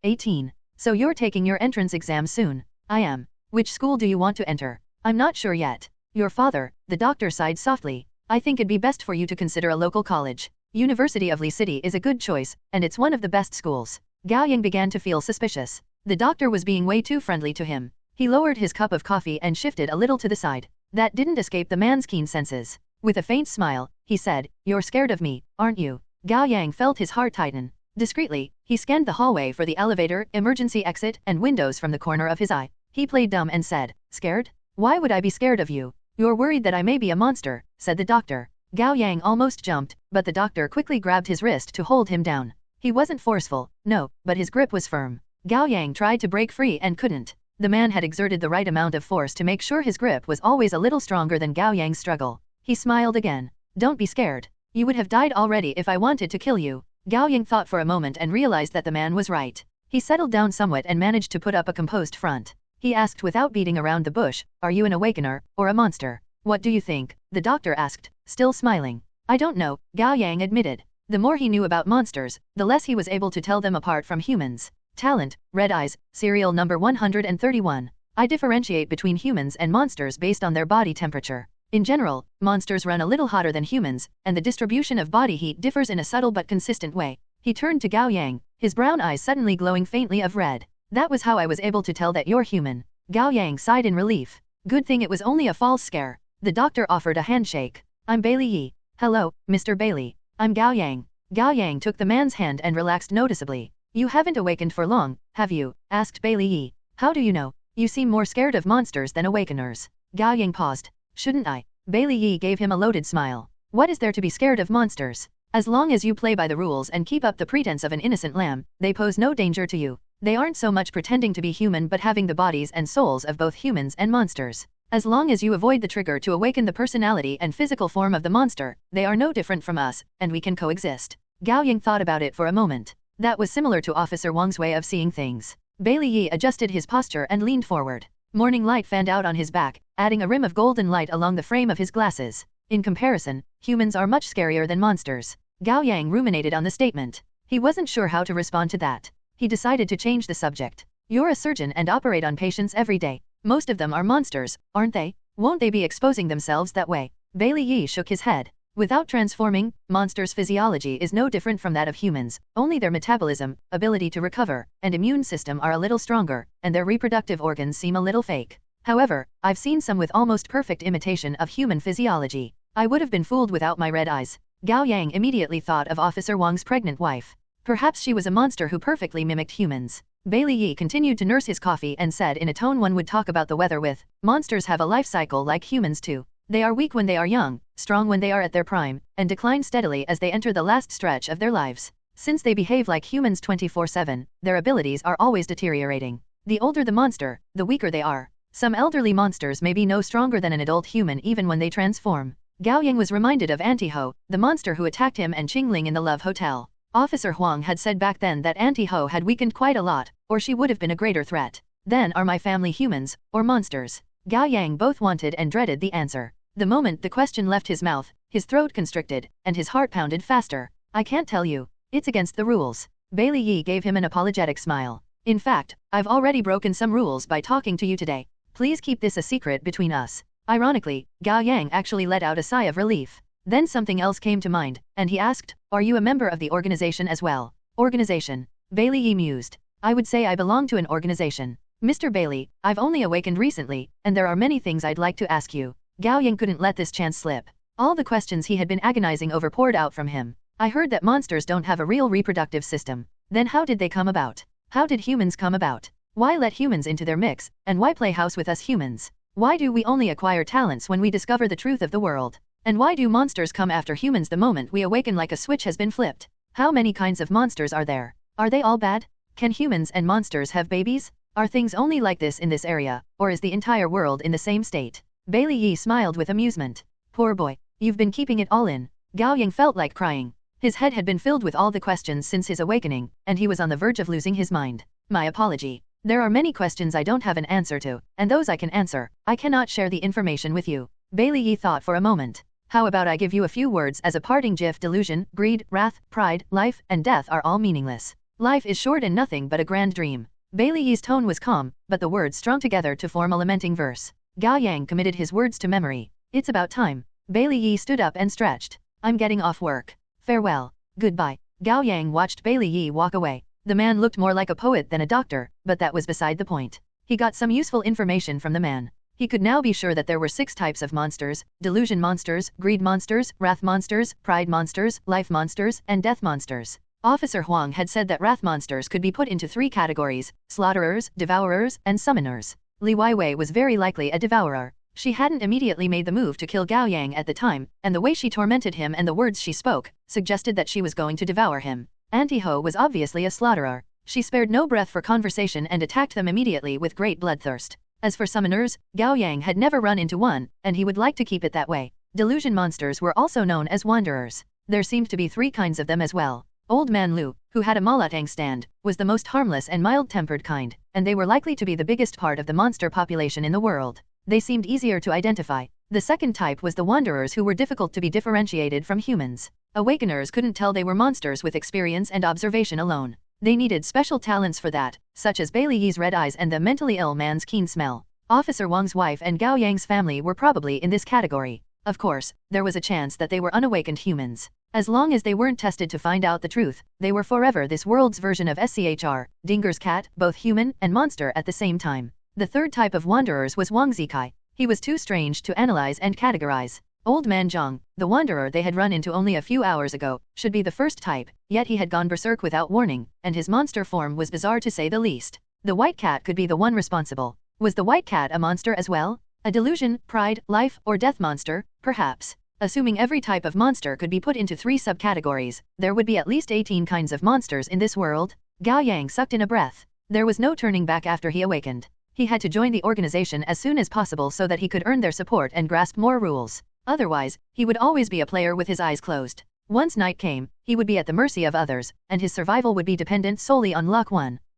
18. So you're taking your entrance exam soon. I am. Which school do you want to enter? I'm not sure yet. Your father, the doctor sighed softly. I think it'd be best for you to consider a local college. University of Li City is a good choice, and it's one of the best schools. Gao Yang began to feel suspicious. The doctor was being way too friendly to him. He lowered his cup of coffee and shifted a little to the side. That didn't escape the man's keen senses. With a faint smile, he said, "You're scared of me, aren't you?" Gao Yang felt his heart tighten. Discreetly, he scanned the hallway for the elevator, emergency exit, and windows from the corner of his eye. He played dumb and said, "Scared? Why would I be scared of you?" "You're worried that I may be a monster," said the doctor. Gao Yang almost jumped. but the doctor quickly grabbed his wrist to hold him down. He wasn't forceful, no, but his grip was firm. Gao Yang tried to break free and couldn't. The man had exerted the right amount of force to make sure his grip was always a little stronger than Gao Yang's struggle. He smiled again. Don't be scared. You would have died already if I wanted to kill you. Gao Yang thought for a moment and realized that the man was right. He settled down somewhat and managed to put up a composed front. He asked without beating around the bush, are you an awakener, or a monster? What do you think? The doctor asked, still smiling. I don't know, Gao Yang admitted. The more he knew about monsters, the less he was able to tell them apart from humans. Talent, red eyes, serial number 131. I differentiate between humans and monsters based on their body temperature. In general, monsters run a little hotter than humans, and the distribution of body heat differs in a subtle but consistent way. He turned to Gao Yang, his brown eyes suddenly glowing faintly of red. That was how I was able to tell that you're human. Gao Yang sighed in relief. Good thing it was only a false scare. The doctor offered a handshake. I'm Bailey Yi. Hello, Mr. Bailey. I'm Gao Yang. Gao Yang took the man's hand and relaxed noticeably. You haven't awakened for long, have you? Asked Bailey Yi. How do you know? You seem more scared of monsters than awakeners. Gao Yang paused. Shouldn't I? Bailey Yi gave him a loaded smile. What is there to be scared of monsters? As long as you play by the rules and keep up the pretense of an innocent lamb, they pose no danger to you. They aren't so much pretending to be human but having the bodies and souls of both humans and monsters. As long as you avoid the trigger to awaken the personality and physical form of the monster, they are no different from us, and we can coexist. Gao Yang thought about it for a moment. That was similar to Officer Wang's way of seeing things. Bailey Yi adjusted his posture and leaned forward. Morning light fanned out on his back, adding a rim of golden light along the frame of his glasses. In comparison, humans are much scarier than monsters. Gao Yang ruminated on the statement. He wasn't sure how to respond to that. He decided to change the subject. You're a surgeon and operate on patients every day. Most of them are monsters, aren't they? Won't they be exposing themselves that way? Bailey Yi shook his head. Without transforming, monsters' physiology is no different from that of humans, only their metabolism, ability to recover, and immune system are a little stronger, and their reproductive organs seem a little fake. However, I've seen some with almost perfect imitation of human physiology. I would have been fooled without my red eyes. Gao Yang immediately thought of Officer Wang's pregnant wife. Perhaps she was a monster who perfectly mimicked humans. Bailey Yi continued to nurse his coffee and said in a tone one would talk about the weather with, monsters have a life cycle like humans too. They are weak when they are young, strong when they are at their prime, and decline steadily as they enter the last stretch of their lives. Since they behave like humans 24/7, their abilities are always deteriorating. The older the monster, the weaker they are. Some elderly monsters may be no stronger than an adult human even when they transform. Gao Yang was reminded of Anti-Ho, the monster who attacked him and Chingling in the Love Hotel. Officer Huang had said back then that Anti-Ho had weakened quite a lot, or she would have been a greater threat. Then are my family humans, or monsters? Gao Yang both wanted and dreaded the answer. The moment the question left his mouth, his throat constricted, and his heart pounded faster. I can't tell you. It's against the rules. Bailey Yi gave him an apologetic smile. In fact, I've already broken some rules by talking to you today. Please keep this a secret between us. Ironically, Gao Yang actually let out a sigh of relief. Then something else came to mind, and he asked, are you a member of the organization as well? Organization. Bailey Yi mused. I would say I belong to an organization. Mr. Bailey, I've only awakened recently, and there are many things I'd like to ask you. Gao Yang couldn't let this chance slip. All the questions he had been agonizing over poured out from him. I heard that monsters don't have a real reproductive system. Then how did they come about? How did humans come about? Why let humans into their mix, and why play house with us humans? Why do we only acquire talents when we discover the truth of the world? And why do monsters come after humans the moment we awaken like a switch has been flipped? How many kinds of monsters are there? Are they all bad? Can humans and monsters have babies? Are things only like this in this area, or is the entire world in the same state? Bailey Yi smiled with amusement. Poor boy, you've been keeping it all in. Gao Yang felt like crying. His head had been filled with all the questions since his awakening, and he was on the verge of losing his mind. My apology. There are many questions I don't have an answer to, and those I can answer, I cannot share the information with you. Bailey Yi thought for a moment. How about I give you a few words as a parting gif? Delusion, greed, wrath, pride, life, and death are all meaningless. Life is short and nothing but a grand dream. Bailey Yi's tone was calm, but the words strung together to form a lamenting verse. Gao Yang committed his words to memory. It's about time. Bailey Yi stood up and stretched. I'm getting off work. Farewell. Goodbye. Gao Yang watched Bailey Yi walk away. The man looked more like a poet than a doctor, but that was beside the point. He got some useful information from the man. He could now be sure that there were 6 types of monsters: delusion monsters, greed monsters, wrath monsters, pride monsters, life monsters, and death monsters. Officer Huang had said that wrath monsters could be put into 3 categories: slaughterers, devourers, and summoners. Li Weiwei was very likely a devourer. She hadn't immediately made the move to kill Gao Yang at the time, and the way she tormented him and the words she spoke suggested that she was going to devour him. Auntie Ho was obviously a slaughterer. She spared no breath for conversation and attacked them immediately with great bloodthirst. As for summoners, Gao Yang had never run into one, and he would like to keep it that way. Delusion monsters were also known as wanderers. There seemed to be 3 kinds of them as well. Old Man Lu, who had a malatang stand, was the most harmless and mild-tempered kind, and they were likely to be the biggest part of the monster population in the world. They seemed easier to identify. The second type was the wanderers, who were difficult to be differentiated from humans. Awakeners couldn't tell they were monsters with experience and observation alone. They needed special talents for that, such as Bailey Yi's red eyes and the mentally ill man's keen smell. Officer Wang's wife and Gao Yang's family were probably in this category. Of course, there was a chance that they were unawakened humans. As long as they weren't tested to find out the truth, they were forever this world's version of SCHR, Dinger's cat, both human and monster at the same time. The third type of wanderers was Wang Zikai. He was too strange to analyze and categorize. Old Man Zhang, the wanderer they had run into only a few hours ago, should be the first type, yet he had gone berserk without warning, and his monster form was bizarre to say the least. The white cat could be the one responsible. Was the white cat a monster as well? A delusion, pride, life, or death monster, perhaps? Assuming every type of monster could be put into 3 subcategories, there would be at least 18 kinds of monsters in this world. Gao Yang sucked in a breath. There was no turning back after he awakened. He had to join the organization as soon as possible so that he could earn their support and grasp more rules. Otherwise, he would always be a player with his eyes closed. Once night came, he would be at the mercy of others, and his survival would be dependent solely on luck.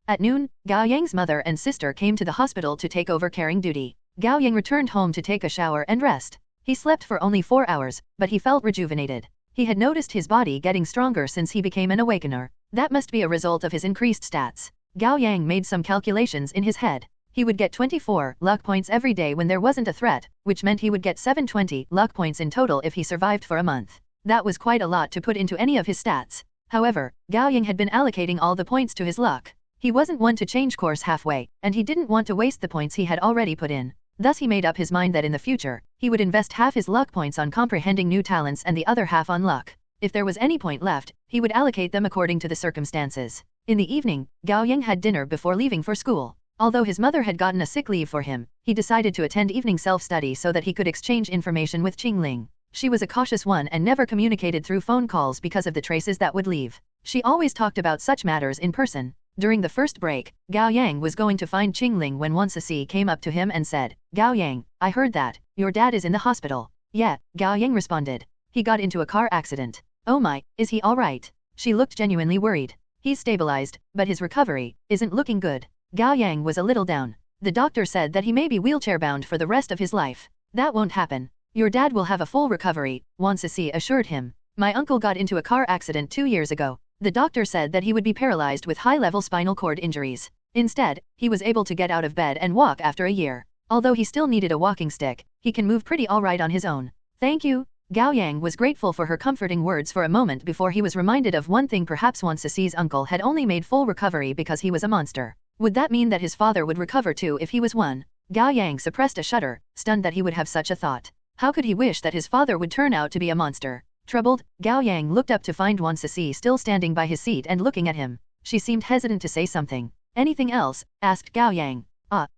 At noon, Gao Yang's mother and sister came to the hospital to take over caring duty. Gao Yang returned home to take a shower and rest. He slept for only 4 hours, but he felt rejuvenated. He had noticed his body getting stronger since he became an awakener. That must be a result of his increased stats. Gao Yang made some calculations in his head. He would get 24 luck points every day when there wasn't a threat, which meant he would get 720 luck points in total if he survived for a month. That was quite a lot to put into any of his stats. However, Gao Yang had been allocating all the points to his luck. He wasn't one to change course halfway, and he didn't want to waste the points he had already put in. Thus he made up his mind that in the future, he would invest half his luck points on comprehending new talents and the other half on luck. If there was any point left, he would allocate them according to the circumstances. In the evening, Gao Yang had dinner before leaving for school. Although his mother had gotten a sick leave for him, he decided to attend evening self-study so that he could exchange information with Chingling. She was a cautious one and never communicated through phone calls because of the traces that would leave. She always talked about such matters in person. During the first break, Gao Yang was going to find Chingling when Wansasi came up to him and said, "Gao Yang, I heard that your dad is in the hospital." "Yeah," Gao Yang responded. "He got into a car accident." "Oh my, is he alright?" She looked genuinely worried. "He's stabilized, but his recovery isn't looking good." Gao Yang was a little down. The doctor said that he may be wheelchair-bound for the rest of his life. "That won't happen. Your dad will have a full recovery," Wansasi assured him. "My uncle got into a car accident 2 years ago. The doctor said that he would be paralyzed with high-level spinal cord injuries. Instead, he was able to get out of bed and walk after a year. Although he still needed a walking stick, he can move pretty alright on his own." "Thank you." Gao Yang was grateful for her comforting words for a moment before he was reminded of one thing. Perhaps Wansasi's uncle had only made full recovery because he was a monster. Would that mean that his father would recover too if he was one? Gao Yang suppressed a shudder, stunned that he would have such a thought. How could he wish that his father would turn out to be a monster? Troubled, Gao Yang looked up to find Wansasi still standing by his seat and looking at him. She seemed hesitant to say something. "Anything else?" asked Gao Yang.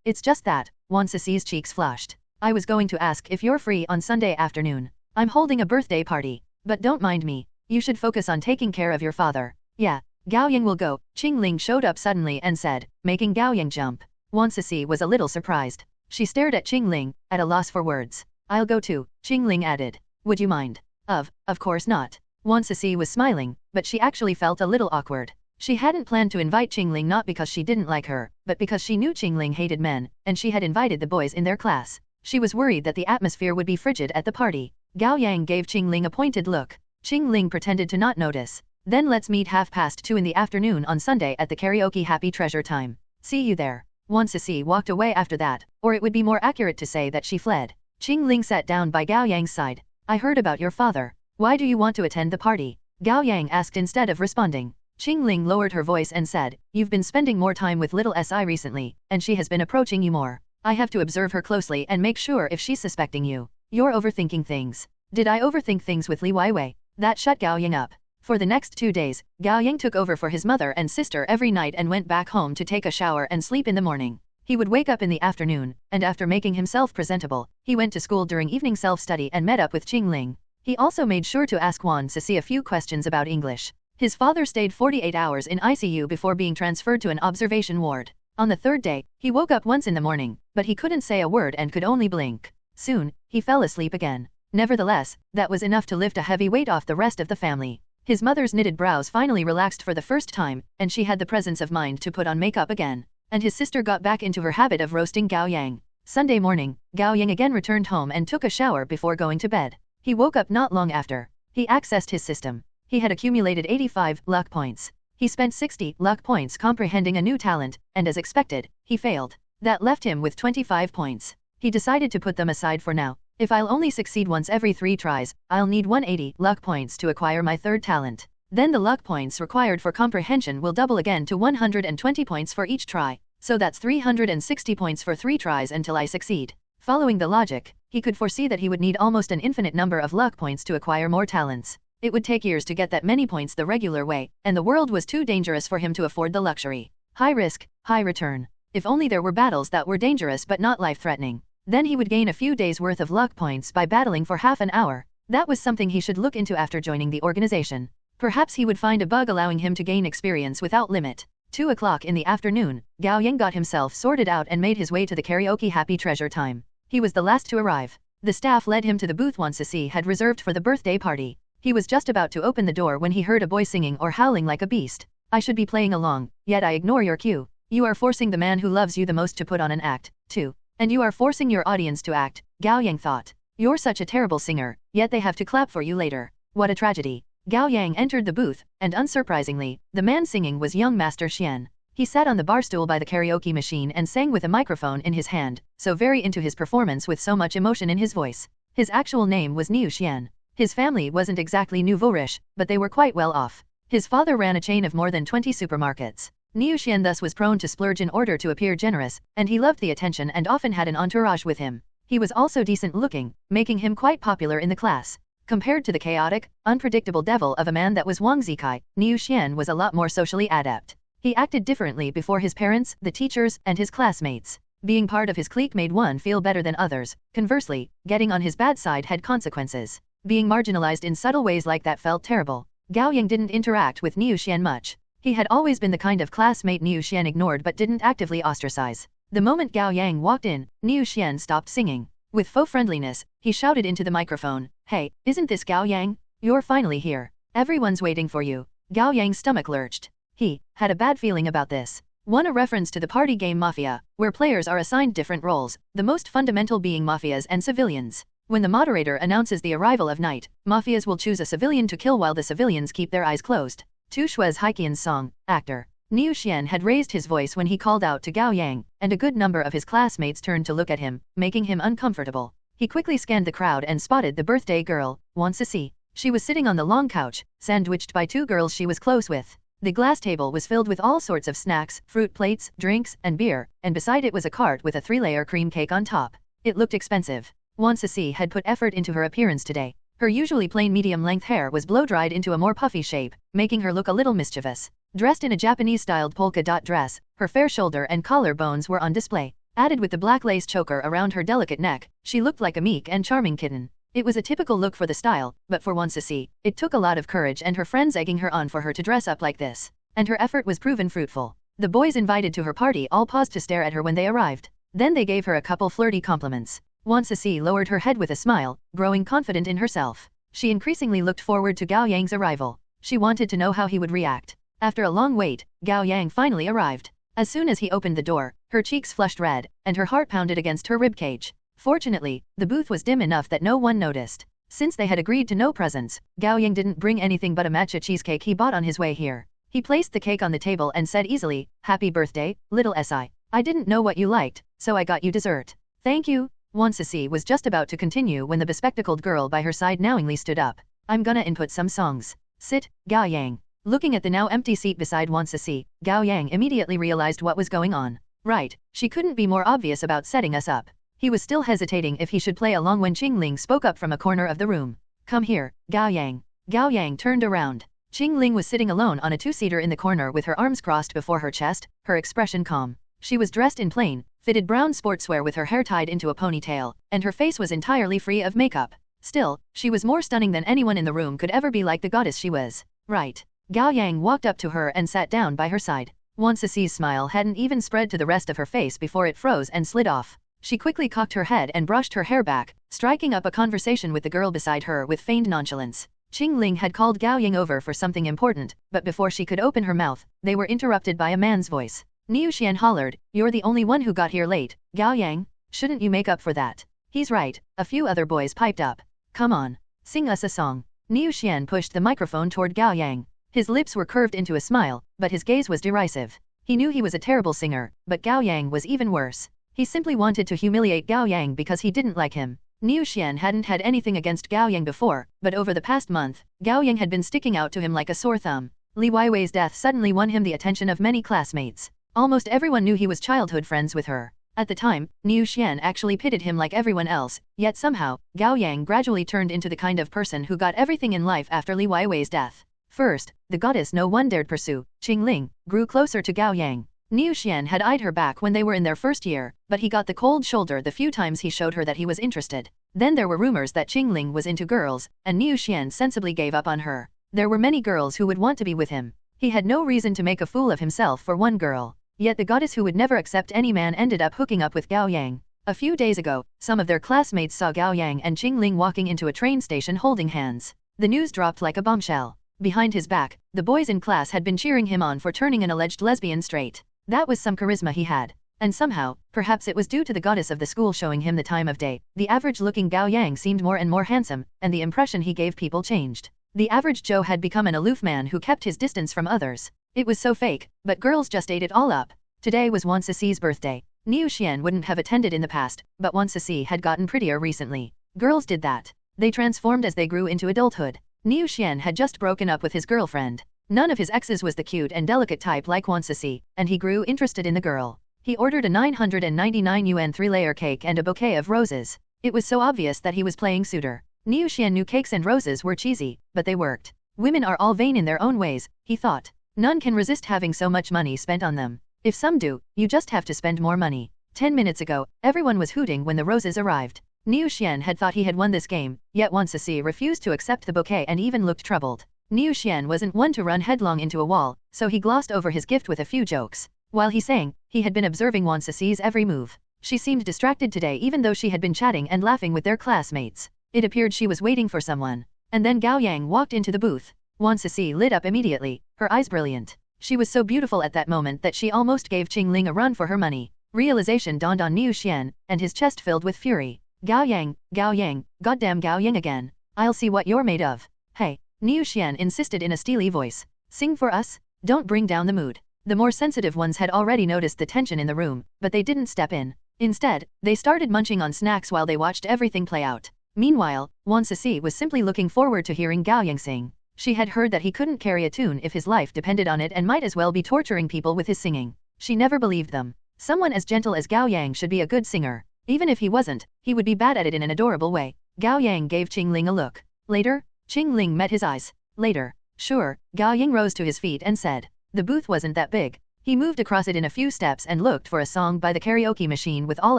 It's just that," Wansasi's cheeks flushed. "I was going to ask if you're free on Sunday afternoon. I'm holding a birthday party. But don't mind me. You should focus on taking care of your father." "Yeah, Gao Yang will go." Chingling showed up suddenly and said, making Gao Yang jump. Wansasi was a little surprised. She stared at Chingling, at a loss for words. "I'll go too," Chingling added. "Would you mind?" Of course not." Wansasi was smiling, but she actually felt a little awkward. She hadn't planned to invite Chingling, not because she didn't like her, but because she knew Chingling hated men, and she had invited the boys in their class. She was worried that the atmosphere would be frigid at the party. Gao Yang gave Chingling a pointed look. Chingling pretended to not notice. "Then let's meet 2:30 in the afternoon on Sunday at the karaoke Happy Treasure Time. See you there." Wansasi walked away after that, or it would be more accurate to say that she fled. Chingling sat down by Gao Yang's side. "I heard about your father. Why do you want to attend the party?" Gao Yang asked instead of responding. Chingling lowered her voice and said, "You've been spending more time with little Si recently, and she has been approaching you more. I have to observe her closely and make sure if she's suspecting you. You're overthinking things." "Did I overthink things with Li Weiwei?" That shut Gao Yang up. For the next 2 days, Gao Yang took over for his mother and sister every night and went back home to take a shower and sleep in the morning. He would wake up in the afternoon, and after making himself presentable, He went to school during evening self-study and met up with Chingling. He also made sure to ask Wang Zikai a few questions about English. His father stayed 48 hours in ICU before being transferred to an observation ward. On the third day, he woke up once in the morning, but he couldn't say a word and could only blink. Soon, he fell asleep again. Nevertheless, that was enough to lift a heavy weight off the rest of the family. His mother's knitted brows finally relaxed for the first time, and she had the presence of mind to put on makeup again. And his sister got back into her habit of roasting Gao Yang. Sunday morning, Gao Yang again returned home and took a shower before going to bed. He woke up not long after. He accessed his system. He had accumulated 85 luck points. He spent 60 luck points comprehending a new talent, and as expected, he failed. That left him with 25 points. He decided to put them aside for now. If I'll only succeed once every 3 tries, I'll need 180 luck points to acquire my third talent. Then the luck points required for comprehension will double again to 120 points for each try, so that's 360 points for 3 tries until I succeed. Following the logic, he could foresee that he would need almost an infinite number of luck points to acquire more talents. It would take years to get that many points the regular way, and the world was too dangerous for him to afford the luxury. High risk, high return. If only there were battles that were dangerous but not life-threatening. Then he would gain a few days' worth of luck points by battling for half an hour. That was something he should look into after joining the organization. Perhaps he would find a bug allowing him to gain experience without limit. 2 o'clock in the afternoon, Gao Yang got himself sorted out and made his way to the karaoke happy treasure time. He was the last to arrive. The staff led him to the booth Wang Zikai had reserved for the birthday party. He was just about to open the door when he heard a boy singing or howling like a beast. I should be playing along, yet I ignore your cue. You are forcing the man who loves you the most to put on an act, too. And you are forcing your audience to act, Gao Yang thought. You're such a terrible singer, yet they have to clap for you later. What a tragedy. Gao Yang entered the booth, and unsurprisingly, the man singing was young Master Xian. He sat on the bar stool by the karaoke machine and sang with a microphone in his hand, so very into his performance with so much emotion in his voice. His actual name was Niu Xian. His family wasn't exactly nouveau-riche, but they were quite well off. His father ran a chain of more than 20 supermarkets. Niu Xian thus was prone to splurge in order to appear generous, and he loved the attention and often had an entourage with him. He was also decent looking, making him quite popular in the class. Compared to the chaotic, unpredictable devil of a man that was Wang Zikai, Niu Xian was a lot more socially adept. He acted differently before his parents, the teachers, and his classmates. Being part of his clique made one feel better than others. Conversely, getting on his bad side had consequences. Being marginalized in subtle ways like that felt terrible. Gao Yang didn't interact with Niu Xian much. He had always been the kind of classmate Niu Xian ignored but didn't actively ostracize. The moment Gao Yang walked in, Niu Xian stopped singing. With faux friendliness, he shouted into the microphone, "Hey, isn't this Gao Yang? You're finally here. Everyone's waiting for you." Gao Yang's stomach lurched. He had a bad feeling about this. One a reference to the party game Mafia, where players are assigned different roles, the most fundamental being mafias and civilians. When the moderator announces the arrival of night, mafias will choose a civilian to kill while the civilians keep their eyes closed. Tu Shui's Haiqian's song, actor. Niu Xian had raised his voice when he called out to Gao Yang, and a good number of his classmates turned to look at him, making him uncomfortable. He quickly scanned the crowd and spotted the birthday girl, Wang Zikai. She was sitting on the long couch, sandwiched by 2 girls she was close with. The glass table was filled with all sorts of snacks, fruit plates, drinks, and beer, and beside it was a cart with a 3-layer cream cake on top. It looked expensive. Wang Zikai had put effort into her appearance today. Her usually plain medium-length hair was blow-dried into a more puffy shape, making her look a little mischievous. Dressed in a Japanese-styled polka dot dress, her fair shoulder and collar bones were on display. Added with the black lace choker around her delicate neck, she looked like a meek and charming kitten. It was a typical look for the style, but for Wang Zikai, it took a lot of courage and her friends egging her on for her to dress up like this. And her effort was proven fruitful. The boys invited to her party all paused to stare at her when they arrived. Then they gave her a couple flirty compliments. Wang Zikai lowered her head with a smile, growing confident in herself. She increasingly looked forward to Gao Yang's arrival. She wanted to know how he would react. After a long wait, Gao Yang finally arrived. As soon as he opened the door, her cheeks flushed red, and her heart pounded against her ribcage. Fortunately, the booth was dim enough that no one noticed. Since they had agreed to no presents, Gao Yang didn't bring anything but a matcha cheesecake he bought on his way here. He placed the cake on the table and said easily, "Happy birthday, little Si. I didn't know what you liked, so I got you dessert." "Thank you." Wang Zikai was just about to continue when the bespectacled girl by her side knowingly stood up. "I'm gonna input some songs. Sit, Gao Yang." Looking at the now empty seat beside Wang Zikai, Gao Yang immediately realized what was going on. Right, she couldn't be more obvious about setting us up. He was still hesitating if he should play along when Chingling spoke up from a corner of the room. "Come here, Gao Yang." Gao Yang turned around. Chingling was sitting alone on a 2-seater in the corner with her arms crossed before her chest, her expression calm. She was dressed in plain, fitted brown sportswear with her hair tied into a ponytail, and her face was entirely free of makeup. Still, she was more stunning than anyone in the room could ever be, like the goddess she was. Right. Gao Yang walked up to her and sat down by her side. Wang Zikai's smile hadn't even spread to the rest of her face before it froze and slid off. She quickly cocked her head and brushed her hair back, striking up a conversation with the girl beside her with feigned nonchalance. Chingling had called Gao Yang over for something important, but before she could open her mouth, they were interrupted by a man's voice. Niu Xian hollered, "You're the only one who got here late, Gao Yang. Shouldn't you make up for that?" "He's right," a few other boys piped up. "Come on, sing us a song." Niu Xian pushed the microphone toward Gao Yang. His lips were curved into a smile, but his gaze was derisive. He knew he was a terrible singer, but Gao Yang was even worse. He simply wanted to humiliate Gao Yang because he didn't like him. Niu Xian hadn't had anything against Gao Yang before, but over the past month, Gao Yang had been sticking out to him like a sore thumb. Li Weiwei's death suddenly won him the attention of many classmates. Almost everyone knew he was childhood friends with her. At the time, Niu Xian actually pitied him like everyone else, yet somehow, Gao Yang gradually turned into the kind of person who got everything in life after Li Weiwei's death. First, the goddess no one dared pursue, Chingling, grew closer to Gao Yang. Niu Xian had eyed her back when they were in their first year, but he got the cold shoulder the few times he showed her that he was interested. Then there were rumors that Chingling was into girls, and Niu Xian sensibly gave up on her. There were many girls who would want to be with him. He had no reason to make a fool of himself for one girl. Yet the goddess who would never accept any man ended up hooking up with Gao Yang. A few days ago, some of their classmates saw Gao Yang and Chingling walking into a train station holding hands. The news dropped like a bombshell. Behind his back, the boys in class had been cheering him on for turning an alleged lesbian straight. That was some charisma he had. And somehow, perhaps it was due to the goddess of the school showing him the time of day, the average-looking Gao Yang seemed more and more handsome, and the impression he gave people changed. The average Joe had become an aloof man who kept his distance from others. It was so fake, but girls just ate it all up. Today was Wang Zikai's birthday. Niu Xian wouldn't have attended in the past, but Wang Zikai had gotten prettier recently. Girls did that. They transformed as they grew into adulthood. Niu Xian had just broken up with his girlfriend. None of his exes was the cute and delicate type like Wang Zikai, and he grew interested in the girl. He ordered a 999 yuan 3-layer cake and a bouquet of roses. It was so obvious that he was playing suitor. Niu Xian knew cakes and roses were cheesy, but they worked. Women are all vain in their own ways, he thought. None can resist having so much money spent on them. If some do, you just have to spend more money. 10 minutes ago, everyone was hooting when the roses arrived. Niu Xian had thought he had won this game, yet Wang Zikai refused to accept the bouquet and even looked troubled. Niu Xian wasn't one to run headlong into a wall, so he glossed over his gift with a few jokes. While he sang, he had been observing Wang Zikai's every move. She seemed distracted today even though she had been chatting and laughing with their classmates. It appeared she was waiting for someone. And then Gao Yang walked into the booth. Wang Zikai lit up immediately, her eyes brilliant. She was so beautiful at that moment that she almost gave Chingling a run for her money. Realization dawned on Niu Xian, and his chest filled with fury. Gao Yang, goddamn Gao Yang again. I'll see what you're made of. Hey, Niu Xian insisted in a steely voice. Sing for us? Don't bring down the mood. The more sensitive ones had already noticed the tension in the room, but they didn't step in. Instead, they started munching on snacks while they watched everything play out. Meanwhile, Wang Zikai was simply looking forward to hearing Gao Yang sing. She had heard that he couldn't carry a tune if his life depended on it and might as well be torturing people with his singing. She never believed them. Someone as gentle as Gao Yang should be a good singer. Even if he wasn't, he would be bad at it in an adorable way. Gao Yang gave Chingling a look. Later, Chingling met his eyes. Later, sure, Gao Yang rose to his feet and said. The booth wasn't that big. He moved across it in a few steps and looked for a song by the karaoke machine with all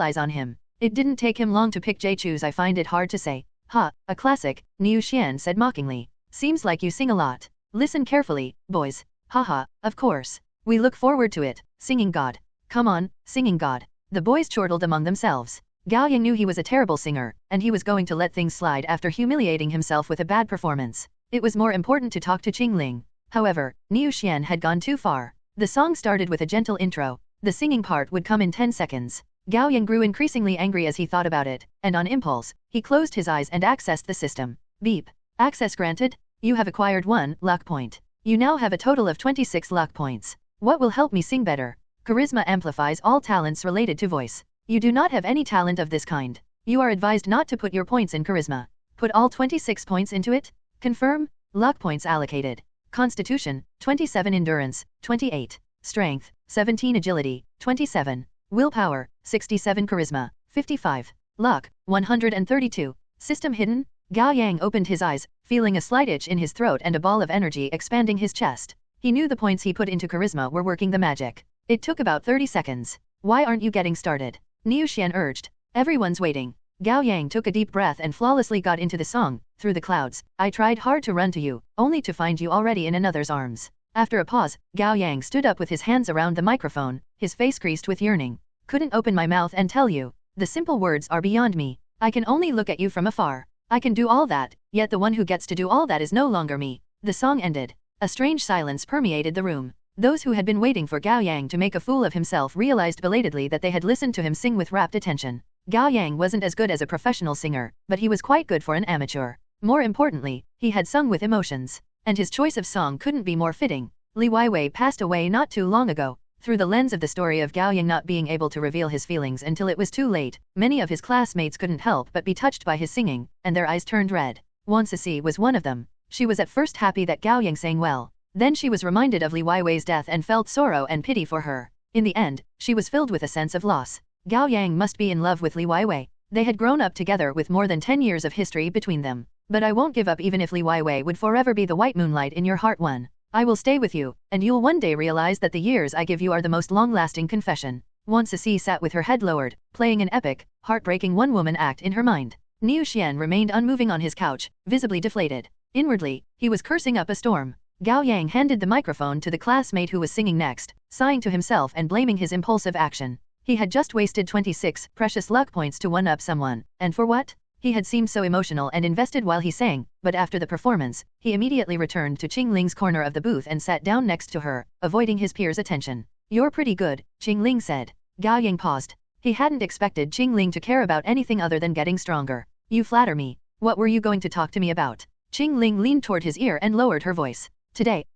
eyes on him. It didn't take him long to pick Choose I find it hard to say. Ha, a classic, Niu Xian said mockingly. Seems like you sing a lot. Listen carefully, boys. Haha, of course. We look forward to it, singing God. Come on, singing God. The boys chortled among themselves. Gao Yang knew he was a terrible singer, and he was going to let things slide after humiliating himself with a bad performance. It was more important to talk to Chingling. However, Niu Xian had gone too far. The song started with a gentle intro. The singing part would come in 10 seconds. Gao Yang grew increasingly angry as he thought about it, and on impulse, he closed his eyes and accessed the system. Beep. Access granted. You have acquired 1 luck point. You now have a total of 26 luck points. What will help me sing better? Charisma amplifies all talents related to voice. You do not have any talent of this kind. You are advised not to put your points in charisma. Put all 26 points into it? Confirm. Luck points allocated. Constitution, 27 endurance, 28. Strength, 17 agility, 27. Willpower, 67 charisma, 55. Luck, 132. System hidden? Gao Yang opened his eyes, feeling a slight itch in his throat and a ball of energy expanding his chest. He knew the points he put into charisma were working the magic. It took about 30 seconds. Why aren't you getting started? Niu Xian urged. Everyone's waiting. Gao Yang took a deep breath and flawlessly got into the song. Through the clouds, I tried hard to run to you, only to find you already in another's arms. After a pause, Gao Yang stood up with his hands around the microphone, his face creased with yearning. Couldn't open my mouth and tell you. The simple words are beyond me. I can only look at you from afar. I can do all that, yet the one who gets to do all that is no longer me. The song ended. A strange silence permeated the room. Those who had been waiting for Gao Yang to make a fool of himself realized belatedly that they had listened to him sing with rapt attention. Gao Yang wasn't as good as a professional singer, but he was quite good for an amateur. More importantly, he had sung with emotions. And his choice of song couldn't be more fitting. Li Weiwei passed away not too long ago. Through the lens of the story of Gao Yang not being able to reveal his feelings until it was too late, many of his classmates couldn't help but be touched by his singing, and their eyes turned red. Wang Zikai was one of them. She was at first happy that Gao Yang sang well. Then she was reminded of Li Weiwei's death and felt sorrow and pity for her. In the end, she was filled with a sense of loss. Gao Yang must be in love with Li Weiwei. They had grown up together with more than 10 years of history between them. But I won't give up even if Li Weiwei would forever be the white moonlight in your heart one. I will stay with you, and you'll one day realize that the years I give you are the most long-lasting confession. Wang Zikai sat with her head lowered, playing an epic, heartbreaking one-woman act in her mind. Niu Xian remained unmoving on his couch, visibly deflated. Inwardly, he was cursing up a storm. Gao Yang handed the microphone to the classmate who was singing next, sighing to himself and blaming his impulsive action. He had just wasted 26 precious luck points to one-up someone, and for what? He had seemed so emotional and invested while he sang, but after the performance, he immediately returned to Chingling's corner of the booth and sat down next to her, avoiding his peers' attention. You're pretty good, Chingling said. Gao Yang paused. He hadn't expected Chingling to care about anything other than getting stronger. You flatter me. What were you going to talk to me about? Chingling leaned toward his ear and lowered her voice. Today,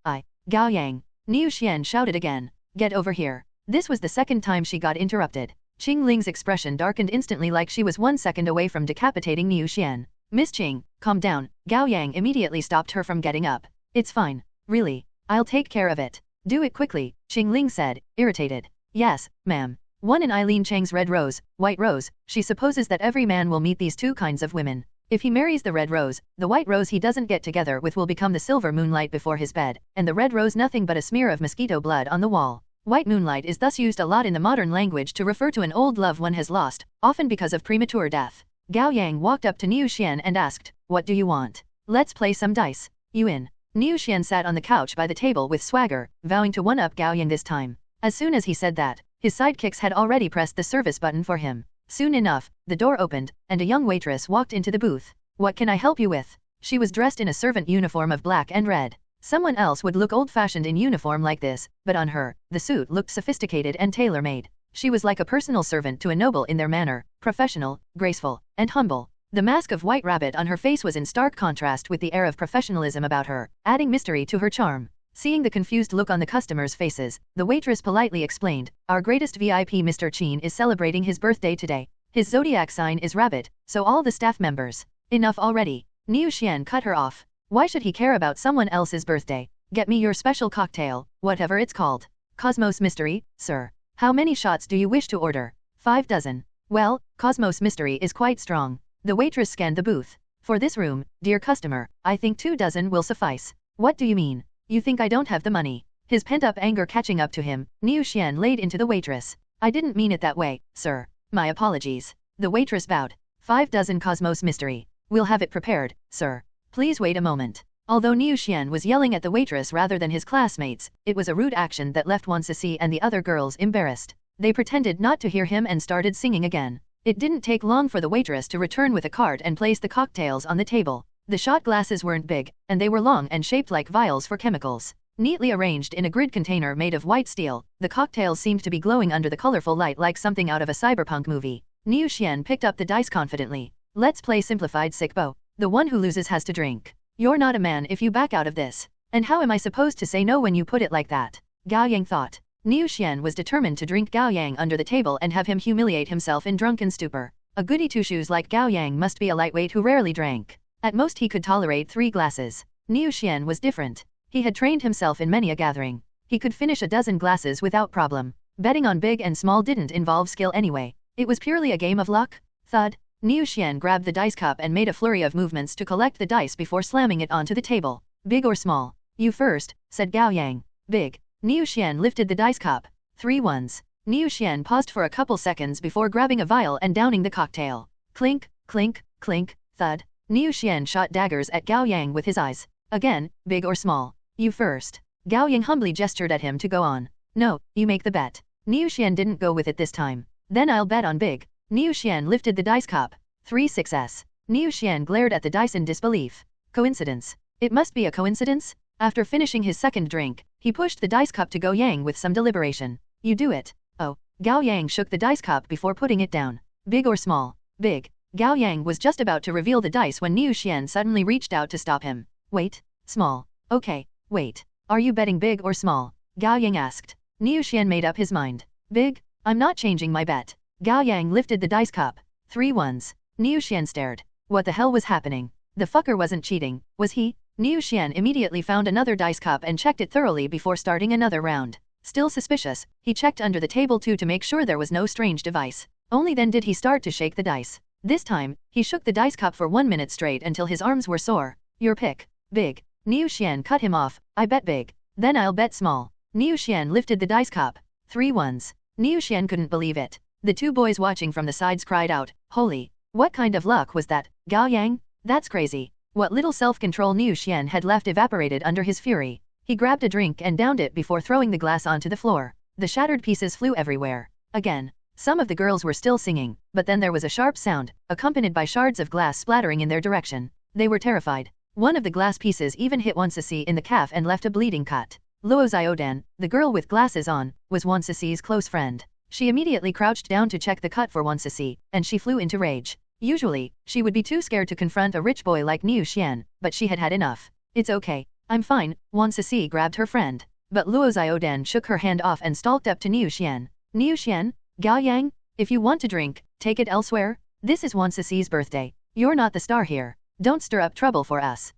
Gao Yang. Niu Xian shouted again. Get over here. This was the second time she got interrupted. Chingling's expression darkened instantly like she was 1 second away from decapitating Niu Xian. Miss Ching, calm down. Gao Yang immediately stopped her from getting up. It's fine. Really. I'll take care of it. Do it quickly, Chingling said, irritated. Yes, ma'am. One in Eileen Chang's red rose, white rose, she supposes that every man will meet these two kinds of women. If he marries the red rose, the white rose he doesn't get together with will become the silver moonlight before his bed, and the red rose nothing but a smear of mosquito blood on the wall. White moonlight is thus used a lot in the modern language to refer to an old love one has lost, often because of premature death. Gao Yang walked up to Niu Xian and asked, what do you want? Let's play some dice. You in? Niu Xian sat on the couch by the table with swagger, vowing to one-up Gao Yang this time. As soon as he said that, his sidekicks had already pressed the service button for him. Soon enough, the door opened, and a young waitress walked into the booth. What can I help you with? She was dressed in a servant uniform of black and red. Someone else would look old-fashioned in uniform like this, but on her, the suit looked sophisticated and tailor-made. She was like a personal servant to a noble in their manner, professional, graceful, and humble. The mask of white rabbit on her face was in stark contrast with the air of professionalism about her, adding mystery to her charm. Seeing the confused look on the customers' faces, the waitress politely explained, our greatest VIP Mr. Chin is celebrating his birthday today. His zodiac sign is rabbit, so all the staff members. Enough already. Niu Xian cut her off. Why should he care about someone else's birthday? Get me your special cocktail, whatever it's called. Cosmos Mystery, sir. How many shots do you wish to order? 5 dozen. Well, Cosmos Mystery is quite strong. The waitress scanned the booth. For this room, dear customer, I think 2 dozen will suffice. What do you mean? You think I don't have the money? His pent-up anger catching up to him, Niu Xian laid into the waitress. I didn't mean it that way, sir. My apologies. The waitress bowed. 5 dozen Cosmos Mystery. We'll have it prepared, sir. Please wait a moment. Although Niu Xian was yelling at the waitress rather than his classmates, it was a rude action that left Wang Zikai and the other girls embarrassed. They pretended not to hear him and started singing again. It didn't take long for the waitress to return with a cart and place the cocktails on the table. The shot glasses weren't big, and they were long and shaped like vials for chemicals. Neatly arranged in a grid container made of white steel, the cocktails seemed to be glowing under the colorful light like something out of a cyberpunk movie. Niu Xian picked up the dice confidently. Let's play simplified sickbo. The one who loses has to drink. You're not a man if you back out of this. And how am I supposed to say no when you put it like that? Gao Yang thought. Niu Xian was determined to drink Gao Yang under the table and have him humiliate himself in drunken stupor. A goody two-shoes like Gao Yang must be a lightweight who rarely drank. At most he could tolerate 3 glasses. Niu Xian was different. He had trained himself in many a gathering. He could finish a dozen glasses without problem. Betting on big and small didn't involve skill anyway. It was purely a game of luck. Thud. Niu Xian grabbed the dice cup and made a flurry of movements to collect the dice before slamming it onto the table. Big or small? You first, said Gao Yang. Big. Niu Xian lifted the dice cup. 3 ones. Niu Xian paused for a couple seconds before grabbing a vial and downing the cocktail. Clink, clink, clink, thud. Niu Xian shot daggers at Gao Yang with his eyes. Again, big or small. You first. Gao Yang humbly gestured at him to go on. No, you make the bet. Niu Xian didn't go with it this time. Then I'll bet on big. Niu Xian lifted the dice cup. 3 success. Niu Xian glared at the dice in disbelief. Coincidence. It must be a coincidence? After finishing his second drink, he pushed the dice cup to Gao Yang with some deliberation. You do it. Oh. Gao Yang shook the dice cup before putting it down. Big or small? Big. Gao Yang was just about to reveal the dice when Niu Xian suddenly reached out to stop him. Wait. Small. Okay. Wait. Are you betting big or small? Gao Yang asked. Niu Xian made up his mind. Big? I'm not changing my bet. Gao Yang lifted the dice cup. 3 ones. Niu Xian stared. What the hell was happening? The fucker wasn't cheating, was he? Niu Xian immediately found another dice cup and checked it thoroughly before starting another round. Still suspicious, he checked under the table too to make sure there was no strange device. Only then did he start to shake the dice. This time, he shook the dice cup for 1 minute straight until his arms were sore. Your pick. Big. Niu Xian cut him off. I bet big. Then I'll bet small. Niu Xian lifted the dice cup. 3 ones. Niu Xian couldn't believe it. The 2 boys watching from the sides cried out, holy. What kind of luck was that, Gao Yang? That's crazy. What little self-control Niu Xian had left evaporated under his fury. He grabbed a drink and downed it before throwing the glass onto the floor. The shattered pieces flew everywhere. Again. Some of the girls were still singing, but then there was a sharp sound, accompanied by shards of glass splattering in their direction. They were terrified. One of the glass pieces even hit Wang Zikai in the calf and left a bleeding cut. Luo Xiaodan, the girl with glasses on, was Wang Zikai's close friend. She immediately crouched down to check the cut for Wang Zikai, and she flew into rage. Usually, she would be too scared to confront a rich boy like Niu Xian, but she had had enough. It's okay. I'm fine. Wang Zikai grabbed her friend. But Luo Xiaodan shook her hand off and stalked up to Niu Xian. Niu Xian? Gao Yang? If you want to drink, take it elsewhere. This is Wang Zikai's birthday. You're not the star here. Don't stir up trouble for us.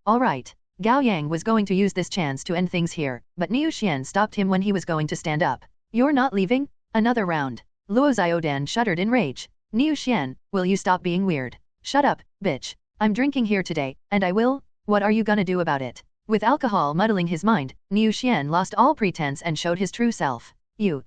Alright. Gao Yang was going to use this chance to end things here, but Niu Xian stopped him when he was going to stand up. You're not leaving? Another round. Luo Xiaodan shuddered in rage. Niu Xian, will you stop being weird? Shut up, bitch. I'm drinking here today, and I will? What are you gonna do about it? With alcohol muddling his mind, Niu Xian lost all pretense and showed his true self. You.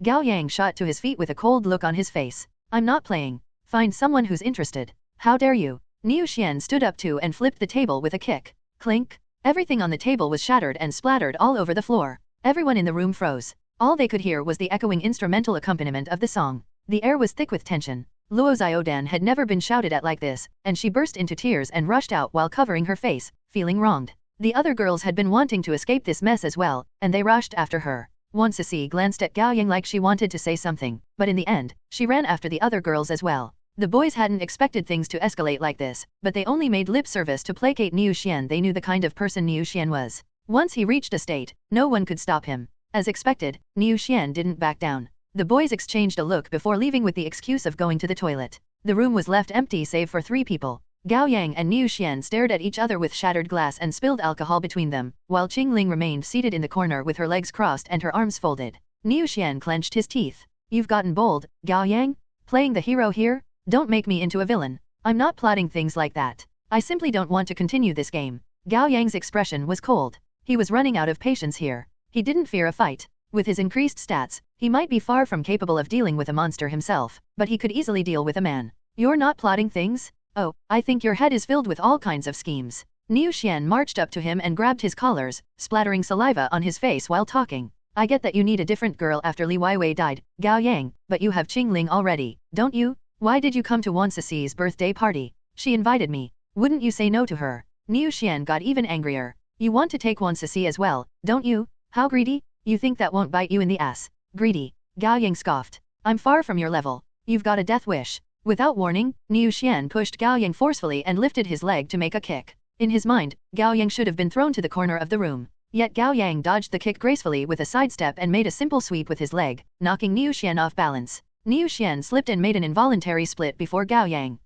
Gao Yang shot to his feet with a cold look on his face. I'm not playing. Find someone who's interested. How dare you? Niu Xian stood up too and flipped the table with a kick. Clink. Everything on the table was shattered and splattered all over the floor. Everyone in the room froze. All they could hear was the echoing instrumental accompaniment of the song. The air was thick with tension. Luo Xiaodan had never been shouted at like this, and she burst into tears and rushed out while covering her face, feeling wronged. The other girls had been wanting to escape this mess as well, and they rushed after her. Wang Zikai glanced at Gao Yang like she wanted to say something, but in the end, she ran after the other girls as well. The boys hadn't expected things to escalate like this, but they only made lip service to placate Niu Xian. They knew the kind of person Niu Xian was. Once he reached a state, no one could stop him. As expected, Niu Xian didn't back down. The boys exchanged a look before leaving with the excuse of going to the toilet. The room was left empty save for 3 people. Gao Yang and Niu Xian stared at each other with shattered glass and spilled alcohol between them, while Chingling remained seated in the corner with her legs crossed and her arms folded. Niu Xian clenched his teeth. You've gotten bold, Gao Yang? Playing the hero here? Don't make me into a villain. I'm not plotting things like that. I simply don't want to continue this game. Gao Yang's expression was cold. He was running out of patience here. He didn't fear a fight. With his increased stats, he might be far from capable of dealing with a monster himself, but he could easily deal with a man. You're not plotting things? Oh, I think your head is filled with all kinds of schemes. Niu Xian marched up to him and grabbed his collars, splattering saliva on his face while talking. I get that you need a different girl after Li Weiwei died, Gao Yang, but you have Chingling already, don't you? Why did you come to Wang Zikai's birthday party? She invited me. Wouldn't you say no to her? Niu Xian got even angrier. You want to take Wang Zikai as well, don't you? How greedy? You think that won't bite you in the ass? Greedy. Gao Yang scoffed. I'm far from your level. You've got a death wish. Without warning, Niu Xian pushed Gao Yang forcefully and lifted his leg to make a kick. In his mind, Gao Yang should have been thrown to the corner of the room. Yet Gao Yang dodged the kick gracefully with a sidestep and made a simple sweep with his leg, knocking Niu Xian off balance. Niu Xian slipped and made an involuntary split before Gao Yang.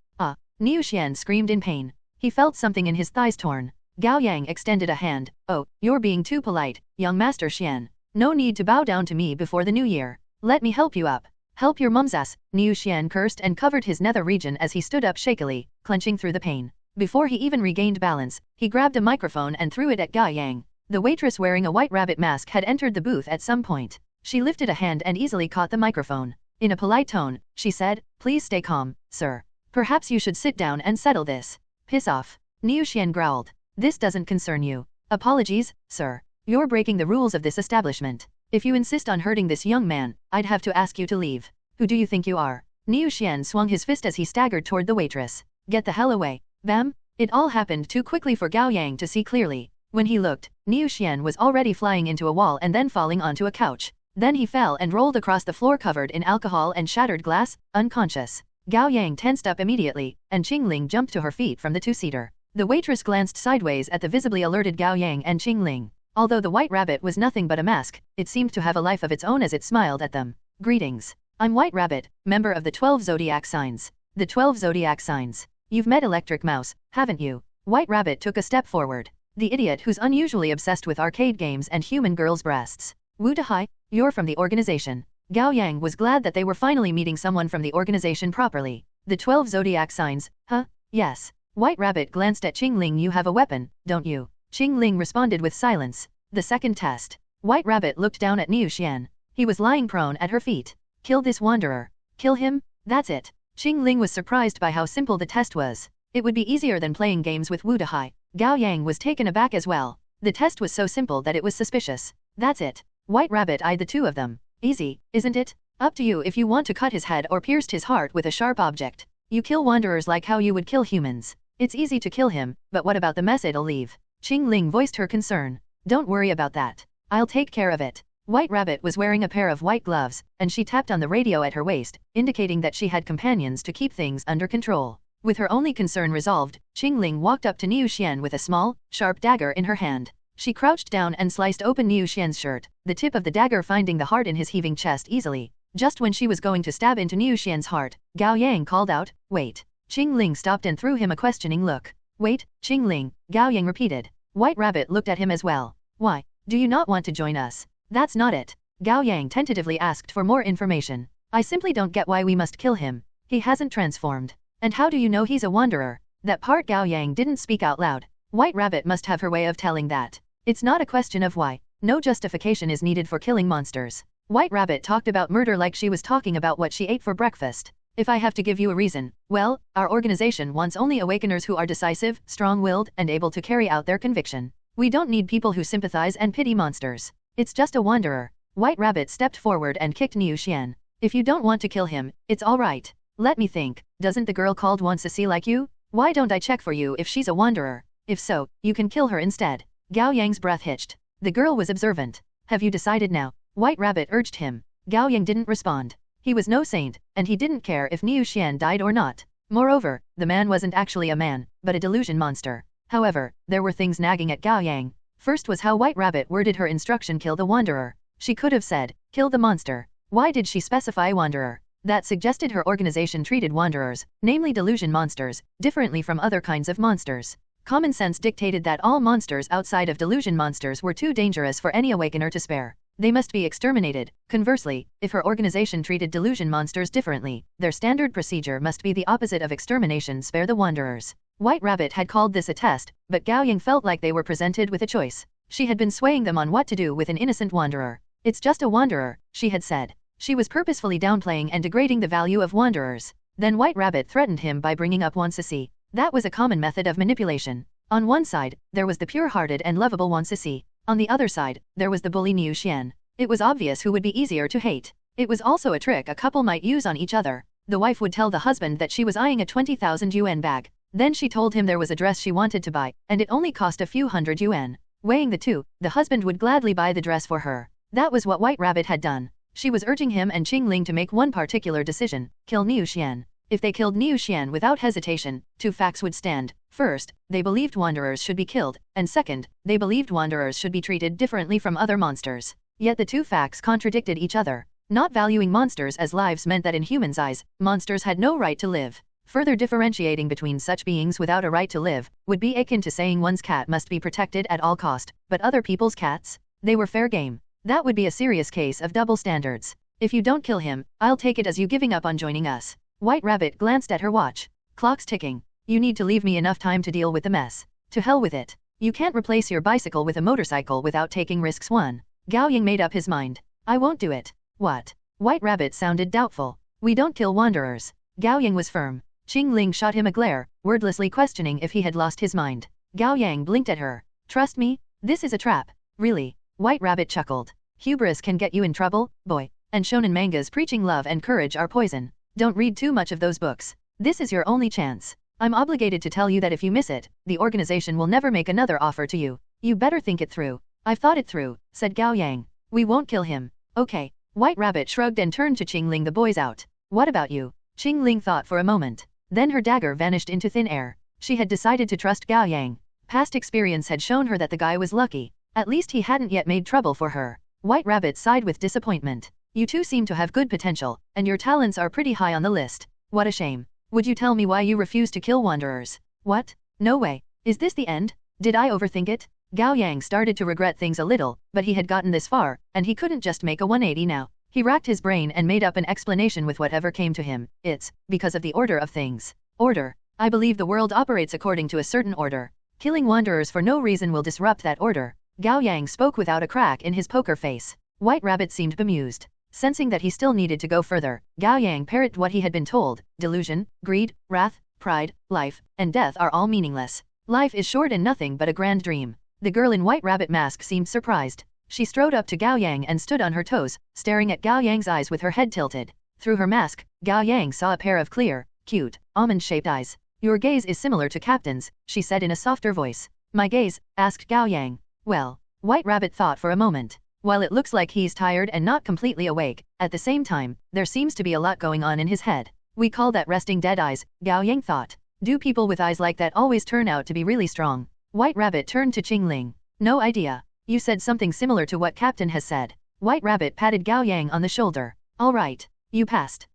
Niu Xian screamed in pain. He felt something in his thighs torn. Gao Yang extended a hand. Oh, you're being too polite, young Master Xian. No need to bow down to me before the new year. Let me help you up. Help your mum's ass, Niu Xian cursed and covered his nether region as he stood up shakily, clenching through the pain. Before he even regained balance, he grabbed a microphone and threw it at Gao Yang. The waitress wearing a white rabbit mask had entered the booth at some point. She lifted a hand and easily caught the microphone. In a polite tone, she said, "Please stay calm, sir. Perhaps you should sit down and settle this." "Piss off." Niu Xian growled. "This doesn't concern you." "Apologies, sir. You're breaking the rules of this establishment. If you insist on hurting this young man, I'd have to ask you to leave. Who do you think you are?" Niu Xian swung his fist as he staggered toward the waitress. "Get the hell away." Bam! It all happened too quickly for Gao Yang to see clearly. When he looked, Niu Xian was already flying into a wall and then falling onto a couch. Then he fell and rolled across the floor covered in alcohol and shattered glass, unconscious. Gao Yang tensed up immediately, and Chingling jumped to her feet from the two-seater. The waitress glanced sideways at the visibly alerted Gao Yang and Chingling. Although the white rabbit was nothing but a mask, it seemed to have a life of its own as it smiled at them. "Greetings. I'm White Rabbit, member of the 12 zodiac signs." "The 12 zodiac signs. You've met Electric Mouse, haven't you?" White Rabbit took a step forward. "The idiot who's unusually obsessed with arcade games and human girls' breasts." "Wu Dahai, you're from the organization." Gao Yang was glad that they were finally meeting someone from the organization properly. "The 12 zodiac signs, huh? Yes." White Rabbit glanced at Chingling. "You have a weapon, don't you?" Chingling responded with silence. The second test. White Rabbit looked down at Niu Xian. He was lying prone at her feet. "Kill this wanderer." "Kill him? That's it." Chingling was surprised by how simple the test was. It would be easier than playing games with Wu Dahai. Gao Yang was taken aback as well. The test was so simple that it was suspicious. "That's it." White Rabbit eyed the two of them. "Easy, isn't it? Up to you if you want to cut his head or pierce his heart with a sharp object. You kill wanderers like how you would kill humans. It's easy to kill him, but what about the mess it'll leave?" Chingling voiced her concern. "Don't worry about that. I'll take care of it." White Rabbit was wearing a pair of white gloves, and she tapped on the radio at her waist, indicating that she had companions to keep things under control. With her only concern resolved, Chingling walked up to Niu Xian with a small, sharp dagger in her hand. She crouched down and sliced open Niu Xian's shirt, the tip of the dagger finding the heart in his heaving chest easily. Just when she was going to stab into Niu Xian's heart, Gao Yang called out, "Wait." Chingling stopped and threw him a questioning look. "Wait, Chingling," Gao Yang repeated. White Rabbit looked at him as well. "Why? Do you not want to join us?" "That's not it." Gao Yang tentatively asked for more information. "I simply don't get why we must kill him. He hasn't transformed. And how do you know he's a wanderer?" That part Gao Yang didn't speak out loud. White Rabbit must have her way of telling that. It's not a question of why. No justification is needed for killing monsters. White Rabbit talked about murder like she was talking about what she ate for breakfast. "If I have to give you a reason, well, our organization wants only awakeners who are decisive, strong-willed, and able to carry out their conviction. We don't need people who sympathize and pity monsters. It's just a wanderer." White Rabbit stepped forward and kicked Niu Xian. "If you don't want to kill him, it's all right. Let me think. Doesn't the girl called Wansisi like you? Why don't I check for you if she's a wanderer? If so, you can kill her instead." Gao Yang's breath hitched. The girl was observant. "Have you decided now?" White Rabbit urged him. Gao Yang didn't respond. He was no saint, and he didn't care if Niu Xian died or not. Moreover, the man wasn't actually a man, but a delusion monster. However, there were things nagging at Gao Yang. First was how White Rabbit worded her instruction: kill the wanderer. She could have said, kill the monster. Why did she specify wanderer? That suggested her organization treated wanderers, namely delusion monsters, differently from other kinds of monsters. Common sense dictated that all monsters outside of delusion monsters were too dangerous for any awakener to spare. They must be exterminated. Conversely, if her organization treated delusion monsters differently, their standard procedure must be the opposite of extermination: spare the wanderers. White Rabbit had called this a test, but Gao Yang felt like they were presented with a choice. She had been swaying them on what to do with an innocent wanderer. "It's just a wanderer," she had said. She was purposefully downplaying and degrading the value of wanderers. Then White Rabbit threatened him by bringing up Wansisi. That was a common method of manipulation. On one side, there was the pure-hearted and lovable Wansisi. On the other side, there was the bully Niu Xian. It was obvious who would be easier to hate. It was also a trick a couple might use on each other. The wife would tell the husband that she was eyeing a 20,000 yuan bag. Then she told him there was a dress she wanted to buy, and it only cost a few hundred yuan. Weighing the two, the husband would gladly buy the dress for her. That was what White Rabbit had done. She was urging him and Chingling to make one particular decision: kill Niu Xian. If they killed Niu Xian without hesitation, two facts would stand. First, they believed wanderers should be killed, and second, they believed wanderers should be treated differently from other monsters. Yet the two facts contradicted each other. Not valuing monsters as lives meant that in humans' eyes, monsters had no right to live. Further differentiating between such beings without a right to live would be akin to saying one's cat must be protected at all cost, but other people's cats? They were fair game. That would be a serious case of double standards. "If you don't kill him, I'll take it as you giving up on joining us." White Rabbit glanced at her watch. "Clock's ticking. You need to leave me enough time to deal with the mess." "To hell with it. You can't replace your bicycle with a motorcycle without taking risks." 1. Gao Yang made up his mind. I won't do it. What? White Rabbit sounded doubtful. We don't kill wanderers. Gao Yang was firm. Chingling shot him a glare, wordlessly questioning if he had lost his mind. Gao Yang blinked at her. Trust me, this is a trap. Really? White Rabbit chuckled. Hubris can get you in trouble, boy. And shonen mangas preaching love and courage are poison. Don't read too much of those books. This is your only chance. I'm obligated to tell you that if you miss it, the organization will never make another offer to you. You better think it through. I've thought it through, said Gao Yang. We won't kill him. Okay. White Rabbit shrugged and turned to Chingling. The boy's out. What about you? Chingling thought for a moment. Then her dagger vanished into thin air. She had decided to trust Gao Yang. Past experience had shown her that the guy was lucky. At least he hadn't yet made trouble for her. White Rabbit sighed with disappointment. You two seem to have good potential, and your talents are pretty high on the list. What a shame. Would you tell me why you refuse to kill wanderers? What? No way. Is this the end? Did I overthink it? Gao Yang started to regret things a little, but he had gotten this far, and he couldn't just make a 180 now. He racked his brain and made up an explanation with whatever came to him. It's because of the order of things. Order. I believe the world operates according to a certain order. Killing wanderers for no reason will disrupt that order. Gao Yang spoke without a crack in his poker face. White Rabbit seemed bemused. Sensing that he still needed to go further, Gao Yang parroted what he had been told. Delusion, greed, wrath, pride, life, and death are all meaningless. Life is short and nothing but a grand dream. The girl in White Rabbit mask seemed surprised. She strode up to Gao Yang and stood on her toes, staring at Gao Yang's eyes with her head tilted. Through her mask, Gao Yang saw a pair of clear, cute, almond-shaped eyes. Your gaze is similar to Captain's, she said in a softer voice. My gaze? Asked Gao Yang. Well, White Rabbit thought for a moment. While it looks like he's tired and not completely awake, at the same time, there seems to be a lot going on in his head. We call that resting dead eyes, Gao Yang thought. Do people with eyes like that always turn out to be really strong? White Rabbit turned to Chingling. No idea. You said something similar to what Captain has said. White Rabbit patted Gao Yang on the shoulder. All right. You passed.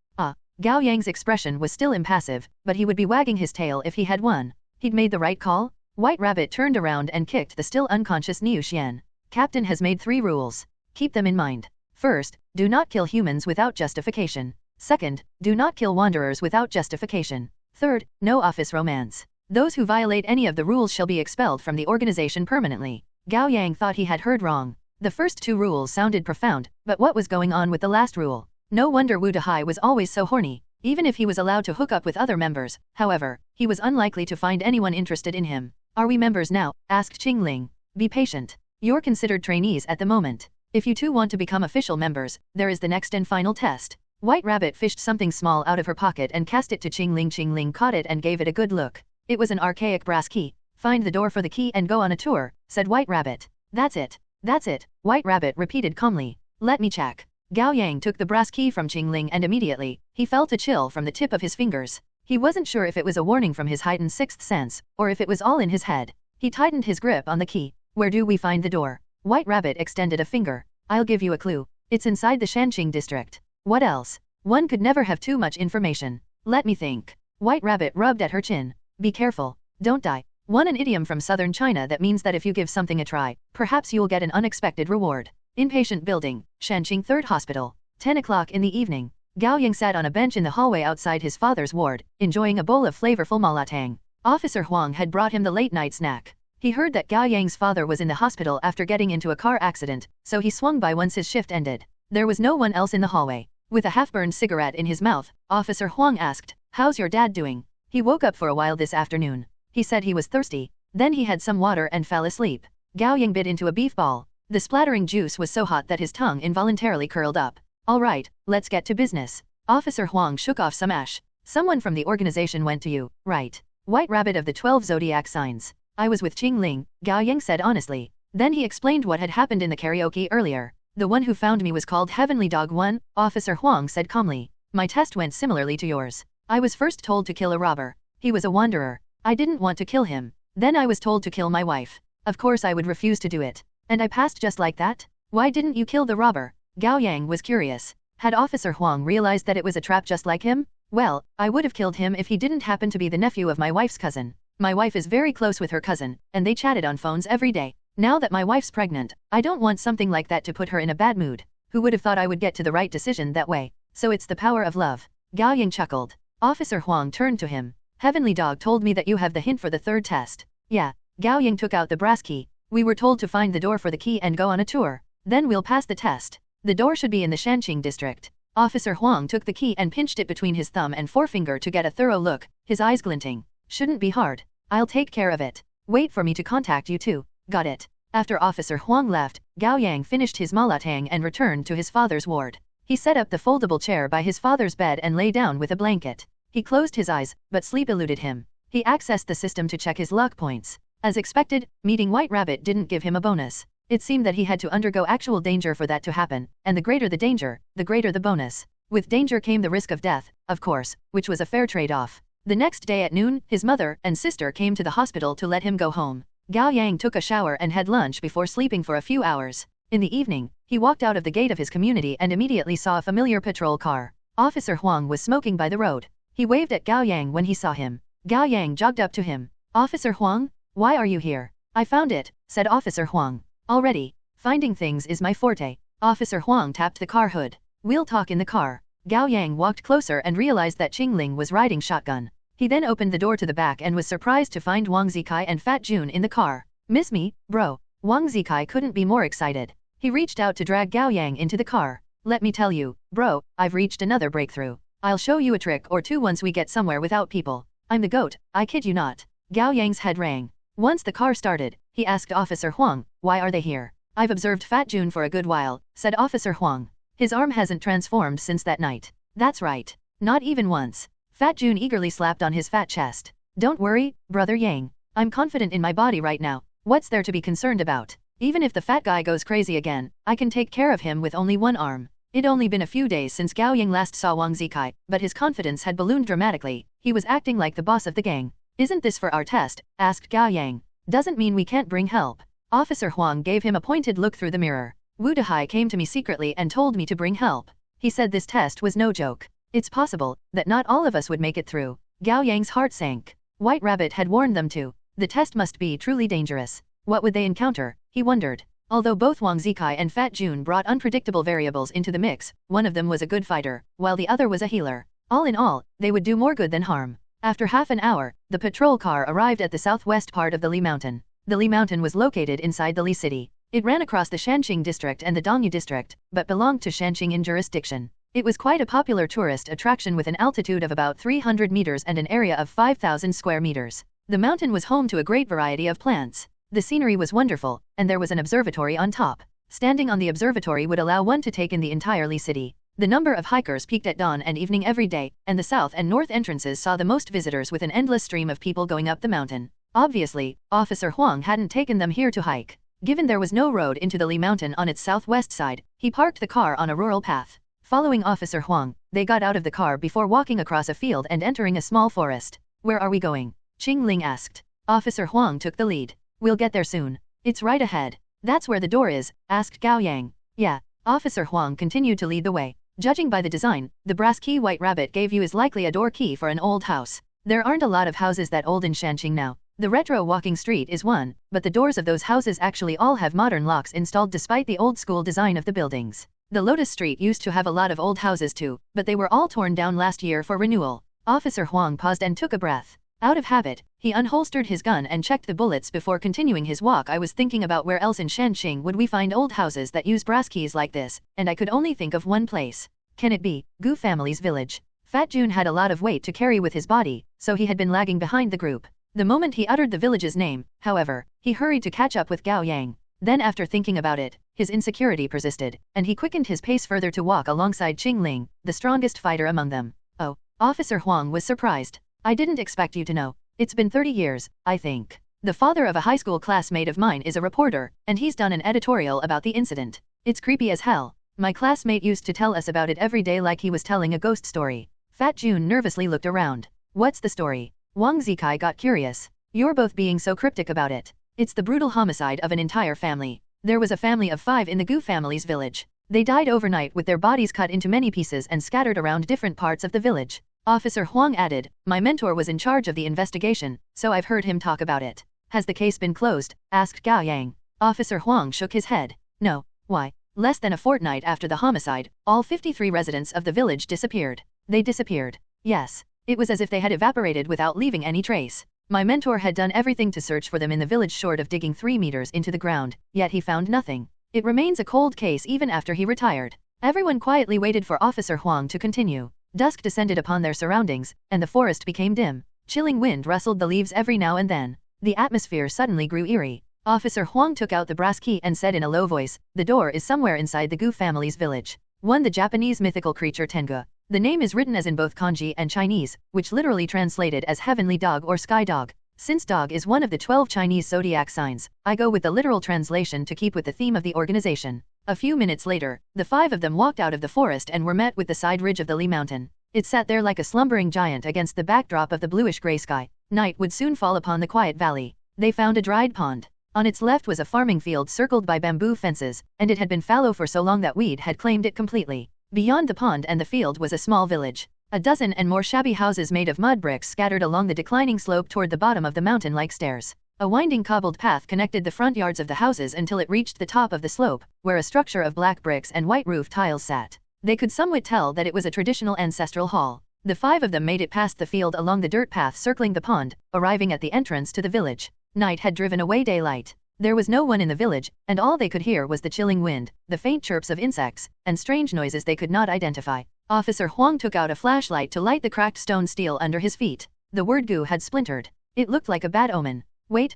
Gao Yang's expression was still impassive, but he would be wagging his tail if he had won. He'd made the right call? White Rabbit turned around and kicked the still unconscious Niu Xian. Captain has made 3 rules. Keep them in mind. First, do not kill humans without justification. Second, do not kill wanderers without justification. Third, no office romance. Those who violate any of the rules shall be expelled from the organization permanently. Gao Yang thought he had heard wrong. The first 2 rules sounded profound, but what was going on with the last rule? No wonder Wu Dahai was always so horny. Even if he was allowed to hook up with other members, however, he was unlikely to find anyone interested in him. Are we members now? Asked Chingling. Be patient. You're considered trainees at the moment. If you two want to become official members, there is the next and final test. White Rabbit fished something small out of her pocket and cast it to Chingling. Chingling caught it and gave it a good look. It was an archaic brass key. Find the door for the key and go on a tour, said White Rabbit. That's it. That's it, White Rabbit repeated calmly. Let me check. Gao Yang took the brass key from Chingling and immediately, he felt a chill from the tip of his fingers. He wasn't sure if it was a warning from his heightened 6th sense, or if it was all in his head. He tightened his grip on the key. Where do we find the door? White Rabbit extended a finger. I'll give you a clue. It's inside the Shanqing district. What else? One could never have too much information. Let me think. White Rabbit rubbed at her chin. Be careful. Don't die. An idiom from southern China that means that if you give something a try, perhaps you'll get an unexpected reward. Inpatient building, Shanqing 3rd Hospital. 10 o'clock in the evening. Gao Yang sat on a bench in the hallway outside his father's ward, enjoying a bowl of flavorful malatang. Officer Huang had brought him the late-night snack. He heard that Gao Yang's father was in the hospital after getting into a car accident, so he swung by once his shift ended. There was no one else in the hallway. With a half-burned cigarette in his mouth, Officer Huang asked, "How's your dad doing?" He woke up for a while this afternoon. He said he was thirsty. Then he had some water and fell asleep. Gao Yang bit into a beef ball. The splattering juice was so hot that his tongue involuntarily curled up. All right, let's get to business. Officer Huang shook off some ash. Someone from the organization went to you, right? White Rabbit of the 12 zodiac signs. I was with Chingling, Gao Yang said honestly. Then he explained what had happened in the karaoke earlier. The one who found me was called Heavenly Dog 1, Officer Huang said calmly. My test went similarly to yours. I was first told to kill a robber. He was a wanderer. I didn't want to kill him. Then I was told to kill my wife. Of course I would refuse to do it. And I passed just like that? Why didn't you kill the robber? Gao Yang was curious. Had Officer Huang realized that it was a trap just like him? Well, I would have killed him if he didn't happen to be the nephew of my wife's cousin. My wife is very close with her cousin, and they chatted on phones every day. Now that my wife's pregnant, I don't want something like that to put her in a bad mood. Who would have thought I would get to the right decision that way? So it's the power of love. Gao Yang chuckled. Officer Huang turned to him. Heavenly Dog told me that you have the hint for the 3rd test. Yeah. Gao Yang took out the brass key. We were told to find the door for the key and go on a tour. Then we'll pass the test. The door should be in the Shanqing district. Officer Huang took the key and pinched it between his thumb and forefinger to get a thorough look, his eyes glinting. Shouldn't be hard. I'll take care of it. Wait for me to contact you too. Got it. After Officer Huang left, Gao Yang finished his malatang and returned to his father's ward. He set up the foldable chair by his father's bed and lay down with a blanket. He closed his eyes, but sleep eluded him. He accessed the system to check his luck points. As expected, meeting White Rabbit didn't give him a bonus. It seemed that he had to undergo actual danger for that to happen, and the greater the danger, the greater the bonus. With danger came the risk of death, of course, which was a fair trade-off. The next day at noon, his mother and sister came to the hospital to let him go home. Gao Yang took a shower and had lunch before sleeping for a few hours. In the evening, he walked out of the gate of his community and immediately saw a familiar patrol car. Officer Huang was smoking by the road. He waved at Gao Yang when he saw him. Gao Yang jogged up to him. Officer Huang? Why are you here? I found it, said Officer Huang. Already. Finding things is my forte. Officer Huang tapped the car hood. We'll talk in the car. Gao Yang walked closer and realized that Chingling was riding shotgun. He then opened the door to the back and was surprised to find Wang Zikai and Fat Jun in the car. Miss me, bro? Wang Zikai couldn't be more excited. He reached out to drag Gao Yang into the car. Let me tell you, bro, I've reached another breakthrough. I'll show you a trick or two once we get somewhere without people. I'm the GOAT, I kid you not. Gao Yang's head rang. Once the car started, he asked Officer Huang, why are they here? I've observed Fat Jun for a good while, said Officer Huang. His arm hasn't transformed since that night. That's right. Not even once. Fat Jun eagerly slapped on his fat chest. Don't worry, brother Yang. I'm confident in my body right now. What's there to be concerned about? Even if the fat guy goes crazy again, I can take care of him with only one arm. It'd only been a few days since Gao Yang last saw Wang Zikai, but his confidence had ballooned dramatically. He was acting like the boss of the gang. Isn't this for our test? Asked Gao Yang. Doesn't mean we can't bring help. Officer Huang gave him a pointed look through the mirror. Wu Dehai came to me secretly and told me to bring help. He said this test was no joke. It's possible that not all of us would make it through. Gao Yang's heart sank. White Rabbit had warned them to. The test must be truly dangerous. What would they encounter? He wondered. Although both Wang Zikai and Fat Jun brought unpredictable variables into the mix, one of them was a good fighter, while the other was a healer. All in all, they would do more good than harm. After half an hour, the patrol car arrived at the southwest part of the Li Mountain. The Li Mountain was located inside the Li city. It ran across the Shanqing district and the Dongyu district, but belonged to Shanqing in jurisdiction. It was quite a popular tourist attraction with an altitude of about 300 meters and an area of 5,000 square meters. The mountain was home to a great variety of plants. The scenery was wonderful, and there was an observatory on top. Standing on the observatory would allow one to take in the entire Li city. The number of hikers peaked at dawn and evening every day, and the south and north entrances saw the most visitors with an endless stream of people going up the mountain. Obviously, Officer Huang hadn't taken them here to hike. Given there was no road into the Li Mountain on its southwest side, he parked the car on a rural path. Following Officer Huang, they got out of the car before walking across a field and entering a small forest. Where are we going? Chingling asked. Officer Huang took the lead. We'll get there soon. It's right ahead. That's where the door is, asked Gao Yang. Yeah. Officer Huang continued to lead the way. Judging by the design, the brass key White Rabbit gave you is likely a door key for an old house. There aren't a lot of houses that old in Shanqing now. The retro walking street is one, but the doors of those houses actually all have modern locks installed despite the old school design of the buildings. The Lotus Street used to have a lot of old houses too, but they were all torn down last year for renewal. Officer Huang paused and took a breath. Out of habit, he unholstered his gun and checked the bullets before continuing his walk. I was thinking about where else in Shanqing would we find old houses that use brass keys like this, and I could only think of one place. Can it be Gu family's village? Fat Jun had a lot of weight to carry with his body, so he had been lagging behind the group. The moment he uttered the village's name, however, he hurried to catch up with Gao Yang. Then after thinking about it, his insecurity persisted, and he quickened his pace further to walk alongside Chingling, the strongest fighter among them. Oh, Officer Huang was surprised. I didn't expect you to know. It's been 30 years, I think. The father of a high school classmate of mine is a reporter, and he's done an editorial about the incident. It's creepy as hell. My classmate used to tell us about it every day like he was telling a ghost story. Fat Jun nervously looked around. What's the story? Wang Zikai got curious. You're both being so cryptic about it. It's the brutal homicide of an entire family. There was a family of 5 in the Gu family's village. They died overnight with their bodies cut into many pieces and scattered around different parts of the village. Officer Huang added, my mentor was in charge of the investigation, so I've heard him talk about it. Has the case been closed? Asked Gao Yang. Officer Huang shook his head. No. Why? Less than a fortnight after the homicide, all 53 residents of the village disappeared. They disappeared. Yes. It was as if they had evaporated without leaving any trace. My mentor had done everything to search for them in the village short of digging 3 meters into the ground, yet he found nothing. It remains a cold case even after he retired. Everyone quietly waited for Officer Huang to continue. Dusk descended upon their surroundings, and the forest became dim. Chilling wind rustled the leaves every now and then. The atmosphere suddenly grew eerie. Officer Huang took out the brass key and said in a low voice, "The door is somewhere inside the Gu family's village." 1. The Japanese mythical creature Tengu. The name is written as in both kanji and Chinese, which literally translated as heavenly dog or sky dog. Since dog is one of the 12 Chinese zodiac signs, I go with the literal translation to keep with the theme of the organization. A few minutes later, the 5 of them walked out of the forest and were met with the side ridge of the Li Mountain. It sat there like a slumbering giant against the backdrop of the bluish-gray sky. Night would soon fall upon the quiet valley. They found a dried pond. On its left was a farming field circled by bamboo fences, and it had been fallow for so long that weed had claimed it completely. Beyond the pond and the field was a small village. A dozen and more shabby houses made of mud bricks scattered along the declining slope toward the bottom of the mountain like stairs. A winding cobbled path connected the front yards of the houses until it reached the top of the slope, where a structure of black bricks and white roof tiles sat. They could somewhat tell that it was a traditional ancestral hall. The 5 of them made it past the field along the dirt path circling the pond, arriving at the entrance to the village. Night had driven away daylight. There was no one in the village, and all they could hear was the chilling wind, the faint chirps of insects, and strange noises they could not identify. Officer Huang took out a flashlight to light the cracked stone steel under his feet. The word Gu had splintered. It looked like a bad omen. Wait,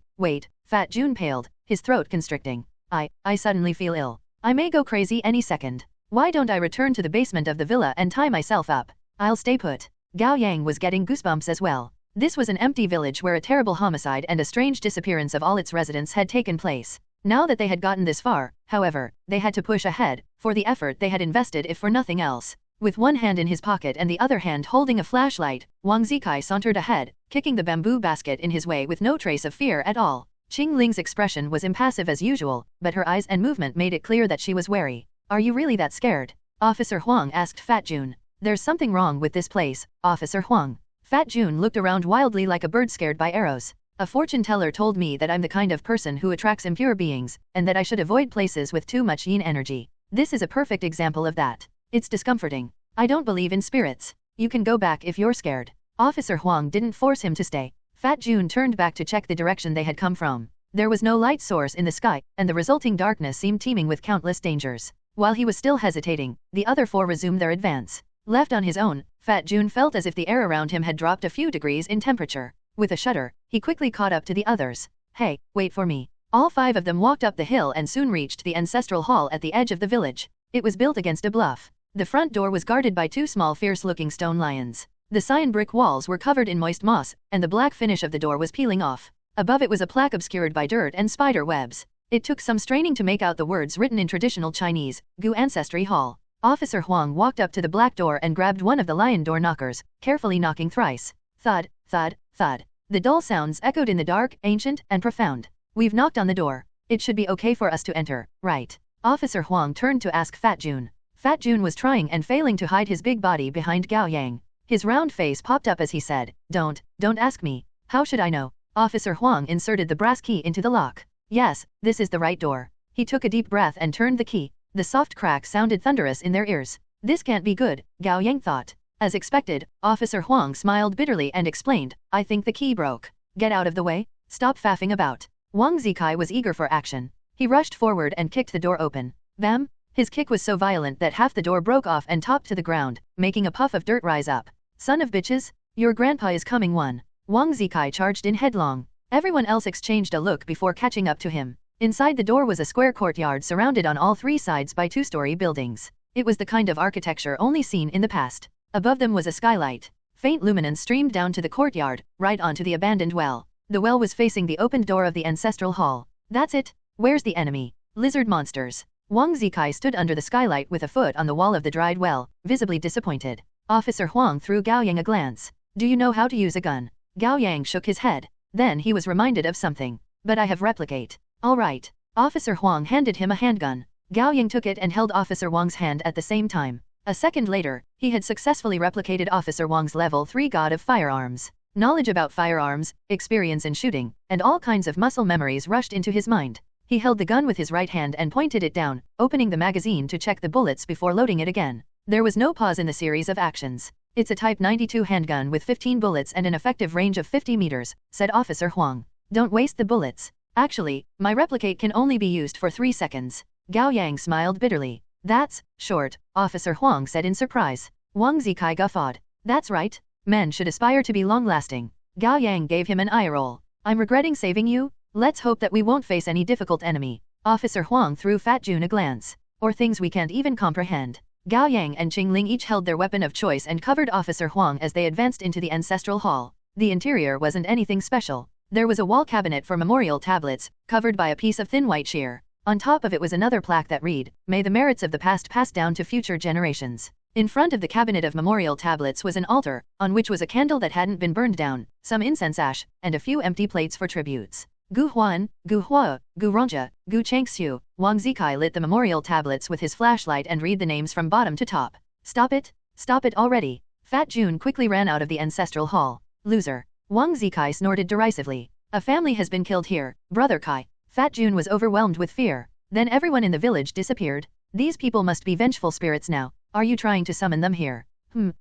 Fat Jun paled, his throat constricting. I suddenly feel ill. I may go crazy any second. Why don't I return to the basement of the villa and tie myself up? I'll stay put. Gao Yang was getting goosebumps as well. This was an empty village where a terrible homicide and a strange disappearance of all its residents had taken place. Now that they had gotten this far, however, they had to push ahead, for the effort they had invested if for nothing else. With one hand in his pocket and the other hand holding a flashlight, Wang Zikai sauntered ahead, kicking the bamboo basket in his way with no trace of fear at all. Chingling's expression was impassive as usual, but her eyes and movement made it clear that she was wary. Are you really that scared? Officer Huang asked Fat Jun. There's something wrong with this place, Officer Huang. Fat Jun looked around wildly like a bird scared by arrows. A fortune teller told me that I'm the kind of person who attracts impure beings, and that I should avoid places with too much yin energy. This is a perfect example of that. It's discomforting. I don't believe in spirits. You can go back if you're scared. Officer Huang didn't force him to stay. Fat Jun turned back to check the direction they had come from. There was no light source in the sky, and the resulting darkness seemed teeming with countless dangers. While he was still hesitating, the other 4 resumed their advance. Left on his own, Fat Jun felt as if the air around him had dropped a few degrees in temperature. With a shudder, he quickly caught up to the others. Hey, wait for me. All 5 of them walked up the hill and soon reached the ancestral hall at the edge of the village. It was built against a bluff. The front door was guarded by 2 small fierce-looking stone lions. The cyan brick walls were covered in moist moss, and the black finish of the door was peeling off. Above it was a plaque obscured by dirt and spider webs. It took some straining to make out the words written in traditional Chinese, Gu Ancestry Hall. Officer Huang walked up to the black door and grabbed one of the lion door knockers, carefully knocking thrice. Thud, thud, thud. The dull sounds echoed in the dark, ancient, and profound. We've knocked on the door. It should be okay for us to enter, right? Officer Huang turned to ask Fat Jun. Fat Jun was trying and failing to hide his big body behind Gao Yang. His round face popped up as he said, Don't ask me. How should I know? Officer Huang inserted the brass key into the lock. Yes, this is the right door. He took a deep breath and turned the key. The soft crack sounded thunderous in their ears. This can't be good, Gao Yang thought. As expected, Officer Huang smiled bitterly and explained, I think the key broke. Get out of the way. Stop faffing about. Wang Zikai was eager for action. He rushed forward and kicked the door open. Bam! His kick was so violent that half the door broke off and topped to the ground, making a puff of dirt rise up. Son of bitches! Your grandpa is coming. Wang Zikai charged in headlong. Everyone else exchanged a look before catching up to him. Inside the door was a square courtyard surrounded on all 3 sides by 2-story buildings. It was the kind of architecture only seen in the past. Above them was a skylight. Faint luminance streamed down to the courtyard, right onto the abandoned well. The well was facing the opened door of the ancestral hall. That's it. Where's the enemy? Lizard monsters. Wang Zikai stood under the skylight with a foot on the wall of the dried well, visibly disappointed. Officer Huang threw Gao Yang a glance. Do you know how to use a gun? Gao Yang shook his head. Then he was reminded of something. But I have replicate. All right. Officer Huang handed him a handgun. Gao Yang took it and held Officer Wang's hand at the same time. A second later, he had successfully replicated Officer Wang's level 3 god of firearms. Knowledge about firearms, experience in shooting, and all kinds of muscle memories rushed into his mind. He held the gun with his right hand and pointed it down, opening the magazine to check the bullets before loading it again. There was no pause in the series of actions. It's a Type 92 handgun with 15 bullets and an effective range of 50 meters, said Officer Huang. Don't waste the bullets. Actually, my replicate can only be used for 3 seconds. Gao Yang smiled bitterly. That's short, Officer Huang said in surprise. Wang Zikai guffawed. That's right. Men should aspire to be long-lasting. Gao Yang gave him an eye roll. I'm regretting saving you? Let's hope that we won't face any difficult enemy. Officer Huang threw Fat Jun a glance. Or things we can't even comprehend. Gao Yang and Chingling each held their weapon of choice and covered Officer Huang as they advanced into the ancestral hall. The interior wasn't anything special. There was a wall cabinet for memorial tablets, covered by a piece of thin white sheer. On top of it was another plaque that read, "May the merits of the past pass down to future generations." In front of the cabinet of memorial tablets was an altar, on which was a candle that hadn't been burned down, some incense ash, and a few empty plates for tributes. Gu Huan, Gu Hua, Gu Rongja, Gu Changxiu. Wang Zikai lit the memorial tablets with his flashlight and read the names from bottom to top. Stop it already. Fat Jun quickly ran out of the ancestral hall. Loser. Wang Zikai snorted derisively. A family has been killed here, Brother Kai. Fat Jun was overwhelmed with fear. Then everyone in the village disappeared. These people must be vengeful spirits now. Are you trying to summon them here?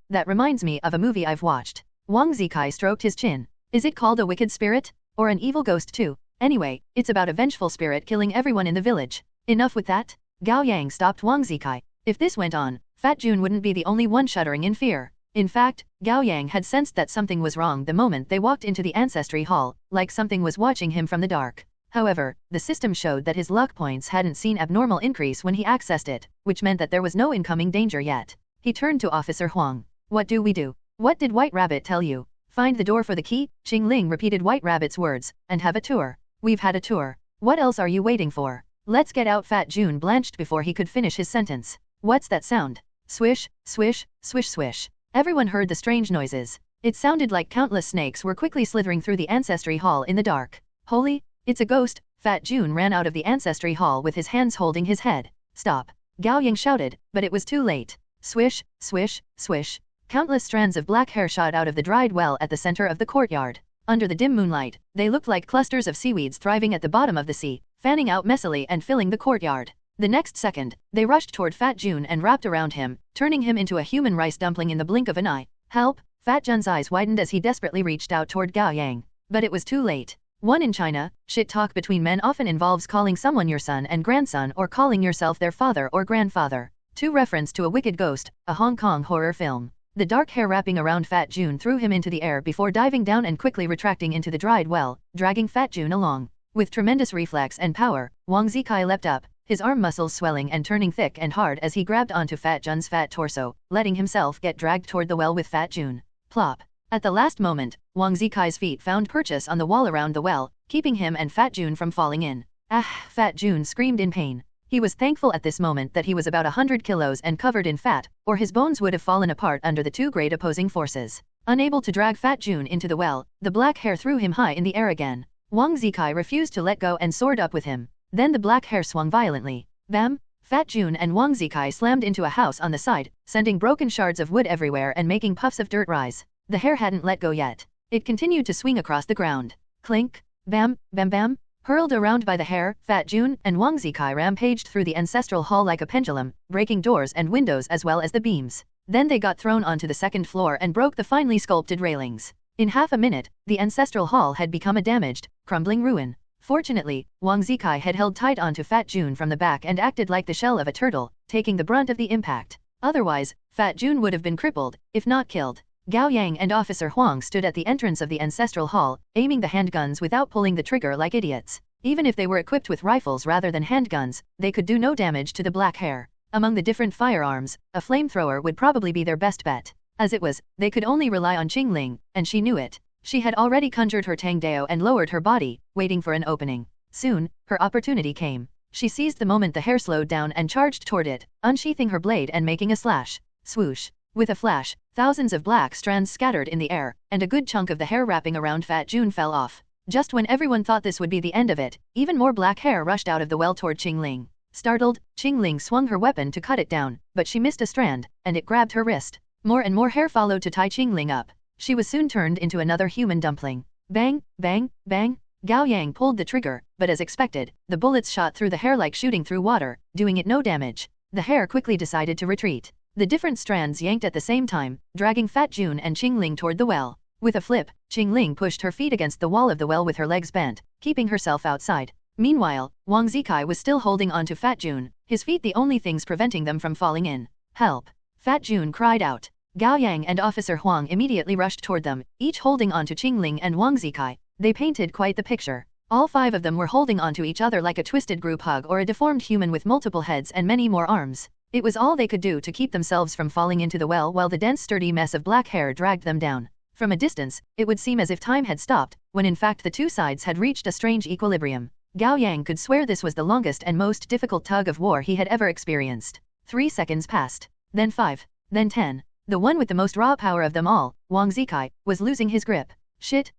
That reminds me of a movie I've watched. Wang Zikai stroked his chin. Is it called a wicked spirit? Or an evil ghost too? Anyway, it's about a vengeful spirit killing everyone in the village. Enough with that? Gao Yang stopped Wang Zikai. If this went on, Fat Jun wouldn't be the only one shuddering in fear. In fact, Gao Yang had sensed that something was wrong the moment they walked into the ancestry hall, like something was watching him from the dark. However, the system showed that his luck points hadn't seen abnormal increase when he accessed it, which meant that there was no incoming danger yet. He turned to Officer Huang. What do we do? What did White Rabbit tell you? Find the door for the key? Chingling repeated White Rabbit's words, and have a tour. We've had a tour. What else are you waiting for? Let's get out. Fat Jun blanched before he could finish his sentence. What's that sound? Swish, swish, swish swish. Everyone heard the strange noises. It sounded like countless snakes were quickly slithering through the ancestry hall in the dark. Holy, it's a ghost! Fat Jun ran out of the ancestry hall with his hands holding his head. Stop! Gao Yang shouted, but it was too late. Swish, swish, swish. Countless strands of black hair shot out of the dried well at the center of the courtyard. Under the dim moonlight, they looked like clusters of seaweeds thriving at the bottom of the sea, fanning out messily and filling the courtyard. The next second, they rushed toward Fat Jun and wrapped around him, turning him into a human rice dumpling in the blink of an eye. Help! Fat Jun's eyes widened as he desperately reached out toward Gao Yang. But it was too late. One in China, shit talk between men often involves calling someone your son and grandson or calling yourself their father or grandfather. 2. Reference to A Wicked Ghost, a Hong Kong horror film. The dark hair wrapping around Fat Jun threw him into the air before diving down and quickly retracting into the dried well, dragging Fat Jun along. With tremendous reflex and power, Wang Zikai leapt up, his arm muscles swelling and turning thick and hard as he grabbed onto Fat Jun's fat torso, letting himself get dragged toward the well with Fat Jun. Plop. At the last moment, Wang Zikai's feet found purchase on the wall around the well, keeping him and Fat Jun from falling in. Ah! Fat Jun screamed in pain. He was thankful at this moment that he was about 100 kilos and covered in fat, or his bones would have fallen apart under the two great opposing forces. Unable to drag Fat Jun into the well, the black hair threw him high in the air again. Wang Zikai refused to let go and soared up with him. Then the black hair swung violently. Bam! Fat Jun and Wang Zikai slammed into a house on the side, sending broken shards of wood everywhere and making puffs of dirt rise. The hair hadn't let go yet. It continued to swing across the ground. Clink! Bam! Bam bam! Hurled around by the hair, Fat Jun and Wang Zikai rampaged through the ancestral hall like a pendulum, breaking doors and windows as well as the beams. Then they got thrown onto the second floor and broke the finely sculpted railings. In half a minute, the ancestral hall had become a damaged, crumbling ruin. Fortunately, Wang Zikai had held tight onto Fat Jun from the back and acted like the shell of a turtle, taking the brunt of the impact. Otherwise, Fat Jun would have been crippled, if not killed. Gao Yang and Officer Huang stood at the entrance of the ancestral hall, aiming the handguns without pulling the trigger like idiots. Even if they were equipped with rifles rather than handguns, they could do no damage to the black hair. Among the different firearms, a flamethrower would probably be their best bet. As it was, they could only rely on Chingling, and she knew it. She had already conjured her Tang Dao and lowered her body, waiting for an opening. Soon, her opportunity came. She seized the moment the hair slowed down and charged toward it, unsheathing her blade and making a slash. Swoosh. With a flash, thousands of black strands scattered in the air, and a good chunk of the hair wrapping around Fat Jun fell off. Just when everyone thought this would be the end of it, even more black hair rushed out of the well toward Chingling. Startled, Chingling swung her weapon to cut it down, but she missed a strand, and it grabbed her wrist. More and more hair followed to tie Chingling up. She was soon turned into another human dumpling. Bang, bang, bang. Gao Yang pulled the trigger, but as expected, the bullets shot through the hair like shooting through water, doing it no damage. The hair quickly decided to retreat. The different strands yanked at the same time, dragging Fat Jun and Chingling toward the well. With a flip, Chingling pushed her feet against the wall of the well with her legs bent, keeping herself outside. Meanwhile, Wang Zikai was still holding on to Fat Jun, his feet the only things preventing them from falling in. Help! Fat Jun cried out. Gao Yang and Officer Huang immediately rushed toward them, each holding on to Chingling and Wang Zikai. They painted quite the picture. All 5 of them were holding on to each other like a twisted group hug or a deformed human with multiple heads and many more arms. It was all they could do to keep themselves from falling into the well while the dense sturdy mess of black hair dragged them down. From a distance, it would seem as if time had stopped, when in fact the 2 sides had reached a strange equilibrium. Gao Yang could swear this was the longest and most difficult tug of war he had ever experienced. 3 seconds passed. Then 5. Then 10. The one with the most raw power of them all, Wang Zikai, was losing his grip. Shit.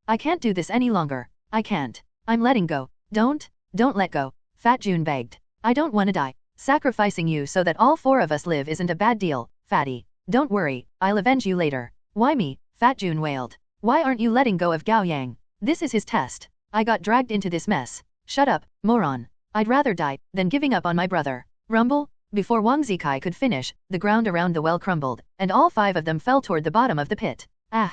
I can't do this any longer. I can't. I'm letting go. Don't let go. Fat Jun begged. I don't wanna die. Sacrificing you so that all 4 of us live isn't a bad deal, fatty. Don't worry, I'll avenge you later. Why me? Fat Jun wailed. Why aren't you letting go of Gao Yang? This is his test. I got dragged into this mess. Shut up, moron. I'd rather die than giving up on my brother. Rumble? Before Wang Zikai could finish, the ground around the well crumbled, and all 5 of them fell toward the bottom of the pit. Ah!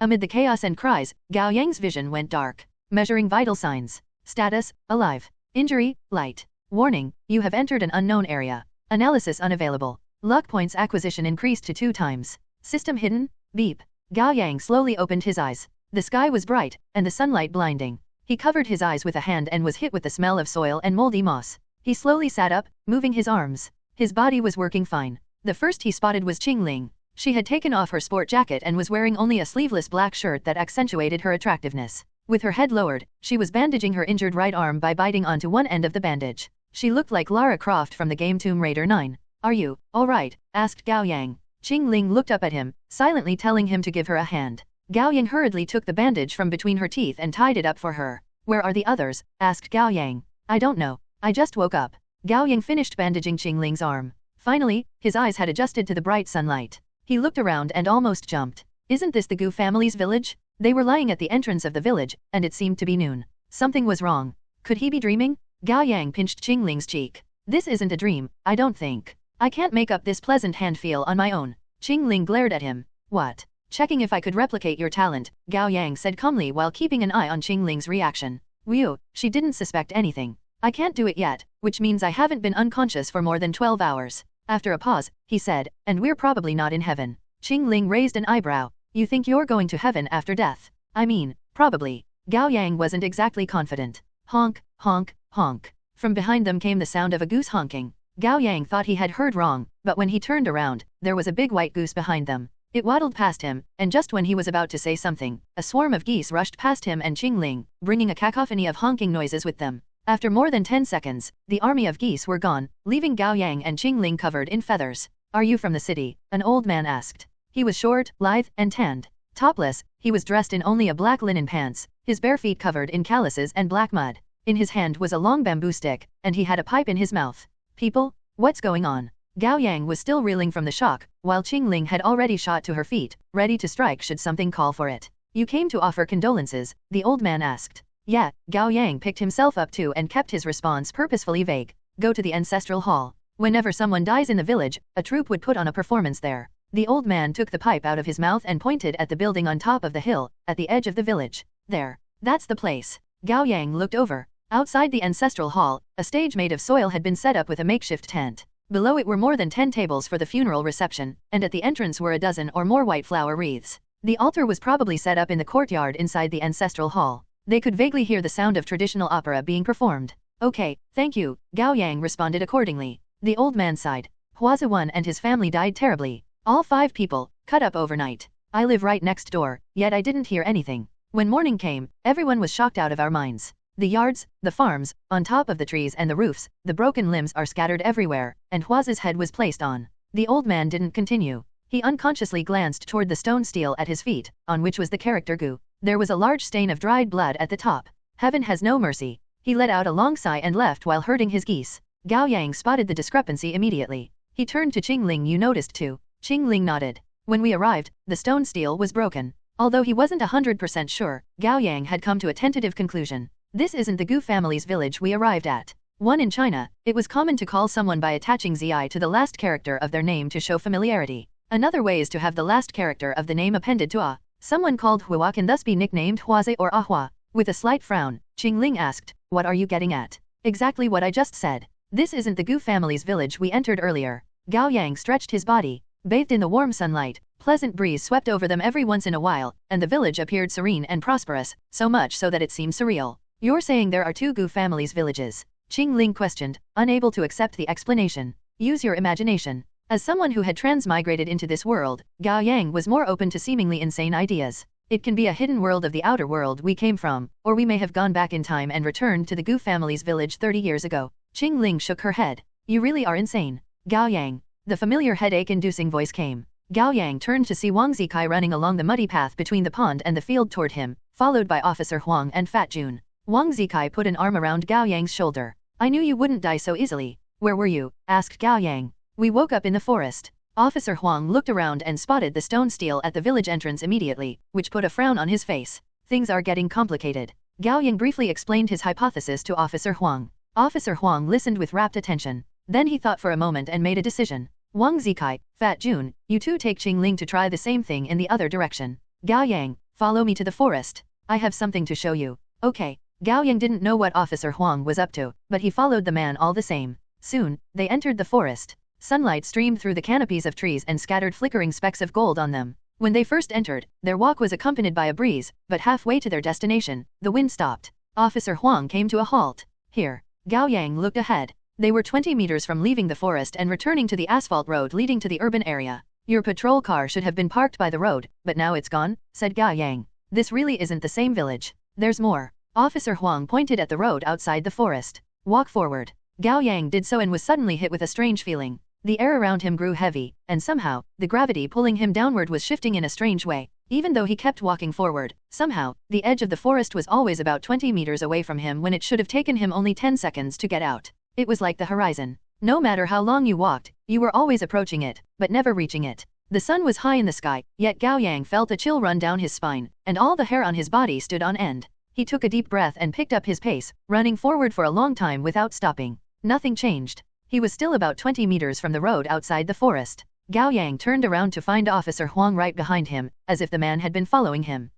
Amid the chaos and cries, Gao Yang's vision went dark. Measuring vital signs. Status, alive. Injury, light. Warning, you have entered an unknown area. Analysis unavailable. Luck points acquisition increased to 2 times. System hidden? Beep. Gao Yang slowly opened his eyes. The sky was bright, and the sunlight blinding. He covered his eyes with a hand and was hit with the smell of soil and moldy moss. He slowly sat up, moving his arms. His body was working fine. The first he spotted was Chingling. She had taken off her sport jacket and was wearing only a sleeveless black shirt that accentuated her attractiveness. With her head lowered, she was bandaging her injured right arm by biting onto one end of the bandage. She looked like Lara Croft from the game Tomb Raider 9. Are you all right? Asked Gao Yang. Chingling looked up at him, silently telling him to give her a hand. Gao Yang hurriedly took the bandage from between her teeth and tied it up for her. Where are the others? Asked Gao Yang. I don't know. I just woke up. Gao Yang finished bandaging Chingling's arm. Finally, his eyes had adjusted to the bright sunlight. He looked around and almost jumped. Isn't this the Gu family's village? They were lying at the entrance of the village, and it seemed to be noon. Something was wrong. Could he be dreaming? Gao Yang pinched Chingling's cheek. This isn't a dream, I don't think. I can't make up this pleasant hand feel on my own. Chingling glared at him. What? Checking if I could replicate your talent, Gao Yang said calmly while keeping an eye on Chingling's reaction. Whew, she didn't suspect anything. I can't do it yet, which means I haven't been unconscious for more than 12 hours. After a pause, he said, and we're probably not in heaven. Chingling raised an eyebrow. You think you're going to heaven after death? I mean, probably. Gao Yang wasn't exactly confident. Honk, honk, honk. From behind them came the sound of a goose honking. Gao Yang thought he had heard wrong, but when he turned around, there was a big white goose behind them. It waddled past him, and just when he was about to say something, a swarm of geese rushed past him and Chingling, bringing a cacophony of honking noises with them. After more than 10 seconds, the army of geese were gone, leaving Gao Yang and Chingling covered in feathers. Are you from the city? An old man asked. He was short, lithe, and tanned. Topless, he was dressed in only a black linen pants, his bare feet covered in calluses and black mud. In his hand was a long bamboo stick, and he had a pipe in his mouth. People? What's going on? Gao Yang was still reeling from the shock, while Chingling had already shot to her feet, ready to strike should something call for it. You came to offer condolences, the old man asked. Yeah, Gao Yang picked himself up too and kept his response purposefully vague. Go to the ancestral hall. Whenever someone dies in the village, a troupe would put on a performance there. The old man took the pipe out of his mouth and pointed at the building on top of the hill, at the edge of the village. There. That's the place. Gao Yang looked over. Outside the ancestral hall, a stage made of soil had been set up with a makeshift tent. Below it were more than 10 tables for the funeral reception, and at the entrance were a dozen or more white flower wreaths. The altar was probably set up in the courtyard inside the ancestral hall. They could vaguely hear the sound of traditional opera being performed. Okay, thank you, Gao Yang responded accordingly. The old man sighed. Huazi 1 and his family died terribly. All 5 people, cut up overnight. I live right next door, yet I didn't hear anything. When morning came, everyone was shocked out of our minds. The yards, the farms, on top of the trees and the roofs, the broken limbs are scattered everywhere, and Huazi's head was placed on. The old man didn't continue. He unconsciously glanced toward the stone stele at his feet, on which was the character Gu. There was a large stain of dried blood at the top. Heaven has no mercy. He let out a long sigh and left while herding his geese. Gao Yang spotted the discrepancy immediately. He turned to Chingling. You noticed too. Chingling nodded. When we arrived, the stone stele was broken. Although he wasn't 100% sure, Gao Yang had come to a tentative conclusion. This isn't the Gu family's village we arrived at. One in China, it was common to call someone by attaching zi to the last character of their name to show familiarity. Another way is to have the last character of the name appended to a. Someone called Hua can thus be nicknamed Huazi or Ahua. With a slight frown, Chingling asked, what are you getting at? Exactly what I just said. This isn't the Gu family's village we entered earlier. Gao Yang stretched his body, bathed in the warm sunlight. Pleasant breeze swept over them every once in a while, and the village appeared serene and prosperous, so much so that it seemed surreal. You're saying there are two Gu family's villages? Chingling questioned, unable to accept the explanation. Use your imagination. As someone who had transmigrated into this world, Gao Yang was more open to seemingly insane ideas. It can be a hidden world of the outer world we came from, or we may have gone back in time and returned to the Gu family's village 30 years ago. Chingling shook her head. You really are insane. Gao Yang. The familiar headache-inducing voice came. Gao Yang turned to see Wang Zikai running along the muddy path between the pond and the field toward him, followed by Officer Huang and Fat Jun. Wang Zikai put an arm around Gao Yang's shoulder. I knew you wouldn't die so easily. Where were you? Asked Gao Yang. We woke up in the forest. Officer Huang looked around and spotted the stone stele at the village entrance immediately, which put a frown on his face. Things are getting complicated. Gao Yang briefly explained his hypothesis to Officer Huang. Officer Huang listened with rapt attention. Then he thought for a moment and made a decision. Wang Zikai, Fat Jun, you two take Chingling to try the same thing in the other direction. Gao Yang, follow me to the forest. I have something to show you. Okay. Gao Yang didn't know what Officer Huang was up to, but he followed the man all the same. Soon, they entered the forest. Sunlight streamed through the canopies of trees and scattered flickering specks of gold on them. When they first entered, their walk was accompanied by a breeze, but halfway to their destination, the wind stopped. Officer Huang came to a halt. Here. Gao Yang looked ahead. They were 20 meters from leaving the forest and returning to the asphalt road leading to the urban area. Your patrol car should have been parked by the road, but now it's gone, said Gao Yang. This really isn't the same village. There's more. Officer Huang pointed at the road outside the forest. Walk forward. Gao Yang did so and was suddenly hit with a strange feeling. The air around him grew heavy, and somehow, the gravity pulling him downward was shifting in a strange way. Even though he kept walking forward, somehow, the edge of the forest was always about 20 meters away from him when it should have taken him only 10 seconds to get out. It was like the horizon. No matter how long you walked, you were always approaching it, but never reaching it. The sun was high in the sky, yet Gao Yang felt a chill run down his spine, and all the hair on his body stood on end. He took a deep breath and picked up his pace, running forward for a long time without stopping. Nothing changed. He was still about 20 meters from the road outside the forest. Gao Yang turned around to find Officer Huang right behind him, as if the man had been following him.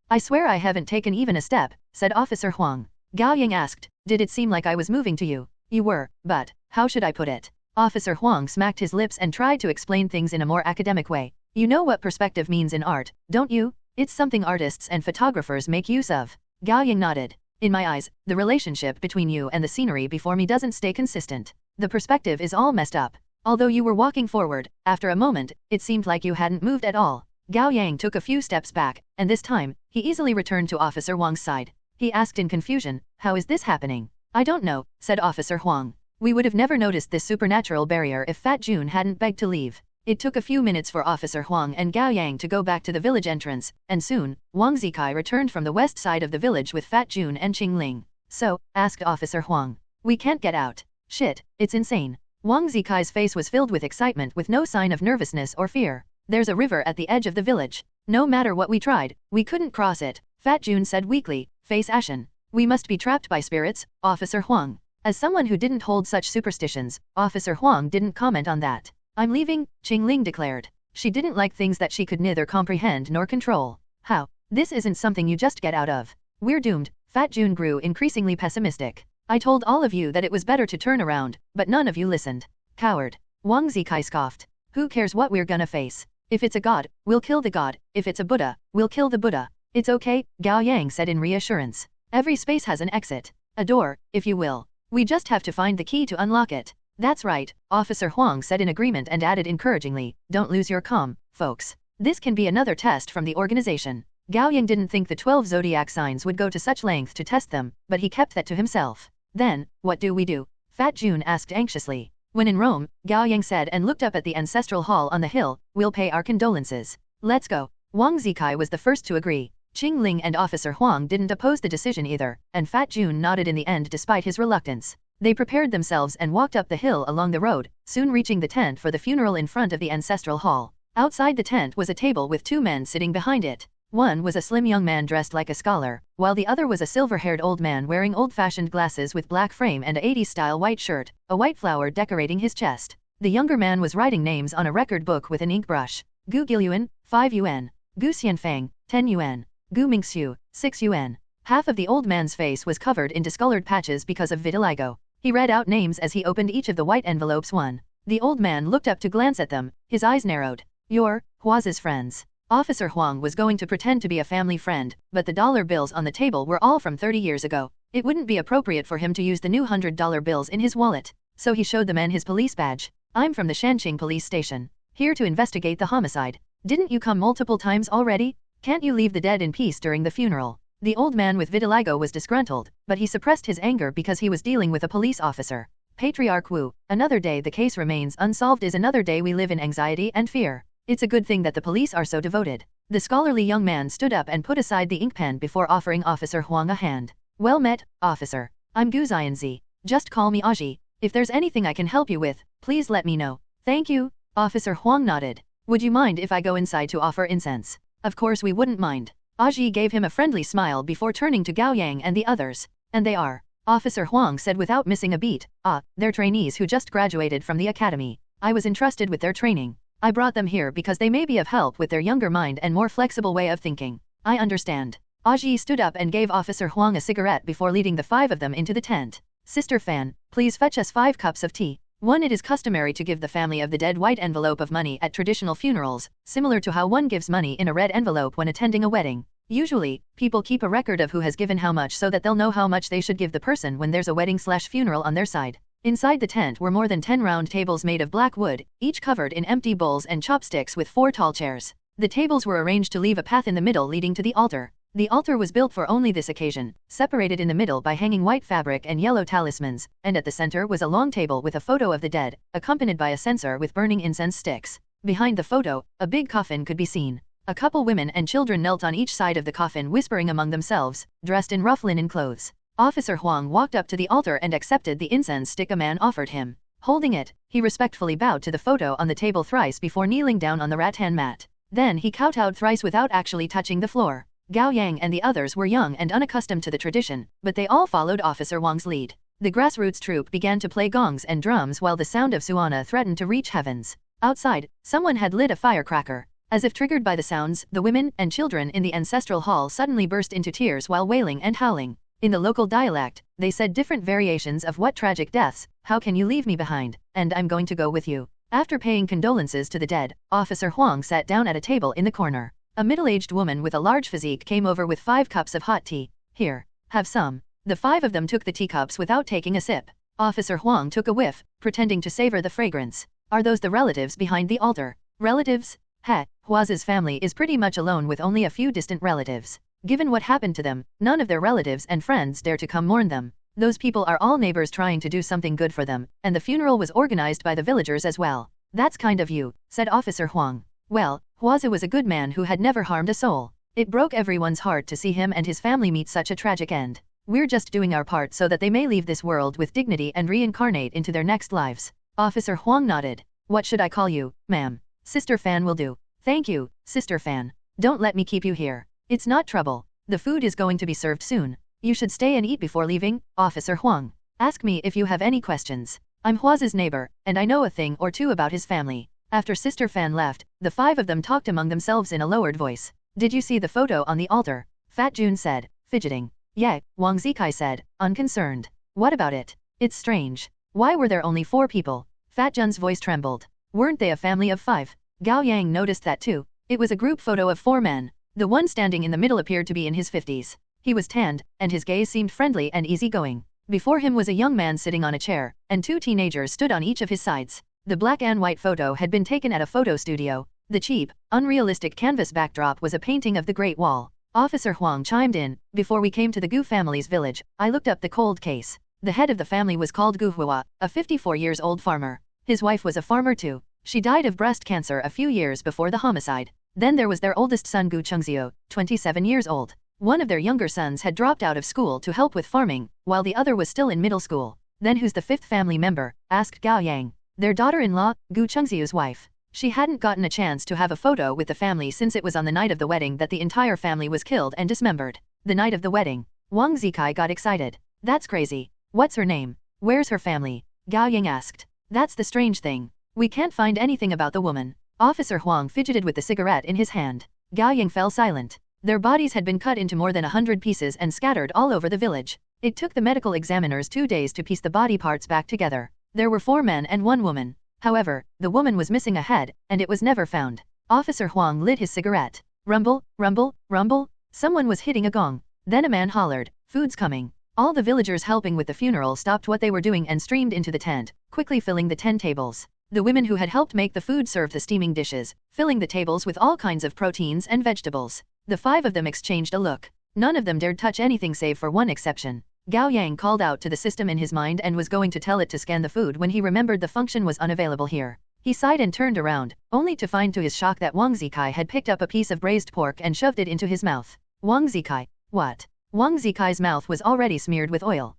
I swear I haven't taken even a step, said Officer Huang. Gao Yang asked, did it seem like I was moving to you? You were, but, how should I put it? Officer Huang smacked his lips and tried to explain things in a more academic way. You know what perspective means in art, don't you? It's something artists and photographers make use of. Gao Yang nodded. In my eyes, the relationship between you and the scenery before me doesn't stay consistent. The perspective is all messed up. Although you were walking forward, after a moment, it seemed like you hadn't moved at all. Gao Yang took a few steps back, and this time, he easily returned to Officer Huang's side. He asked in confusion, how is this happening? I don't know, said Officer Huang. We would have never noticed this supernatural barrier if Fat Jun hadn't begged to leave. It took a few minutes for Officer Huang and Gao Yang to go back to the village entrance, and soon, Wang Zikai returned from the west side of the village with Fat Jun and Chingling. So, asked Officer Huang. We can't get out. Shit, it's insane. Wang Zikai's face was filled with excitement with no sign of nervousness or fear. There's a river at the edge of the village. No matter what we tried, we couldn't cross it, Fat Jun said weakly, face ashen. We must be trapped by spirits, Officer Huang. As someone who didn't hold such superstitions, Officer Huang didn't comment on that. I'm leaving, Chingling declared. She didn't like things that she could neither comprehend nor control. How? This isn't something you just get out of. We're doomed, Fat Jun grew increasingly pessimistic. I told all of you that it was better to turn around, but none of you listened. Coward. Wang Zikai scoffed. Who cares what we're gonna face? If it's a god, we'll kill the god. If it's a Buddha, we'll kill the Buddha. It's okay, Gao Yang said in reassurance. Every space has an exit. A door, if you will. We just have to find the key to unlock it. That's right, Officer Huang said in agreement and added encouragingly, don't lose your calm, folks. This can be another test from the organization. Gao Yang didn't think the 12 zodiac signs would go to such length to test them, but he kept that to himself. Then, what do we do? Fat Jun asked anxiously. When in Rome, Gao Yang said and looked up at the ancestral hall on the hill, we'll pay our condolences. Let's go. Wang Zikai was the first to agree. Chingling and Officer Huang didn't oppose the decision either, and Fat Jun nodded in the end despite his reluctance. They prepared themselves and walked up the hill along the road, soon reaching the tent for the funeral in front of the ancestral hall. Outside the tent was a table with two men sitting behind it. One was a slim young man dressed like a scholar, while the other was a silver-haired old man wearing old-fashioned glasses with black frame and a 80s-style white shirt, a white flower decorating his chest. The younger man was writing names on a record book with an ink brush. Gu Gilyuan, 5 yuan. Gu Xianfang, 10 yuan. Gu Mingxiu, 6 yuan. Half of the old man's face was covered in discolored patches because of vitiligo. He read out names as he opened each of the white envelopes one. The old man looked up to glance at them, his eyes narrowed. You're Hua's friends. Officer Huang was going to pretend to be a family friend, but the dollar bills on the table were all from 30 years ago. It wouldn't be appropriate for him to use the new $100 bills in his wallet. So he showed the man his police badge. I'm from the Shanqing police station. Here to investigate the homicide. Didn't you come multiple times already? Can't you leave the dead in peace during the funeral? The old man with vitiligo was disgruntled, but he suppressed his anger because he was dealing with a police officer. Patriarch Wu, another day the case remains unsolved is another day we live in anxiety and fear. It's a good thing that the police are so devoted. The scholarly young man stood up and put aside the ink pen before offering Officer Huang a hand. Well met, officer. I'm Gu Zianzi. Just call me Aji. If there's anything I can help you with, please let me know. Thank you. Officer Huang nodded. Would you mind if I go inside to offer incense? Of course we wouldn't mind. Aji gave him a friendly smile before turning to Gao Yang and the others. And they are. Officer Huang said without missing a beat. They're trainees who just graduated from the academy. I was entrusted with their training. I brought them here because they may be of help with their younger mind and more flexible way of thinking. I understand. Aji stood up and gave Officer Huang a cigarette before leading the 5 of them into the tent. Sister Fan, please fetch us 5 cups of tea. 1. It is customary to give the family of the dead white envelope of money at traditional funerals, similar to how one gives money in a red envelope when attending a wedding. Usually, people keep a record of who has given how much so that they'll know how much they should give the person when there's a wedding/funeral on their side. Inside the tent were more than 10 round tables made of black wood, each covered in empty bowls and chopsticks with 4 tall chairs. The tables were arranged to leave a path in the middle leading to the altar. The altar was built for only this occasion, separated in the middle by hanging white fabric and yellow talismans, and at the center was a long table with a photo of the dead, accompanied by a censer with burning incense sticks. Behind the photo, a big coffin could be seen. A couple women and children knelt on each side of the coffin whispering among themselves, dressed in rough linen clothes. Officer Huang walked up to the altar and accepted the incense stick a man offered him. Holding it, he respectfully bowed to the photo on the table thrice before kneeling down on the rattan mat. Then he kowtowed thrice without actually touching the floor. Gao Yang and the others were young and unaccustomed to the tradition, but they all followed Officer Wang's lead. The grassroots troupe began to play gongs and drums while the sound of Suana threatened to reach heavens. Outside, someone had lit a firecracker. As if triggered by the sounds, the women and children in the ancestral hall suddenly burst into tears while wailing and howling. In the local dialect, they said different variations of what tragic deaths, how can you leave me behind, and I'm going to go with you. After paying condolences to the dead, Officer Huang sat down at a table in the corner. A middle-aged woman with a large physique came over with 5 cups of hot tea. Here, have some. The 5 of them took the teacups without taking a sip. Officer Huang took a whiff, pretending to savor the fragrance. Are those the relatives behind the altar? Relatives? Hua's family is pretty much alone with only a few distant relatives. Given what happened to them, none of their relatives and friends dare to come mourn them. Those people are all neighbors trying to do something good for them, and the funeral was organized by the villagers as well. That's kind of you, said Officer Huang. Well, Hua was a good man who had never harmed a soul. It broke everyone's heart to see him and his family meet such a tragic end. We're just doing our part so that they may leave this world with dignity and reincarnate into their next lives. Officer Huang nodded. What should I call you, ma'am? Sister Fan will do. Thank you, Sister Fan. Don't let me keep you here. It's not trouble. The food is going to be served soon. You should stay and eat before leaving, Officer Huang. Ask me if you have any questions. I'm Hua's neighbor, and I know a thing or two about his family. After Sister Fan left, the 5 of them talked among themselves in a lowered voice. Did you see the photo on the altar? Fat Jun said, fidgeting. Yeah, Wang Zikai said, unconcerned. What about it? It's strange. Why were there only 4 people? Fat Jun's voice trembled. Weren't they a family of 5? Gao Yang noticed that too. It was a group photo of 4 men. The one standing in the middle appeared to be in his 50s. He was tanned, and his gaze seemed friendly and easygoing. Before him was a young man sitting on a chair, and 2 teenagers stood on each of his sides. The black and white photo had been taken at a photo studio. The cheap, unrealistic canvas backdrop was a painting of the Great Wall. Officer Huang chimed in. Before we came to the Gu family's village, I looked up the cold case. The head of the family was called Gu Hua, a 54-year-old farmer. His wife was a farmer too. She died of breast cancer a few years before the homicide. Then there was their oldest son Gu Chengxiu, 27 years old. One of their younger sons had dropped out of school to help with farming, while the other was still in middle school. Then who's the 5th family member? Asked Gao Yang. Their daughter-in-law, Gu Chengxiu's wife. She hadn't gotten a chance to have a photo with the family since it was on the night of the wedding that the entire family was killed and dismembered. The night of the wedding. Wang Zikai got excited. That's crazy. What's her name? Where's her family? Gao Yang asked. That's the strange thing. We can't find anything about the woman. Officer Huang fidgeted with the cigarette in his hand. Gao Yang fell silent. Their bodies had been cut into more than 100 pieces and scattered all over the village. It took the medical examiners 2 days to piece the body parts back together. There were 4 men and 1 woman. However, the woman was missing a head, and it was never found. Officer Huang lit his cigarette. Rumble, rumble, rumble. Someone was hitting a gong. Then a man hollered, "Food's coming." All the villagers helping with the funeral stopped what they were doing and streamed into the tent, quickly filling the 10 tables. The women who had helped make the food served the steaming dishes, filling the tables with all kinds of proteins and vegetables. The 5 of them exchanged a look. None of them dared touch anything save for one exception. Gao Yang called out to the system in his mind and was going to tell it to scan the food when he remembered the function was unavailable here. He sighed and turned around, only to find to his shock that Wang Zikai had picked up a piece of braised pork and shoved it into his mouth. Wang Zikai, what? Wang Zikai's mouth was already smeared with oil.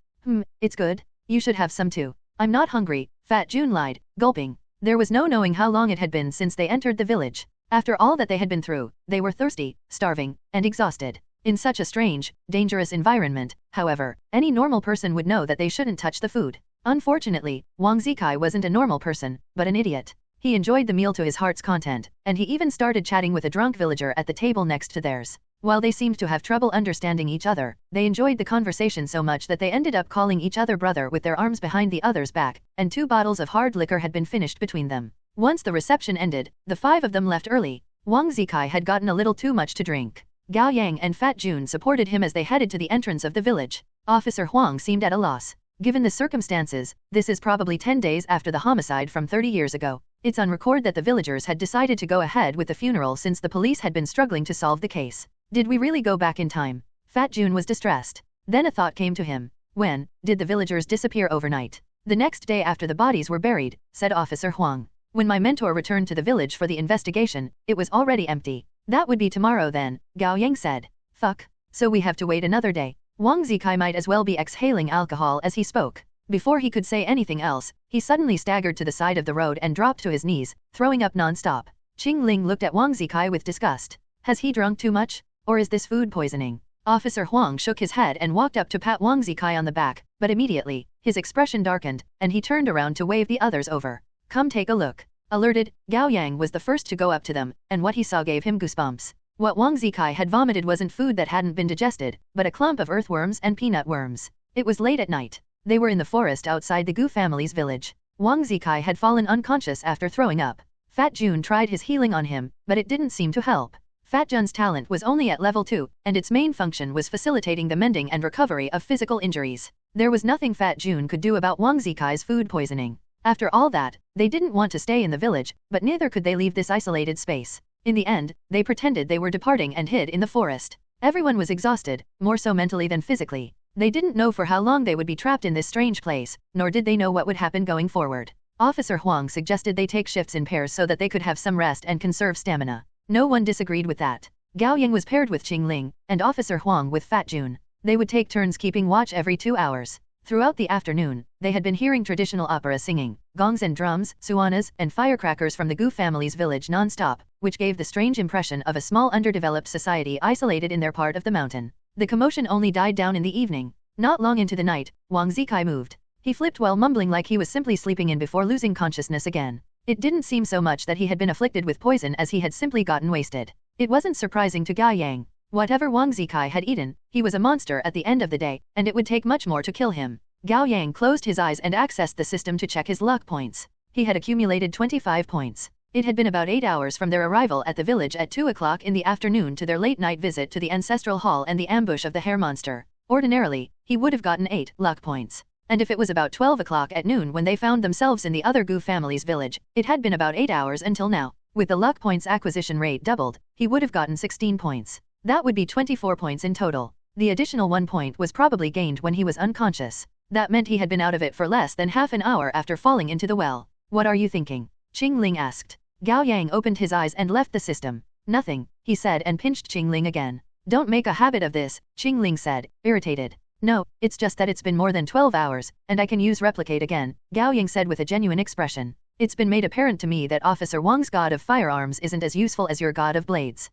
It's good. You should have some too. I'm not hungry, Fat Jun lied, gulping. There was no knowing how long it had been since they entered the village. After all that they had been through, they were thirsty, starving, and exhausted. In such a strange, dangerous environment, however, any normal person would know that they shouldn't touch the food. Unfortunately, Wang Zikai wasn't a normal person, but an idiot. He enjoyed the meal to his heart's content, and he even started chatting with a drunk villager at the table next to theirs. While they seemed to have trouble understanding each other, they enjoyed the conversation so much that they ended up calling each other brother with their arms behind the other's back, and 2 bottles of hard liquor had been finished between them. Once the reception ended, the 5 of them left early. Wang Zikai had gotten a little too much to drink. Gao Yang and Fat Jun supported him as they headed to the entrance of the village. Officer Huang seemed at a loss. Given the circumstances, this is probably 10 days after the homicide from 30 years ago. It's on record that the villagers had decided to go ahead with the funeral since the police had been struggling to solve the case. Did we really go back in time? Fat Jun was distressed. Then a thought came to him. When did the villagers disappear overnight? The next day after the bodies were buried, said Officer Huang. When my mentor returned to the village for the investigation, it was already empty. That would be tomorrow then, Gao Yang said. Fuck. So we have to wait another day. Wang Zikai might as well be exhaling alcohol as he spoke. Before he could say anything else, he suddenly staggered to the side of the road and dropped to his knees, throwing up non-stop. Chingling looked at Wang Zikai with disgust. Has he drunk too much? Or is this food poisoning? Officer Huang shook his head and walked up to pat Wang Zikai on the back, but immediately, his expression darkened, and he turned around to wave the others over. Come take a look. Alerted, Gao Yang was the first to go up to them, and what he saw gave him goosebumps. What Wang Zikai had vomited wasn't food that hadn't been digested, but a clump of earthworms and peanut worms. It was late at night. They were in the forest outside the Gao family's village. Wang Zikai had fallen unconscious after throwing up. Fat Jun tried his healing on him, but it didn't seem to help. Fat Jun's talent was only at level 2, and its main function was facilitating the mending and recovery of physical injuries. There was nothing Fat Jun could do about Wang Zikai's food poisoning. After all that, they didn't want to stay in the village, but neither could they leave this isolated space. In the end, they pretended they were departing and hid in the forest. Everyone was exhausted, more so mentally than physically. They didn't know for how long they would be trapped in this strange place, nor did they know what would happen going forward. Officer Huang suggested they take shifts in pairs so that they could have some rest and conserve stamina. No one disagreed with that. Gao Yang was paired with Chingling, and Officer Huang with Fat Jun. They would take turns keeping watch every 2 hours. Throughout the afternoon, they had been hearing traditional opera singing, gongs and drums, suanas, and firecrackers from the Gao family's village non-stop, which gave the strange impression of a small underdeveloped society isolated in their part of the mountain. The commotion only died down in the evening. Not long into the night, Wang Zikai moved. He flipped while mumbling like he was simply sleeping in before losing consciousness again. It didn't seem so much that he had been afflicted with poison as he had simply gotten wasted. It wasn't surprising to Gao Yang. Whatever Wang Zikai had eaten, he was a monster at the end of the day, and it would take much more to kill him. Gao Yang closed his eyes and accessed the system to check his luck points. He had accumulated 25 points. It had been about 8 hours from their arrival at the village at 2 o'clock in the afternoon to their late-night visit to the ancestral hall and the ambush of the hair monster. Ordinarily, he would have gotten 8 luck points. And if it was about 12 o'clock at noon when they found themselves in the other Gao family's village, it had been about 8 hours until now. With the luck points acquisition rate doubled, he would have gotten 16 points. That would be 24 points in total. The additional 1 point was probably gained when he was unconscious. That meant he had been out of it for less than half an hour after falling into the well. What are you thinking? Chingling asked. Gao Yang opened his eyes and left the system. Nothing, he said and pinched Chingling again. Don't make a habit of this, Chingling said, irritated. No, it's just that it's been more than 12 hours, and I can use replicate again, Gao Yang said with a genuine expression. It's been made apparent to me that Officer Wang's god of firearms isn't as useful as your god of blades.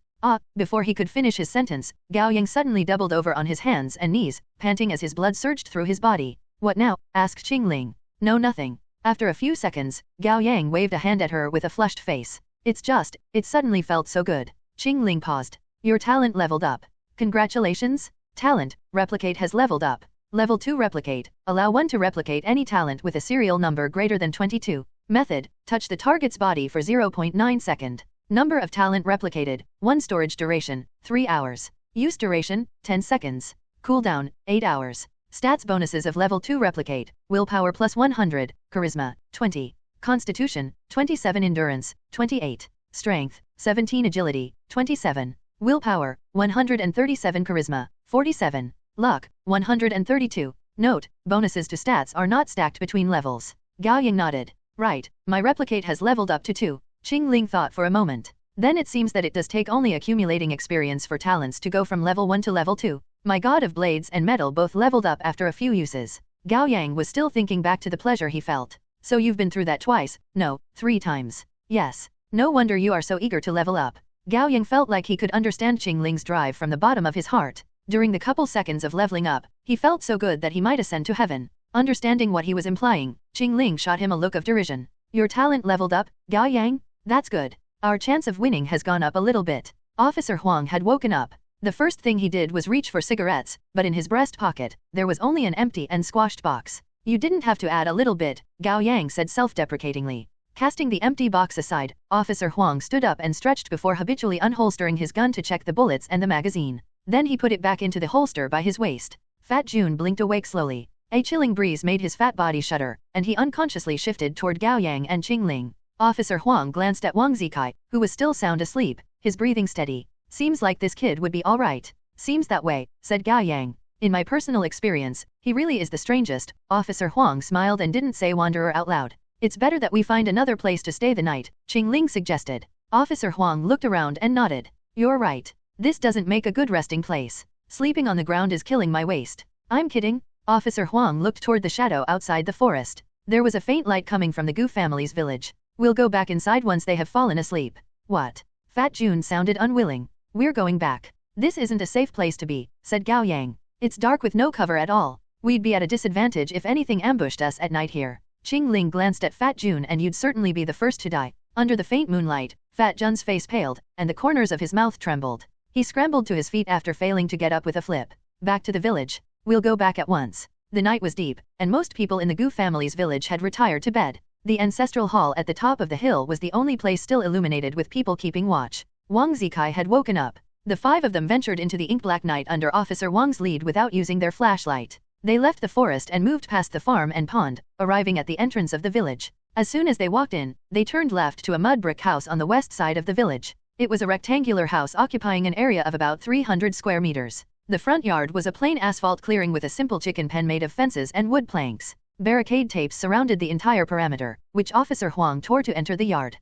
Before he could finish his sentence, Gao Yang suddenly doubled over on his hands and knees, panting as his blood surged through his body. What now? Asked Chingling. No, nothing. After a few seconds, Gao Yang waved a hand at her with a flushed face. It suddenly felt so good. Chingling paused. Your talent leveled up. Congratulations! Talent, replicate has leveled up. Level 2 replicate, allow one to replicate any talent with a serial number greater than 22. Method, touch the target's body for 0.9 second. Number of talent replicated, 1 storage duration, 3 hours. Use duration, 10 seconds. Cooldown, 8 hours. Stats bonuses of level 2 replicate, willpower plus 100, charisma, 20. Constitution, 27 endurance, 28. Strength, 17 agility, 27. Willpower, 137 charisma, 47. Luck, 132. Note, bonuses to stats are not stacked between levels. Gao Yang nodded. Right, my replicate has leveled up to 2. Chingling thought for a moment. Then it seems that it does take only accumulating experience for talents to go from level 1 to level 2. My god of blades and metal both leveled up after a few uses. Gao Yang was still thinking back to the pleasure he felt. So you've been through that twice? No, 3 times. Yes. No wonder you are so eager to level up. Gao Yang felt like he could understand Chingling's drive from the bottom of his heart. During the couple seconds of leveling up, he felt so good that he might ascend to heaven. Understanding what he was implying, Chingling shot him a look of derision. Your talent leveled up, Gao Yang? That's good. Our chance of winning has gone up a little bit. Officer Huang had woken up. The first thing he did was reach for cigarettes, but in his breast pocket, there was only an empty and squashed box. You didn't have to add a little bit, Gao Yang said self-deprecatingly. Casting the empty box aside, Officer Huang stood up and stretched before habitually unholstering his gun to check the bullets and the magazine. Then he put it back into the holster by his waist. Fat Jun blinked awake slowly. A chilling breeze made his fat body shudder, and he unconsciously shifted toward Gao Yang and Chingling. Officer Huang glanced at Wang Zikai, who was still sound asleep, his breathing steady. Seems like this kid would be alright. Seems that way, said Gao Yang. In my personal experience, he really is the strangest. Officer Huang smiled and didn't say wanderer out loud. It's better that we find another place to stay the night, Chingling suggested. Officer Huang looked around and nodded. You're right. This doesn't make a good resting place. Sleeping on the ground is killing my waist. I'm kidding. Officer Huang looked toward the shadow outside the forest. There was a faint light coming from the Gu family's village. We'll go back inside once they have fallen asleep. What? Fat Jun sounded unwilling. We're going back. This isn't a safe place to be, said Gao Yang. It's dark with no cover at all. We'd be at a disadvantage if anything ambushed us at night here. Chingling glanced at Fat Jun and you'd certainly be the first to die. Under the faint moonlight, Fat Jun's face paled, and the corners of his mouth trembled. He scrambled to his feet after failing to get up with a flip. Back to the village. We'll go back at once. The night was deep, and most people in the Gu family's village had retired to bed. The ancestral hall at the top of the hill was the only place still illuminated with people keeping watch. Wang Zikai had woken up. The 5 of them ventured into the ink-black night under Officer Wang's lead without using their flashlight. They left the forest and moved past the farm and pond, arriving at the entrance of the village. As soon as they walked in, they turned left to a mud brick house on the west side of the village. It was a rectangular house occupying an area of about 300 square meters. The front yard was a plain asphalt clearing with a simple chicken pen made of fences and wood planks. Barricade tapes surrounded the entire perimeter, which Officer Huang tore to enter the yard.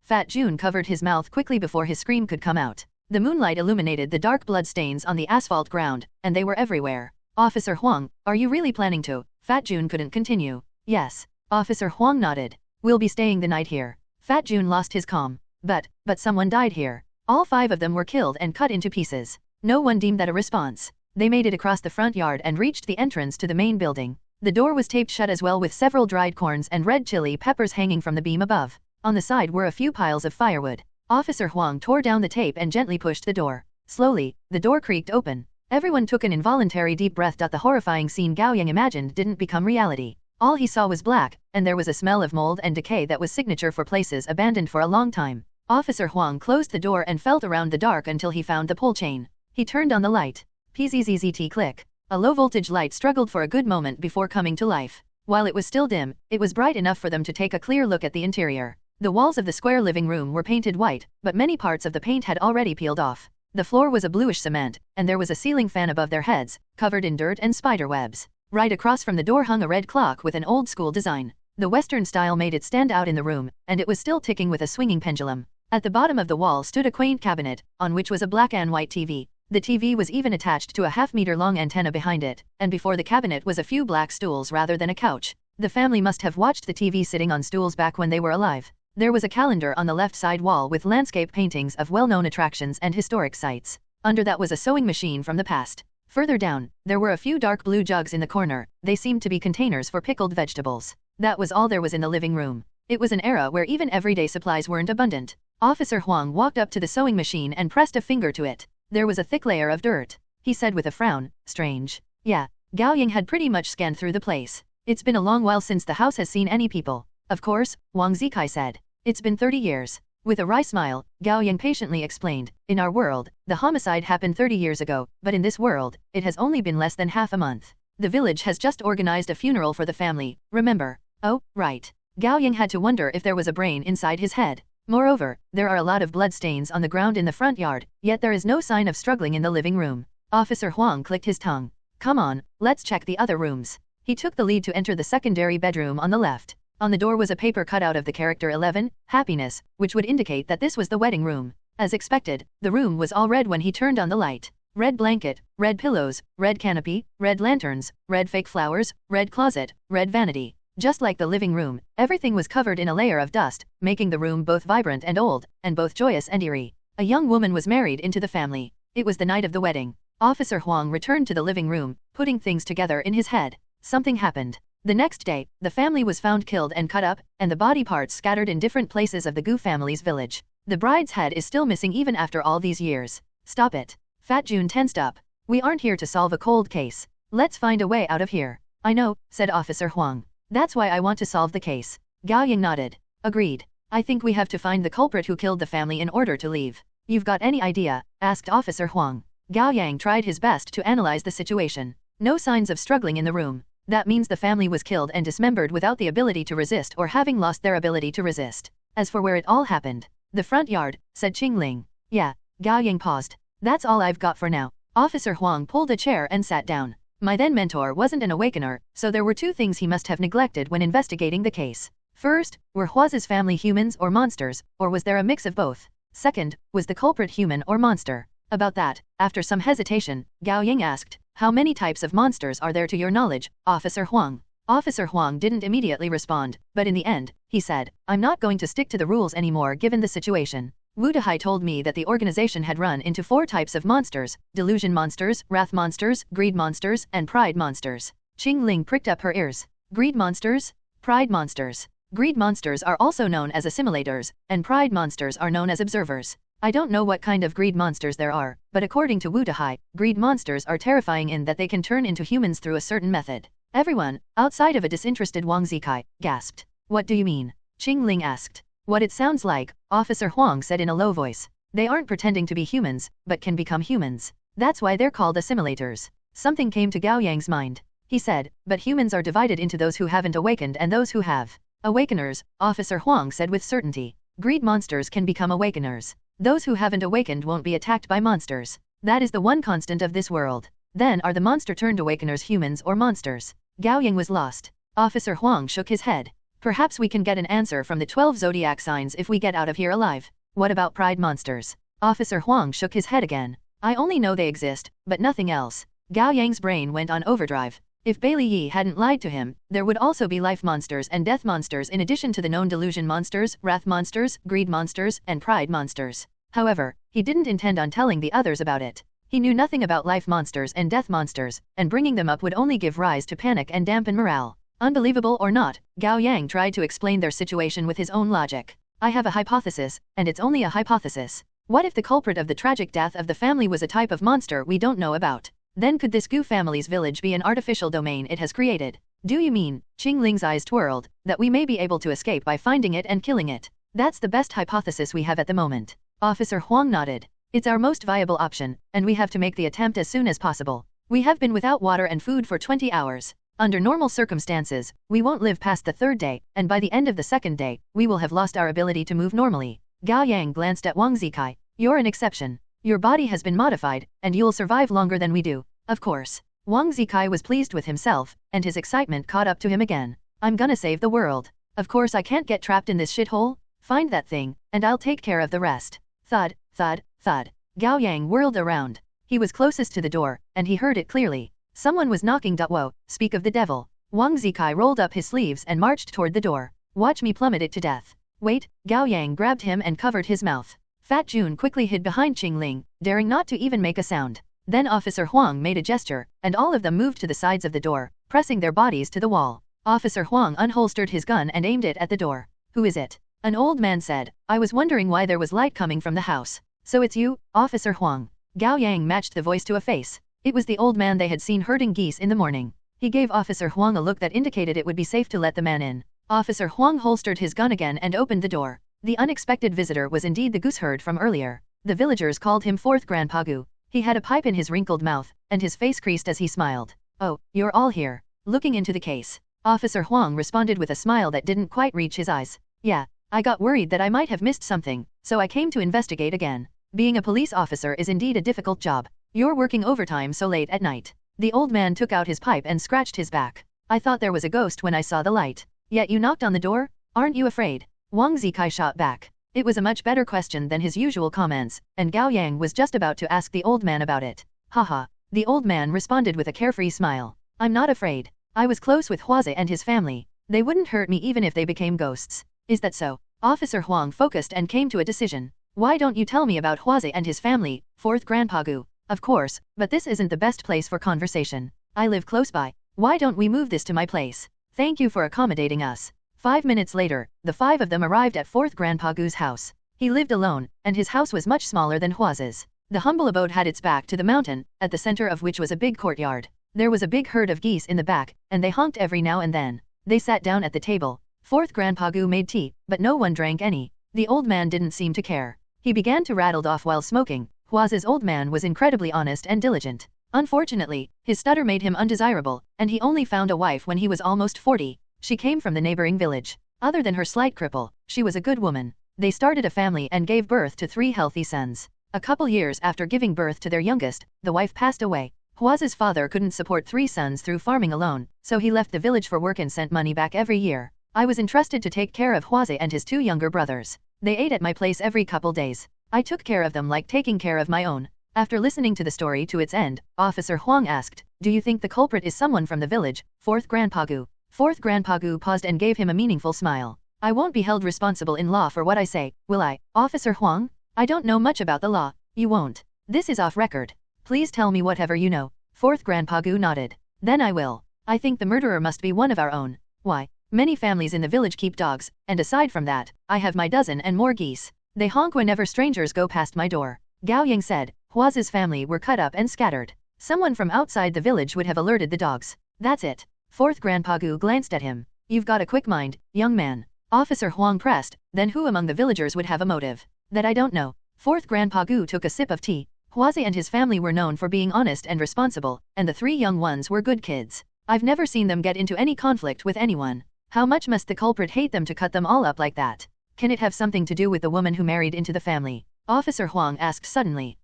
Fat Jun covered his mouth quickly before his scream could come out. The moonlight illuminated the dark blood stains on the asphalt ground, and they were everywhere. Officer Huang, are you really planning to? Fat Jun couldn't continue. Yes. Officer Huang nodded. We'll be staying the night here. Fat Jun lost his calm. But someone died here. All 5 of them were killed and cut into pieces. No one deemed that a response. They made it across the front yard and reached the entrance to the main building. The door was taped shut as well with several dried corns and red chili peppers hanging from the beam above. On the side were a few piles of firewood. Officer Huang tore down the tape and gently pushed the door. Slowly, the door creaked open. Everyone took an involuntary deep breath. The horrifying scene Gao Yang imagined didn't become reality. All he saw was black, and there was a smell of mold and decay that was signature for places abandoned for a long time. Officer Huang closed the door and felt around the dark until he found the pull chain. He turned on the light. Pzzzt click. A low-voltage light struggled for a good moment before coming to life. While it was still dim, it was bright enough for them to take a clear look at the interior. The walls of the square living room were painted white, but many parts of the paint had already peeled off. The floor was a bluish cement, and there was a ceiling fan above their heads, covered in dirt and spider webs. Right across from the door hung a red clock with an old-school design. The Western style made it stand out in the room, and it was still ticking with a swinging pendulum. At the bottom of the wall stood a quaint cabinet, on which was a black and white TV. The TV was even attached to a half-meter-long antenna behind it, and before the cabinet was a few black stools rather than a couch. The family must have watched the TV sitting on stools back when they were alive. There was a calendar on the left side wall with landscape paintings of well-known attractions and historic sites. Under that was a sewing machine from the past. Further down, there were a few dark blue jugs in the corner. They seemed to be containers for pickled vegetables. That was all there was in the living room. It was an era where even everyday supplies weren't abundant. Officer Huang walked up to the sewing machine and pressed a finger to it. There was a thick layer of dirt. He said with a frown, strange. Yeah. Gao Yang had pretty much scanned through the place. It's been a long while since the house has seen any people. Of course, Wang Zikai said. It's been 30 years. With a wry smile, Gao Yang patiently explained, in our world, the homicide happened 30 years ago, but in this world, it has only been less than half a month. The village has just organized a funeral for the family, remember? Oh, right. Gao Yang had to wonder if there was a brain inside his head. Moreover, there are a lot of bloodstains on the ground in the front yard, yet there is no sign of struggling in the living room. Officer Huang clicked his tongue. Come on, let's check the other rooms. He took the lead to enter the secondary bedroom on the left. On the door was a paper cutout of the character 11, happiness, which would indicate that this was the wedding room. As expected, the room was all red when he turned on the light. Red blanket, red pillows, red canopy, red lanterns, red fake flowers, red closet, red vanity. Just like the living room, everything was covered in a layer of dust, making the room both vibrant and old, and both joyous and eerie. A young woman was married into the family. It was the night of the wedding. Officer Huang returned to the living room, putting things together in his head. Something happened. The next day, the family was found killed and cut up, and the body parts scattered in different places of the Gu family's village. The bride's head is still missing even after all these years. Stop it. Fat Jun tensed up. We aren't here to solve a cold case. Let's find a way out of here. I know, said Officer Huang. That's why I want to solve the case. Gao Yang nodded. Agreed. I think we have to find the culprit who killed the family in order to leave. You've got any idea? Asked Officer Huang. Gao Yang tried his best to analyze the situation. No signs of struggling in the room. That means the family was killed and dismembered without the ability to resist or having lost their ability to resist. As for where it all happened, the front yard, said Chingling. Yeah. Gao Yang paused. That's all I've got for now. Officer Huang pulled a chair and sat down. My then mentor wasn't an awakener, so there were two things he must have neglected when investigating the case. First, were Hua's family humans or monsters, or was there a mix of both? Second, was the culprit human or monster? About that, after some hesitation, Gao Yang asked, how many types of monsters are there to your knowledge, Officer Huang? Officer Huang didn't immediately respond, but in the end, he said, I'm not going to stick to the rules anymore given the situation. Wu Dehai told me that the organization had run into 4 types of monsters, delusion monsters, wrath monsters, greed monsters, and pride monsters. Chingling pricked up her ears. Greed monsters? Pride monsters. Greed monsters are also known as assimilators, and pride monsters are known as observers. I don't know what kind of greed monsters there are, but according to Wu Dehai, greed monsters are terrifying in that they can turn into humans through a certain method. Everyone, outside of a disinterested Wang Zikai, gasped. What do you mean? Chingling asked. What it sounds like, Officer Huang said in a low voice. They aren't pretending to be humans, but can become humans. That's why they're called assimilators. Something came to Gao Yang's mind. He said, but humans are divided into those who haven't awakened and those who have. Awakeners, Officer Huang said with certainty. Greed monsters can become awakeners. Those who haven't awakened won't be attacked by monsters. That is the one constant of this world. Then are the monster-turned awakeners humans or monsters? Gao Yang was lost. Officer Huang shook his head. Perhaps we can get an answer from the 12 zodiac signs if we get out of here alive. What about pride monsters? Officer Huang shook his head again. I only know they exist, but nothing else. Gao Yang's brain went on overdrive. If Bailey Yi hadn't lied to him, there would also be life monsters and death monsters in addition to the known delusion monsters, wrath monsters, greed monsters, and pride monsters. However, he didn't intend on telling the others about it. He knew nothing about life monsters and death monsters, and bringing them up would only give rise to panic and dampen morale. Unbelievable or not, Gao Yang tried to explain their situation with his own logic. I have a hypothesis, and it's only a hypothesis. What if the culprit of the tragic death of the family was a type of monster we don't know about? Then could this Gu family's village be an artificial domain it has created? Do you mean, Chingling's eyes twirled, that we may be able to escape by finding it and killing it? That's the best hypothesis we have at the moment. Officer Huang nodded. It's our most viable option, and we have to make the attempt as soon as possible. We have been without water and food for 20 hours. Under normal circumstances, we won't live past the 3rd day, and by the end of the 2nd day, we will have lost our ability to move normally. Gao Yang glanced at Wang Zikai. You're an exception. Your body has been modified, and you'll survive longer than we do. Of course. Wang Zikai was pleased with himself, and his excitement caught up to him again. I'm gonna save the world. Of course I can't get trapped in this shithole. Find that thing, and I'll take care of the rest. Thud, thud, thud. Gao Yang whirled around. He was closest to the door, and he heard it clearly. Someone was knocking. Whoa, speak of the devil. Wang Zikai rolled up his sleeves and marched toward the door. Watch me plummet it to death. Wait, Gao Yang grabbed him and covered his mouth. Fat Jun quickly hid behind Chingling, daring not to even make a sound. Then Officer Huang made a gesture, and all of them moved to the sides of the door, pressing their bodies to the wall. Officer Huang unholstered his gun and aimed it at the door. Who is it? An old man said. I was wondering why there was light coming from the house. So it's you, Officer Huang. Gao Yang matched the voice to a face. It was the old man they had seen herding geese in the morning. He gave Officer Huang a look that indicated it would be safe to let the man in. Officer Huang holstered his gun again and opened the door. The unexpected visitor was indeed the goose herd from earlier. The villagers called him Fourth Grandpa Gu. He had a pipe in his wrinkled mouth, and his face creased as he smiled. "Oh, you're all here." Looking into the case, Officer Huang responded with a smile that didn't quite reach his eyes. "Yeah, I got worried that I might have missed something, so I came to investigate again. Being a police officer is indeed a difficult job. You're working overtime so late at night." The old man took out his pipe and scratched his back. "I thought there was a ghost when I saw the light. Yet you knocked on the door? Aren't you afraid?" Wang Zikai shot back. It was a much better question than his usual comments, and Gao Yang was just about to ask the old man about it. "Haha." The old man responded with a carefree smile. "I'm not afraid. I was close with Huazi and his family. They wouldn't hurt me even if they became ghosts." "Is that so?" Officer Huang focused and came to a decision. "Why don't you tell me about Huazi and his family, Fourth Grandpa Gu?" "Of course, but this isn't the best place for conversation. I live close by. Why don't we move this to my place? Thank you for accommodating us." 5 minutes later, the 5 of them arrived at Fourth Grandpa Gu's house. He lived alone, and his house was much smaller than Huazi's. The humble abode had its back to the mountain, at the center of which was a big courtyard. There was a big herd of geese in the back, and they honked every now and then. They sat down at the table. Fourth Grandpa Gu made tea, but no one drank any. The old man didn't seem to care. He began to rattle off while smoking. Huazi's old man was incredibly honest and diligent. Unfortunately, his stutter made him undesirable, and he only found a wife when he was almost 40. She came from the neighboring village. Other than her slight cripple, she was a good woman. They started a family and gave birth to 3 healthy sons. A couple years after giving birth to their youngest, the wife passed away. Huazi's father couldn't support 3 sons through farming alone, so he left the village for work and sent money back every year. I was entrusted to take care of Huazi and his 2 younger brothers. They ate at my place every couple days. I took care of them like taking care of my own. After listening to the story to its end, Officer Huang asked, "Do you think the culprit is someone from the village, Fourth Grandpa Gu?" Fourth Grandpa Gu paused and gave him a meaningful smile. "I won't be held responsible in law for what I say, will I, Officer Huang? I don't know much about the law." "You won't. This is off record. Please tell me whatever you know." Fourth Grandpa Gu nodded. "Then I will. I think the murderer must be one of our own. Why? Many families in the village keep dogs, and aside from that, I have my dozen and more geese. They honk whenever strangers go past my door." Gao Yang said. Huazi's family were cut up and scattered. Someone from outside the village would have alerted the dogs. "That's it." Fourth Grandpa Gu glanced at him. "You've got a quick mind, young man." Officer Huang pressed, "Then who among the villagers would have a motive?" "That I don't know." Fourth Grandpa Gu took a sip of tea. Huazi and his family were known for being honest and responsible, and the 3 young ones were good kids. I've never seen them get into any conflict with anyone. How much must the culprit hate them to cut them all up like that? Can it have something to do with the woman who married into the family? Officer Huang asked suddenly.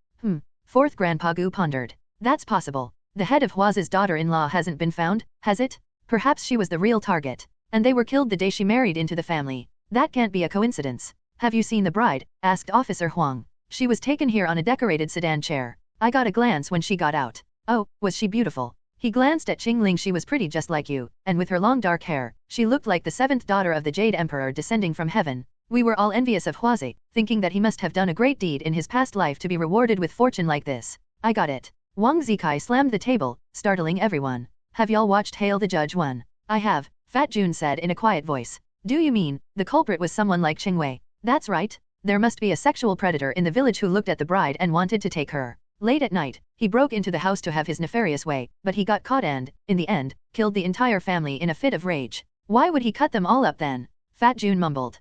Fourth Grandpa Gu pondered. "That's possible. The head of Huazi's daughter-in-law hasn't been found, has it? Perhaps she was the real target, and they were killed the day she married into the family. That can't be a coincidence." "Have you seen the bride?" asked Officer Huang. "She was taken here on a decorated sedan chair. I got a glance when she got out." "Oh, was she beautiful?" He glanced at Chingling. "She was pretty just like you, and with her long dark hair, she looked like the 7th daughter of the Jade Emperor descending from heaven." We were all envious of Huazi, thinking that he must have done a great deed in his past life to be rewarded with fortune like this. "I got it." Wang Zikai slammed the table, startling everyone. "Have y'all watched Hail the Judge 1? "I have," Fat Jun said in a quiet voice. "Do you mean, the culprit was someone like Qingwei?" "That's right. There must be a sexual predator in the village who looked at the bride and wanted to take her. Late at night, he broke into the house to have his nefarious way, but he got caught and, in the end, killed the entire family in a fit of rage." "Why would he cut them all up then?" Fat Jun mumbled.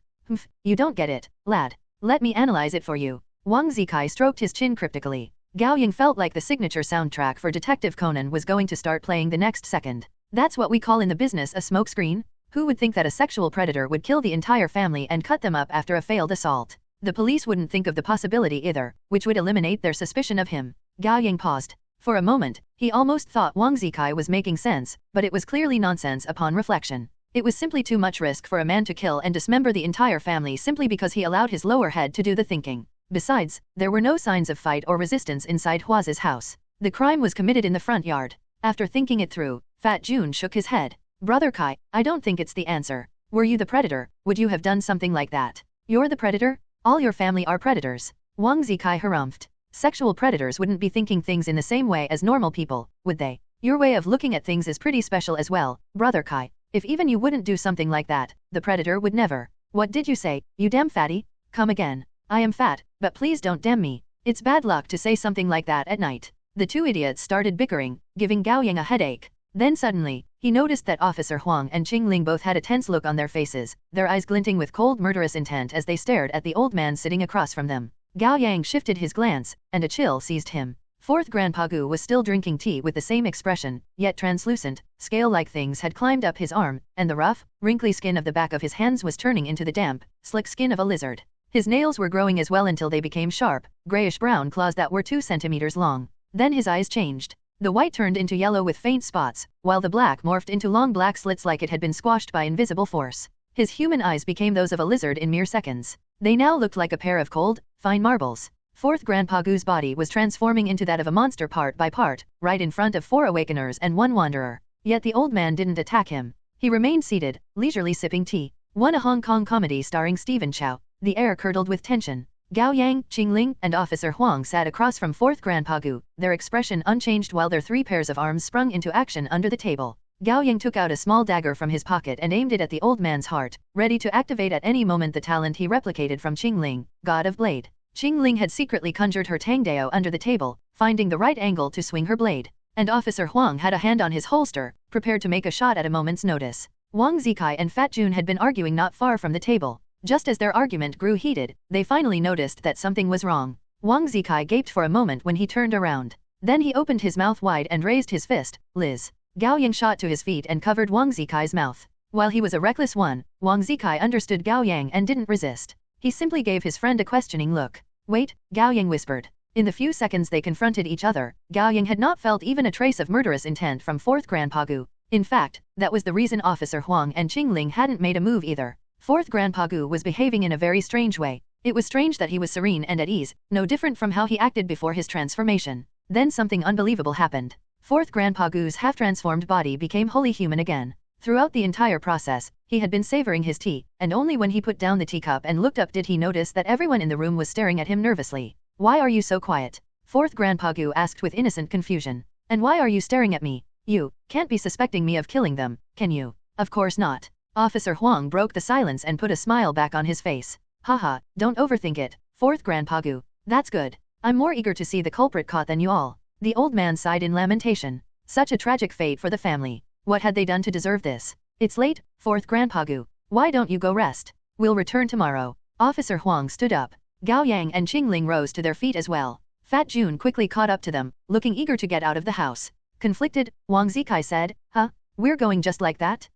You don't get it, lad. Let me analyze it for you." Wang Zikai stroked his chin cryptically. Gao Yang felt like the signature soundtrack for Detective Conan was going to start playing the next second. "That's what we call in the business a smokescreen? Who would think that a sexual predator would kill the entire family and cut them up after a failed assault? The police wouldn't think of the possibility either, which would eliminate their suspicion of him." Gao Yang paused. For a moment, he almost thought Wang Zikai was making sense, but it was clearly nonsense upon reflection. It was simply too much risk for a man to kill and dismember the entire family simply because he allowed his lower head to do the thinking. Besides, there were no signs of fight or resistance inside Huazi's house. The crime was committed in the front yard. After thinking it through, Fat Jun shook his head. "Brother Kai, I don't think it's the answer. Were you the predator, would you have done something like that?" "You're the predator? All your family are predators." Wang Zikai harumphed. "Sexual predators wouldn't be thinking things in the same way as normal people, would they? Your way of looking at things is pretty special as well, Brother Kai. If even you wouldn't do something like that, the predator would never." "What did you say, you damn fatty? Come again." "I am fat, but please don't damn me." It's bad luck to say something like that at night. The two idiots started bickering, giving Gao Yang a headache. Then suddenly, he noticed that Officer Huang and Chingling both had a tense look on their faces, their eyes glinting with cold murderous intent as they stared at the old man sitting across from them. Gao Yang shifted his glance, and a chill seized him. Fourth Grandpa Gu was still drinking tea with the same expression, yet translucent, scale-like things had climbed up his arm, and the rough, wrinkly skin of the back of his hands was turning into the damp, slick skin of a lizard. His nails were growing as well until they became sharp, grayish-brown claws that were 2 centimeters long. Then his eyes changed. The white turned into yellow with faint spots, while the black morphed into long black slits like it had been squashed by invisible force. His human eyes became those of a lizard in mere seconds. They now looked like a pair of cold, fine marbles. Fourth Grandpa Gu's body was transforming into that of a monster part by part, right in front of 4 awakeners and 1 wanderer. Yet the old man didn't attack him. He remained seated, leisurely sipping tea. A Hong Kong comedy starring Stephen Chow. The air curdled with tension. Gao Yang, Chingling, and Officer Huang sat across from Fourth Grandpa Gu, their expression unchanged while their 3 pairs of arms sprung into action under the table. Gao Yang took out a small dagger from his pocket and aimed it at the old man's heart, ready to activate at any moment the talent he replicated from Chingling, God of Blade. Chingling had secretly conjured her Tangdao under the table, finding the right angle to swing her blade. And Officer Huang had a hand on his holster, prepared to make a shot at a moment's notice. Wang Zikai and Fat Jun had been arguing not far from the table. Just as their argument grew heated, they finally noticed that something was wrong. Wang Zikai gaped for a moment when he turned around. Then he opened his mouth wide and raised his fist. Liz. Gao Yang shot to his feet and covered Wang Zikai's mouth. While he was a reckless one, Wang Zikai understood Gao Yang and didn't resist. He simply gave his friend a questioning look. Wait, Gao Yang whispered. In the few seconds they confronted each other, Gao Yang had not felt even a trace of murderous intent from Fourth Grandpa Gu. In fact, that was the reason Officer Huang and Chingling hadn't made a move either. Fourth Grandpa Gu was behaving in a very strange way. It was strange that he was serene and at ease, no different from how he acted before his transformation. Then something unbelievable happened. Fourth Grandpa Gu's half-transformed body became wholly human again. Throughout the entire process, he had been savoring his tea, and only when he put down the teacup and looked up did he notice that everyone in the room was staring at him nervously. Why are you so quiet? Fourth Grandpa Gu asked with innocent confusion. And why are you staring at me? You can't be suspecting me of killing them, can you? Of course not. Officer Huang broke the silence and put a smile back on his face. Haha, don't overthink it, Fourth Grandpa Gu. That's good. I'm more eager to see the culprit caught than you all. The old man sighed in lamentation. Such a tragic fate for the family. What had they done to deserve this? It's late, Fourth Grandpa Gu. Why don't you go rest? We'll return tomorrow. Officer Huang stood up. Gao Yang and Chingling rose to their feet as well. Fat Jun quickly caught up to them, looking eager to get out of the house. Conflicted, Wang Zikai said, Huh? We're going just like that?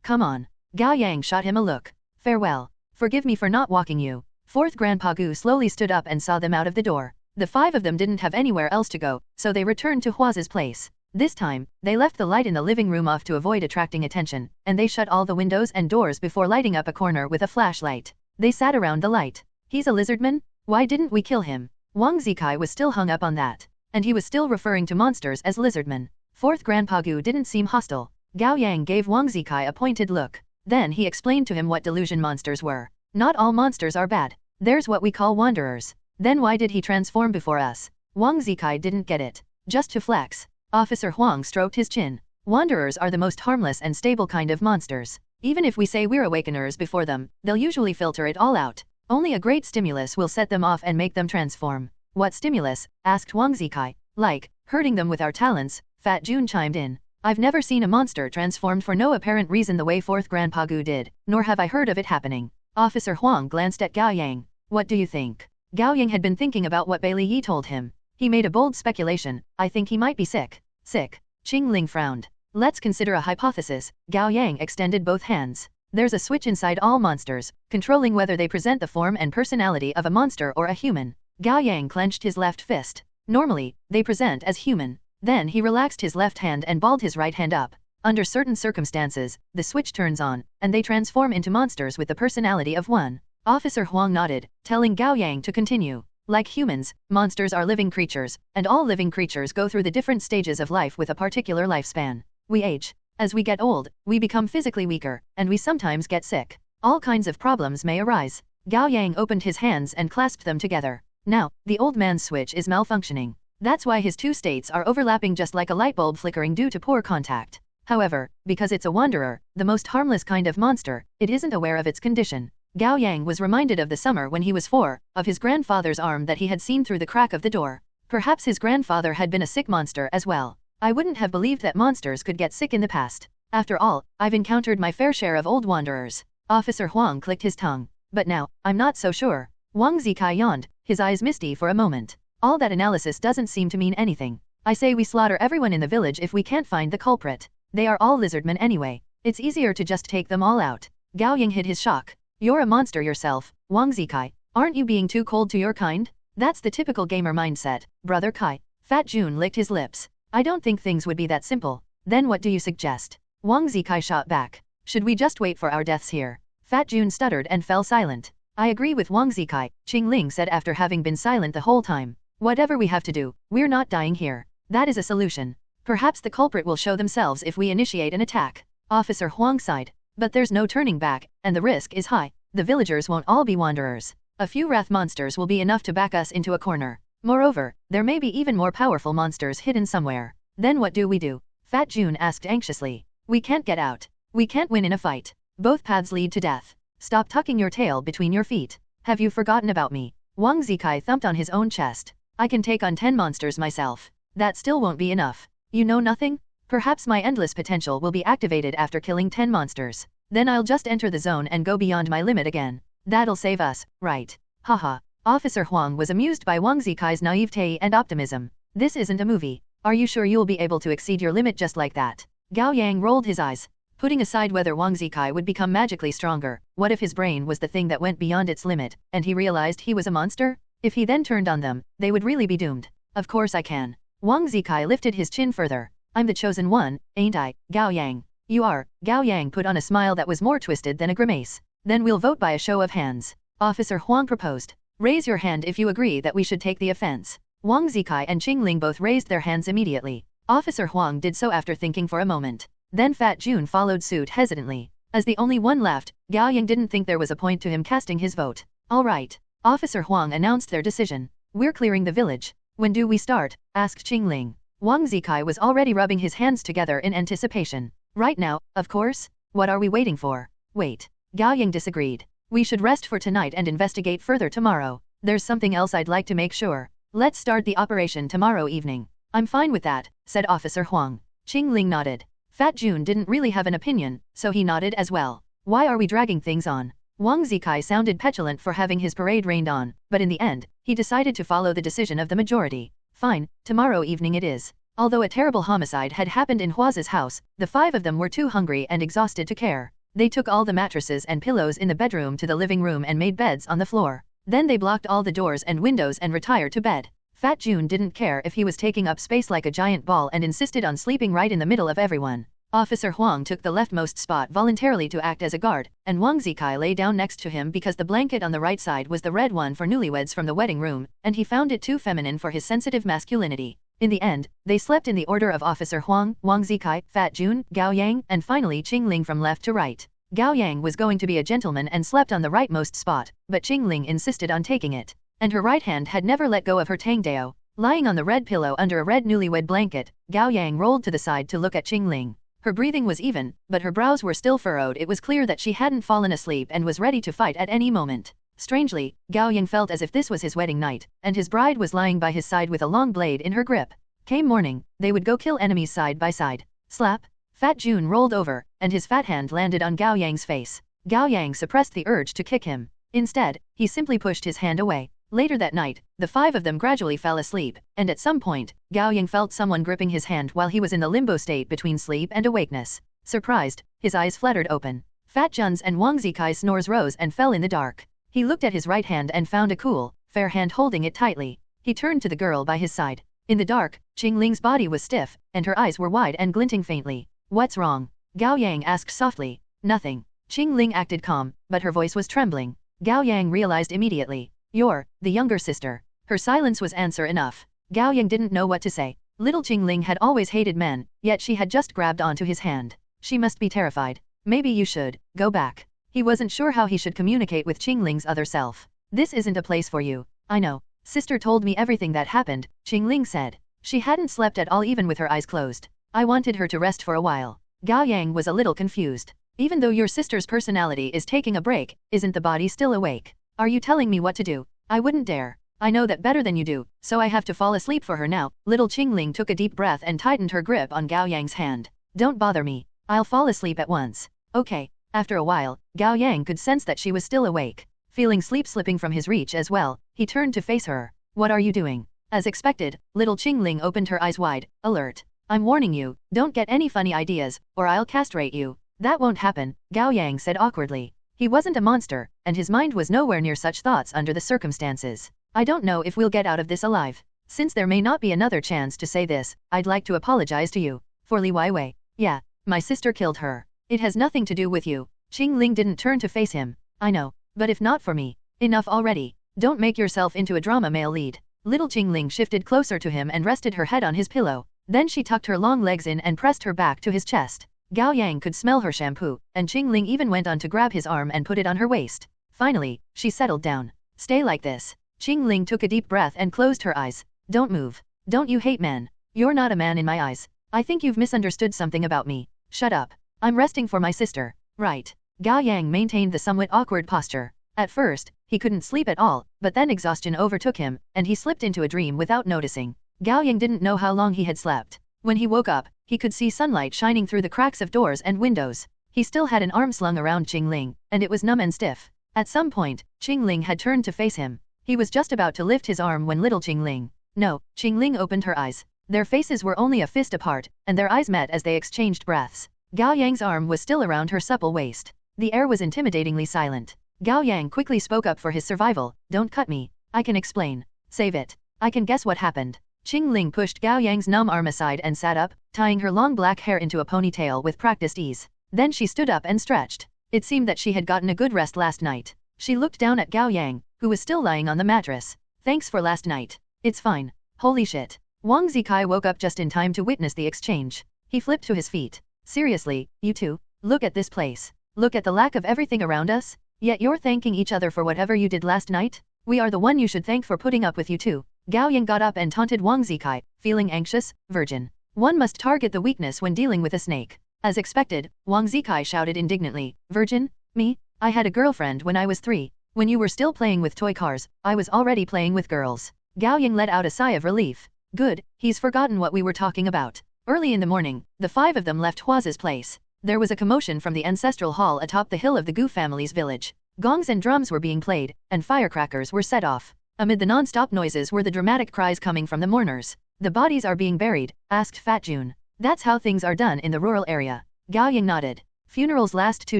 Come on. Gao Yang shot him a look. Farewell. Forgive me for not walking you. Fourth Grandpa Gu slowly stood up and saw them out of the door. The 5 of them didn't have anywhere else to go, so they returned to Hua's place. This time, they left the light in the living room off to avoid attracting attention, and they shut all the windows and doors before lighting up a corner with a flashlight. They sat around the light. He's a lizardman? Why didn't we kill him? Wang Zikai was still hung up on that. And he was still referring to monsters as lizardmen. Fourth Grandpa Gu didn't seem hostile. Gao Yang gave Wang Zikai a pointed look. Then he explained to him what delusion monsters were. Not all monsters are bad. There's what we call wanderers. Then why did he transform before us? Wang Zikai didn't get it. Just to flex. Officer Huang stroked his chin. Wanderers are the most harmless and stable kind of monsters. Even if we say we're awakeners before them, they'll usually filter it all out. Only a great stimulus will set them off and make them transform. What stimulus? Asked Wang Zikai. Like, hurting them with our talents, Fat Jun chimed in. I've never seen a monster transformed for no apparent reason the way Fourth Grandpa Gu did, nor have I heard of it happening. Officer Huang glanced at Gao Yang. What do you think? Gao Yang had been thinking about what Bailey Yi told him. He made a bold speculation. I think he might be sick. Sick. Chingling frowned. Let's consider a hypothesis. Gao Yang extended both hands. There's a switch inside all monsters, controlling whether they present the form and personality of a monster or a human. Gao Yang clenched his left fist. Normally, they present as human. Then he relaxed his left hand and balled his right hand up. Under certain circumstances, the switch turns on, and they transform into monsters with the personality of one. Officer Huang nodded, telling Gao Yang to continue. Like humans, monsters are living creatures, and all living creatures go through the different stages of life with a particular lifespan. We age. As we get old, we become physically weaker, and we sometimes get sick. All kinds of problems may arise. Gao Yang opened his hands and clasped them together. Now, the old man's switch is malfunctioning. That's why his 2 states are overlapping just like a light bulb flickering due to poor contact. However, because it's a wanderer, the most harmless kind of monster, it isn't aware of its condition. Gao Yang was reminded of the summer when he was 4, of his grandfather's arm that he had seen through the crack of the door. Perhaps his grandfather had been a sick monster as well. I wouldn't have believed that monsters could get sick in the past. After all, I've encountered my fair share of old wanderers. Officer Huang clicked his tongue. But now, I'm not so sure. Wang Zikai yawned, his eyes misty for a moment. All that analysis doesn't seem to mean anything. I say we slaughter everyone in the village if we can't find the culprit. They are all lizardmen anyway. It's easier to just take them all out. Gao Yang hid his shock. You're a monster yourself, Wang Zikai. Aren't you being too cold to your kind? That's the typical gamer mindset, Brother Kai. Fat Jun licked his lips. I don't think things would be that simple. Then what do you suggest? Wang Zikai shot back. Should we just wait for our deaths here? Fat Jun stuttered and fell silent. I agree with Wang Zikai, Chingling said after having been silent the whole time. Whatever we have to do, we're not dying here. That is a solution. Perhaps the culprit will show themselves if we initiate an attack. Officer Huang sighed. But there's no turning back, and the risk is high. The villagers won't all be wanderers. A few wrath monsters will be enough to back us into a corner. Moreover, there may be even more powerful monsters hidden somewhere. Then what do we do? Fat Jun asked anxiously. We can't get out. We can't win in a fight. Both paths lead to death. Stop tucking your tail between your feet. Have you forgotten about me? Wang Zikai thumped on his own chest. I can take on 10 monsters myself. That still won't be enough. You know nothing? Perhaps my endless potential will be activated after killing 10 monsters. Then I'll just enter the zone and go beyond my limit again. That'll save us, right? Haha. Officer Huang was amused by Wang Zikai's naivete and optimism. This isn't a movie. Are you sure you'll be able to exceed your limit just like that? Gao Yang rolled his eyes. Putting aside whether Wang Zikai would become magically stronger, what if his brain was the thing that went beyond its limit, and he realized he was a monster? If he then turned on them, they would really be doomed. Of course I can. Wang Zikai lifted his chin further. I'm the chosen one, ain't I, Gao Yang? You are. Gao Yang put on a smile that was more twisted than a grimace. Then we'll vote by a show of hands. Officer Huang proposed. Raise your hand if you agree that we should take the offense. Wang Zikai and Chingling both raised their hands immediately. Officer Huang did so after thinking for a moment. Then Fat Jun followed suit hesitantly. As the only one left, Gao Yang didn't think there was a point to him casting his vote. All right. Officer Huang announced their decision. We're clearing the village. When do we start? Asked Chingling. Wang Zikai was already rubbing his hands together in anticipation. Right now, of course. What are we waiting for? Wait. Gao Yang disagreed. We should rest for tonight and investigate further tomorrow. There's something else I'd like to make sure. Let's start the operation tomorrow evening. I'm fine with that, said Officer Huang. Chingling nodded. Fat Jun didn't really have an opinion, so he nodded as well. Why are we dragging things on? Wang Zikai sounded petulant for having his parade rained on, but in the end, he decided to follow the decision of the majority. Fine, tomorrow evening it is. Although a terrible homicide had happened in Hua's house, the 5 of them were too hungry and exhausted to care. They took all the mattresses and pillows in the bedroom to the living room and made beds on the floor. Then they blocked all the doors and windows and retired to bed. Fat Jun didn't care if he was taking up space like a giant ball and insisted on sleeping right in the middle of everyone. Officer Huang took the leftmost spot voluntarily to act as a guard, and Wang Zikai lay down next to him because the blanket on the right side was the red one for newlyweds from the wedding room, and he found it too feminine for his sensitive masculinity. In the end, they slept in the order of Officer Huang, Wang Zikai, Fat Jun, Gao Yang, and finally Chingling from left to right. Gao Yang was going to be a gentleman and slept on the rightmost spot, but Chingling insisted on taking it. And her right hand had never let go of her tangdao. Lying on the red pillow under a red newlywed blanket, Gao Yang rolled to the side to look at Chingling. Her breathing was even, but her brows were still furrowed. It was clear that she hadn't fallen asleep and was ready to fight at any moment. Strangely, Gao Yang felt as if this was his wedding night, and his bride was lying by his side with a long blade in her grip. Came morning, they would go kill enemies side by side. Slap! Fat Jun rolled over, and his fat hand landed on Gao Yang's face. Gao Yang suppressed the urge to kick him. Instead, he simply pushed his hand away. Later that night, the 5 of them gradually fell asleep, and at some point, Gao Yang felt someone gripping his hand while he was in the limbo state between sleep and awakeness. Surprised, his eyes fluttered open. Fat Jun's and Wang Zikai's snores rose and fell in the dark. He looked at his right hand and found a cool, fair hand holding it tightly. He turned to the girl by his side. In the dark, Chingling's body was stiff, and her eyes were wide and glinting faintly. What's wrong? Gao Yang asked softly. Nothing. Chingling acted calm, but her voice was trembling. Gao Yang realized immediately. You're the younger sister. Her silence was answer enough. Gao Yang didn't know what to say. Little Chingling had always hated men, yet she had just grabbed onto his hand. She must be terrified. Maybe you should go back. He wasn't sure how he should communicate with Chingling's other self. This isn't a place for you. I know. Sister told me everything that happened, Chingling said. She hadn't slept at all even with her eyes closed. I wanted her to rest for a while. Gao Yang was a little confused. Even though your sister's personality is taking a break, isn't the body still awake? Are you telling me what to do? I wouldn't dare. I know that better than you do, so I have to fall asleep for her now. Little Chingling took a deep breath and tightened her grip on Gao Yang's hand. Don't bother me. I'll fall asleep at once. Okay. After a while, Gao Yang could sense that she was still awake. Feeling sleep slipping from his reach as well, he turned to face her. What are you doing? As expected, little Chingling opened her eyes wide, alert. I'm warning you, don't get any funny ideas, or I'll castrate you. That won't happen, Gao Yang said awkwardly. He wasn't a monster, and his mind was nowhere near such thoughts under the circumstances. I don't know if we'll get out of this alive. Since there may not be another chance to say this, I'd like to apologize to you. For Li Weiwei. Yeah, my sister killed her. It has nothing to do with you. Chingling didn't turn to face him. I know, but if not for me. Enough already. Don't make yourself into a drama male lead. Little Chingling shifted closer to him and rested her head on his pillow. Then she tucked her long legs in and pressed her back to his chest. Gao Yang could smell her shampoo, and Chingling even went on to grab his arm and put it on her waist. Finally, she settled down. Stay like this. Chingling took a deep breath and closed her eyes. Don't move. Don't you hate men? You're not a man in my eyes. I think you've misunderstood something about me. Shut up. I'm resting for my sister. Right. Gao Yang maintained the somewhat awkward posture. At first, he couldn't sleep at all, but then exhaustion overtook him, and he slipped into a dream without noticing. Gao Yang didn't know how long he had slept. When he woke up, he could see sunlight shining through the cracks of doors and windows. He still had an arm slung around Chingling, and it was numb and stiff. At some point, Chingling had turned to face him. He was just about to lift his arm when little Chingling. No, Chingling opened her eyes. Their faces were only a fist apart, and their eyes met as they exchanged breaths. Gao Yang's arm was still around her supple waist. The air was intimidatingly silent. Gao Yang quickly spoke up for his survival. Don't cut me. I can explain. Save it. I can guess what happened. Chingling pushed Gao Yang's numb arm aside and sat up, tying her long black hair into a ponytail with practiced ease. Then she stood up and stretched. It seemed that she had gotten a good rest last night. She looked down at Gao Yang, who was still lying on the mattress. Thanks for last night. It's fine. Holy shit. Wang Zikai woke up just in time to witness the exchange. He flipped to his feet. Seriously, you two? Look at this place. Look at the lack of everything around us? Yet you're thanking each other for whatever you did last night? We are the one you should thank for putting up with you two. Gao Yang got up and taunted Wang Zikai, feeling anxious. Virgin. One must target the weakness when dealing with a snake. As expected, Wang Zikai shouted indignantly. Virgin? Me? I had a girlfriend when I was 3. When you were still playing with toy cars, I was already playing with girls. Gao Yang let out a sigh of relief. Good, he's forgotten what we were talking about. Early in the morning, the 5 of them left Hua's place. There was a commotion from the ancestral hall atop the hill of the Gu family's village. Gongs and drums were being played, and firecrackers were set off. Amid the non-stop noises were the dramatic cries coming from the mourners. The bodies are being buried, asked Fat Jun. That's how things are done in the rural area. Gao Yang nodded. Funerals last 2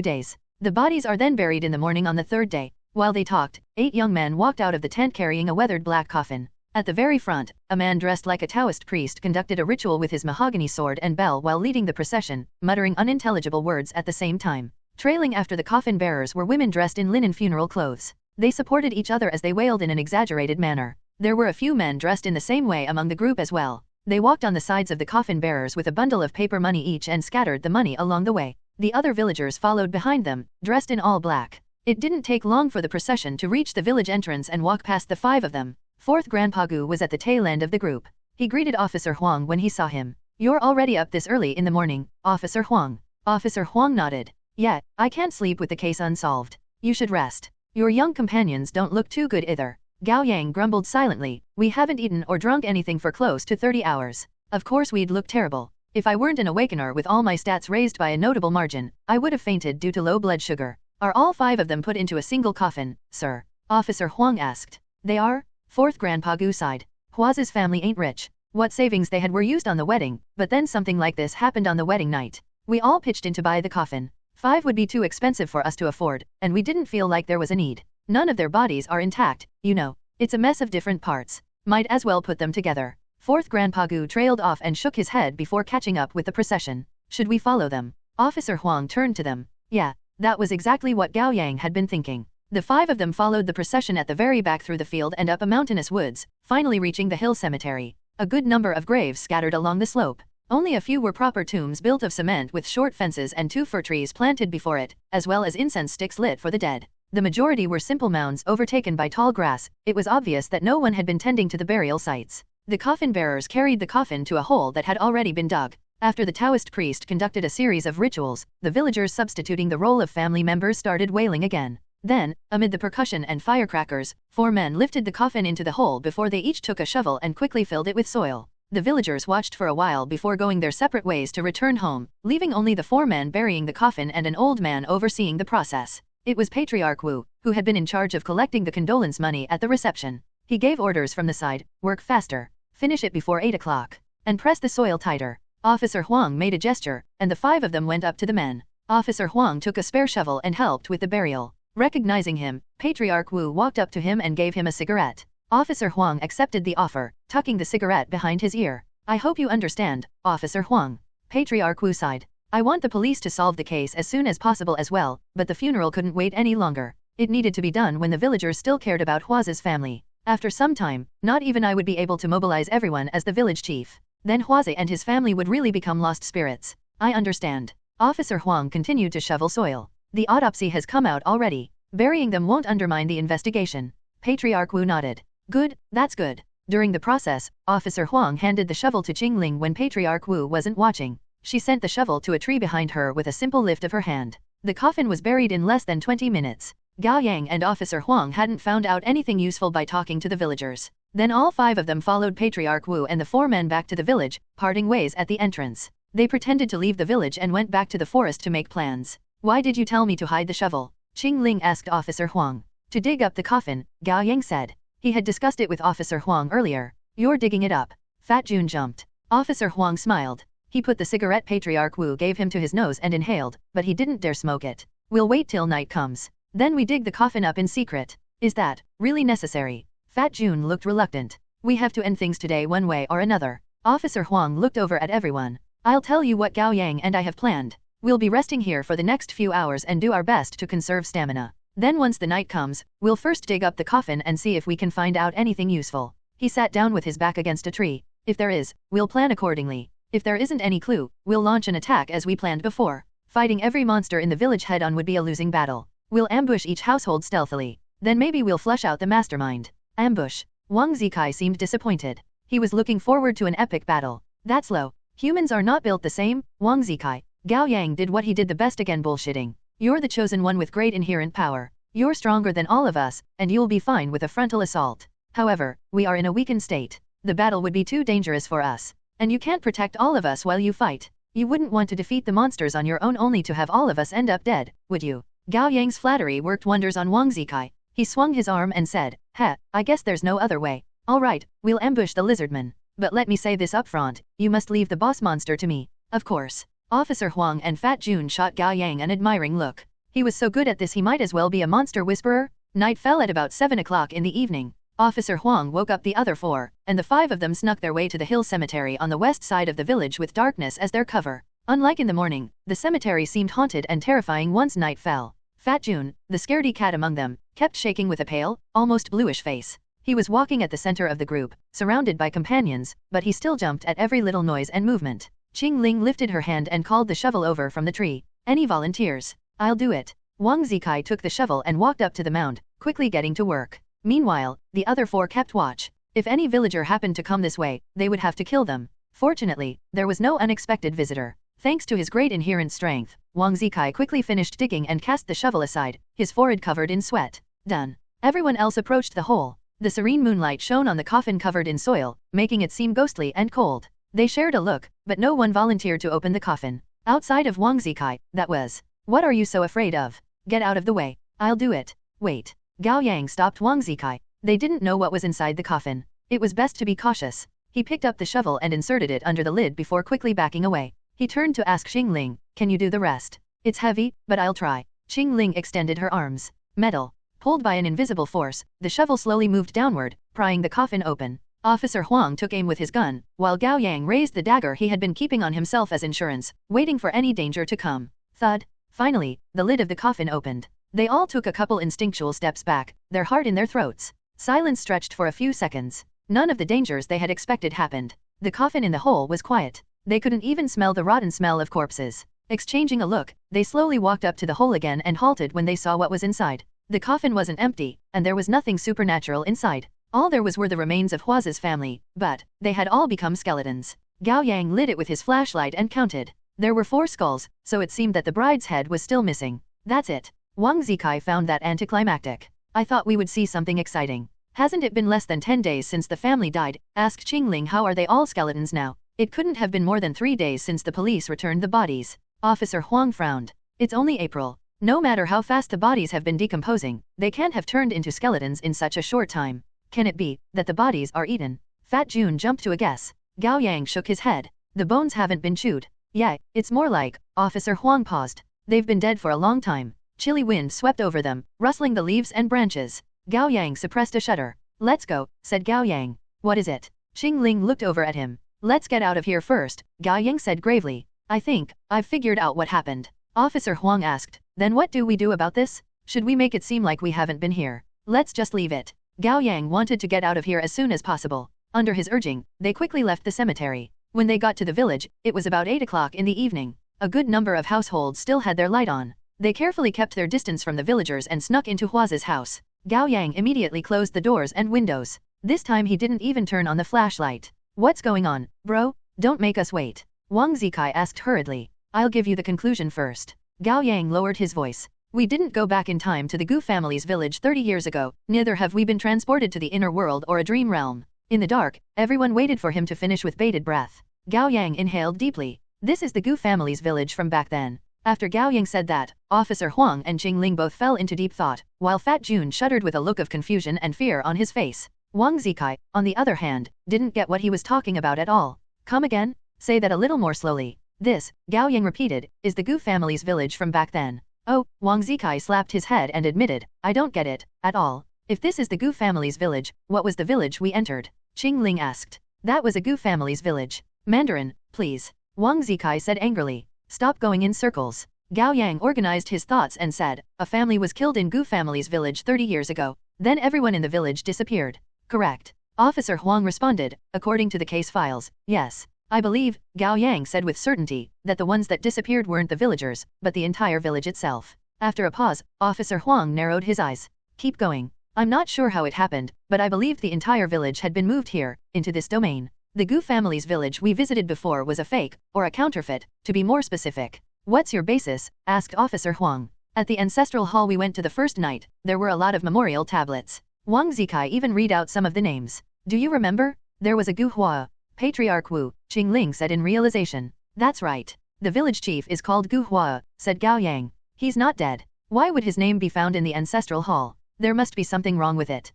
days. The bodies are then buried in the morning on the 3rd day. While they talked, 8 young men walked out of the tent carrying a weathered black coffin. At the very front, a man dressed like a Taoist priest conducted a ritual with his mahogany sword and bell while leading the procession, muttering unintelligible words at the same time. Trailing after the coffin bearers were women dressed in linen funeral clothes. They supported each other as they wailed in an exaggerated manner. There were a few men dressed in the same way among the group as well. They walked on the sides of the coffin bearers with a bundle of paper money each and scattered the money along the way. The other villagers followed behind them, dressed in all black. It didn't take long for the procession to reach the village entrance and walk past the 5 of them. 4th Grandpa Gu was at the tail end of the group. He greeted Officer Huang when he saw him. You're already up this early in the morning, Officer Huang. Officer Huang nodded. Yeah, I can't sleep with the case unsolved. You should rest. Your young companions don't look too good either. Gao Yang grumbled silently. We haven't eaten or drunk anything for close to 30 hours. Of course we'd look terrible. If I weren't an awakener with all my stats raised by a notable margin, I would have fainted due to low blood sugar. Are all 5 of them put into a single coffin, sir? Officer Huang asked. They are? 4th Grandpa Gu sighed. Hua's family ain't rich. What savings they had were used on the wedding, but then something like this happened on the wedding night. We all pitched in to buy the coffin. 5 would be too expensive for us to afford, and we didn't feel like there was a need. None of their bodies are intact, you know. It's a mess of different parts. Might as well put them together. 4th Grandpa Gu trailed off and shook his head before catching up with the procession. Should we follow them? Officer Huang turned to them. Yeah, that was exactly what Gao Yang had been thinking. The 5 of them followed the procession at the very back through the field and up a mountainous woods, finally reaching the hill cemetery. A good number of graves scattered along the slope. Only a few were proper tombs built of cement with short fences and 2 fir trees planted before it, as well as incense sticks lit for the dead. The majority were simple mounds overtaken by tall grass. It was obvious that no one had been tending to the burial sites. The coffin bearers carried the coffin to a hole that had already been dug. After the Taoist priest conducted a series of rituals, the villagers substituting the role of family members started wailing again. Then, amid the percussion and firecrackers, 4 men lifted the coffin into the hole before they each took a shovel and quickly filled it with soil. The villagers watched for a while before going their separate ways to return home, leaving only the 4 men burying the coffin and an old man overseeing the process. It was Patriarch Wu, who had been in charge of collecting the condolence money at the reception. He gave orders from the side, work faster, finish it before 8 o'clock, and press the soil tighter. Officer Huang made a gesture, and the 5 of them went up to the men. Officer Huang took a spare shovel and helped with the burial. Recognizing him, Patriarch Wu walked up to him and gave him a cigarette. Officer Huang accepted the offer, tucking the cigarette behind his ear. I hope you understand, Officer Huang. Patriarch Wu sighed. I want the police to solve the case as soon as possible as well, but the funeral couldn't wait any longer. It needed to be done when the villagers still cared about Huazi's family. After some time, not even I would be able to mobilize everyone as the village chief. Then Huazi and his family would really become lost spirits. I understand. Officer Huang continued to shovel soil. The autopsy has come out already. Burying them won't undermine the investigation. Patriarch Wu nodded. Good, that's good. During the process, Officer Huang handed the shovel to Chingling when Patriarch Wu wasn't watching. She sent the shovel to a tree behind her with a simple lift of her hand. The coffin was buried in less than 20 minutes. Gao Yang and Officer Huang hadn't found out anything useful by talking to the villagers. Then all 5 of them followed Patriarch Wu and the 4 men back to the village, parting ways at the entrance. They pretended to leave the village and went back to the forest to make plans. Why did you tell me to hide the shovel? Chingling asked Officer Huang. To dig up the coffin, Gao Yang said. He had discussed it with Officer Huang earlier. You're digging it up. Fat Jun jumped. Officer Huang smiled. He put the cigarette Patriarch Wu gave him to his nose and inhaled, but he didn't dare smoke it. We'll wait till night comes. Then we dig the coffin up in secret. Is that really necessary? Fat Jun looked reluctant. We have to end things today one way or another. Officer Huang looked over at everyone. I'll tell you what Gao Yang and I have planned. We'll be resting here for the next few hours and do our best to conserve stamina. Then once the night comes, we'll first dig up the coffin and see if we can find out anything useful. He sat down with his back against a tree. If there is, we'll plan accordingly. If there isn't any clue, we'll launch an attack as we planned before. Fighting every monster in the village head-on would be a losing battle. We'll ambush each household stealthily. Then maybe we'll flush out the mastermind. Ambush. Wang Zikai seemed disappointed. He was looking forward to an epic battle. That's low. Humans are not built the same, Wang Zikai. Gao Yang did what he did the best again, bullshitting. You're the chosen one with great inherent power. You're stronger than all of us, and you'll be fine with a frontal assault. However, we are in a weakened state. The battle would be too dangerous for us. And you can't protect all of us while you fight. You wouldn't want to defeat the monsters on your own only to have all of us end up dead, would you? Gao Yang's flattery worked wonders on Wang Zikai. He swung his arm and said, Heh, I guess there's no other way. Alright, we'll ambush the lizardman. But let me say this up front, you must leave the boss monster to me. Of course. Officer Huang and Fat Jun shot Gao Yang an admiring look. He was so good at this he might as well be a monster whisperer. Night fell at about 7 o'clock in the evening. Officer Huang woke up the other 4, and the 5 of them snuck their way to the hill cemetery on the west side of the village with darkness as their cover. Unlike in the morning, the cemetery seemed haunted and terrifying once night fell. Fat Jun, the scaredy cat among them, kept shaking with a pale, almost bluish face. He was walking at the center of the group, surrounded by companions, but he still jumped at every little noise and movement. Chingling lifted her hand and called the shovel over from the tree. Any volunteers? I'll do it. Wang Zikai took the shovel and walked up to the mound, quickly getting to work. Meanwhile, the other 4 kept watch. If any villager happened to come this way, they would have to kill them. Fortunately, there was no unexpected visitor. Thanks to his great inherent strength, Wang Zikai quickly finished digging and cast the shovel aside, his forehead covered in sweat. Done. Everyone else approached the hole. The serene moonlight shone on the coffin covered in soil, making it seem ghostly and cold. They shared a look, but no one volunteered to open the coffin. Outside of Wang Zikai, that was. What are you so afraid of? Get out of the way. I'll do it. Wait. Gao Yang stopped Wang Zikai. They didn't know what was inside the coffin. It was best to be cautious. He picked up the shovel and inserted it under the lid before quickly backing away. He turned to ask Chingling, can you do the rest? It's heavy, but I'll try. Chingling extended her arms. Metal. Pulled by an invisible force, the shovel slowly moved downward, prying the coffin open. Officer Huang took aim with his gun, while Gao Yang raised the dagger he had been keeping on himself as insurance, waiting for any danger to come. Thud. Finally, the lid of the coffin opened. They all took a couple instinctual steps back, their heart in their throats. Silence stretched for a few seconds. None of the dangers they had expected happened. The coffin in the hole was quiet. They couldn't even smell the rotten smell of corpses. Exchanging a look, they slowly walked up to the hole again and halted when they saw what was inside. The coffin wasn't empty, and there was nothing supernatural inside. All there was were the remains of Huazi's family, but they had all become skeletons. Gao Yang lit it with his flashlight and counted. There were 4 skulls, so it seemed that the bride's head was still missing. That's it. Wang Zikai found that anticlimactic. I thought we would see something exciting. Hasn't it been less than 10 days since the family died? Asked Chingling. How are they all skeletons now? It couldn't have been more than 3 days since the police returned the bodies. Officer Huang frowned. It's only April. No matter how fast the bodies have been decomposing, they can't have turned into skeletons in such a short time. Can it be that the bodies are eaten? Fat Jun jumped to a guess. Gao Yang shook his head. The bones haven't been chewed. Yeah, it's more like. Officer Huang paused. They've been dead for a long time. Chilly wind swept over them, rustling the leaves and branches. Gao Yang suppressed a shudder. Let's go, said Gao Yang. What is it? Chingling looked over at him. Let's get out of here first, Gao Yang said gravely. I think I've figured out what happened. Officer Huang asked. Then what do we do about this? Should we make it seem like we haven't been here? Let's just leave it. Gao Yang wanted to get out of here as soon as possible. Under his urging, they quickly left the cemetery. When they got to the village, it was about 8 o'clock in the evening. A good number of households still had their light on. They carefully kept their distance from the villagers and snuck into Hua's house. Gao Yang immediately closed the doors and windows. This time he didn't even turn on the flashlight. What's going on, bro? Don't make us wait. Wang Zikai asked hurriedly. I'll give you the conclusion first. Gao Yang lowered his voice. We didn't go back in time to the Gu family's village 30 years ago, neither have we been transported to the inner world or a dream realm. In the dark, everyone waited for him to finish with bated breath. Gao Yang inhaled deeply. This is the Gu family's village from back then. After Gao Yang said that, Officer Huang and Chingling both fell into deep thought, while Fat Jun shuddered with a look of confusion and fear on his face. Wang Zikai, on the other hand, didn't get what he was talking about at all. Come again? Say that a little more slowly. This, Gao Yang repeated, is the Gu family's village from back then. Oh, Wang Zikai slapped his head and admitted, I don't get it, at all. If this is the Gu family's village, what was the village we entered? Chingling asked. That was a Gu family's village. Mandarin, please. Wang Zikai said angrily. Stop going in circles. Gao Yang organized his thoughts and said, a family was killed in Gu family's village 30 years ago. Then everyone in the village disappeared. Correct. Officer Huang responded, according to the case files, yes. I believe, Gao Yang said with certainty, that the ones that disappeared weren't the villagers, but the entire village itself. After a pause, Officer Huang narrowed his eyes. Keep going. I'm not sure how it happened, but I believed the entire village had been moved here, into this domain. The Gu family's village we visited before was a fake, or a counterfeit, to be more specific. What's your basis? Asked Officer Huang. At the ancestral hall we went to the first night, there were a lot of memorial tablets. Wang Zikai even read out some of the names. Do you remember? There was a Gu Hua. Patriarch Wu, Chingling said in realization. That's right. The village chief is called Gu Hua, said Gao Yang. He's not dead. Why would his name be found in the ancestral hall? There must be something wrong with it.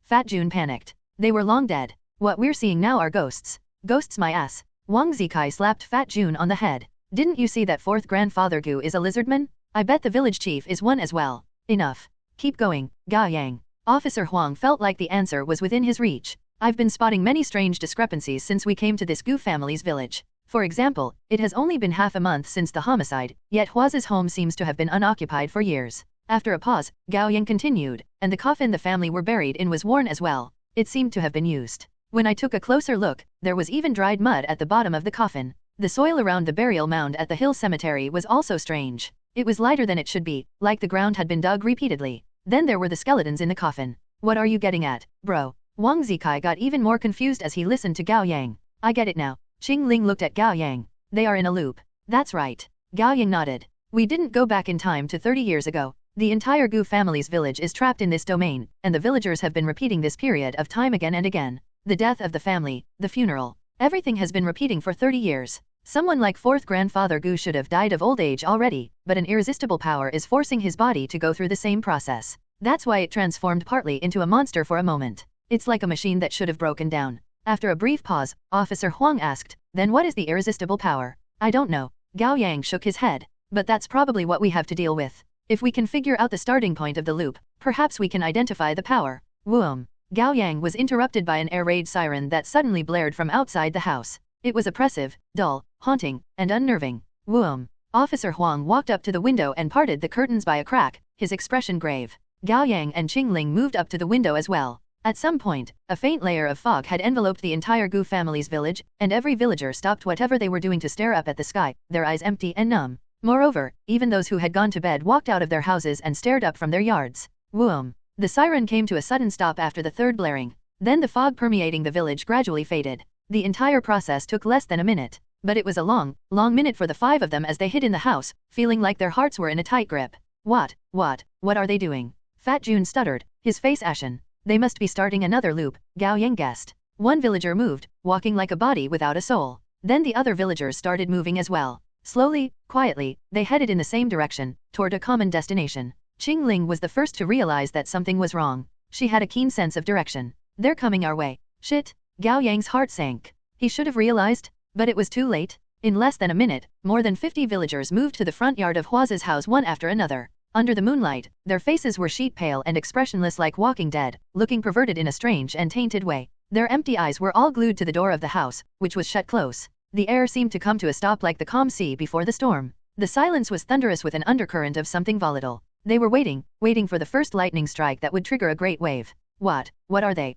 Fat Jun panicked. They were long dead. What we're seeing now are ghosts. Ghosts my ass. Wang Zikai slapped Fat Jun on the head. Didn't you see that 4th grandfather Gu is a lizardman? I bet the village chief is one as well. Enough. Keep going, Gao Yang. Officer Huang felt like the answer was within his reach. I've been spotting many strange discrepancies since we came to this Gu family's village. For example, it has only been half a month since the homicide, yet Hua's home seems to have been unoccupied for years. After a pause, Gao Yang continued, and the coffin the family were buried in was worn as well. It seemed to have been used. When I took a closer look, there was even dried mud at the bottom of the coffin. The soil around the burial mound at the hill cemetery was also strange. It was lighter than it should be, like the ground had been dug repeatedly. Then there were the skeletons in the coffin. What are you getting at, bro? Wang Zikai got even more confused as he listened to Gao Yang. I get it now. Chingling looked at Gao Yang. They are in a loop. That's right. Gao Yang nodded. We didn't go back in time to 30 years ago. The entire Gu family's village is trapped in this domain, and the villagers have been repeating this period of time again and again. The death of the family, the funeral. Everything has been repeating for 30 years. Someone like 4th grandfather Gu should have died of old age already, but an irresistible power is forcing his body to go through the same process. That's why it transformed partly into a monster for a moment. It's like a machine that should have broken down. After a brief pause, Officer Huang asked, then what is the irresistible power? I don't know. Gao Yang shook his head. But that's probably what we have to deal with. If we can figure out the starting point of the loop, perhaps we can identify the power. Whoom. Gao Yang was interrupted by an air raid siren that suddenly blared from outside the house. It was oppressive, dull, haunting, and unnerving. Whoom. Officer Huang walked up to the window and parted the curtains by a crack, his expression grave. Gao Yang and Chingling moved up to the window as well. At some point, a faint layer of fog had enveloped the entire Gu family's village, and every villager stopped whatever they were doing to stare up at the sky, their eyes empty and numb. Moreover, even those who had gone to bed walked out of their houses and stared up from their yards. Whoom. The siren came to a sudden stop after the third blaring. Then the fog permeating the village gradually faded. The entire process took less than a minute. But it was a long minute for the 5 of them as they hid in the house, feeling like their hearts were in a tight grip. What are they doing? Fat Jun stuttered, his face ashen. They must be starting another loop, Gao Yang guessed. One villager moved, walking like a body without a soul. Then the other villagers started moving as well. Slowly, quietly, they headed in the same direction, toward a common destination. Chingling was the first to realize that something was wrong. She had a keen sense of direction. They're coming our way. Shit! Gao Yang's heart sank. He should have realized, but it was too late. In less than a minute, more than 50 villagers moved to the front yard of Hua's house one after another. Under the moonlight, their faces were sheet pale and expressionless like walking dead, looking perverted in a strange and tainted way. Their empty eyes were all glued to the door of the house, which was shut close. The air seemed to come to a stop like the calm sea before the storm. The silence was thunderous with an undercurrent of something volatile. They were waiting for the first lightning strike that would trigger a great wave. What are they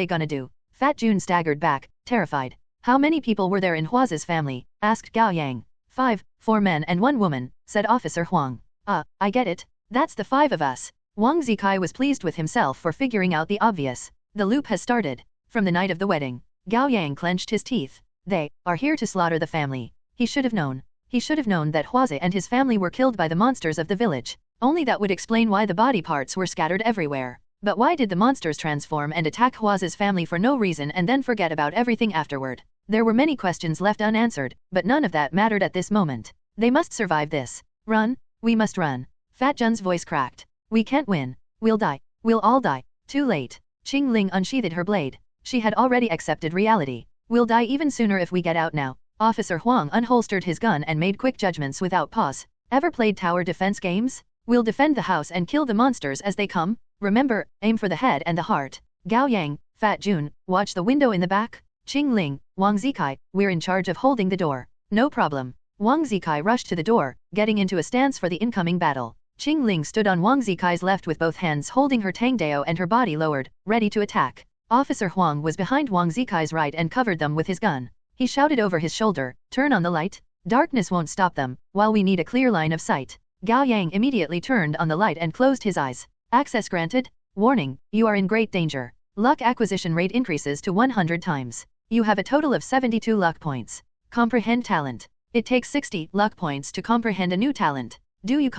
gonna do? Fat Jun staggered back, terrified. How many people were there in Hua's family? Asked Gao Yang. 5, 4 men and 1 woman, said Officer Huang. I get it. That's the 5 of us. Wang Zikai was pleased with himself for figuring out the obvious. The loop has started. From the night of the wedding, Gao Yang clenched his teeth. They are here to slaughter the family. He should have known. He should have known that Huaze and his family were killed by the monsters of the village. Only that would explain why the body parts were scattered everywhere. But why did the monsters transform and attack Huaze's family for no reason and then forget about everything afterward? There were many questions left unanswered, but none of that mattered at this moment. They must survive this. Run, we must run. Fat Jun's voice cracked. We can't win. We'll die. We'll all die. Too late. Chingling unsheathed her blade. She had already accepted reality. We'll die even sooner if we get out now. Officer Huang unholstered his gun and made quick judgments without pause. Ever played tower defense games? We'll defend the house and kill the monsters as they come. Remember, aim for the head and the heart. Gao Yang, Fat Jun, watch the window in the back. Chingling, Wang Zikai, we're in charge of holding the door. No problem. Wang Zikai rushed to the door, getting into a stance for the incoming battle. Chingling stood on Wang Zikai's left with both hands holding her tangdao and her body lowered, ready to attack. Officer Huang was behind Wang Zikai's right and covered them with his gun. He shouted over his shoulder, turn on the light. Darkness won't stop them, while we need a clear line of sight. Gao Yang immediately turned on the light and closed his eyes. Access granted. Warning, you are in great danger. Luck acquisition rate increases to 100 times. You have a total of 72 luck points. Comprehend talent. It takes 60 luck points to comprehend a new talent. Do you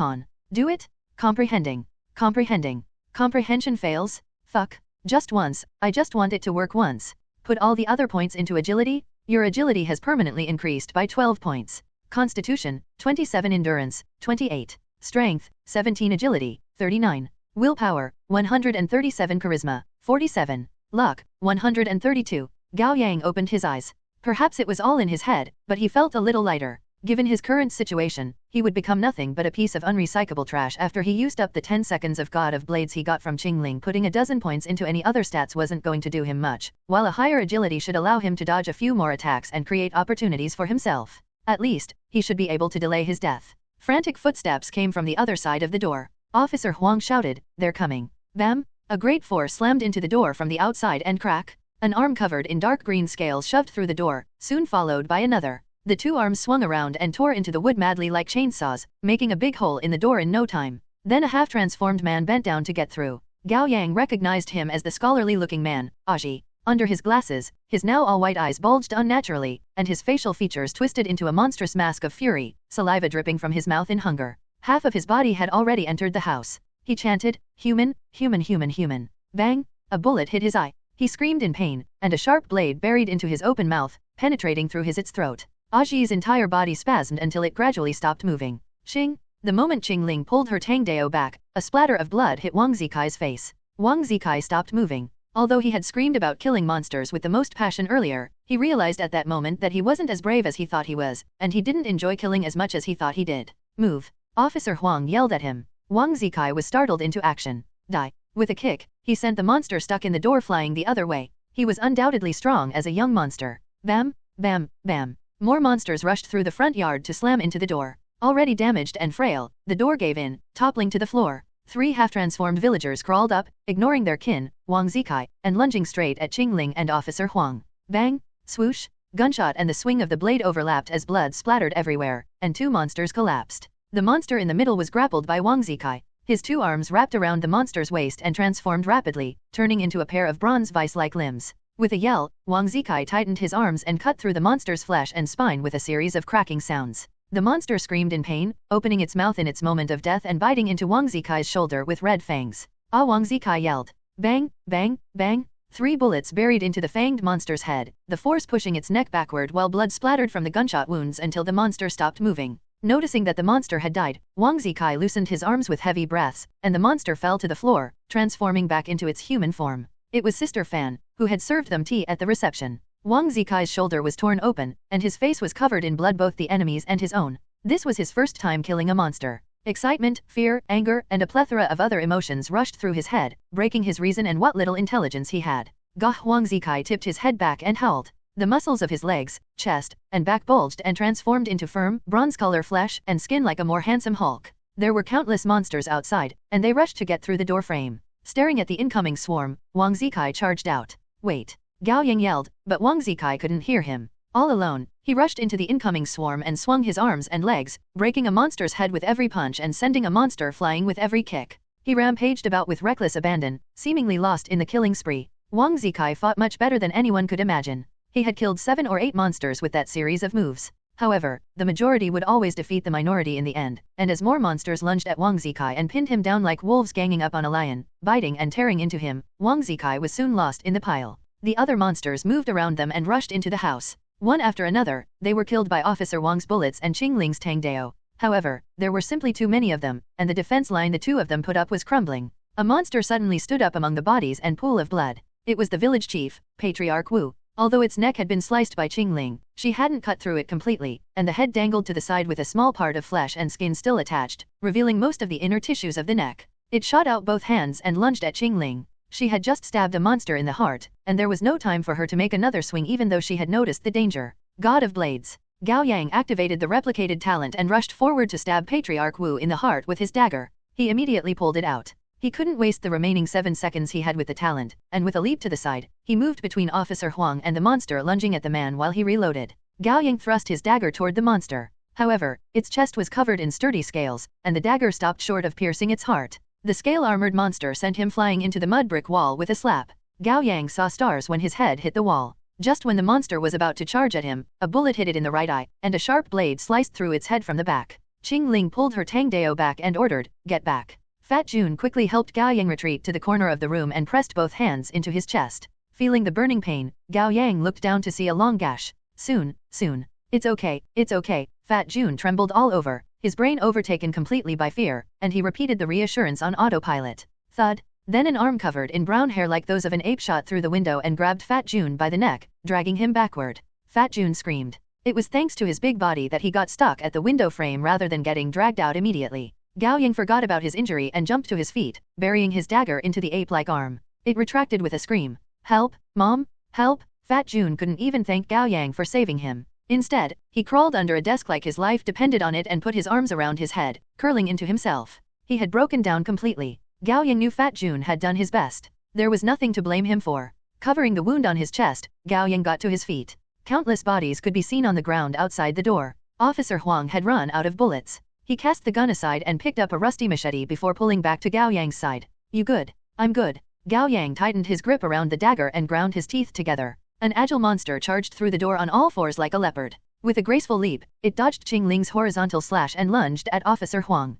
do it? Comprehending. Comprehension fails? Fuck. Just once, I just want it to work once. Put all the other points into agility? Your agility has permanently increased by 12 points. Constitution, 27 endurance, 28. Strength, 17 agility, 39. Willpower, 137 charisma, 47. Luck, 132. Gao Yang opened his eyes. Perhaps it was all in his head, but he felt a little lighter. Given his current situation, he would become nothing but a piece of unrecyclable trash after he used up the 10 seconds of God of Blades he got from Chingling. Putting a dozen points into any other stats wasn't going to do him much, while a higher agility should allow him to dodge a few more attacks and create opportunities for himself. At least, he should be able to delay his death. Frantic footsteps came from the other side of the door. Officer Huang shouted, they're coming. Bam! A great force slammed into the door from the outside and crack. An arm covered in dark green scales shoved through the door, soon followed by another. The 2 arms swung around and tore into the wood madly like chainsaws, making a big hole in the door in no time. Then a half-transformed man bent down to get through. Gao Yang recognized him as the scholarly-looking man, Aji. Under his glasses, his now all-white eyes bulged unnaturally, and his facial features twisted into a monstrous mask of fury, saliva dripping from his mouth in hunger. Half of his body had already entered the house. He chanted, human, human, human, human. Bang! A bullet hit his eye. He screamed in pain, and a sharp blade buried into his open mouth, penetrating through its throat. Aji's entire body spasmed until it gradually stopped moving. Xing! The moment Chingling pulled her tangdao back, a splatter of blood hit Wang Zikai's face. Wang Zikai stopped moving. Although he had screamed about killing monsters with the most passion earlier, he realized at that moment that he wasn't as brave as he thought he was, and he didn't enjoy killing as much as he thought he did. Move! Officer Huang yelled at him. Wang Zikai was startled into action. Die! With a kick, he sent the monster stuck in the door flying the other way. He was undoubtedly strong as a young monster. Bam! Bam! Bam! More monsters rushed through the front yard to slam into the door. Already damaged and frail, the door gave in, toppling to the floor. 3 half-transformed villagers crawled up, ignoring their kin, Wang Zikai, and lunging straight at Chingling and Officer Huang. Bang! Swoosh! Gunshot and the swing of the blade overlapped as blood splattered everywhere, and 2 monsters collapsed. The monster in the middle was grappled by Wang Zikai. His 2 arms wrapped around the monster's waist and transformed rapidly, turning into a pair of bronze vice-like limbs. With a yell, Wang Zikai tightened his arms and cut through the monster's flesh and spine with a series of cracking sounds. The monster screamed in pain, opening its mouth in its moment of death and biting into Wang Zikai's shoulder with red fangs. Ah! Wang Zikai yelled. Bang, bang, bang. 3 bullets buried into the fanged monster's head, the force pushing its neck backward while blood splattered from the gunshot wounds until the monster stopped moving. Noticing that the monster had died, Wang Zikai loosened his arms with heavy breaths, and the monster fell to the floor, transforming back into its human form. It was Sister Fan, who had served them tea at the reception. Wang Zikai's shoulder was torn open, and his face was covered in blood, both the enemy's and his own. This was his first time killing a monster. Excitement, fear, anger, and a plethora of other emotions rushed through his head, breaking his reason and what little intelligence he had. Gah! Wang Zikai tipped his head back and howled. The muscles of his legs, chest, and back bulged and transformed into firm, bronze-color flesh and skin like a more handsome Hulk. There were countless monsters outside, and they rushed to get through the door frame. Staring at the incoming swarm, Wang Zikai charged out. Wait! Gao Yang yelled, but Wang Zikai couldn't hear him. All alone, he rushed into the incoming swarm and swung his arms and legs, breaking a monster's head with every punch and sending a monster flying with every kick. He rampaged about with reckless abandon, seemingly lost in the killing spree. Wang Zikai fought much better than anyone could imagine. He had killed 7 or 8 monsters with that series of moves. However, the majority would always defeat the minority in the end, and as more monsters lunged at Wang Zikai and pinned him down like wolves ganging up on a lion, biting and tearing into him, Wang Zikai was soon lost in the pile. The other monsters moved around them and rushed into the house. One after another, they were killed by Officer Wang's bullets and Chingling's Tangdao. However, there were simply too many of them, and the defense line the two of them put up was crumbling. A monster suddenly stood up among the bodies and pool of blood. It was the village chief, Patriarch Wu. Although its neck had been sliced by Chingling, she hadn't cut through it completely, and the head dangled to the side with a small part of flesh and skin still attached, revealing most of the inner tissues of the neck. It shot out both hands and lunged at Chingling. She had just stabbed a monster in the heart, and there was no time for her to make another swing even though she had noticed the danger. God of Blades. Gao Yang activated the replicated talent and rushed forward to stab Patriarch Wu in the heart with his dagger. He immediately pulled it out. He couldn't waste the remaining 7 seconds he had with the talent, and with a leap to the side, he moved between Officer Huang and the monster, lunging at the man while he reloaded. Gao Yang thrust his dagger toward the monster. However, its chest was covered in sturdy scales, and the dagger stopped short of piercing its heart. The scale-armored monster sent him flying into the mud brick wall with a slap. Gao Yang saw stars when his head hit the wall. Just when the monster was about to charge at him, a bullet hit it in the right eye, and a sharp blade sliced through its head from the back. Chingling pulled her Tangdao back and ordered, "Get back." Fat Jun quickly helped Gao Yang retreat to the corner of the room and pressed both hands into his chest. Feeling the burning pain, Gao Yang looked down to see a long gash. Soon. It's okay. Fat Jun trembled all over, his brain overtaken completely by fear, and he repeated the reassurance on autopilot. Thud. Then an arm covered in brown hair like those of an ape shot through the window and grabbed Fat Jun by the neck, dragging him backward. Fat Jun screamed. It was thanks to his big body that he got stuck at the window frame rather than getting dragged out immediately. Gao Yang forgot about his injury and jumped to his feet, burying his dagger into the ape-like arm. It retracted with a scream. Help, Mom, help! Fat Jun couldn't even thank Gao Yang for saving him. Instead, he crawled under a desk like his life depended on it and put his arms around his head, curling into himself. He had broken down completely. Gao Yang knew Fat Jun had done his best. There was nothing to blame him for. Covering the wound on his chest, Gao Yang got to his feet. Countless bodies could be seen on the ground outside the door. Officer Huang had run out of bullets. He cast the gun aside and picked up a rusty machete before pulling back to Gao Yang's side. You good? I'm good. Gao Yang tightened his grip around the dagger and ground his teeth together. An agile monster charged through the door on all fours like a leopard. With a graceful leap, it dodged Chingling's horizontal slash and lunged at Officer Huang.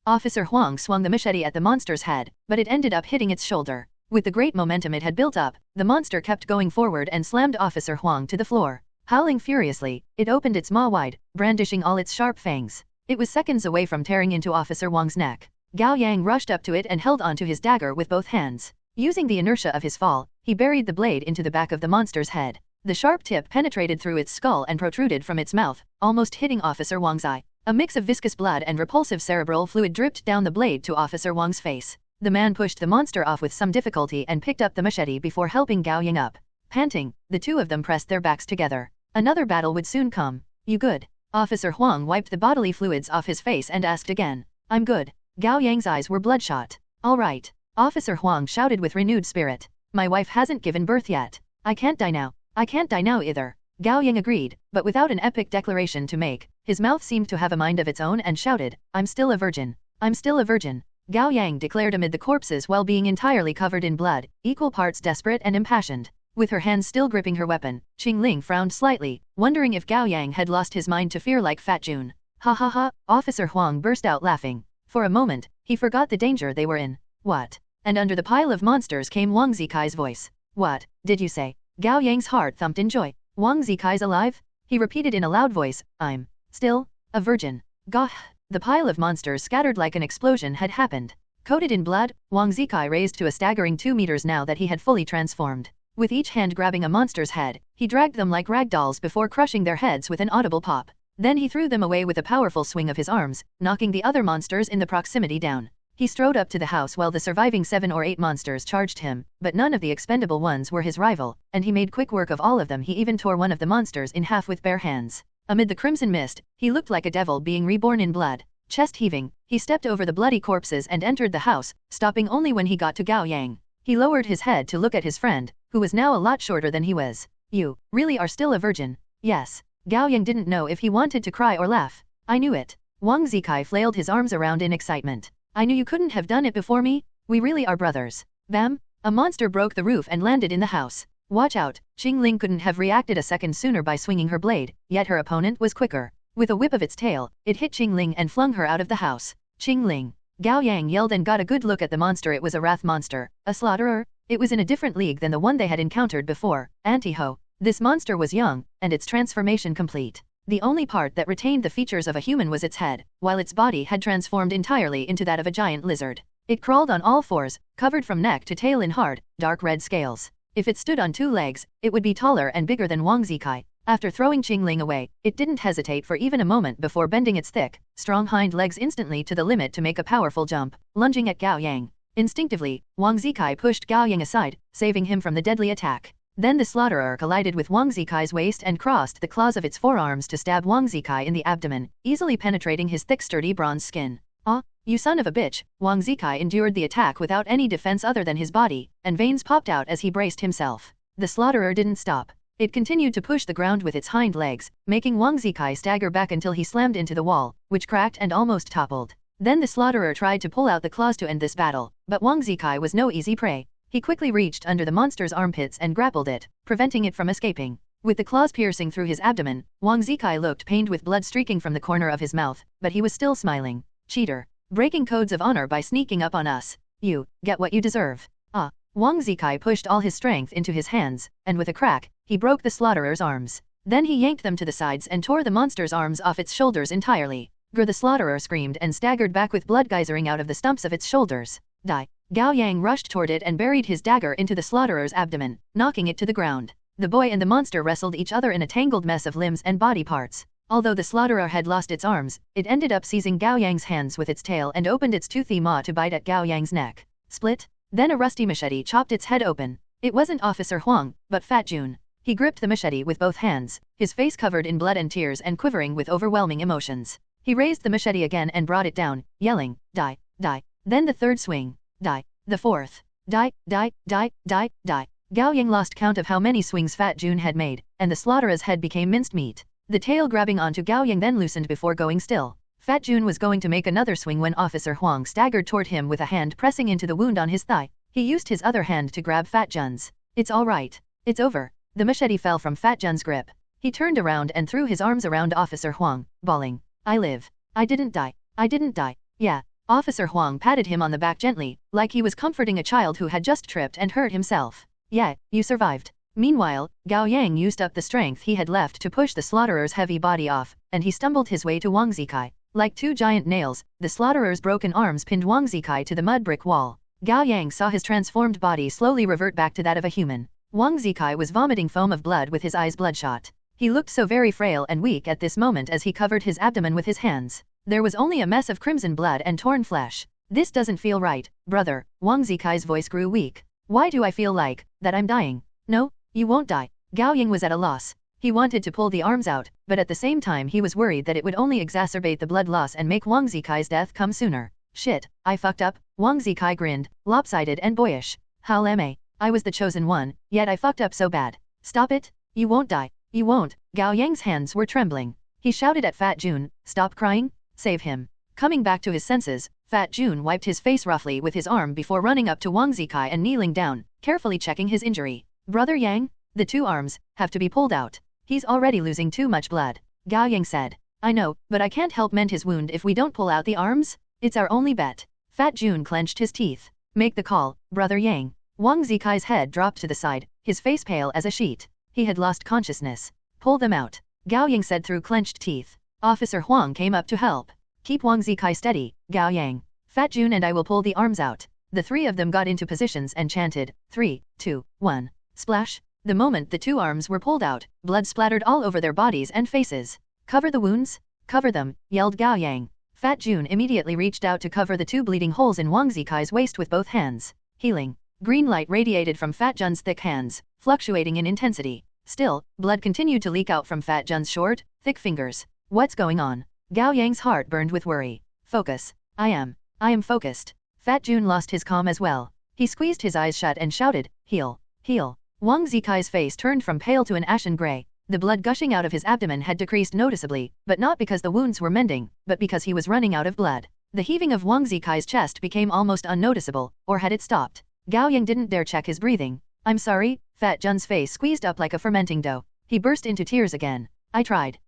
Officer Huang swung the machete at the monster's head, but it ended up hitting its shoulder. With the great momentum it had built up, the monster kept going forward and slammed Officer Huang to the floor. Howling furiously, it opened its maw wide, brandishing all its sharp fangs. It was seconds away from tearing into Officer Wang's neck. Gao Yang rushed up to it and held onto his dagger with both hands. Using the inertia of his fall, he buried the blade into the back of the monster's head. The sharp tip penetrated through its skull and protruded from its mouth, almost hitting Officer Wang's eye. A mix of viscous blood and repulsive cerebral fluid dripped down the blade to Officer Wang's face. The man pushed the monster off with some difficulty and picked up the machete before helping Gao Yang up. Panting, the two of them pressed their backs together. Another battle would soon come. You good? Officer Huang wiped the bodily fluids off his face and asked again. I'm good. Gao Yang's eyes were bloodshot. All right. Officer Huang shouted with renewed spirit. My wife hasn't given birth yet. I can't die now. I can't die now either. Gao Yang agreed, but without an epic declaration to make. His mouth seemed to have a mind of its own and shouted, I'm still a virgin. I'm still a virgin. Gao Yang declared amid the corpses while being entirely covered in blood, equal parts desperate and impassioned. With her hands still gripping her weapon, Chingling frowned slightly, wondering if Gao Yang had lost his mind to fear like Fat Jun. Ha ha ha, Officer Huang burst out laughing. For a moment, he forgot the danger they were in. What? And under the pile of monsters came Wang Zikai's voice. What did you say? Gao Yang's heart thumped in joy. Wang Zikai's alive? He repeated in a loud voice, I'm still a virgin. Gah! The pile of monsters scattered like an explosion had happened. Coated in blood, Wang Zikai raised to a staggering 2 meters now that he had fully transformed. With each hand grabbing a monster's head, he dragged them like rag dolls before crushing their heads with an audible pop. Then he threw them away with a powerful swing of his arms, knocking the other monsters in the proximity down. He strode up to the house while the surviving 7 or 8 monsters charged him, but none of the expendable ones were his rival, and he made quick work of all of them. He even tore one of the monsters in half with bare hands. Amid the crimson mist, he looked like a devil being reborn in blood. Chest heaving, he stepped over the bloody corpses and entered the house, stopping only when he got to Gao Yang. He lowered his head to look at his friend, who was now a lot shorter than he was. You really are still a virgin? Yes. Gao Yang didn't know if he wanted to cry or laugh. I knew it. Wang Zikai flailed his arms around in excitement. I knew you couldn't have done it before me. We really are brothers. Bam! A monster broke the roof and landed in the house. Watch out, Chingling couldn't have reacted a second sooner by swinging her blade, yet her opponent was quicker. With a whip of its tail, it hit Chingling and flung her out of the house. Chingling! Gao Yang yelled and got a good look at the monster. It was a wrath monster, a slaughterer. It was in a different league than the one they had encountered before, Anti-Ho. This monster was young, and its transformation complete. The only part that retained the features of a human was its head, while its body had transformed entirely into that of a giant lizard. It crawled on all fours, covered from neck to tail in hard, dark red scales. If it stood on 2 legs, it would be taller and bigger than Wang Zikai. After throwing Chingling away, it didn't hesitate for even a moment before bending its thick, strong hind legs instantly to the limit to make a powerful jump, lunging at Gao Yang. Instinctively, Wang Zikai pushed Gao Yang aside, saving him from the deadly attack. Then the slaughterer collided with Wang Zikai's waist and crossed the claws of its forearms to stab Wang Zikai in the abdomen, easily penetrating his thick sturdy bronze skin. Ah, you son of a bitch! Wang Zikai endured the attack without any defense other than his body, and veins popped out as he braced himself. The slaughterer didn't stop. It continued to push the ground with its hind legs, making Wang Zikai stagger back until he slammed into the wall, which cracked and almost toppled. Then the slaughterer tried to pull out the claws to end this battle, but Wang Zikai was no easy prey. He quickly reached under the monster's armpits and grappled it, preventing it from escaping. With the claws piercing through his abdomen, Wang Zikai looked pained with blood streaking from the corner of his mouth, but he was still smiling. Cheater. Breaking codes of honor by sneaking up on us. You get what you deserve. Ah. Wang Zikai pushed all his strength into his hands, and with a crack, he broke the slaughtherer's arms. Then he yanked them to the sides and tore the monster's arms off its shoulders entirely. The slaughterer screamed and staggered back with blood geysering out of the stumps of its shoulders. Die. Gao Yang rushed toward it and buried his dagger into the slaughtherer's abdomen, knocking it to the ground. The boy and the monster wrestled each other in a tangled mess of limbs and body parts. Although the slaughterer had lost its arms, it ended up seizing Gao Yang's hands with its tail and opened its toothy maw to bite at Gao Yang's neck. Split. Then a rusty machete chopped its head open. It wasn't Officer Huang, but Fat Jun. He gripped the machete with both hands, his face covered in blood and tears and quivering with overwhelming emotions. He raised the machete again and brought it down, yelling, die, die. Then the third swing. Die. The fourth. Die, die, die, die, die. Gao Yang lost count of how many swings Fat Jun had made, and the slaughteraz's head became minced meat. The tail grabbing onto Gao Yang then loosened before going still. Fat Jun was going to make another swing when Officer Huang staggered toward him with a hand pressing into the wound on his thigh. He used his other hand to grab Fat Jun's. It's all right. It's over. The machete fell from Fat Jun's grip. He turned around and threw his arms around Officer Huang, bawling. I live. I didn't die. I didn't die. Yeah. Officer Huang patted him on the back gently, like he was comforting a child who had just tripped and hurt himself. Yeah, you survived. Meanwhile, Gao Yang used up the strength he had left to push the slaughtherer's heavy body off, and he stumbled his way to Wang Zikai. Like 2 giant nails, the slaughtherer's broken arms pinned Wang Zikai to the mud brick wall. Gao Yang saw his transformed body slowly revert back to that of a human. Wang Zikai was vomiting foam of blood with his eyes bloodshot. He looked so very frail and weak at this moment as he covered his abdomen with his hands. There was only a mess of crimson blood and torn flesh. This doesn't feel right, brother. Wang Zikai's voice grew weak. Why do I feel like that I'm dying? No, you won't die. Gao Yang was at a loss. He wanted to pull the arms out, but at the same time he was worried that it would only exacerbate the blood loss and make Wang Zikai's death come sooner. Shit, I fucked up. Wang Zikai grinned, lopsided and boyish. Hal ma. I was the chosen one, yet I fucked up so bad. Stop it. You won't die. You won't. Gao Yang's hands were trembling. He shouted at Fat Jun, stop crying. Save him. Coming back to his senses, Fat Jun wiped his face roughly with his arm before running up to Wang Zikai and kneeling down, carefully checking his injury. Brother Yang, the two arms have to be pulled out. He's already losing too much blood. Gao Yang said. I know, but I can't help mend his wound if we don't pull out the arms. It's our only bet. Fat Jun clenched his teeth. Make the call, Brother Yang. Wang Zikai's head dropped to the side, his face pale as a sheet. He had lost consciousness. Pull them out, Gao Yang said through clenched teeth. Officer Huang came up to help. Keep Wang Zikai steady, Gao Yang. Fat Jun and I will pull the arms out. The three of them got into positions and chanted, 3, 2, 1. Splash. The moment the two arms were pulled out, blood splattered all over their bodies and faces. Cover the wounds? Cover them, yelled Gao Yang. Fat Jun immediately reached out to cover the two bleeding holes in Wang Zikai's waist with both hands. Healing. Green light radiated from Fat Jun's thick hands, fluctuating in intensity. Still, blood continued to leak out from Fat Jun's short, thick fingers. What's going on? Gao Yang's heart burned with worry. Focus. I am focused. Fat Jun lost his calm as well. He squeezed his eyes shut and shouted, heal, heal. Wang Zikai's face turned from pale to an ashen gray. The blood gushing out of his abdomen had decreased noticeably, but not because the wounds were mending, but because he was running out of blood. The heaving of Wang Zikai's chest became almost unnoticeable, or had it stopped? Gao Yang didn't dare check his breathing. I'm sorry, Fat Jun's face squeezed up like a fermenting dough. He burst into tears again. I tried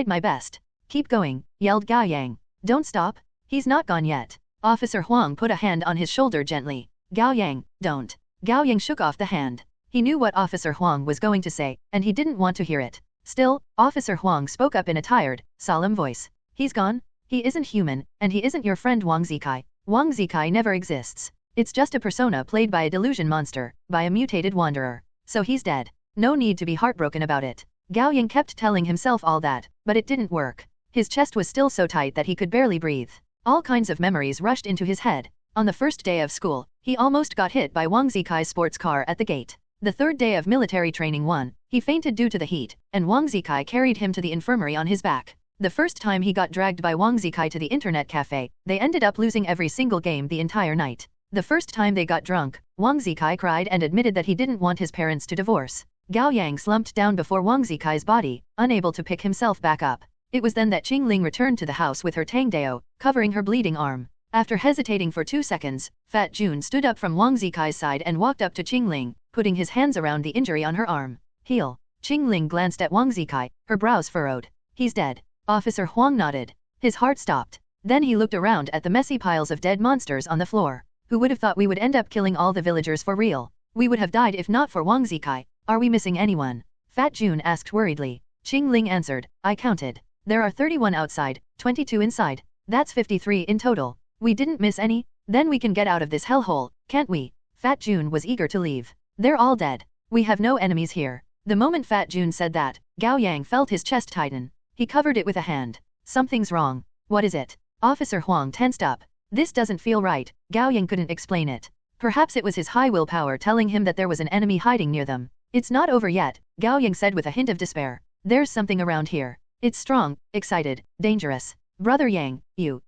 my best. Keep going, yelled Gao Yang. Don't stop. He's not gone yet. Officer Huang put a hand on his shoulder gently. Gao Yang, don't. Gao Yang shook off the hand. He knew what Officer Huang was going to say, and he didn't want to hear it. Still, Officer Huang spoke up in a tired, solemn voice. He's gone? He isn't human, and he isn't your friend Wang Zikai. Wang Zikai never exists. It's just a persona played by a delusion monster, by a mutated wanderer. So he's dead. No need to be heartbroken about it. Gao Yang kept telling himself all that, but it didn't work. His chest was still so tight that he could barely breathe. All kinds of memories rushed into his head. On the first day of school, he almost got hit by Wang Zikai's sports car at the gate. The third day of military training 1, he fainted due to the heat, and Wang Zikai carried him to the infirmary on his back. The first time he got dragged by Wang Zikai to the internet cafe, they ended up losing every single game the entire night. The first time they got drunk, Wang Zikai cried and admitted that he didn't want his parents to divorce. Gao Yang slumped down before Wang Zikai's body, unable to pick himself back up. It was then that Chingling returned to the house with her Tangdao, covering her bleeding arm. After hesitating for 2 seconds, Fat Jun stood up from Wang Zikai's side and walked up to Chingling, putting his hands around the injury on her arm. Heal. Chingling glanced at Wang Zikai, her brows furrowed. He's dead. Officer Huang nodded. His heart stopped. Then he looked around at the messy piles of dead monsters on the floor. Who would have thought we would end up killing all the villagers for real? We would have died if not for Wang Zikai. Are we missing anyone? Fat Jun asked worriedly. Chingling answered. I counted. There are 31 outside, 22 inside. That's 53 in total. We didn't miss any? Then we can get out of this hellhole, can't we? Fat Jun was eager to leave. They're all dead. We have no enemies here. The moment Fat Jun said that, Gao Yang felt his chest tighten. He covered it with a hand. Something's wrong. What is it? Officer Huang tensed up. This doesn't feel right. Gao Yang couldn't explain it. Perhaps it was his high willpower telling him that there was an enemy hiding near them. It's not over yet, Gao Yang said with a hint of despair. There's something around here. It's strong, excited, dangerous. Brother Yang, you,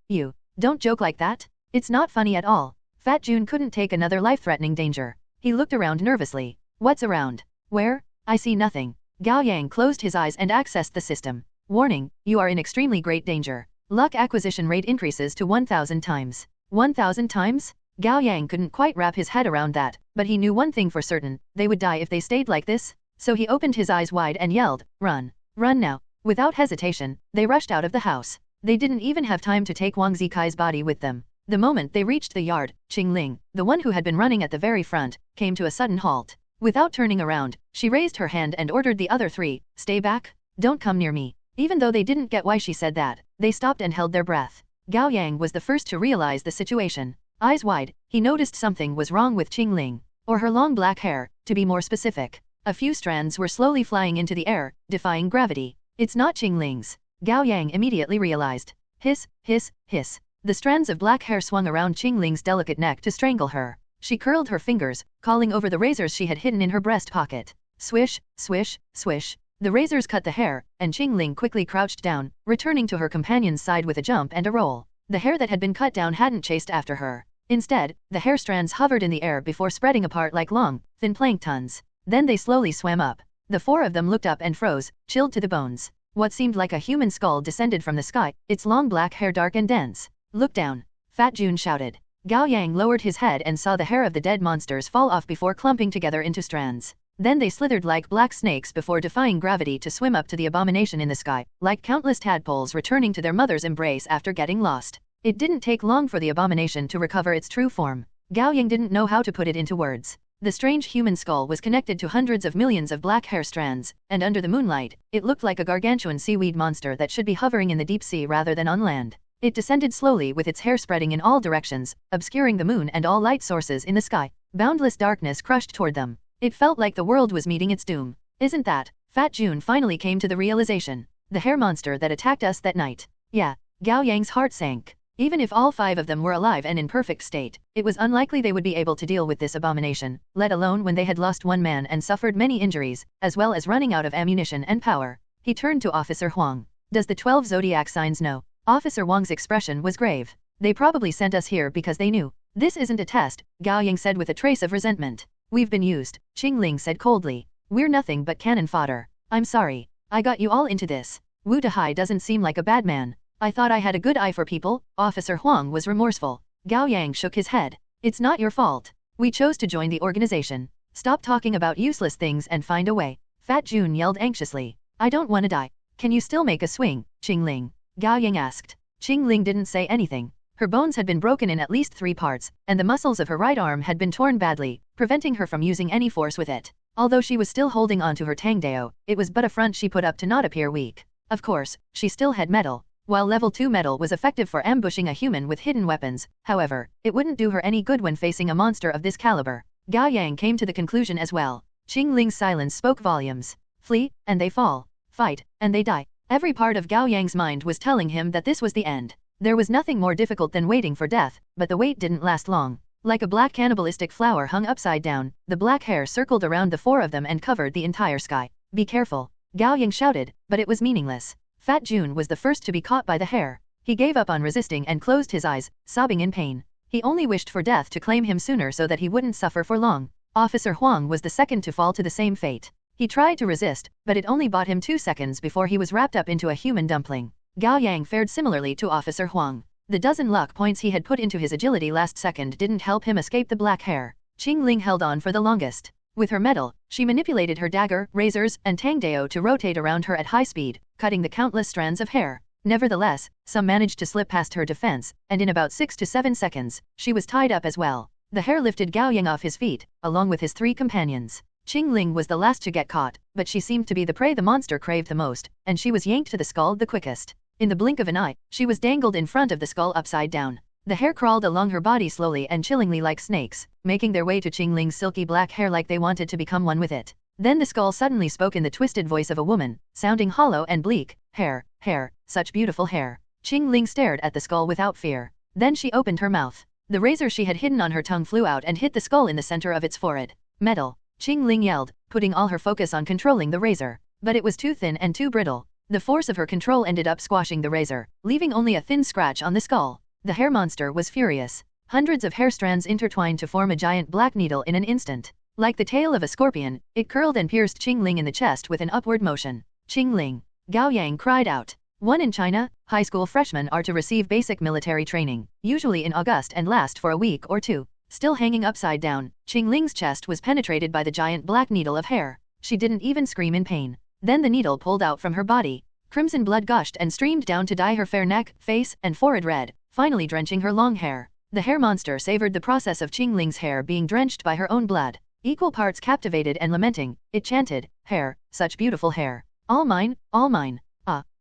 don't joke like that. It's not funny at all. Fat Jun couldn't take another life-threatening danger. He looked around nervously. What's around? Where? I see nothing. Gao Yang closed his eyes and accessed the system. Warning, you are in extremely great danger. Luck acquisition rate increases to 1,000 times. 1,000 times? Gao Yang couldn't quite wrap his head around that, but he knew one thing for certain, they would die if they stayed like this. So he opened his eyes wide and yelled, run. Run now. Without hesitation, they rushed out of the house. They didn't even have time to take Wang Zikai's body with them. The moment they reached the yard, Chingling, the one who had been running at the very front, came to a sudden halt. Without turning around, she raised her hand and ordered the other three, stay back, don't come near me. Even though they didn't get why she said that, they stopped and held their breath. Gao Yang was the first to realize the situation. Eyes wide, he noticed something was wrong with Chingling, or her long black hair, to be more specific. A few strands were slowly flying into the air, defying gravity. It's not Chingling's. Gao Yang immediately realized. Hiss, hiss, hiss. The strands of black hair swung around Chingling's delicate neck to strangle her. She curled her fingers, calling over the razors she had hidden in her breast pocket. Swish, swish, swish. The razors cut the hair, and Chingling quickly crouched down, returning to her companion's side with a jump and a roll. The hair that had been cut down hadn't chased after her. Instead, the hair strands hovered in the air before spreading apart like long, thin planktons. Then they slowly swam up. The four of them looked up and froze, chilled to the bones. What seemed like a human skull descended from the sky, its long black hair dark and dense. Look down. Fat Jun shouted. Gao Yang lowered his head and saw the hair of the dead monsters fall off before clumping together into strands. Then they slithered like black snakes before defying gravity to swim up to the abomination in the sky, like countless tadpoles returning to their mother's embrace after getting lost. It didn't take long for the abomination to recover its true form. Gao Yang didn't know how to put it into words. The strange human skull was connected to hundreds of millions of black hair strands, and under the moonlight, it looked like a gargantuan seaweed monster that should be hovering in the deep sea rather than on land. It descended slowly with its hair spreading in all directions, obscuring the moon and all light sources in the sky. Boundless darkness crushed toward them. It felt like the world was meeting its doom. Isn't that? Fat Jun finally came to the realization. The hair monster that attacked us that night. Yeah. Gao Yang's heart sank. Even if all 5 of them were alive and in perfect state, it was unlikely they would be able to deal with this abomination, let alone when they had lost one man and suffered many injuries, as well as running out of ammunition and power. He turned to Officer Huang. Does the 12 zodiac signs know? Officer Wang's expression was grave. They probably sent us here because they knew. This isn't a test, Gao Yang said with a trace of resentment. We've been used, Chingling said coldly. We're nothing but cannon fodder. I'm sorry. I got you all into this. Wu Dahai doesn't seem like a bad man. I thought I had a good eye for people. Officer Huang was remorseful. Gao Yang shook his head. It's not your fault. We chose to join the organization. Stop talking about useless things and find a way. Fat Jun yelled anxiously. I don't want to die. Can you still make a swing, Chingling? Gao Yang asked. Chingling didn't say anything. Her bones had been broken in at least 3 parts, and the muscles of her right arm had been torn badly, preventing her from using any force with it. Although she was still holding on to her Tangdao, it was but a front she put up to not appear weak. Of course, she still had metal. While level 2 metal was effective for ambushing a human with hidden weapons, however, it wouldn't do her any good when facing a monster of this caliber. Gao Yang came to the conclusion as well. Chingling's silence spoke volumes. Flee, and they fall. Fight, and they die. Every part of Gao Yang's mind was telling him that this was the end. There was nothing more difficult than waiting for death, but the wait didn't last long. Like a black cannibalistic flower hung upside down, the black hair circled around the 4 of them and covered the entire sky. Be careful, Gao Yang shouted, but it was meaningless. Fat Jun was the first to be caught by the hair. He gave up on resisting and closed his eyes, sobbing in pain. He only wished for death to claim him sooner so that he wouldn't suffer for long. Officer Huang was the second to fall to the same fate. He tried to resist, but it only bought him 2 seconds before he was wrapped up into a human dumpling. Gao Yang fared similarly to Officer Huang. The dozen luck points he had put into his agility last second didn't help him escape the black hair. Chingling held on for the longest. With her metal, she manipulated her dagger, razors, and Tangdao to rotate around her at high speed, cutting the countless strands of hair. Nevertheless, some managed to slip past her defense, and in about 6 to 7 seconds, she was tied up as well. The hair lifted Gao Yang off his feet, along with his 3 companions. Chingling was the last to get caught, but she seemed to be the prey the monster craved the most, and she was yanked to the skull the quickest. In the blink of an eye, she was dangled in front of the skull upside down. The hair crawled along her body slowly and chillingly like snakes, making their way to Chingling's silky black hair like they wanted to become one with it. Then the skull suddenly spoke in the twisted voice of a woman, sounding hollow and bleak. Hair, such beautiful hair. Chingling stared at the skull without fear. Then she opened her mouth. The razor she had hidden on her tongue flew out and hit the skull in the center of its forehead. Metal. Chingling yelled, putting all her focus on controlling the razor. But it was too thin and too brittle. The force of her control ended up squashing the razor, leaving only a thin scratch on the skull. The hair monster was furious. Hundreds of hair strands intertwined to form a giant black needle in an instant. Like the tail of a scorpion, it curled and pierced Chingling in the chest with an upward motion. Chingling! Gao Yang cried out. In China, high school freshmen are to receive basic military training, usually in August and last for a week or 2. Still hanging upside down, Chingling's chest was penetrated by the giant black needle of hair. She didn't even scream in pain. Then the needle pulled out from her body. Crimson blood gushed and streamed down to dye her fair neck, face, and forehead red, finally drenching her long hair. The hair monster savored the process of Chingling's hair being drenched by her own blood. Equal parts captivated and lamenting, it chanted, "Hair, such beautiful hair. All mine, all mine."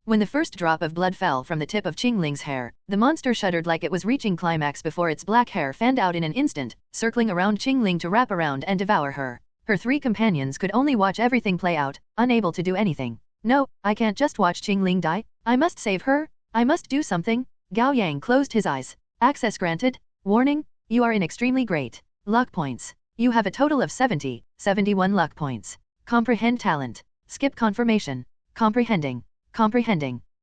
When the first drop of blood fell from the tip of Chingling's hair, the monster shuddered like it was reaching climax before its black hair fanned out in an instant, circling around Chingling to wrap around and devour her. Her 3 companions could only watch everything play out, unable to do anything. No, I can't just watch Chingling die. I must save her. I must do something. Gao Yang closed his eyes. Access granted. Warning, you are in extremely great luck points. You have a total of 71 luck points. Comprehend talent. Skip confirmation. Comprehending.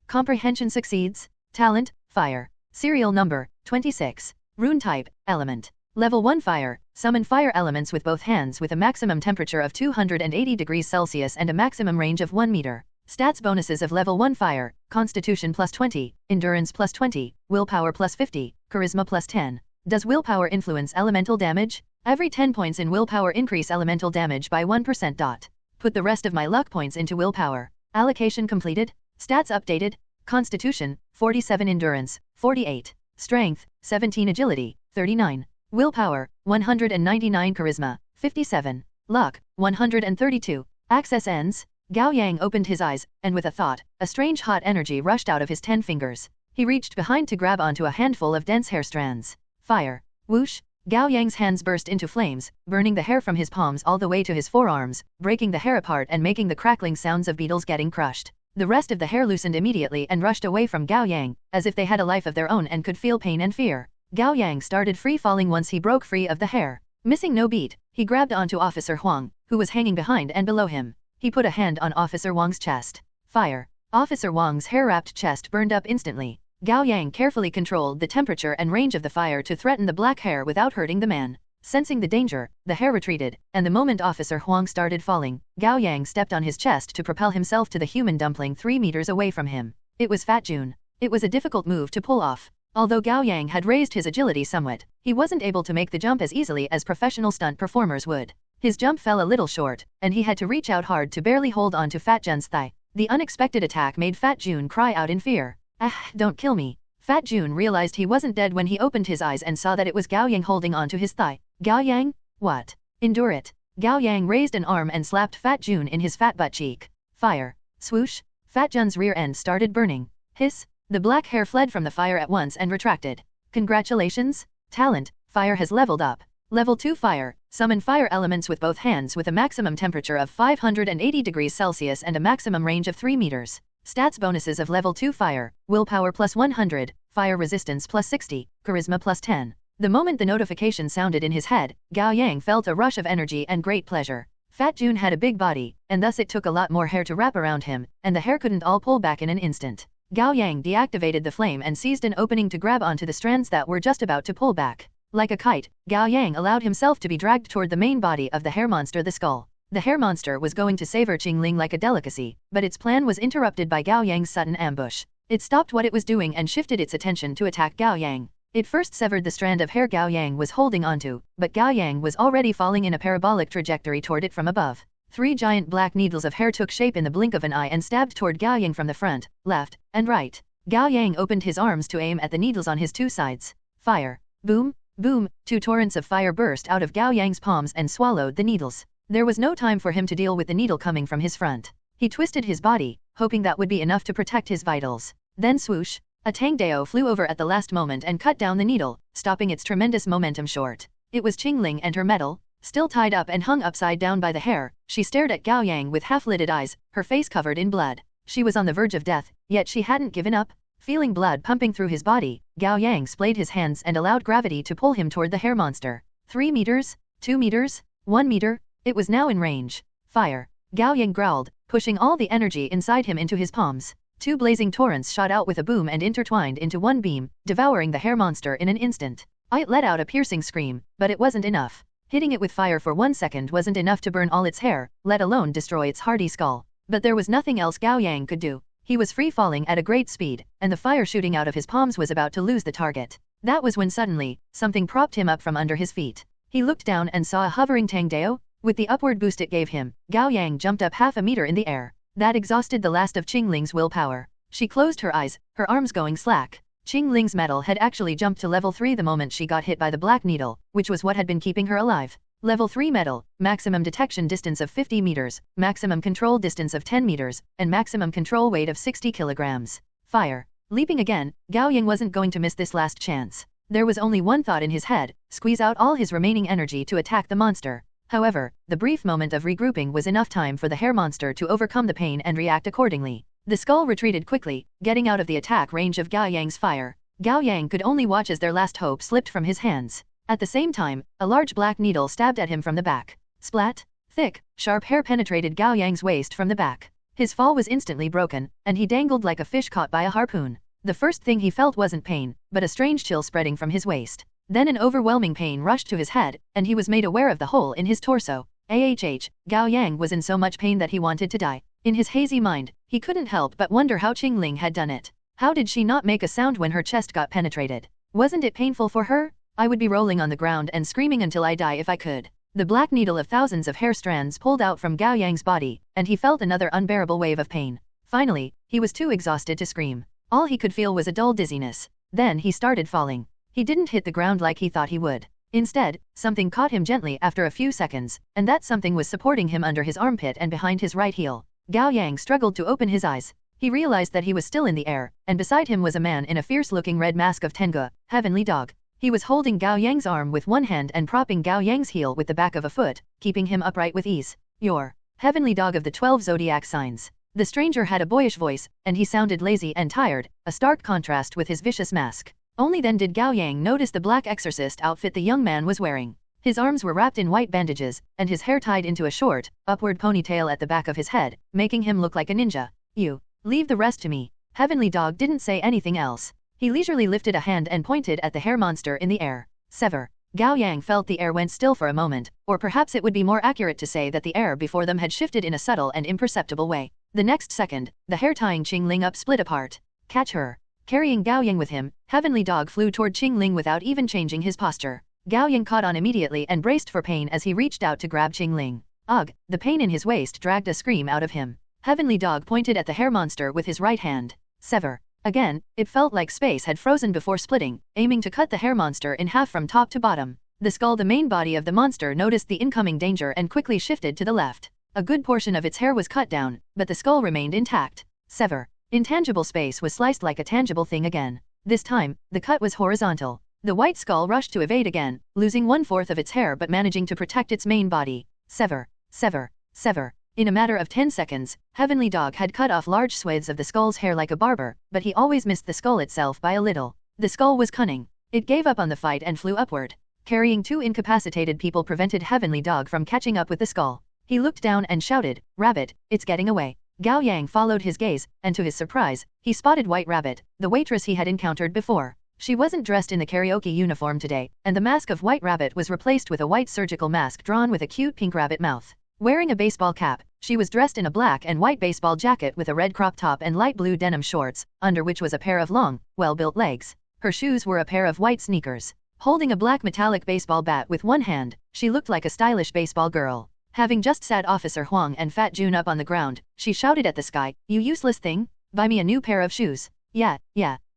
Comprehension succeeds. Talent, fire. Serial number, 26. Rune type, element. Level 1 fire. Summon fire elements with both hands with a maximum temperature of 280 degrees Celsius and a maximum range of 1 meter. Stats bonuses of level 1 fire. Constitution plus 20, endurance plus 20, willpower plus 50, charisma plus 10. Does willpower influence elemental damage? Every 10 points in willpower increase elemental damage by 1%. Put the rest of my luck points into willpower. Allocation completed. Stats updated. Constitution, 47 endurance, 48. Strength, 17 agility, 39. Willpower, 199 charisma, 57. Luck, 132. Access ends. Gao Yang opened his eyes, and with a thought, a strange hot energy rushed out of his 10 fingers. He reached behind to grab onto a handful of dense hair strands. Fire. Whoosh. Gao Yang's hands burst into flames, burning the hair from his palms all the way to his forearms, breaking the hair apart and making the crackling sounds of beetles getting crushed. The rest of the hair loosened immediately and rushed away from Gao Yang, as if they had a life of their own and could feel pain and fear. Gao Yang started free-falling once he broke free of the hair. Missing no beat, he grabbed onto Officer Huang, who was hanging behind and below him. He put a hand on Officer Wang's chest. Fire. Officer Wang's hair-wrapped chest burned up instantly. Gao Yang carefully controlled the temperature and range of the fire to threaten the black hair without hurting the man. Sensing the danger, the hair retreated, and the moment Officer Huang started falling, Gao Yang stepped on his chest to propel himself to the human dumpling 3 meters away from him. It was Fat Jun. It was a difficult move to pull off. Although Gao Yang had raised his agility somewhat, he wasn't able to make the jump as easily as professional stunt performers would. His jump fell a little short, and he had to reach out hard to barely hold on to Fat Jun's thigh. The unexpected attack made Fat Jun cry out in fear. "Ah, don't kill me." Fat Jun realized he wasn't dead when he opened his eyes and saw that it was Gao Yang holding onto his thigh. Gao Yang? What? Endure it. Gao Yang raised an arm and slapped Fat Jun in his fat butt cheek. Fire. Swoosh. Fat Jun's rear end started burning. Hiss. The black hair fled from the fire at once and retracted. Congratulations. Talent. Fire has leveled up. Level 2 Fire. Summon fire elements with both hands with a maximum temperature of 580 degrees Celsius and a maximum range of 3 meters. Stats bonuses of Level 2 Fire, Willpower plus 100, Fire Resistance plus 60, Charisma plus 10. The moment the notification sounded in his head, Gao Yang felt a rush of energy and great pleasure. Fat Jun had a big body, and thus it took a lot more hair to wrap around him, and the hair couldn't all pull back in an instant. Gao Yang deactivated the flame and seized an opening to grab onto the strands that were just about to pull back. Like a kite, Gao Yang allowed himself to be dragged toward the main body of the hair monster, the skull. The hair monster was going to savor Chingling like a delicacy, but its plan was interrupted by Gao Yang's sudden ambush. It stopped what it was doing and shifted its attention to attack Gao Yang. It first severed the strand of hair Gao Yang was holding onto, but Gao Yang was already falling in a parabolic trajectory toward it from above. 3 giant black needles of hair took shape in the blink of an eye and stabbed toward Gao Yang from the front, left, and right. Gao Yang opened his arms to aim at the needles on his 2 sides. Fire. Boom, boom, 2 torrents of fire burst out of Gao Yang's palms and swallowed the needles. There was no time for him to deal with the needle coming from his front. He twisted his body, hoping that would be enough to protect his vitals. Then swoosh, a Tangdao flew over at the last moment and cut down the needle, stopping its tremendous momentum short. It was Chingling and her medal, still tied up and hung upside down by the hair. She stared at Gao Yang with half-lidded eyes, her face covered in blood. She was on the verge of death, yet she hadn't given up. Feeling blood pumping through his body, Gao Yang splayed his hands and allowed gravity to pull him toward the hair monster. 3 meters, 2 meters, 1 meter. It was now in range. Fire. Gao Yang growled, pushing all the energy inside him into his palms. 2 blazing torrents shot out with a boom and intertwined into one beam, devouring the hair monster in an instant. It let out a piercing scream, but it wasn't enough. Hitting it with fire for 1 second wasn't enough to burn all its hair, let alone destroy its hardy skull. But there was nothing else Gao Yang could do. He was free-falling at a great speed, and the fire shooting out of his palms was about to lose the target. That was when suddenly, something propped him up from under his feet. He looked down and saw a hovering Tangdao. With the upward boost it gave him, Gao Yang jumped up half a meter in the air. That exhausted the last of Chingling's willpower. She closed her eyes, her arms going slack. Chingling's medal had actually jumped to level 3 the moment she got hit by the black needle, which was what had been keeping her alive. Level 3 medal, maximum detection distance of 50 meters, maximum control distance of 10 meters, and maximum control weight of 60 kilograms. Fire. Leaping again, Gao Yang wasn't going to miss this last chance. There was only one thought in his head, squeeze out all his remaining energy to attack the monster. However, the brief moment of regrouping was enough time for the hair monster to overcome the pain and react accordingly. The skull retreated quickly, getting out of the attack range of Gao Yang's fire. Gao Yang could only watch as their last hope slipped from his hands. At the same time, a large black needle stabbed at him from the back. Splat! Thick, sharp hair penetrated Gao Yang's waist from the back. His fall was instantly broken, and he dangled like a fish caught by a harpoon. The first thing he felt wasn't pain, but a strange chill spreading from his waist. Then an overwhelming pain rushed to his head, and he was made aware of the hole in his torso. Gao Yang was in so much pain that he wanted to die. In his hazy mind, he couldn't help but wonder how Chingling had done it. How did she not make a sound when her chest got penetrated? Wasn't it painful for her? I would be rolling on the ground and screaming until I die if I could. The black needle of thousands of hair strands pulled out from Gao Yang's body, and he felt another unbearable wave of pain. Finally, he was too exhausted to scream. All he could feel was a dull dizziness. Then he started falling. He didn't hit the ground like he thought he would. Instead, something caught him gently after a few seconds, and that something was supporting him under his armpit and behind his right heel. Gao Yang struggled to open his eyes. He realized that he was still in the air, and beside him was a man in a fierce-looking red mask of Tengu, Heavenly Dog. He was holding Gao Yang's arm with one hand and propping Gao Yang's heel with the back of a foot, keeping him upright with ease. "You're Heavenly Dog of the 12 zodiac signs." The stranger had a boyish voice, and he sounded lazy and tired, a stark contrast with his vicious mask. Only then did Gao Yang notice the black exorcist outfit the young man was wearing. His arms were wrapped in white bandages, and his hair tied into a short, upward ponytail at the back of his head, making him look like a ninja. "You, leave the rest to me." Heavenly Dog didn't say anything else. He leisurely lifted a hand and pointed at the hair monster in the air. "Sever." Gao Yang felt the air went still for a moment, or perhaps it would be more accurate to say that the air before them had shifted in a subtle and imperceptible way. The next second, the hair tying Chingling up split apart. "Catch her." Carrying Gao Yang with him, Heavenly Dog flew toward Chingling without even changing his posture. Gao Yang caught on immediately and braced for pain as he reached out to grab Chingling. Ugh, the pain in his waist dragged a scream out of him. Heavenly Dog pointed at the hair monster with his right hand. "Sever." Again, it felt like space had frozen before splitting, aiming to cut the hair monster in half from top to bottom. The skull, the main body of the monster, noticed the incoming danger and quickly shifted to the left. A good portion of its hair was cut down, but the skull remained intact. "Sever." Intangible space was sliced like a tangible thing again. This time, the cut was horizontal. The white skull rushed to evade again, losing 1/4 of its hair but managing to protect its main body. "Sever, sever, sever." In a matter of 10 seconds, Heavenly Dog had cut off large swathes of the skull's hair like a barber, but he always missed the skull itself by a little. The skull was cunning. It gave up on the fight and flew upward. Carrying 2 incapacitated people prevented Heavenly Dog from catching up with the skull. He looked down and shouted, "Rabbit, it's getting away." Gao Yang followed his gaze, and to his surprise, he spotted White Rabbit, the waitress he had encountered before. She wasn't dressed in the karaoke uniform today, and the mask of White Rabbit was replaced with a white surgical mask drawn with a cute pink rabbit mouth. Wearing a baseball cap, she was dressed in a black and white baseball jacket with a red crop top and light blue denim shorts, under which was a pair of long, well-built legs. Her shoes were a pair of white sneakers. Holding a black metallic baseball bat with one hand, she looked like a stylish baseball girl. Having just sat Officer Huang and Fat Jun up on the ground, she shouted at the sky, "You useless thing! Buy me a new pair of shoes." Yeah,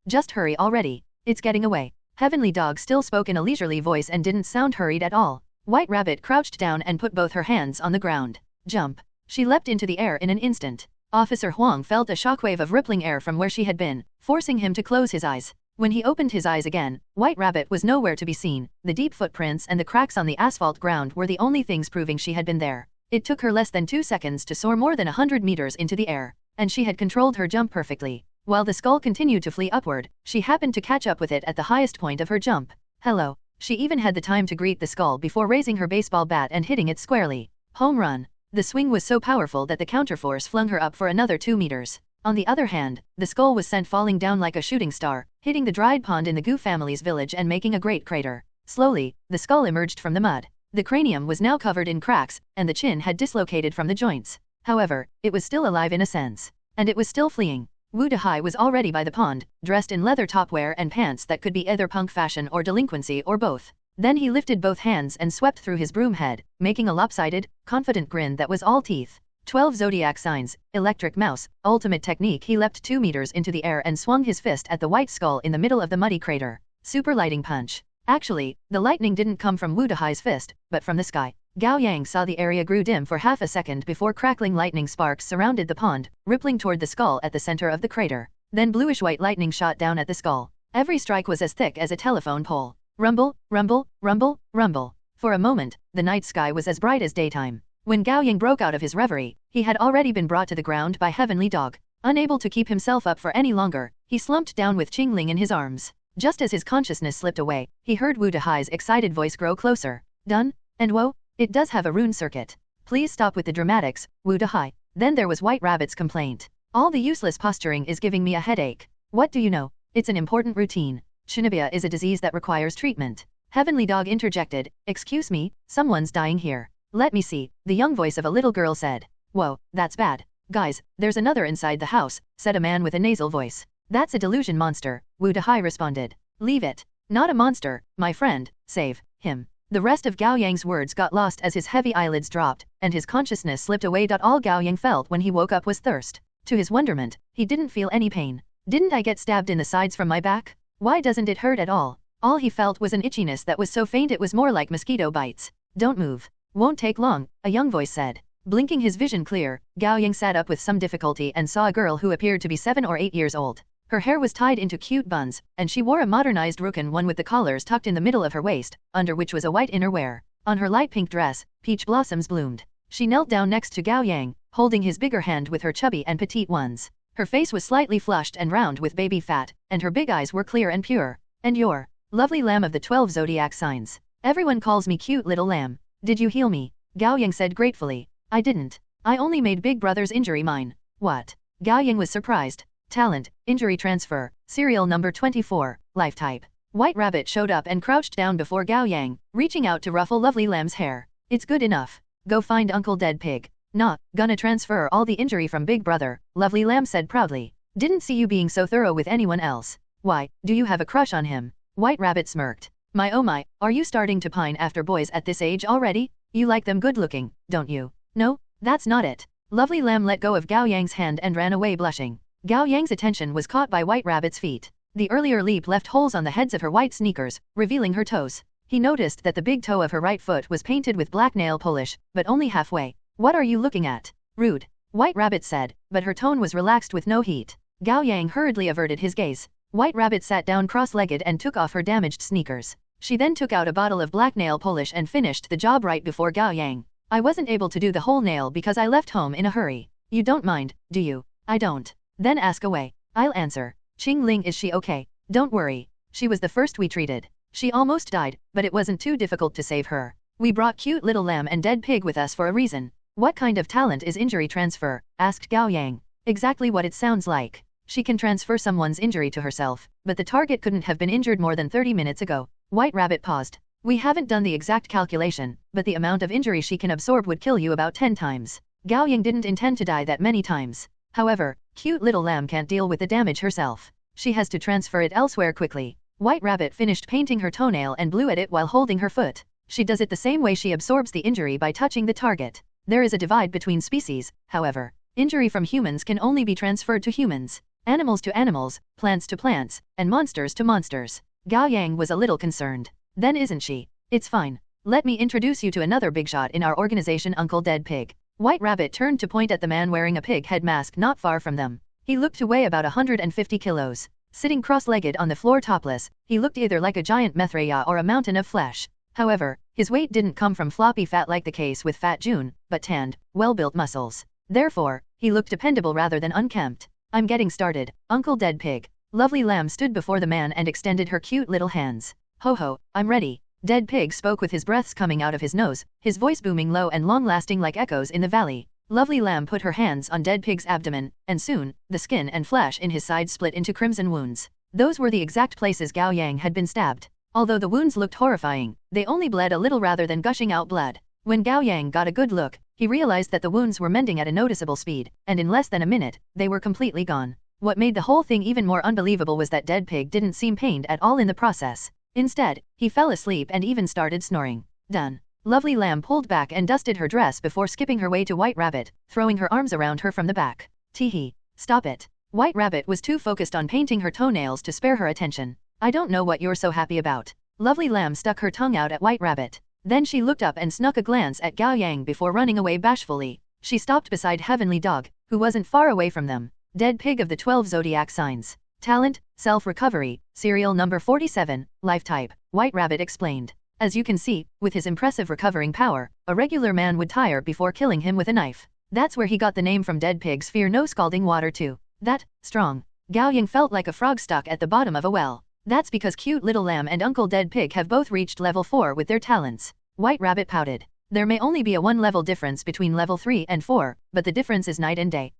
just hurry already. It's getting away." Heavenly Dog still spoke in a leisurely voice and didn't sound hurried at all. White Rabbit crouched down and put both her hands on the ground. "Jump." She leapt into the air in an instant. Officer Huang felt a shockwave of rippling air from where she had been, forcing him to close his eyes. When he opened his eyes again, White Rabbit was nowhere to be seen. The deep footprints and the cracks on the asphalt ground were the only things proving she had been there. It took her less than 2 seconds to soar more than 100 meters into the air, and she had controlled her jump perfectly. While the skull continued to flee upward, she happened to catch up with it at the highest point of her jump. "Hello." She even had the time to greet the skull before raising her baseball bat and hitting it squarely. Home run. The swing was so powerful that the counterforce flung her up for another 2 meters. On the other hand, the skull was sent falling down like a shooting star, hitting the dried pond in the Gu family's village and making a great crater. Slowly, the skull emerged from the mud. The cranium was now covered in cracks, and the chin had dislocated from the joints. However, it was still alive in a sense. And it was still fleeing. Wu Dehai was already by the pond, dressed in leather topwear and pants that could be either punk fashion or delinquency or both. Then he lifted both hands and swept through his broom head, making a lopsided, confident grin that was all teeth. 12 zodiac signs, electric mouse, ultimate technique. He leapt 2 meters into the air and swung his fist at the white skull in the middle of the muddy crater. Super lightning punch. Actually, the lightning didn't come from Wu Dehai's fist, but from the sky. Gao Yang saw the area grew dim for half a second before crackling lightning sparks surrounded the pond, rippling toward the skull at the center of the crater. Then bluish-white lightning shot down at the skull. Every strike was as thick as a telephone pole. Rumble, rumble, rumble, rumble. For a moment, the night sky was as bright as daytime. When Gao Yang broke out of his reverie, he had already been brought to the ground by Heavenly Dog. Unable to keep himself up for any longer, he slumped down with Chingling in his arms. Just as his consciousness slipped away, he heard Wu Dehai's excited voice grow closer. "Done? And whoa, it does have a rune circuit. Please stop with the dramatics, Wu Dehai." Then there was White Rabbit's complaint. "All the useless posturing is giving me a headache." "What do you know? It's an important routine. Shinobia is a disease that requires treatment." Heavenly Dog interjected, "Excuse me, someone's dying here." "Let me see," the young voice of a little girl said. "Whoa, that's bad. Guys, there's another inside the house," said a man with a nasal voice. "That's a delusion monster," Wu Dehai responded. "Leave it." Not a monster, my friend, save him. The rest of Gao Yang's words got lost as his heavy eyelids dropped, and his consciousness slipped away. All Gao Yang felt when he woke up was thirst. To his wonderment, he didn't feel any pain. Didn't I get stabbed in the sides from my back? Why doesn't it hurt at all? All he felt was an itchiness that was so faint it was more like mosquito bites. Don't move. Won't take long, a young voice said. Blinking his vision clear, Gao Yang sat up with some difficulty and saw a girl who appeared to be 7 or 8 years old. Her hair was tied into cute buns, and she wore a modernized Rune one with the collars tucked in the middle of her waist, under which was a white innerwear. On her light pink dress, peach blossoms bloomed. She knelt down next to Gao Yang, holding his bigger hand with her chubby and petite ones. Her face was slightly flushed and round with baby fat, and her big eyes were clear and pure. And you're lovely lamb of the 12 zodiac signs. Everyone calls me cute little lamb. Did you heal me? Gao Yang said gratefully. I didn't. I only made Big Brother's injury mine. What? Gao Yang was surprised. Talent, injury transfer, serial number 24, life type. White Rabbit showed up and crouched down before Gao Yang, reaching out to ruffle Lovely Lamb's hair. It's good enough. Go find Uncle Dead Pig. Nah, gonna transfer all the injury from Big Brother, Lovely Lamb said proudly. Didn't see you being so thorough with anyone else. Why, do you have a crush on him? White Rabbit smirked. My oh my, are you starting to pine after boys at this age already? You like them good looking, don't you? No, that's not it. Lovely Lamb let go of Gao Yang's hand and ran away blushing. Gao Yang's attention was caught by White Rabbit's feet. The earlier leap left holes on the heads of her white sneakers, revealing her toes. He noticed that the big toe of her right foot was painted with black nail polish, but only halfway. What are you looking at? Rude. White Rabbit said, but her tone was relaxed with no heat. Gao Yang hurriedly averted his gaze. White Rabbit sat down cross-legged and took off her damaged sneakers. She then took out a bottle of black nail polish and finished the job right before Gao Yang. I wasn't able to do the whole nail because I left home in a hurry. You don't mind, do you? I don't. Then ask away. I'll answer. Chingling, is she okay? Don't worry. She was the first we treated. She almost died, but it wasn't too difficult to save her. We brought cute little lamb and dead pig with us for a reason. What kind of talent is injury transfer? Asked Gao Yang. Exactly what it sounds like. She can transfer someone's injury to herself, but the target couldn't have been injured more than 30 minutes ago. White Rabbit paused. We haven't done the exact calculation, but the amount of injury she can absorb would kill you about 10 times. Gao Yang didn't intend to die that many times. However, cute little lamb can't deal with the damage herself. She has to transfer it elsewhere quickly. White Rabbit finished painting her toenail and blew at it while holding her foot. She does it the same way she absorbs the injury by touching the target. There is a divide between species, however. Injury from humans can only be transferred to humans, animals to animals, plants to plants, and monsters to monsters. Gao Yang was a little concerned. Then isn't she? It's fine. Let me introduce you to another big shot in our organization, Uncle Dead Pig. White Rabbit turned to point at the man wearing a pig head mask not far from them. He looked to weigh about 150 kilos. Sitting cross-legged on the floor topless, he looked either like a giant Mithraea or a mountain of flesh. However, his weight didn't come from floppy fat like the case with Fat Jun, but tanned, well-built muscles. Therefore, he looked dependable rather than unkempt. I'm getting started, Uncle Dead Pig. Lovely Lamb stood before the man and extended her cute little hands. Ho ho, I'm ready. Dead Pig spoke with his breaths coming out of his nose, his voice booming low and long-lasting like echoes in the valley. Lovely Lamb put her hands on Dead Pig's abdomen, and soon, the skin and flesh in his side split into crimson wounds. Those were the exact places Gao Yang had been stabbed. Although the wounds looked horrifying, they only bled a little rather than gushing out blood. When Gao Yang got a good look, he realized that the wounds were mending at a noticeable speed, and in less than a minute, they were completely gone. What made the whole thing even more unbelievable was that Dead Pig didn't seem pained at all in the process. Instead, he fell asleep and even started snoring. Done. Lovely Lamb pulled back and dusted her dress before skipping her way to White Rabbit, throwing her arms around her from the back. Teehee. Stop it. White Rabbit was too focused on painting her toenails to spare her attention. I don't know what you're so happy about. Lovely Lamb stuck her tongue out at White Rabbit. Then she looked up and snuck a glance at Gao Yang before running away bashfully. She stopped beside Heavenly Dog, who wasn't far away from them. Dead Pig of the 12 zodiac signs. Talent, self-recovery, serial number 47, life type, White Rabbit explained. As you can see, with his impressive recovering power, a regular man would tire before killing him with a knife. That's where he got the name from. Dead Pig's fear no scalding water too. That, strong. Gao Yang felt like a frog stuck at the bottom of a well. That's because cute little lamb and Uncle Dead Pig have both reached level 4 with their talents. White Rabbit pouted. There may only be a 1-level difference between level 3 and 4, but the difference is night and day.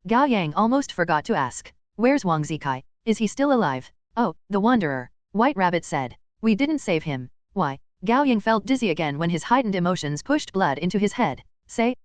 Gao Yang almost forgot to ask. Where's Wang Zikai? Is he still alive? Oh, the Wanderer. White Rabbit said. We didn't save him. Why? Gao Yang felt dizzy again when his heightened emotions pushed blood into his head. Say,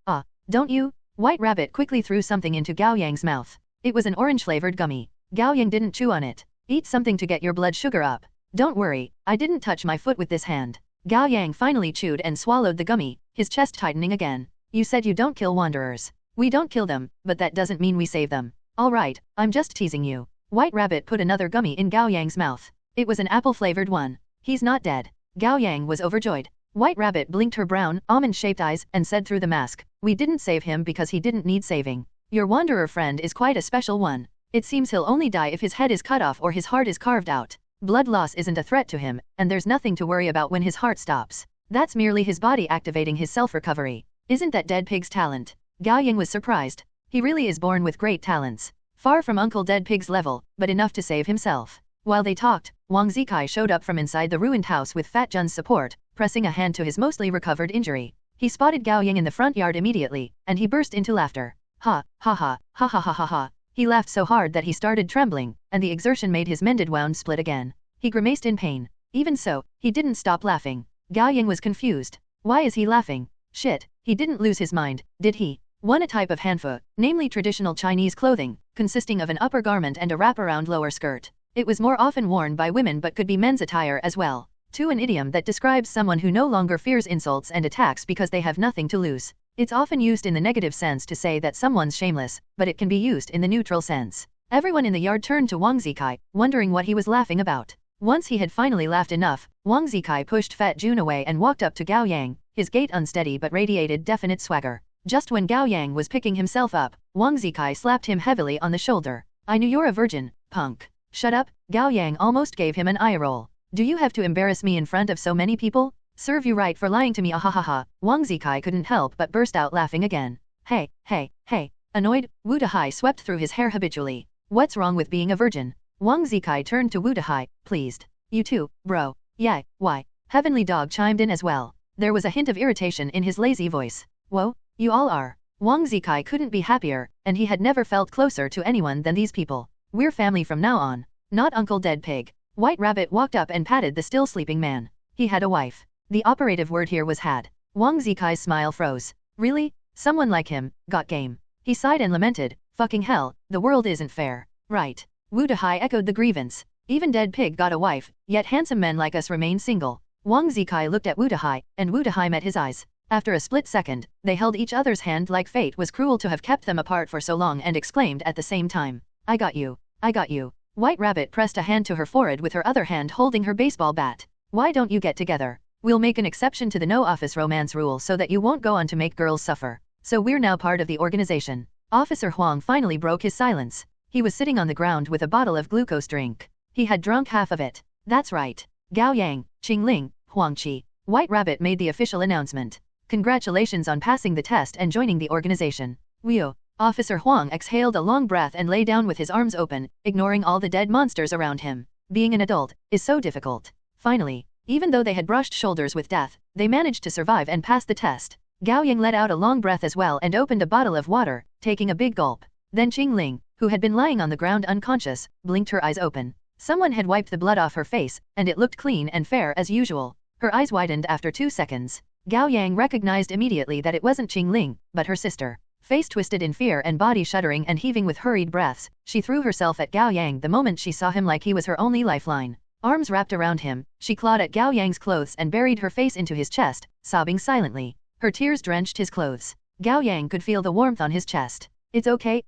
don't you? White Rabbit quickly threw something into Gao Yang's mouth. It was an orange-flavored gummy. Gao Yang didn't chew on it. Eat something to get your blood sugar up. Don't worry, I didn't touch my foot with this hand. Gao Yang finally chewed and swallowed the gummy, his chest tightening again. You said you don't kill wanderers. We don't kill them, but that doesn't mean we save them. Alright, I'm just teasing you. White Rabbit put another gummy in Gao Yang's mouth. It was an apple-flavored one. He's not dead. Gao Yang was overjoyed. White Rabbit blinked her brown, almond-shaped eyes and said through the mask, we didn't save him because he didn't need saving. Your wanderer friend is quite a special one. It seems he'll only die if his head is cut off or his heart is carved out. Blood loss isn't a threat to him, and there's nothing to worry about when his heart stops. That's merely his body activating his self-recovery. Isn't that Dead Pig's talent? Gao Yang was surprised. He really is born with great talents. Far from Uncle Dead Pig's level, but enough to save himself. While they talked, Wang Zikai showed up from inside the ruined house with Fat Jun's support, pressing a hand to his mostly recovered injury. He spotted Gao Yang in the front yard immediately, and he burst into laughter. Ha, ha ha, ha ha ha ha ha. He laughed so hard that he started trembling, and the exertion made his mended wound split again. He grimaced in pain. Even so, he didn't stop laughing. Gao Yang was confused. Why is he laughing? Shit, he didn't lose his mind, did he? One, a type of hanfu, namely traditional Chinese clothing, consisting of an upper garment and a wraparound lower skirt. It was more often worn by women but could be men's attire as well. 2, an idiom that describes someone who no longer fears insults and attacks because they have nothing to lose. It's often used in the negative sense to say that someone's shameless, but it can be used in the neutral sense. Everyone in the yard turned to Wang Zikai, wondering what he was laughing about. Once he had finally laughed enough, Wang Zikai pushed Fat Jun away and walked up to Gao Yang, his gait unsteady but radiated definite swagger. Just when Gao Yang was picking himself up, Wang Zikai slapped him heavily on the shoulder. I knew you're a virgin, punk. Shut up, Gao Yang almost gave him an eye roll. Do you have to embarrass me in front of so many people? Serve you right for lying to me, ahahaha. Wang Zikai couldn't help but burst out laughing again. Hey, hey, hey. Annoyed, Wu Dahai swept through his hair habitually. What's wrong with being a virgin? Wang Zikai turned to Wu Dahai, pleased. You too, bro. Yeah, why? Heavenly Dog chimed in as well. There was a hint of irritation in his lazy voice. Whoa, you all are. Wang Zikai couldn't be happier, and he had never felt closer to anyone than these people. We're family from now on. Not Uncle Dead Pig. White Rabbit walked up and patted the still sleeping man. He had a wife. The operative word here was had. Wang Zikai's smile froze. Really? Someone like him, got game. He sighed and lamented, fucking hell, the world isn't fair. Right. Wu Dahai echoed the grievance. Even Dead Pig got a wife, yet handsome men like us remain single. Wang Zikai looked at Wu Dahai, and Wu Dahai met his eyes. After a split second, they held each other's hand like fate was cruel to have kept them apart for so long and exclaimed at the same time. I got you. I got you. White Rabbit pressed a hand to her forehead with her other hand holding her baseball bat. Why don't you get together? We'll make an exception to the no office romance rule so that you won't go on to make girls suffer. So we're now part of the organization. Officer Huang finally broke his silence. He was sitting on the ground with a bottle of glucose drink. He had drunk half of it. That's right. Gao Yang, Chingling, Huangqi. White Rabbit made the official announcement. Congratulations on passing the test and joining the organization. Whew. Officer Huang exhaled a long breath and lay down with his arms open, ignoring all the dead monsters around him. Being an adult is so difficult. Finally, even though they had brushed shoulders with death, they managed to survive and pass the test. Gao Yang let out a long breath as well and opened a bottle of water, taking a big gulp. Then Chingling, who had been lying on the ground unconscious, blinked her eyes open. Someone had wiped the blood off her face, and it looked clean and fair as usual. Her eyes widened after 2 seconds. Gao Yang recognized immediately that it wasn't Chingling, but her sister. Face twisted in fear and body shuddering and heaving with hurried breaths, she threw herself at Gao Yang the moment she saw him like he was her only lifeline. Arms wrapped around him, she clawed at Gao Yang's clothes and buried her face into his chest, sobbing silently. Her tears drenched his clothes. Gao Yang could feel the warmth on his chest. It's okay,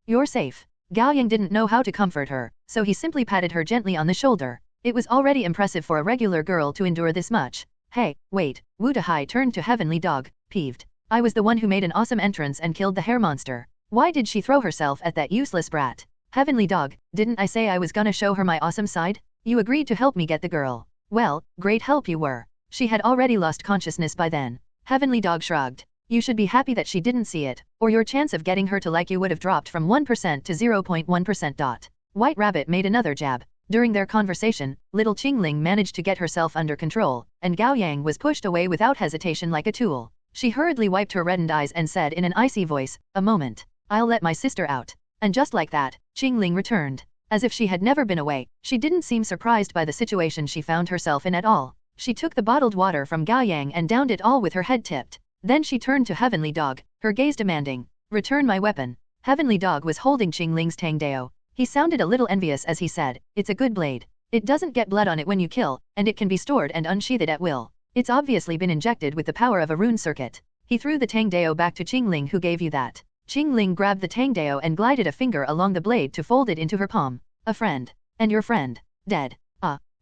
you're safe. Gao Yang didn't know how to comfort her, so he simply patted her gently on the shoulder. It was already impressive for a regular girl to endure this much. Hey, wait, Wu Dahai turned to Heavenly Dog, peeved. I was the one who made an awesome entrance and killed the hair monster. Why did she throw herself at that useless brat? Heavenly Dog, didn't I say I was gonna show her my awesome side? You agreed to help me get the girl. Well, great help you were. She had already lost consciousness by then. Heavenly Dog shrugged. You should be happy that she didn't see it, or your chance of getting her to like you would have dropped from 1% to 0.1%. White Rabbit made another jab. During their conversation, little Chingling managed to get herself under control, and Gao Yang was pushed away without hesitation like a tool. She hurriedly wiped her reddened eyes and said in an icy voice, a moment. I'll let my sister out. And just like that, Chingling returned. As if she had never been away, she didn't seem surprised by the situation she found herself in at all. She took the bottled water from Gao Yang and downed it all with her head tipped. Then she turned to Heavenly Dog, her gaze demanding, return my weapon. Heavenly Dog was holding Chingling's Tangdao. He sounded a little envious as he said, it's a good blade. It doesn't get blood on it when you kill, and it can be stored and unsheathed at will. It's obviously been injected with the power of a rune circuit. He threw the Tangdao back to Chingling, who gave you that. Chingling grabbed the Tangdao and glided a finger along the blade to fold it into her palm. A friend. And your friend. Dead.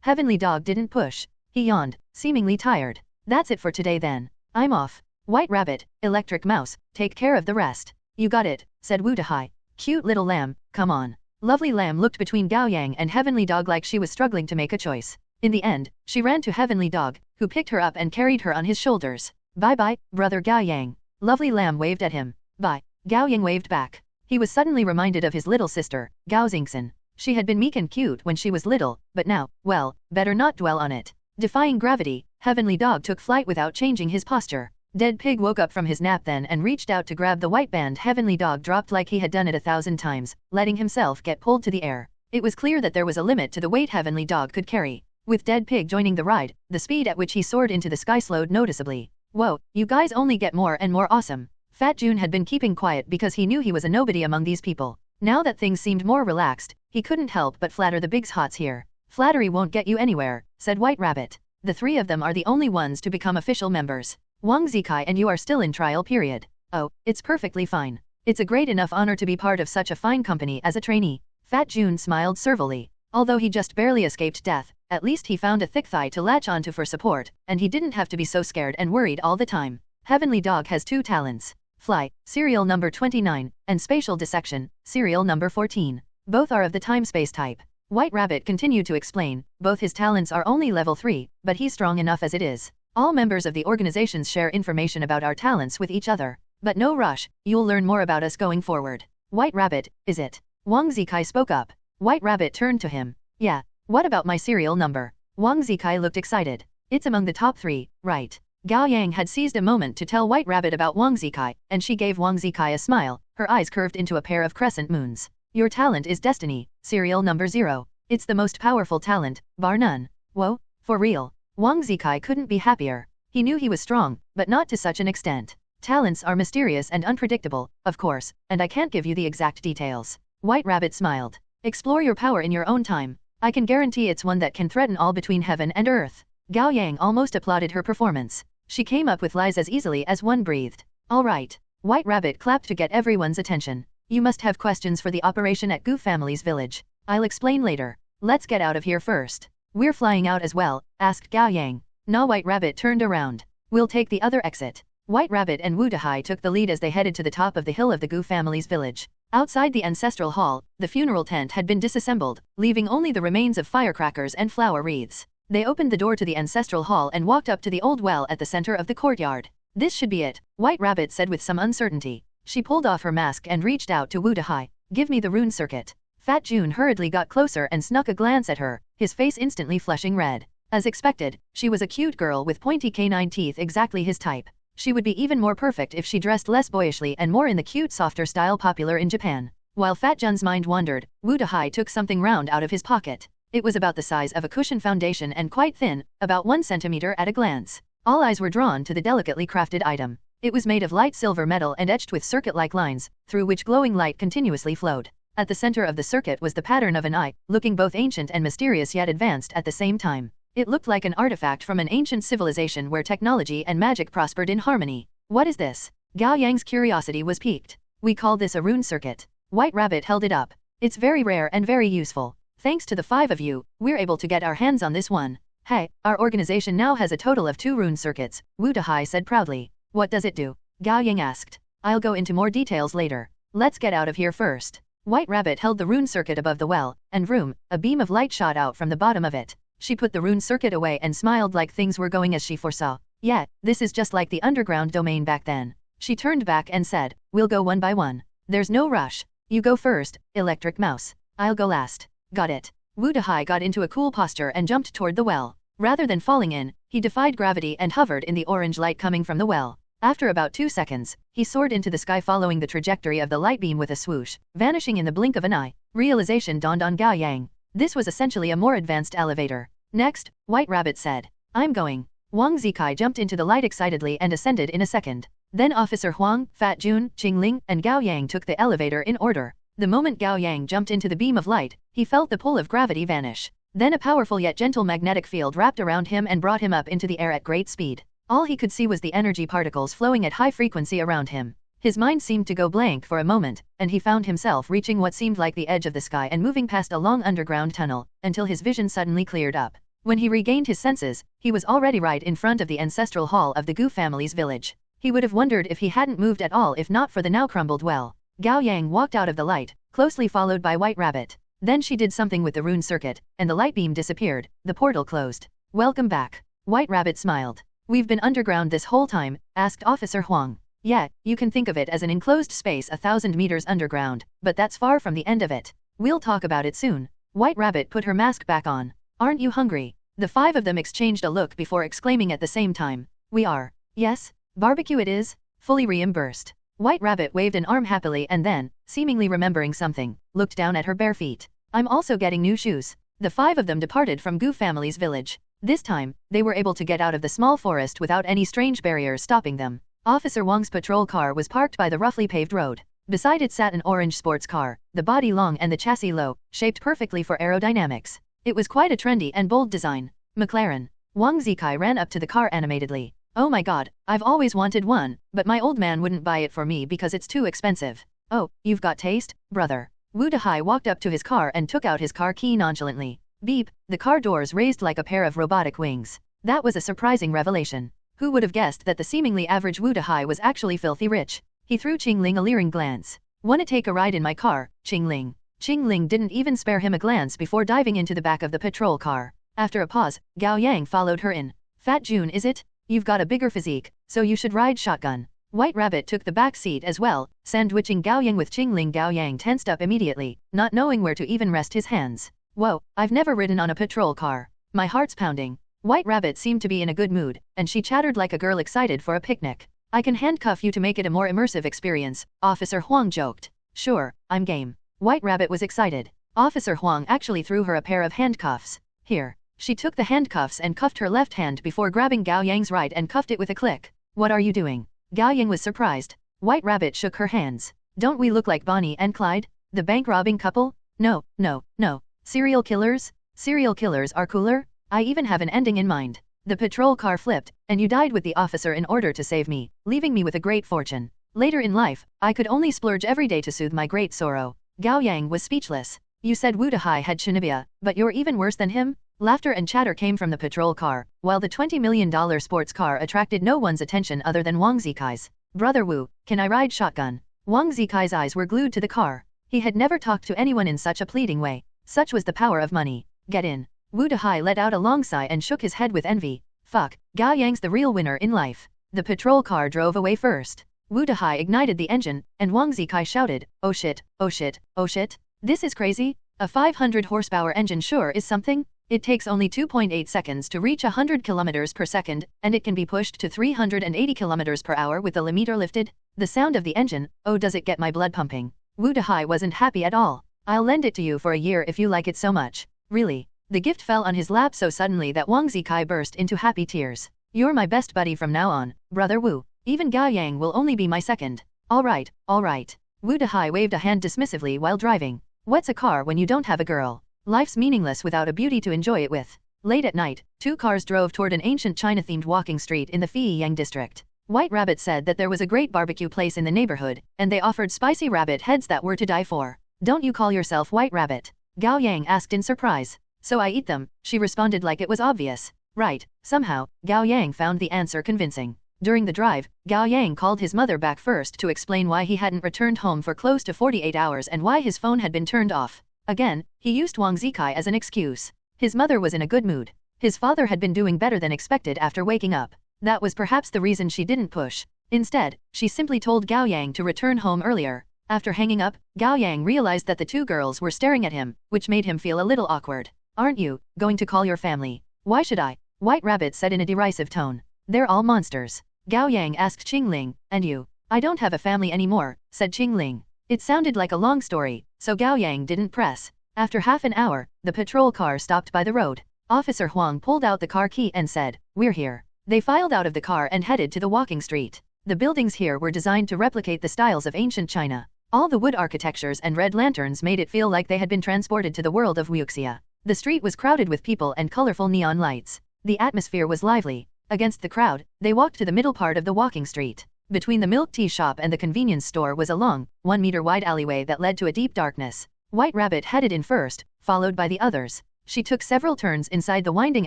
Heavenly Dog didn't push. He yawned, seemingly tired. That's it for today then. I'm off. White Rabbit, Electric Mouse, take care of the rest. You got it, said Wu Dahai. Cute little lamb, come on. Lovely Lamb looked between Gao Yang and Heavenly Dog like she was struggling to make a choice. In the end, she ran to Heavenly Dog, who picked her up and carried her on his shoulders. Bye-bye, brother Gao Yang. Lovely Lamb waved at him. Bye. Gao Yang waved back. He was suddenly reminded of his little sister, Gao Zingxin. She had been meek and cute when she was little, but now, well, better not dwell on it. Defying gravity, Heavenly Dog took flight without changing his posture. Dead Pig woke up from his nap then and reached out to grab the white band Heavenly Dog dropped like he had done it 1,000 times, letting himself get pulled to the air. It was clear that there was a limit to the weight Heavenly Dog could carry. With Dead Pig joining the ride, the speed at which he soared into the sky slowed noticeably. Whoa, you guys only get more and more awesome. Fat Jun had been keeping quiet because he knew he was a nobody among these people. Now that things seemed more relaxed, he couldn't help but flatter the Big's hots here. Flattery won't get you anywhere, said White Rabbit. The three of them are the only ones to become official members. Wang Zikai and you are still in trial period. Oh, it's perfectly fine. It's a great enough honor to be part of such a fine company as a trainee. Fat Jun smiled servilely. Although he just barely escaped death, at least he found a thick thigh to latch onto for support, and he didn't have to be so scared and worried all the time. Heavenly Dog has 2 talents. Fly, serial number 29, and spatial dissection, serial number 14. Both are of the time-space type. White Rabbit continued to explain, both his talents are only level 3, but he's strong enough as it is. All members of the organizations share information about our talents with each other. But no rush, you'll learn more about us going forward. White Rabbit, is it? Wang Zikai spoke up. White Rabbit turned to him. Yeah, what about my serial number? Wang Zikai looked excited. It's among the top 3, right? Gao Yang had seized a moment to tell White Rabbit about Wang Zikai, and she gave Wang Zikai a smile, her eyes curved into a pair of crescent moons. Your talent is Destiny, serial number 0. It's the most powerful talent, bar none. Whoa, for real. Wang Zikai couldn't be happier. He knew he was strong, but not to such an extent. Talents are mysterious and unpredictable, of course, and I can't give you the exact details. White Rabbit smiled. Explore your power in your own time. I can guarantee it's one that can threaten all between heaven and earth. Gao Yang almost applauded her performance. She came up with lies as easily as one breathed. All right. White Rabbit clapped to get everyone's attention. You must have questions for the operation at Gu family's village. I'll explain later. Let's get out of here first. We're flying out as well, asked Gao Yang. Nah, White Rabbit turned around. We'll take the other exit. White Rabbit and Wu Dahai took the lead as they headed to the top of the hill of the Gu family's village. Outside the ancestral hall, the funeral tent had been disassembled, leaving only the remains of firecrackers and flower wreaths. They opened the door to the ancestral hall and walked up to the old well at the center of the courtyard. This should be it, White Rabbit said with some uncertainty. She pulled off her mask and reached out to Wu Dahai. Give me the rune circuit. Fat Jun hurriedly got closer and snuck a glance at her, his face instantly flushing red. As expected, she was a cute girl with pointy canine teeth, exactly his type. She would be even more perfect if she dressed less boyishly and more in the cute softer style popular in Japan. While Fat Jun's mind wandered, Wu Dahai took something round out of his pocket. It was about the size of a cushion foundation and quite thin, about 1 centimeter at a glance. All eyes were drawn to the delicately crafted item. It was made of light silver metal and etched with circuit-like lines, through which glowing light continuously flowed. At the center of the circuit was the pattern of an eye, looking both ancient and mysterious yet advanced at the same time. It looked like an artifact from an ancient civilization where technology and magic prospered in harmony. What is this? Gao Yang's curiosity was piqued. We call this a rune circuit. White Rabbit held it up. It's very rare and very useful. Thanks to the 5 of you, we're able to get our hands on this one. Hey, our organization now has a total of 2 rune circuits, Wu Dahai said proudly. What does it do? Gao Yang asked. I'll go into more details later. Let's get out of here first. White Rabbit held the rune circuit above the well, and vroom, a beam of light shot out from the bottom of it. She put the rune circuit away and smiled like things were going as she foresaw. Yeah, this is just like the underground domain back then. She turned back and said, we'll go one by one. There's no rush. You go first, Electric Mouse. I'll go last. Got it. Wu Dahai got into a cool posture and jumped toward the well. Rather than falling in, he defied gravity and hovered in the orange light coming from the well. After about 2 seconds, he soared into the sky following the trajectory of the light beam with a swoosh, vanishing in the blink of an eye. Realization dawned on Gao Yang. This was essentially a more advanced elevator. Next, White Rabbit said, I'm going. Wang Zikai jumped into the light excitedly and ascended in a second. Then Officer Huang, Fat Jun, Chingling, and Gao Yang took the elevator in order. The moment Gao Yang jumped into the beam of light, he felt the pull of gravity vanish. Then a powerful yet gentle magnetic field wrapped around him and brought him up into the air at great speed. All he could see was the energy particles flowing at high frequency around him. His mind seemed to go blank for a moment, and he found himself reaching what seemed like the edge of the sky and moving past a long underground tunnel, until his vision suddenly cleared up. When he regained his senses, he was already right in front of the ancestral hall of the Gu family's village. He would have wondered if he hadn't moved at all if not for the now crumbled well. Gao Yang walked out of the light, closely followed by White Rabbit. Then she did something with the rune circuit, and the light beam disappeared, the portal closed. Welcome back. White Rabbit smiled. We've been underground this whole time, asked Officer Huang. Yeah, you can think of it as an enclosed space 1,000 meters underground, but that's far from the end of it. We'll talk about it soon. White Rabbit put her mask back on. Aren't you hungry? The 5 of them exchanged a look before exclaiming at the same time. We are. Yes, barbecue it is, fully reimbursed. White Rabbit waved an arm happily and then, seemingly remembering something, looked down at her bare feet. I'm also getting new shoes. The 5 of them departed from Gu family's village. This time, they were able to get out of the small forest without any strange barriers stopping them. Officer Wang's patrol car was parked by the roughly paved road. Beside it sat an orange sports car, the body long and the chassis low, shaped perfectly for aerodynamics. It was quite a trendy and bold design. McLaren. Wang Zikai ran up to the car animatedly. Oh my god, I've always wanted one, but my old man wouldn't buy it for me because it's too expensive. Oh, you've got taste, brother. Wu Dehai walked up to his car and took out his car key nonchalantly. Beep, the car doors raised like a pair of robotic wings. That was a surprising revelation. Who would have guessed that the seemingly average Wu Dehai was actually filthy rich? He threw Chingling a leering glance. Wanna take a ride in my car, Chingling? Chingling didn't even spare him a glance before diving into the back of the patrol car. After a pause, Gao Yang followed her in. Fat Jun is it? You've got a bigger physique, so you should ride shotgun. White Rabbit took the back seat as well, sandwiching Gao Yang with Chingling. Gao Yang tensed up immediately, not knowing where to even rest his hands. Whoa, I've never ridden on a patrol car. My heart's pounding. White Rabbit seemed to be in a good mood, and she chattered like a girl excited for a picnic. I can handcuff you to make it a more immersive experience, Officer Huang joked. Sure, I'm game. White Rabbit was excited. Officer Huang actually threw her a pair of handcuffs. Here. She took the handcuffs and cuffed her left hand before grabbing Gao Yang's right and cuffed it with a click. What are you doing? Gao Yang was surprised. White Rabbit shook her hands. Don't we look like Bonnie and Clyde? The bank robbing couple? No, no, no. Serial killers? Serial killers are cooler? I even have an ending in mind. The patrol car flipped, and you died with the officer in order to save me, leaving me with a great fortune. Later in life, I could only splurge every day to soothe my great sorrow. Gao Yang was speechless. You said Wu Dehai had Shinobia, but you're even worse than him? Laughter and chatter came from the patrol car, while the $20 million sports car attracted no one's attention other than Wang Zikai's. Brother Wu, can I ride shotgun? Wang Zikai's eyes were glued to the car. He had never talked to anyone in such a pleading way. Such was the power of money. Get in. Wu Dehai let out a long sigh and shook his head with envy. Fuck, Gao Yang's the real winner in life. The patrol car drove away first. Wu Dehai ignited the engine, and Wang Zikai shouted, oh shit, oh shit, oh shit. This is crazy. A 500 horsepower engine sure is something. It takes only 2.8 seconds to reach 100 kilometers per second, and it can be pushed to 380 kilometers per hour with the limiter lifted. The sound of the engine, oh does it get my blood pumping. Wu Dehai wasn't happy at all. I'll lend it to you for a year if you like it so much. Really? The gift fell on his lap so suddenly that Wang Zikai burst into happy tears. You're my best buddy from now on, brother Wu. Even Gao Yang will only be my second. All right, all right. Wu Dehai waved a hand dismissively while driving. What's a car when you don't have a girl? Life's meaningless without a beauty to enjoy it with. Late at night, 2 cars drove toward an ancient China-themed walking street in the Feiyang district. White Rabbit said that there was a great barbecue place in the neighborhood, and they offered spicy rabbit heads that were to die for. Don't you call yourself White Rabbit? Gao Yang asked in surprise. So I eat them, she responded like it was obvious. Right, somehow, Gao Yang found the answer convincing. During the drive, Gao Yang called his mother back first to explain why he hadn't returned home for close to 48 hours and why his phone had been turned off. Again, he used Wang Zikai as an excuse. His mother was in a good mood. His father had been doing better than expected after waking up. That was perhaps the reason she didn't push. Instead, she simply told Gao Yang to return home earlier. After hanging up, Gao Yang realized that the 2 girls were staring at him, which made him feel a little awkward. Aren't you going to call your family? Why should I? White Rabbit said in a derisive tone. They're all monsters. Gao Yang asked Chingling, and you? I don't have a family anymore, said Chingling. It sounded like a long story, so Gao Yang didn't press. After half an hour, the patrol car stopped by the road. Officer Huang pulled out the car key and said, we're here. They filed out of the car and headed to the walking street. The buildings here were designed to replicate the styles of ancient China. All the wood architectures and red lanterns made it feel like they had been transported to the world of Wuxia. The street was crowded with people and colorful neon lights. The atmosphere was lively. Against the crowd, they walked to the middle part of the walking street. Between the milk tea shop and the convenience store was a long, 1-meter-wide alleyway that led to a deep darkness. White Rabbit headed in first, followed by the others. She took several turns inside the winding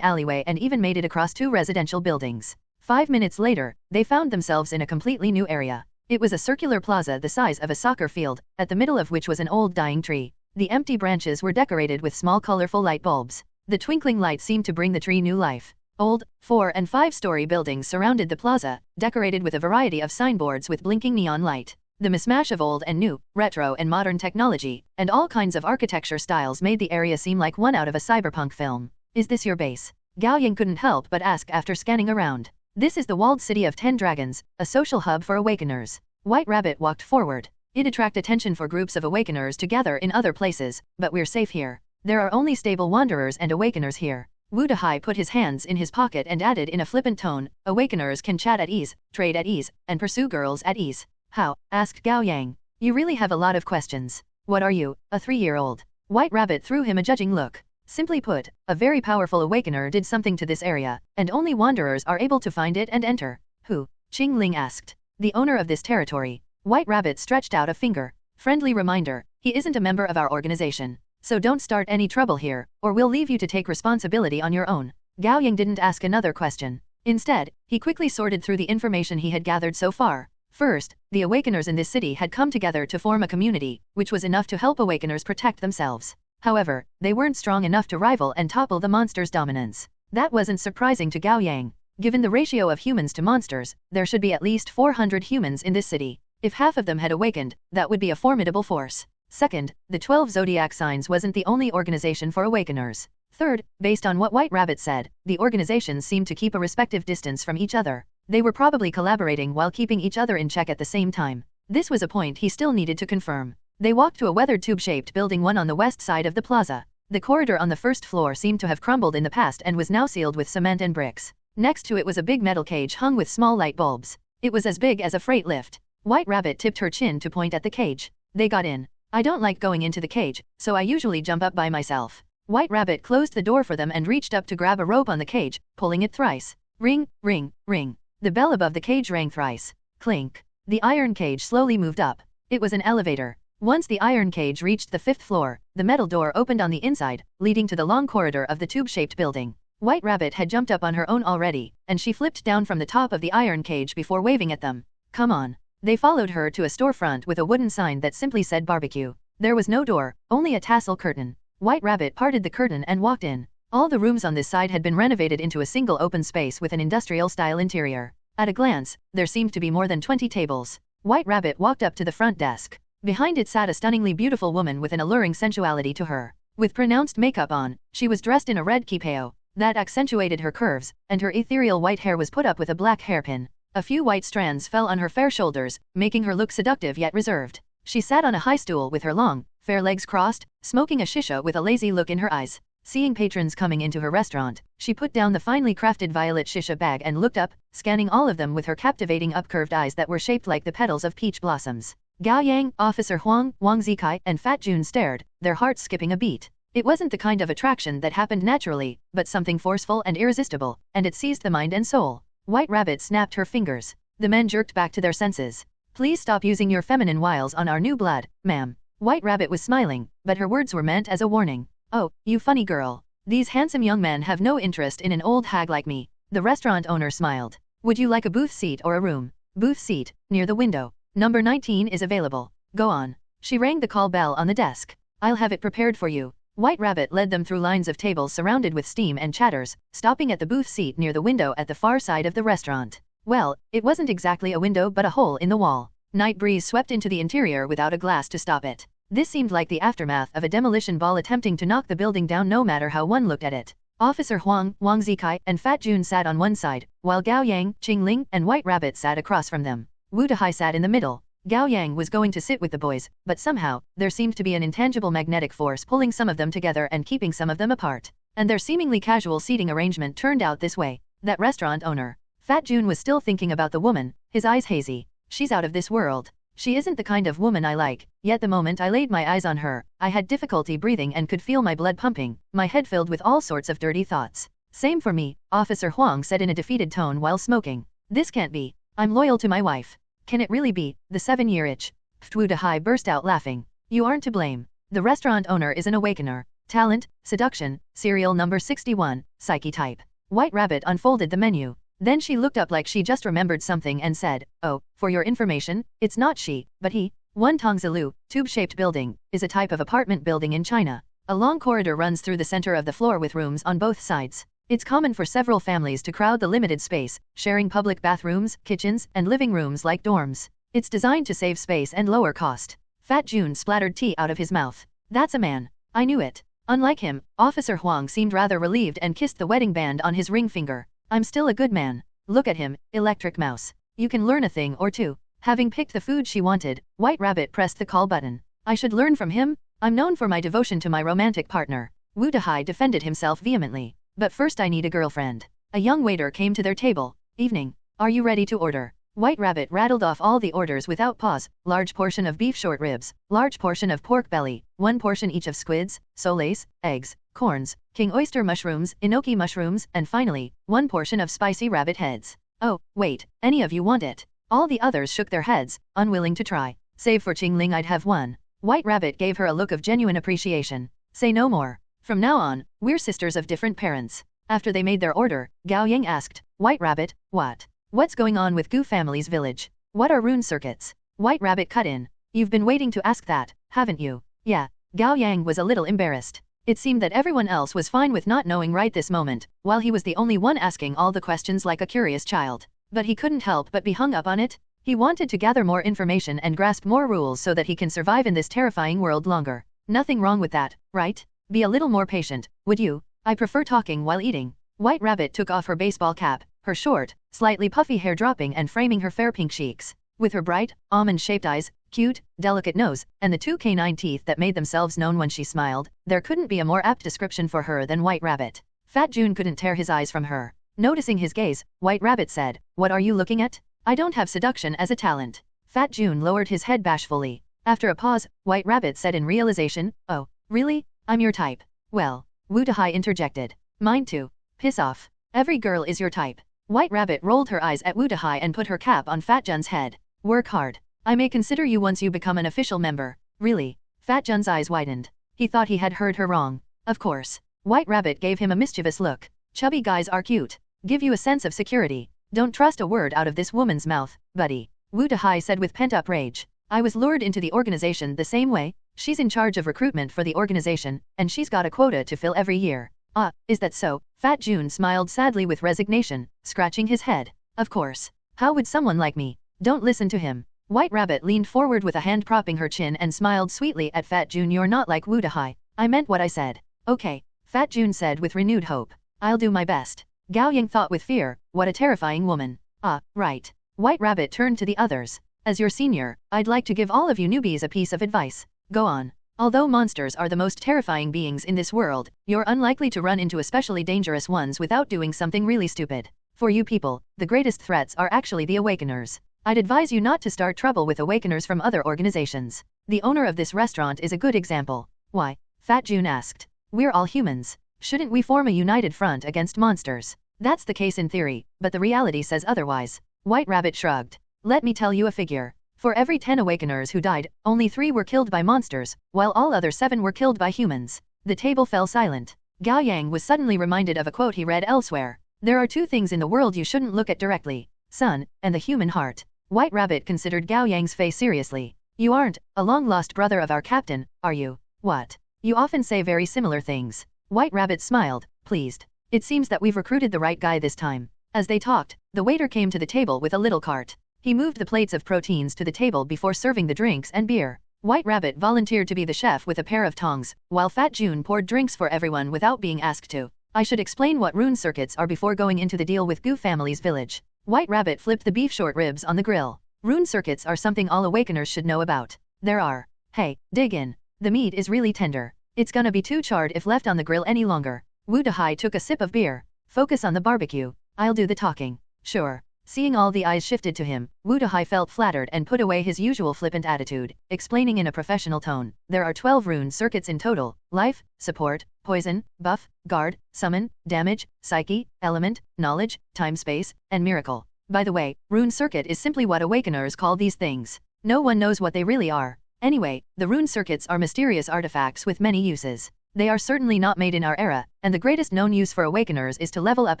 alleyway and even made it across 2 residential buildings. 5 minutes later, they found themselves in a completely new area. It was a circular plaza the size of a soccer field, at the middle of which was an old dying tree. The empty branches were decorated with small colorful light bulbs. The twinkling light seemed to bring the tree new life. Old, 4- and 5-story buildings surrounded the plaza, decorated with a variety of signboards with blinking neon light. The mismatch of old and new, retro and modern technology, and all kinds of architecture styles made the area seem like one out of a cyberpunk film. "Is this your base?" Gao Yang couldn't help but ask after scanning around. "This is the walled city of 10 Dragons, a social hub for awakeners." White Rabbit walked forward. "It'd attract attention for groups of awakeners to gather in other places, but we're safe here. There are only stable wanderers and awakeners here." Wu Dehai put his hands in his pocket and added in a flippant tone, "Awakeners can chat at ease, trade at ease, and pursue girls at ease." "How?" asked Gao Yang. "You really have a lot of questions. What are you, a 3-year-old? White Rabbit threw him a judging look. "Simply put, a very powerful awakener did something to this area, and only wanderers are able to find it and enter." "Who?" Chingling asked. "The owner of this territory." White Rabbit stretched out a finger. "Friendly reminder, he isn't a member of our organization. So don't start any trouble here, or we'll leave you to take responsibility on your own." Gao Yang didn't ask another question. Instead, he quickly sorted through the information he had gathered so far. First, the awakeners in this city had come together to form a community, which was enough to help awakeners protect themselves. However, they weren't strong enough to rival and topple the monster's dominance. That wasn't surprising to Gao Yang. Given the ratio of humans to monsters, there should be at least 400 humans in this city. If half of them had awakened, that would be a formidable force. Second, the 12 zodiac signs wasn't the only organization for awakeners. Third, based on what White Rabbit said, the organizations seemed to keep a respective distance from each other. They were probably collaborating while keeping each other in check at the same time. This was a point he still needed to confirm. They walked to a weathered tube-shaped building one on the west side of the plaza. The corridor on the first floor seemed to have crumbled in the past and was now sealed with cement and bricks. Next to it was a big metal cage hung with small light bulbs. It was as big as a freight lift. White Rabbit tipped her chin to point at the cage. They got in. "I don't like going into the cage, so I usually jump up by myself." White Rabbit closed the door for them and reached up to grab a rope on the cage, pulling it thrice. Ring, ring, ring. The bell above the cage rang thrice. Clink. The iron cage slowly moved up. It was an elevator. Once the iron cage reached the 5th floor, the metal door opened on the inside, leading to the long corridor of the tube-shaped building. White Rabbit had jumped up on her own already, and she flipped down from the top of the iron cage before waving at them. "Come on." They followed her to a storefront with a wooden sign that simply said barbecue. There was no door, only a tassel curtain. White Rabbit parted the curtain and walked in. All the rooms on this side had been renovated into a single open space with an industrial-style interior. At a glance, there seemed to be more than 20 tables. White Rabbit walked up to the front desk. Behind it sat a stunningly beautiful woman with an alluring sensuality to her. With pronounced makeup on, she was dressed in a red kipao that accentuated her curves, and her ethereal white hair was put up with a black hairpin. A few white strands fell on her fair shoulders, making her look seductive yet reserved. She sat on a high stool with her long, fair legs crossed, smoking a shisha with a lazy look in her eyes. Seeing patrons coming into her restaurant, she put down the finely crafted violet shisha bag and looked up, scanning all of them with her captivating upcurved eyes that were shaped like the petals of peach blossoms. Gao Yang, Officer Huang, Wang Zikai, and Fat Jun stared, their hearts skipping a beat. It wasn't the kind of attraction that happened naturally, but something forceful and irresistible, and it seized the mind and soul. White Rabbit snapped her fingers. The men jerked back to their senses. "Please stop using your feminine wiles on our new blood, ma'am." White Rabbit was smiling, but her words were meant as a warning. "Oh, you funny girl. These handsome young men have no interest in an old hag like me." The restaurant owner smiled. "Would you like a booth seat or a room?" "Booth seat, near the window. Number 19 is available. Go on." She rang the call bell on the desk. "I'll have it prepared for you." White Rabbit led them through lines of tables surrounded with steam and chatters, stopping at the booth seat near the window at the far side of the restaurant. Well, it wasn't exactly a window but a hole in the wall. Night breeze swept into the interior without a glass to stop it. This seemed like the aftermath of a demolition ball attempting to knock the building down no matter how one looked at it. Officer Huang, Wang Zikai, and Fat Jun sat on one side, while Gao Yang, Chingling, and White Rabbit sat across from them. Wu Dehai sat in the middle. Gao Yang was going to sit with the boys, but somehow, there seemed to be an intangible magnetic force pulling some of them together and keeping some of them apart. And their seemingly casual seating arrangement turned out this way. That restaurant owner. Fat Jun was still thinking about the woman, his eyes hazy. "She's out of this world." She isn't the kind of woman I like, yet the moment I laid my eyes on her, I had difficulty breathing and could feel my blood pumping, my head filled with all sorts of dirty thoughts. Same for me, Officer Huang said in a defeated tone while smoking. This can't be. I'm loyal to my wife. Can it really be? The 7-year itch. Wu Dehai burst out laughing. You aren't to blame. The restaurant owner is an awakener. Talent, seduction, serial number 61, psyche type. White Rabbit unfolded the menu. Then she looked up like she just remembered something and said, oh, for your information, it's not she, but he. One Tongzilu, tube-shaped building, is a type of apartment building in China. A long corridor runs through the center of the floor with rooms on both sides. It's common for several families to crowd the limited space, sharing public bathrooms, kitchens, and living rooms like dorms. It's designed to save space and lower cost. Fat Jun splattered tea out of his mouth. That's a man. I knew it. Unlike him, Officer Huang seemed rather relieved and kissed the wedding band on his ring finger. I'm still a good man. Look at him, electric mouse. You can learn a thing or two. Having picked the food she wanted, White Rabbit pressed the call button. I should learn from him? I'm known for my devotion to my romantic partner. Wu Dehai defended himself vehemently. But first I need a girlfriend. A young waiter came to their table. Evening. Are you ready to order? White Rabbit rattled off all the orders without pause. Large portion of beef short ribs, large portion of pork belly, 1 portion each of squids, soles, eggs, corns, king oyster mushrooms, enoki mushrooms, and finally, 1 portion of spicy rabbit heads. Oh, wait, any of you want it? All the others shook their heads, unwilling to try. Save for Chingling, I'd have one. White Rabbit gave her a look of genuine appreciation. Say no more. From now on, we're sisters of different parents. After they made their order, Gao Yang asked, White Rabbit, what? What's going on with Gu family's village? What are rune circuits? White Rabbit cut in. You've been waiting to ask that, haven't you? Yeah. Gao Yang was a little embarrassed. It seemed that everyone else was fine with not knowing right this moment, while he was the only one asking all the questions like a curious child. But he couldn't help but be hung up on it. He wanted to gather more information and grasp more rules so that he can survive in this terrifying world longer. Nothing wrong with that, right? Be a little more patient, would you? I prefer talking while eating. White Rabbit took off her baseball cap, her short, slightly puffy hair dropping and framing her fair pink cheeks. With her bright, almond-shaped eyes, cute, delicate nose, and the 2 canine teeth that made themselves known when she smiled, there couldn't be a more apt description for her than White Rabbit. Fat Jun couldn't tear his eyes from her. Noticing his gaze, White Rabbit said, What are you looking at? I don't have seduction as a talent. Fat Jun lowered his head bashfully. After a pause, White Rabbit said in realization, Oh, really? I'm your type. Well, Wu Dehai interjected. Mine too. Piss off. Every girl is your type. White Rabbit rolled her eyes at Wu Dehai and put her cap on Fat Jun's head. Work hard. I may consider you once you become an official member. Really? Fat Jun's eyes widened. He thought he had heard her wrong. Of course. White Rabbit gave him a mischievous look. Chubby guys are cute. Give you a sense of security. Don't trust a word out of this woman's mouth, buddy. Wu Dehai said with pent-up rage. I was lured into the organization the same way. She's in charge of recruitment for the organization, and she's got a quota to fill every year. Ah, is that so? Fat Jun smiled sadly with resignation, scratching his head. Of course. How would someone like me? Don't listen to him. White Rabbit leaned forward with a hand propping her chin and smiled sweetly at Fat Jun. You're not like Wu Dehai. I meant what I said. Okay, Fat Jun said with renewed hope. I'll do my best. Gao Yang thought with fear, what a terrifying woman. Ah, right. White Rabbit turned to the others. As your senior, I'd like to give all of you newbies a piece of advice. Go on. Although monsters are the most terrifying beings in this world, you're unlikely to run into especially dangerous ones without doing something really stupid. For you people, the greatest threats are actually the awakeners. I'd advise you not to start trouble with awakeners from other organizations. The owner of this restaurant is a good example. Why? Fat Jun asked. We're all humans. Shouldn't we form a united front against monsters? That's the case in theory, but the reality says otherwise. White Rabbit shrugged. Let me tell you a figure. For every 10 awakeners who died, only 3 were killed by monsters, while all other 7 were killed by humans. The table fell silent. Gao Yang was suddenly reminded of a quote he read elsewhere. There are 2 things in the world you shouldn't look at directly. Sun, and the human heart. White Rabbit considered Gao Yang's face seriously. You aren't a long-lost brother of our captain, are you? What? You often say very similar things. White Rabbit smiled, pleased. It seems that we've recruited the right guy this time. As they talked, the waiter came to the table with a little cart. He moved the plates of proteins to the table before serving the drinks and beer. White Rabbit volunteered to be the chef with a pair of tongs, while Fat Jun poured drinks for everyone without being asked to. I should explain what rune circuits are before going into the deal with Gu family's village. White Rabbit flipped the beef short ribs on the grill. Rune circuits are something all awakeners should know about. There are. Hey, dig in. The meat is really tender. It's gonna be too charred if left on the grill any longer. Wu Dehai took a sip of beer. Focus on the barbecue. I'll do the talking. Sure. Seeing all the eyes shifted to him, Wu Dahai felt flattered and put away his usual flippant attitude, explaining in a professional tone, there are 12 rune circuits in total: life, support, poison, buff, guard, summon, damage, psyche, element, knowledge, time-space, and miracle. By the way, rune circuit is simply what awakeners call these things. No one knows what they really are. Anyway, the rune circuits are mysterious artifacts with many uses. They are certainly not made in our era, and the greatest known use for awakeners is to level up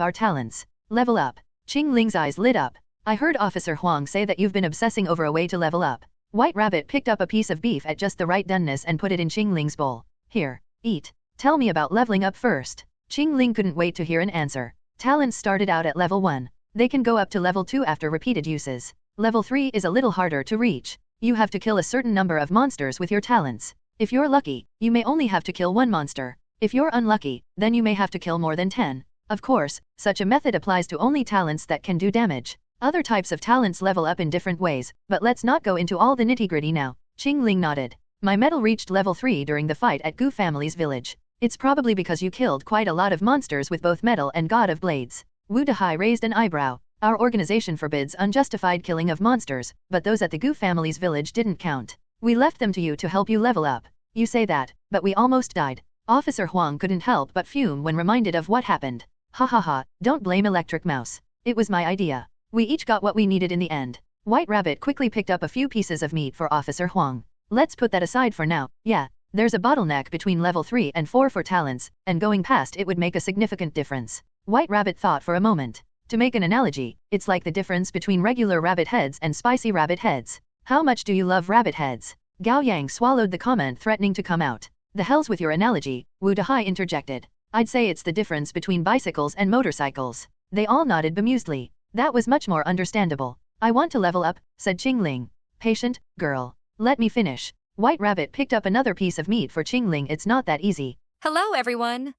our talents. Level up. Chingling's eyes lit up. I heard Officer Huang say that you've been obsessing over a way to level up. White Rabbit picked up a piece of beef at just the right doneness and put it in Chingling's bowl. Here, eat. Tell me about leveling up first. Chingling couldn't wait to hear an answer. Talents started out at level 1. They can go up to level 2 after repeated uses. Level 3 is a little harder to reach. You have to kill a certain number of monsters with your talents. If you're lucky, you may only have to kill 1 monster. If you're unlucky, then you may have to kill more than 10. Of course, such a method applies to only talents that can do damage. Other types of talents level up in different ways, but let's not go into all the nitty-gritty now. Chingling nodded. My medal reached level 3 during the fight at Gu family's village. It's probably because you killed quite a lot of monsters with both metal and God of Blades. Wu Dahai raised an eyebrow. Our organization forbids unjustified killing of monsters, but those at the Gu family's village didn't count. We left them to you to help you level up. You say that, but we almost died. Officer Huang couldn't help but fume when reminded of what happened. Ha ha ha, don't blame Electric Mouse. It was my idea. We each got what we needed in the end. White Rabbit quickly picked up a few pieces of meat for Officer Huang. Let's put that aside for now. Yeah, there's a bottleneck between level 3 and 4 for talents, and going past it would make a significant difference. White Rabbit thought for a moment. To make an analogy, it's like the difference between regular rabbit heads and spicy rabbit heads. How much do you love rabbit heads? Gao Yang swallowed the comment threatening to come out. The hell's with your analogy, Wu Dahai interjected. I'd say it's the difference between bicycles and motorcycles. They all nodded bemusedly. That was much more understandable. I want to level up, said Chingling. Patient, girl. Let me finish. White Rabbit picked up another piece of meat for Chingling. It's not that easy. Hello, everyone.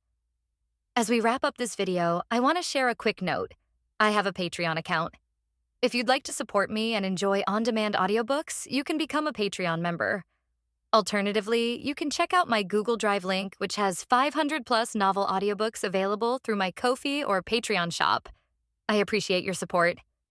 As we wrap up this video, I want to share a quick note. I have a Patreon account. If you'd like to support me and enjoy on-demand audiobooks, you can become a Patreon member. Alternatively, you can check out my Google Drive link, which has 500+ novel audiobooks available through my Ko-fi or Patreon shop. I appreciate your support.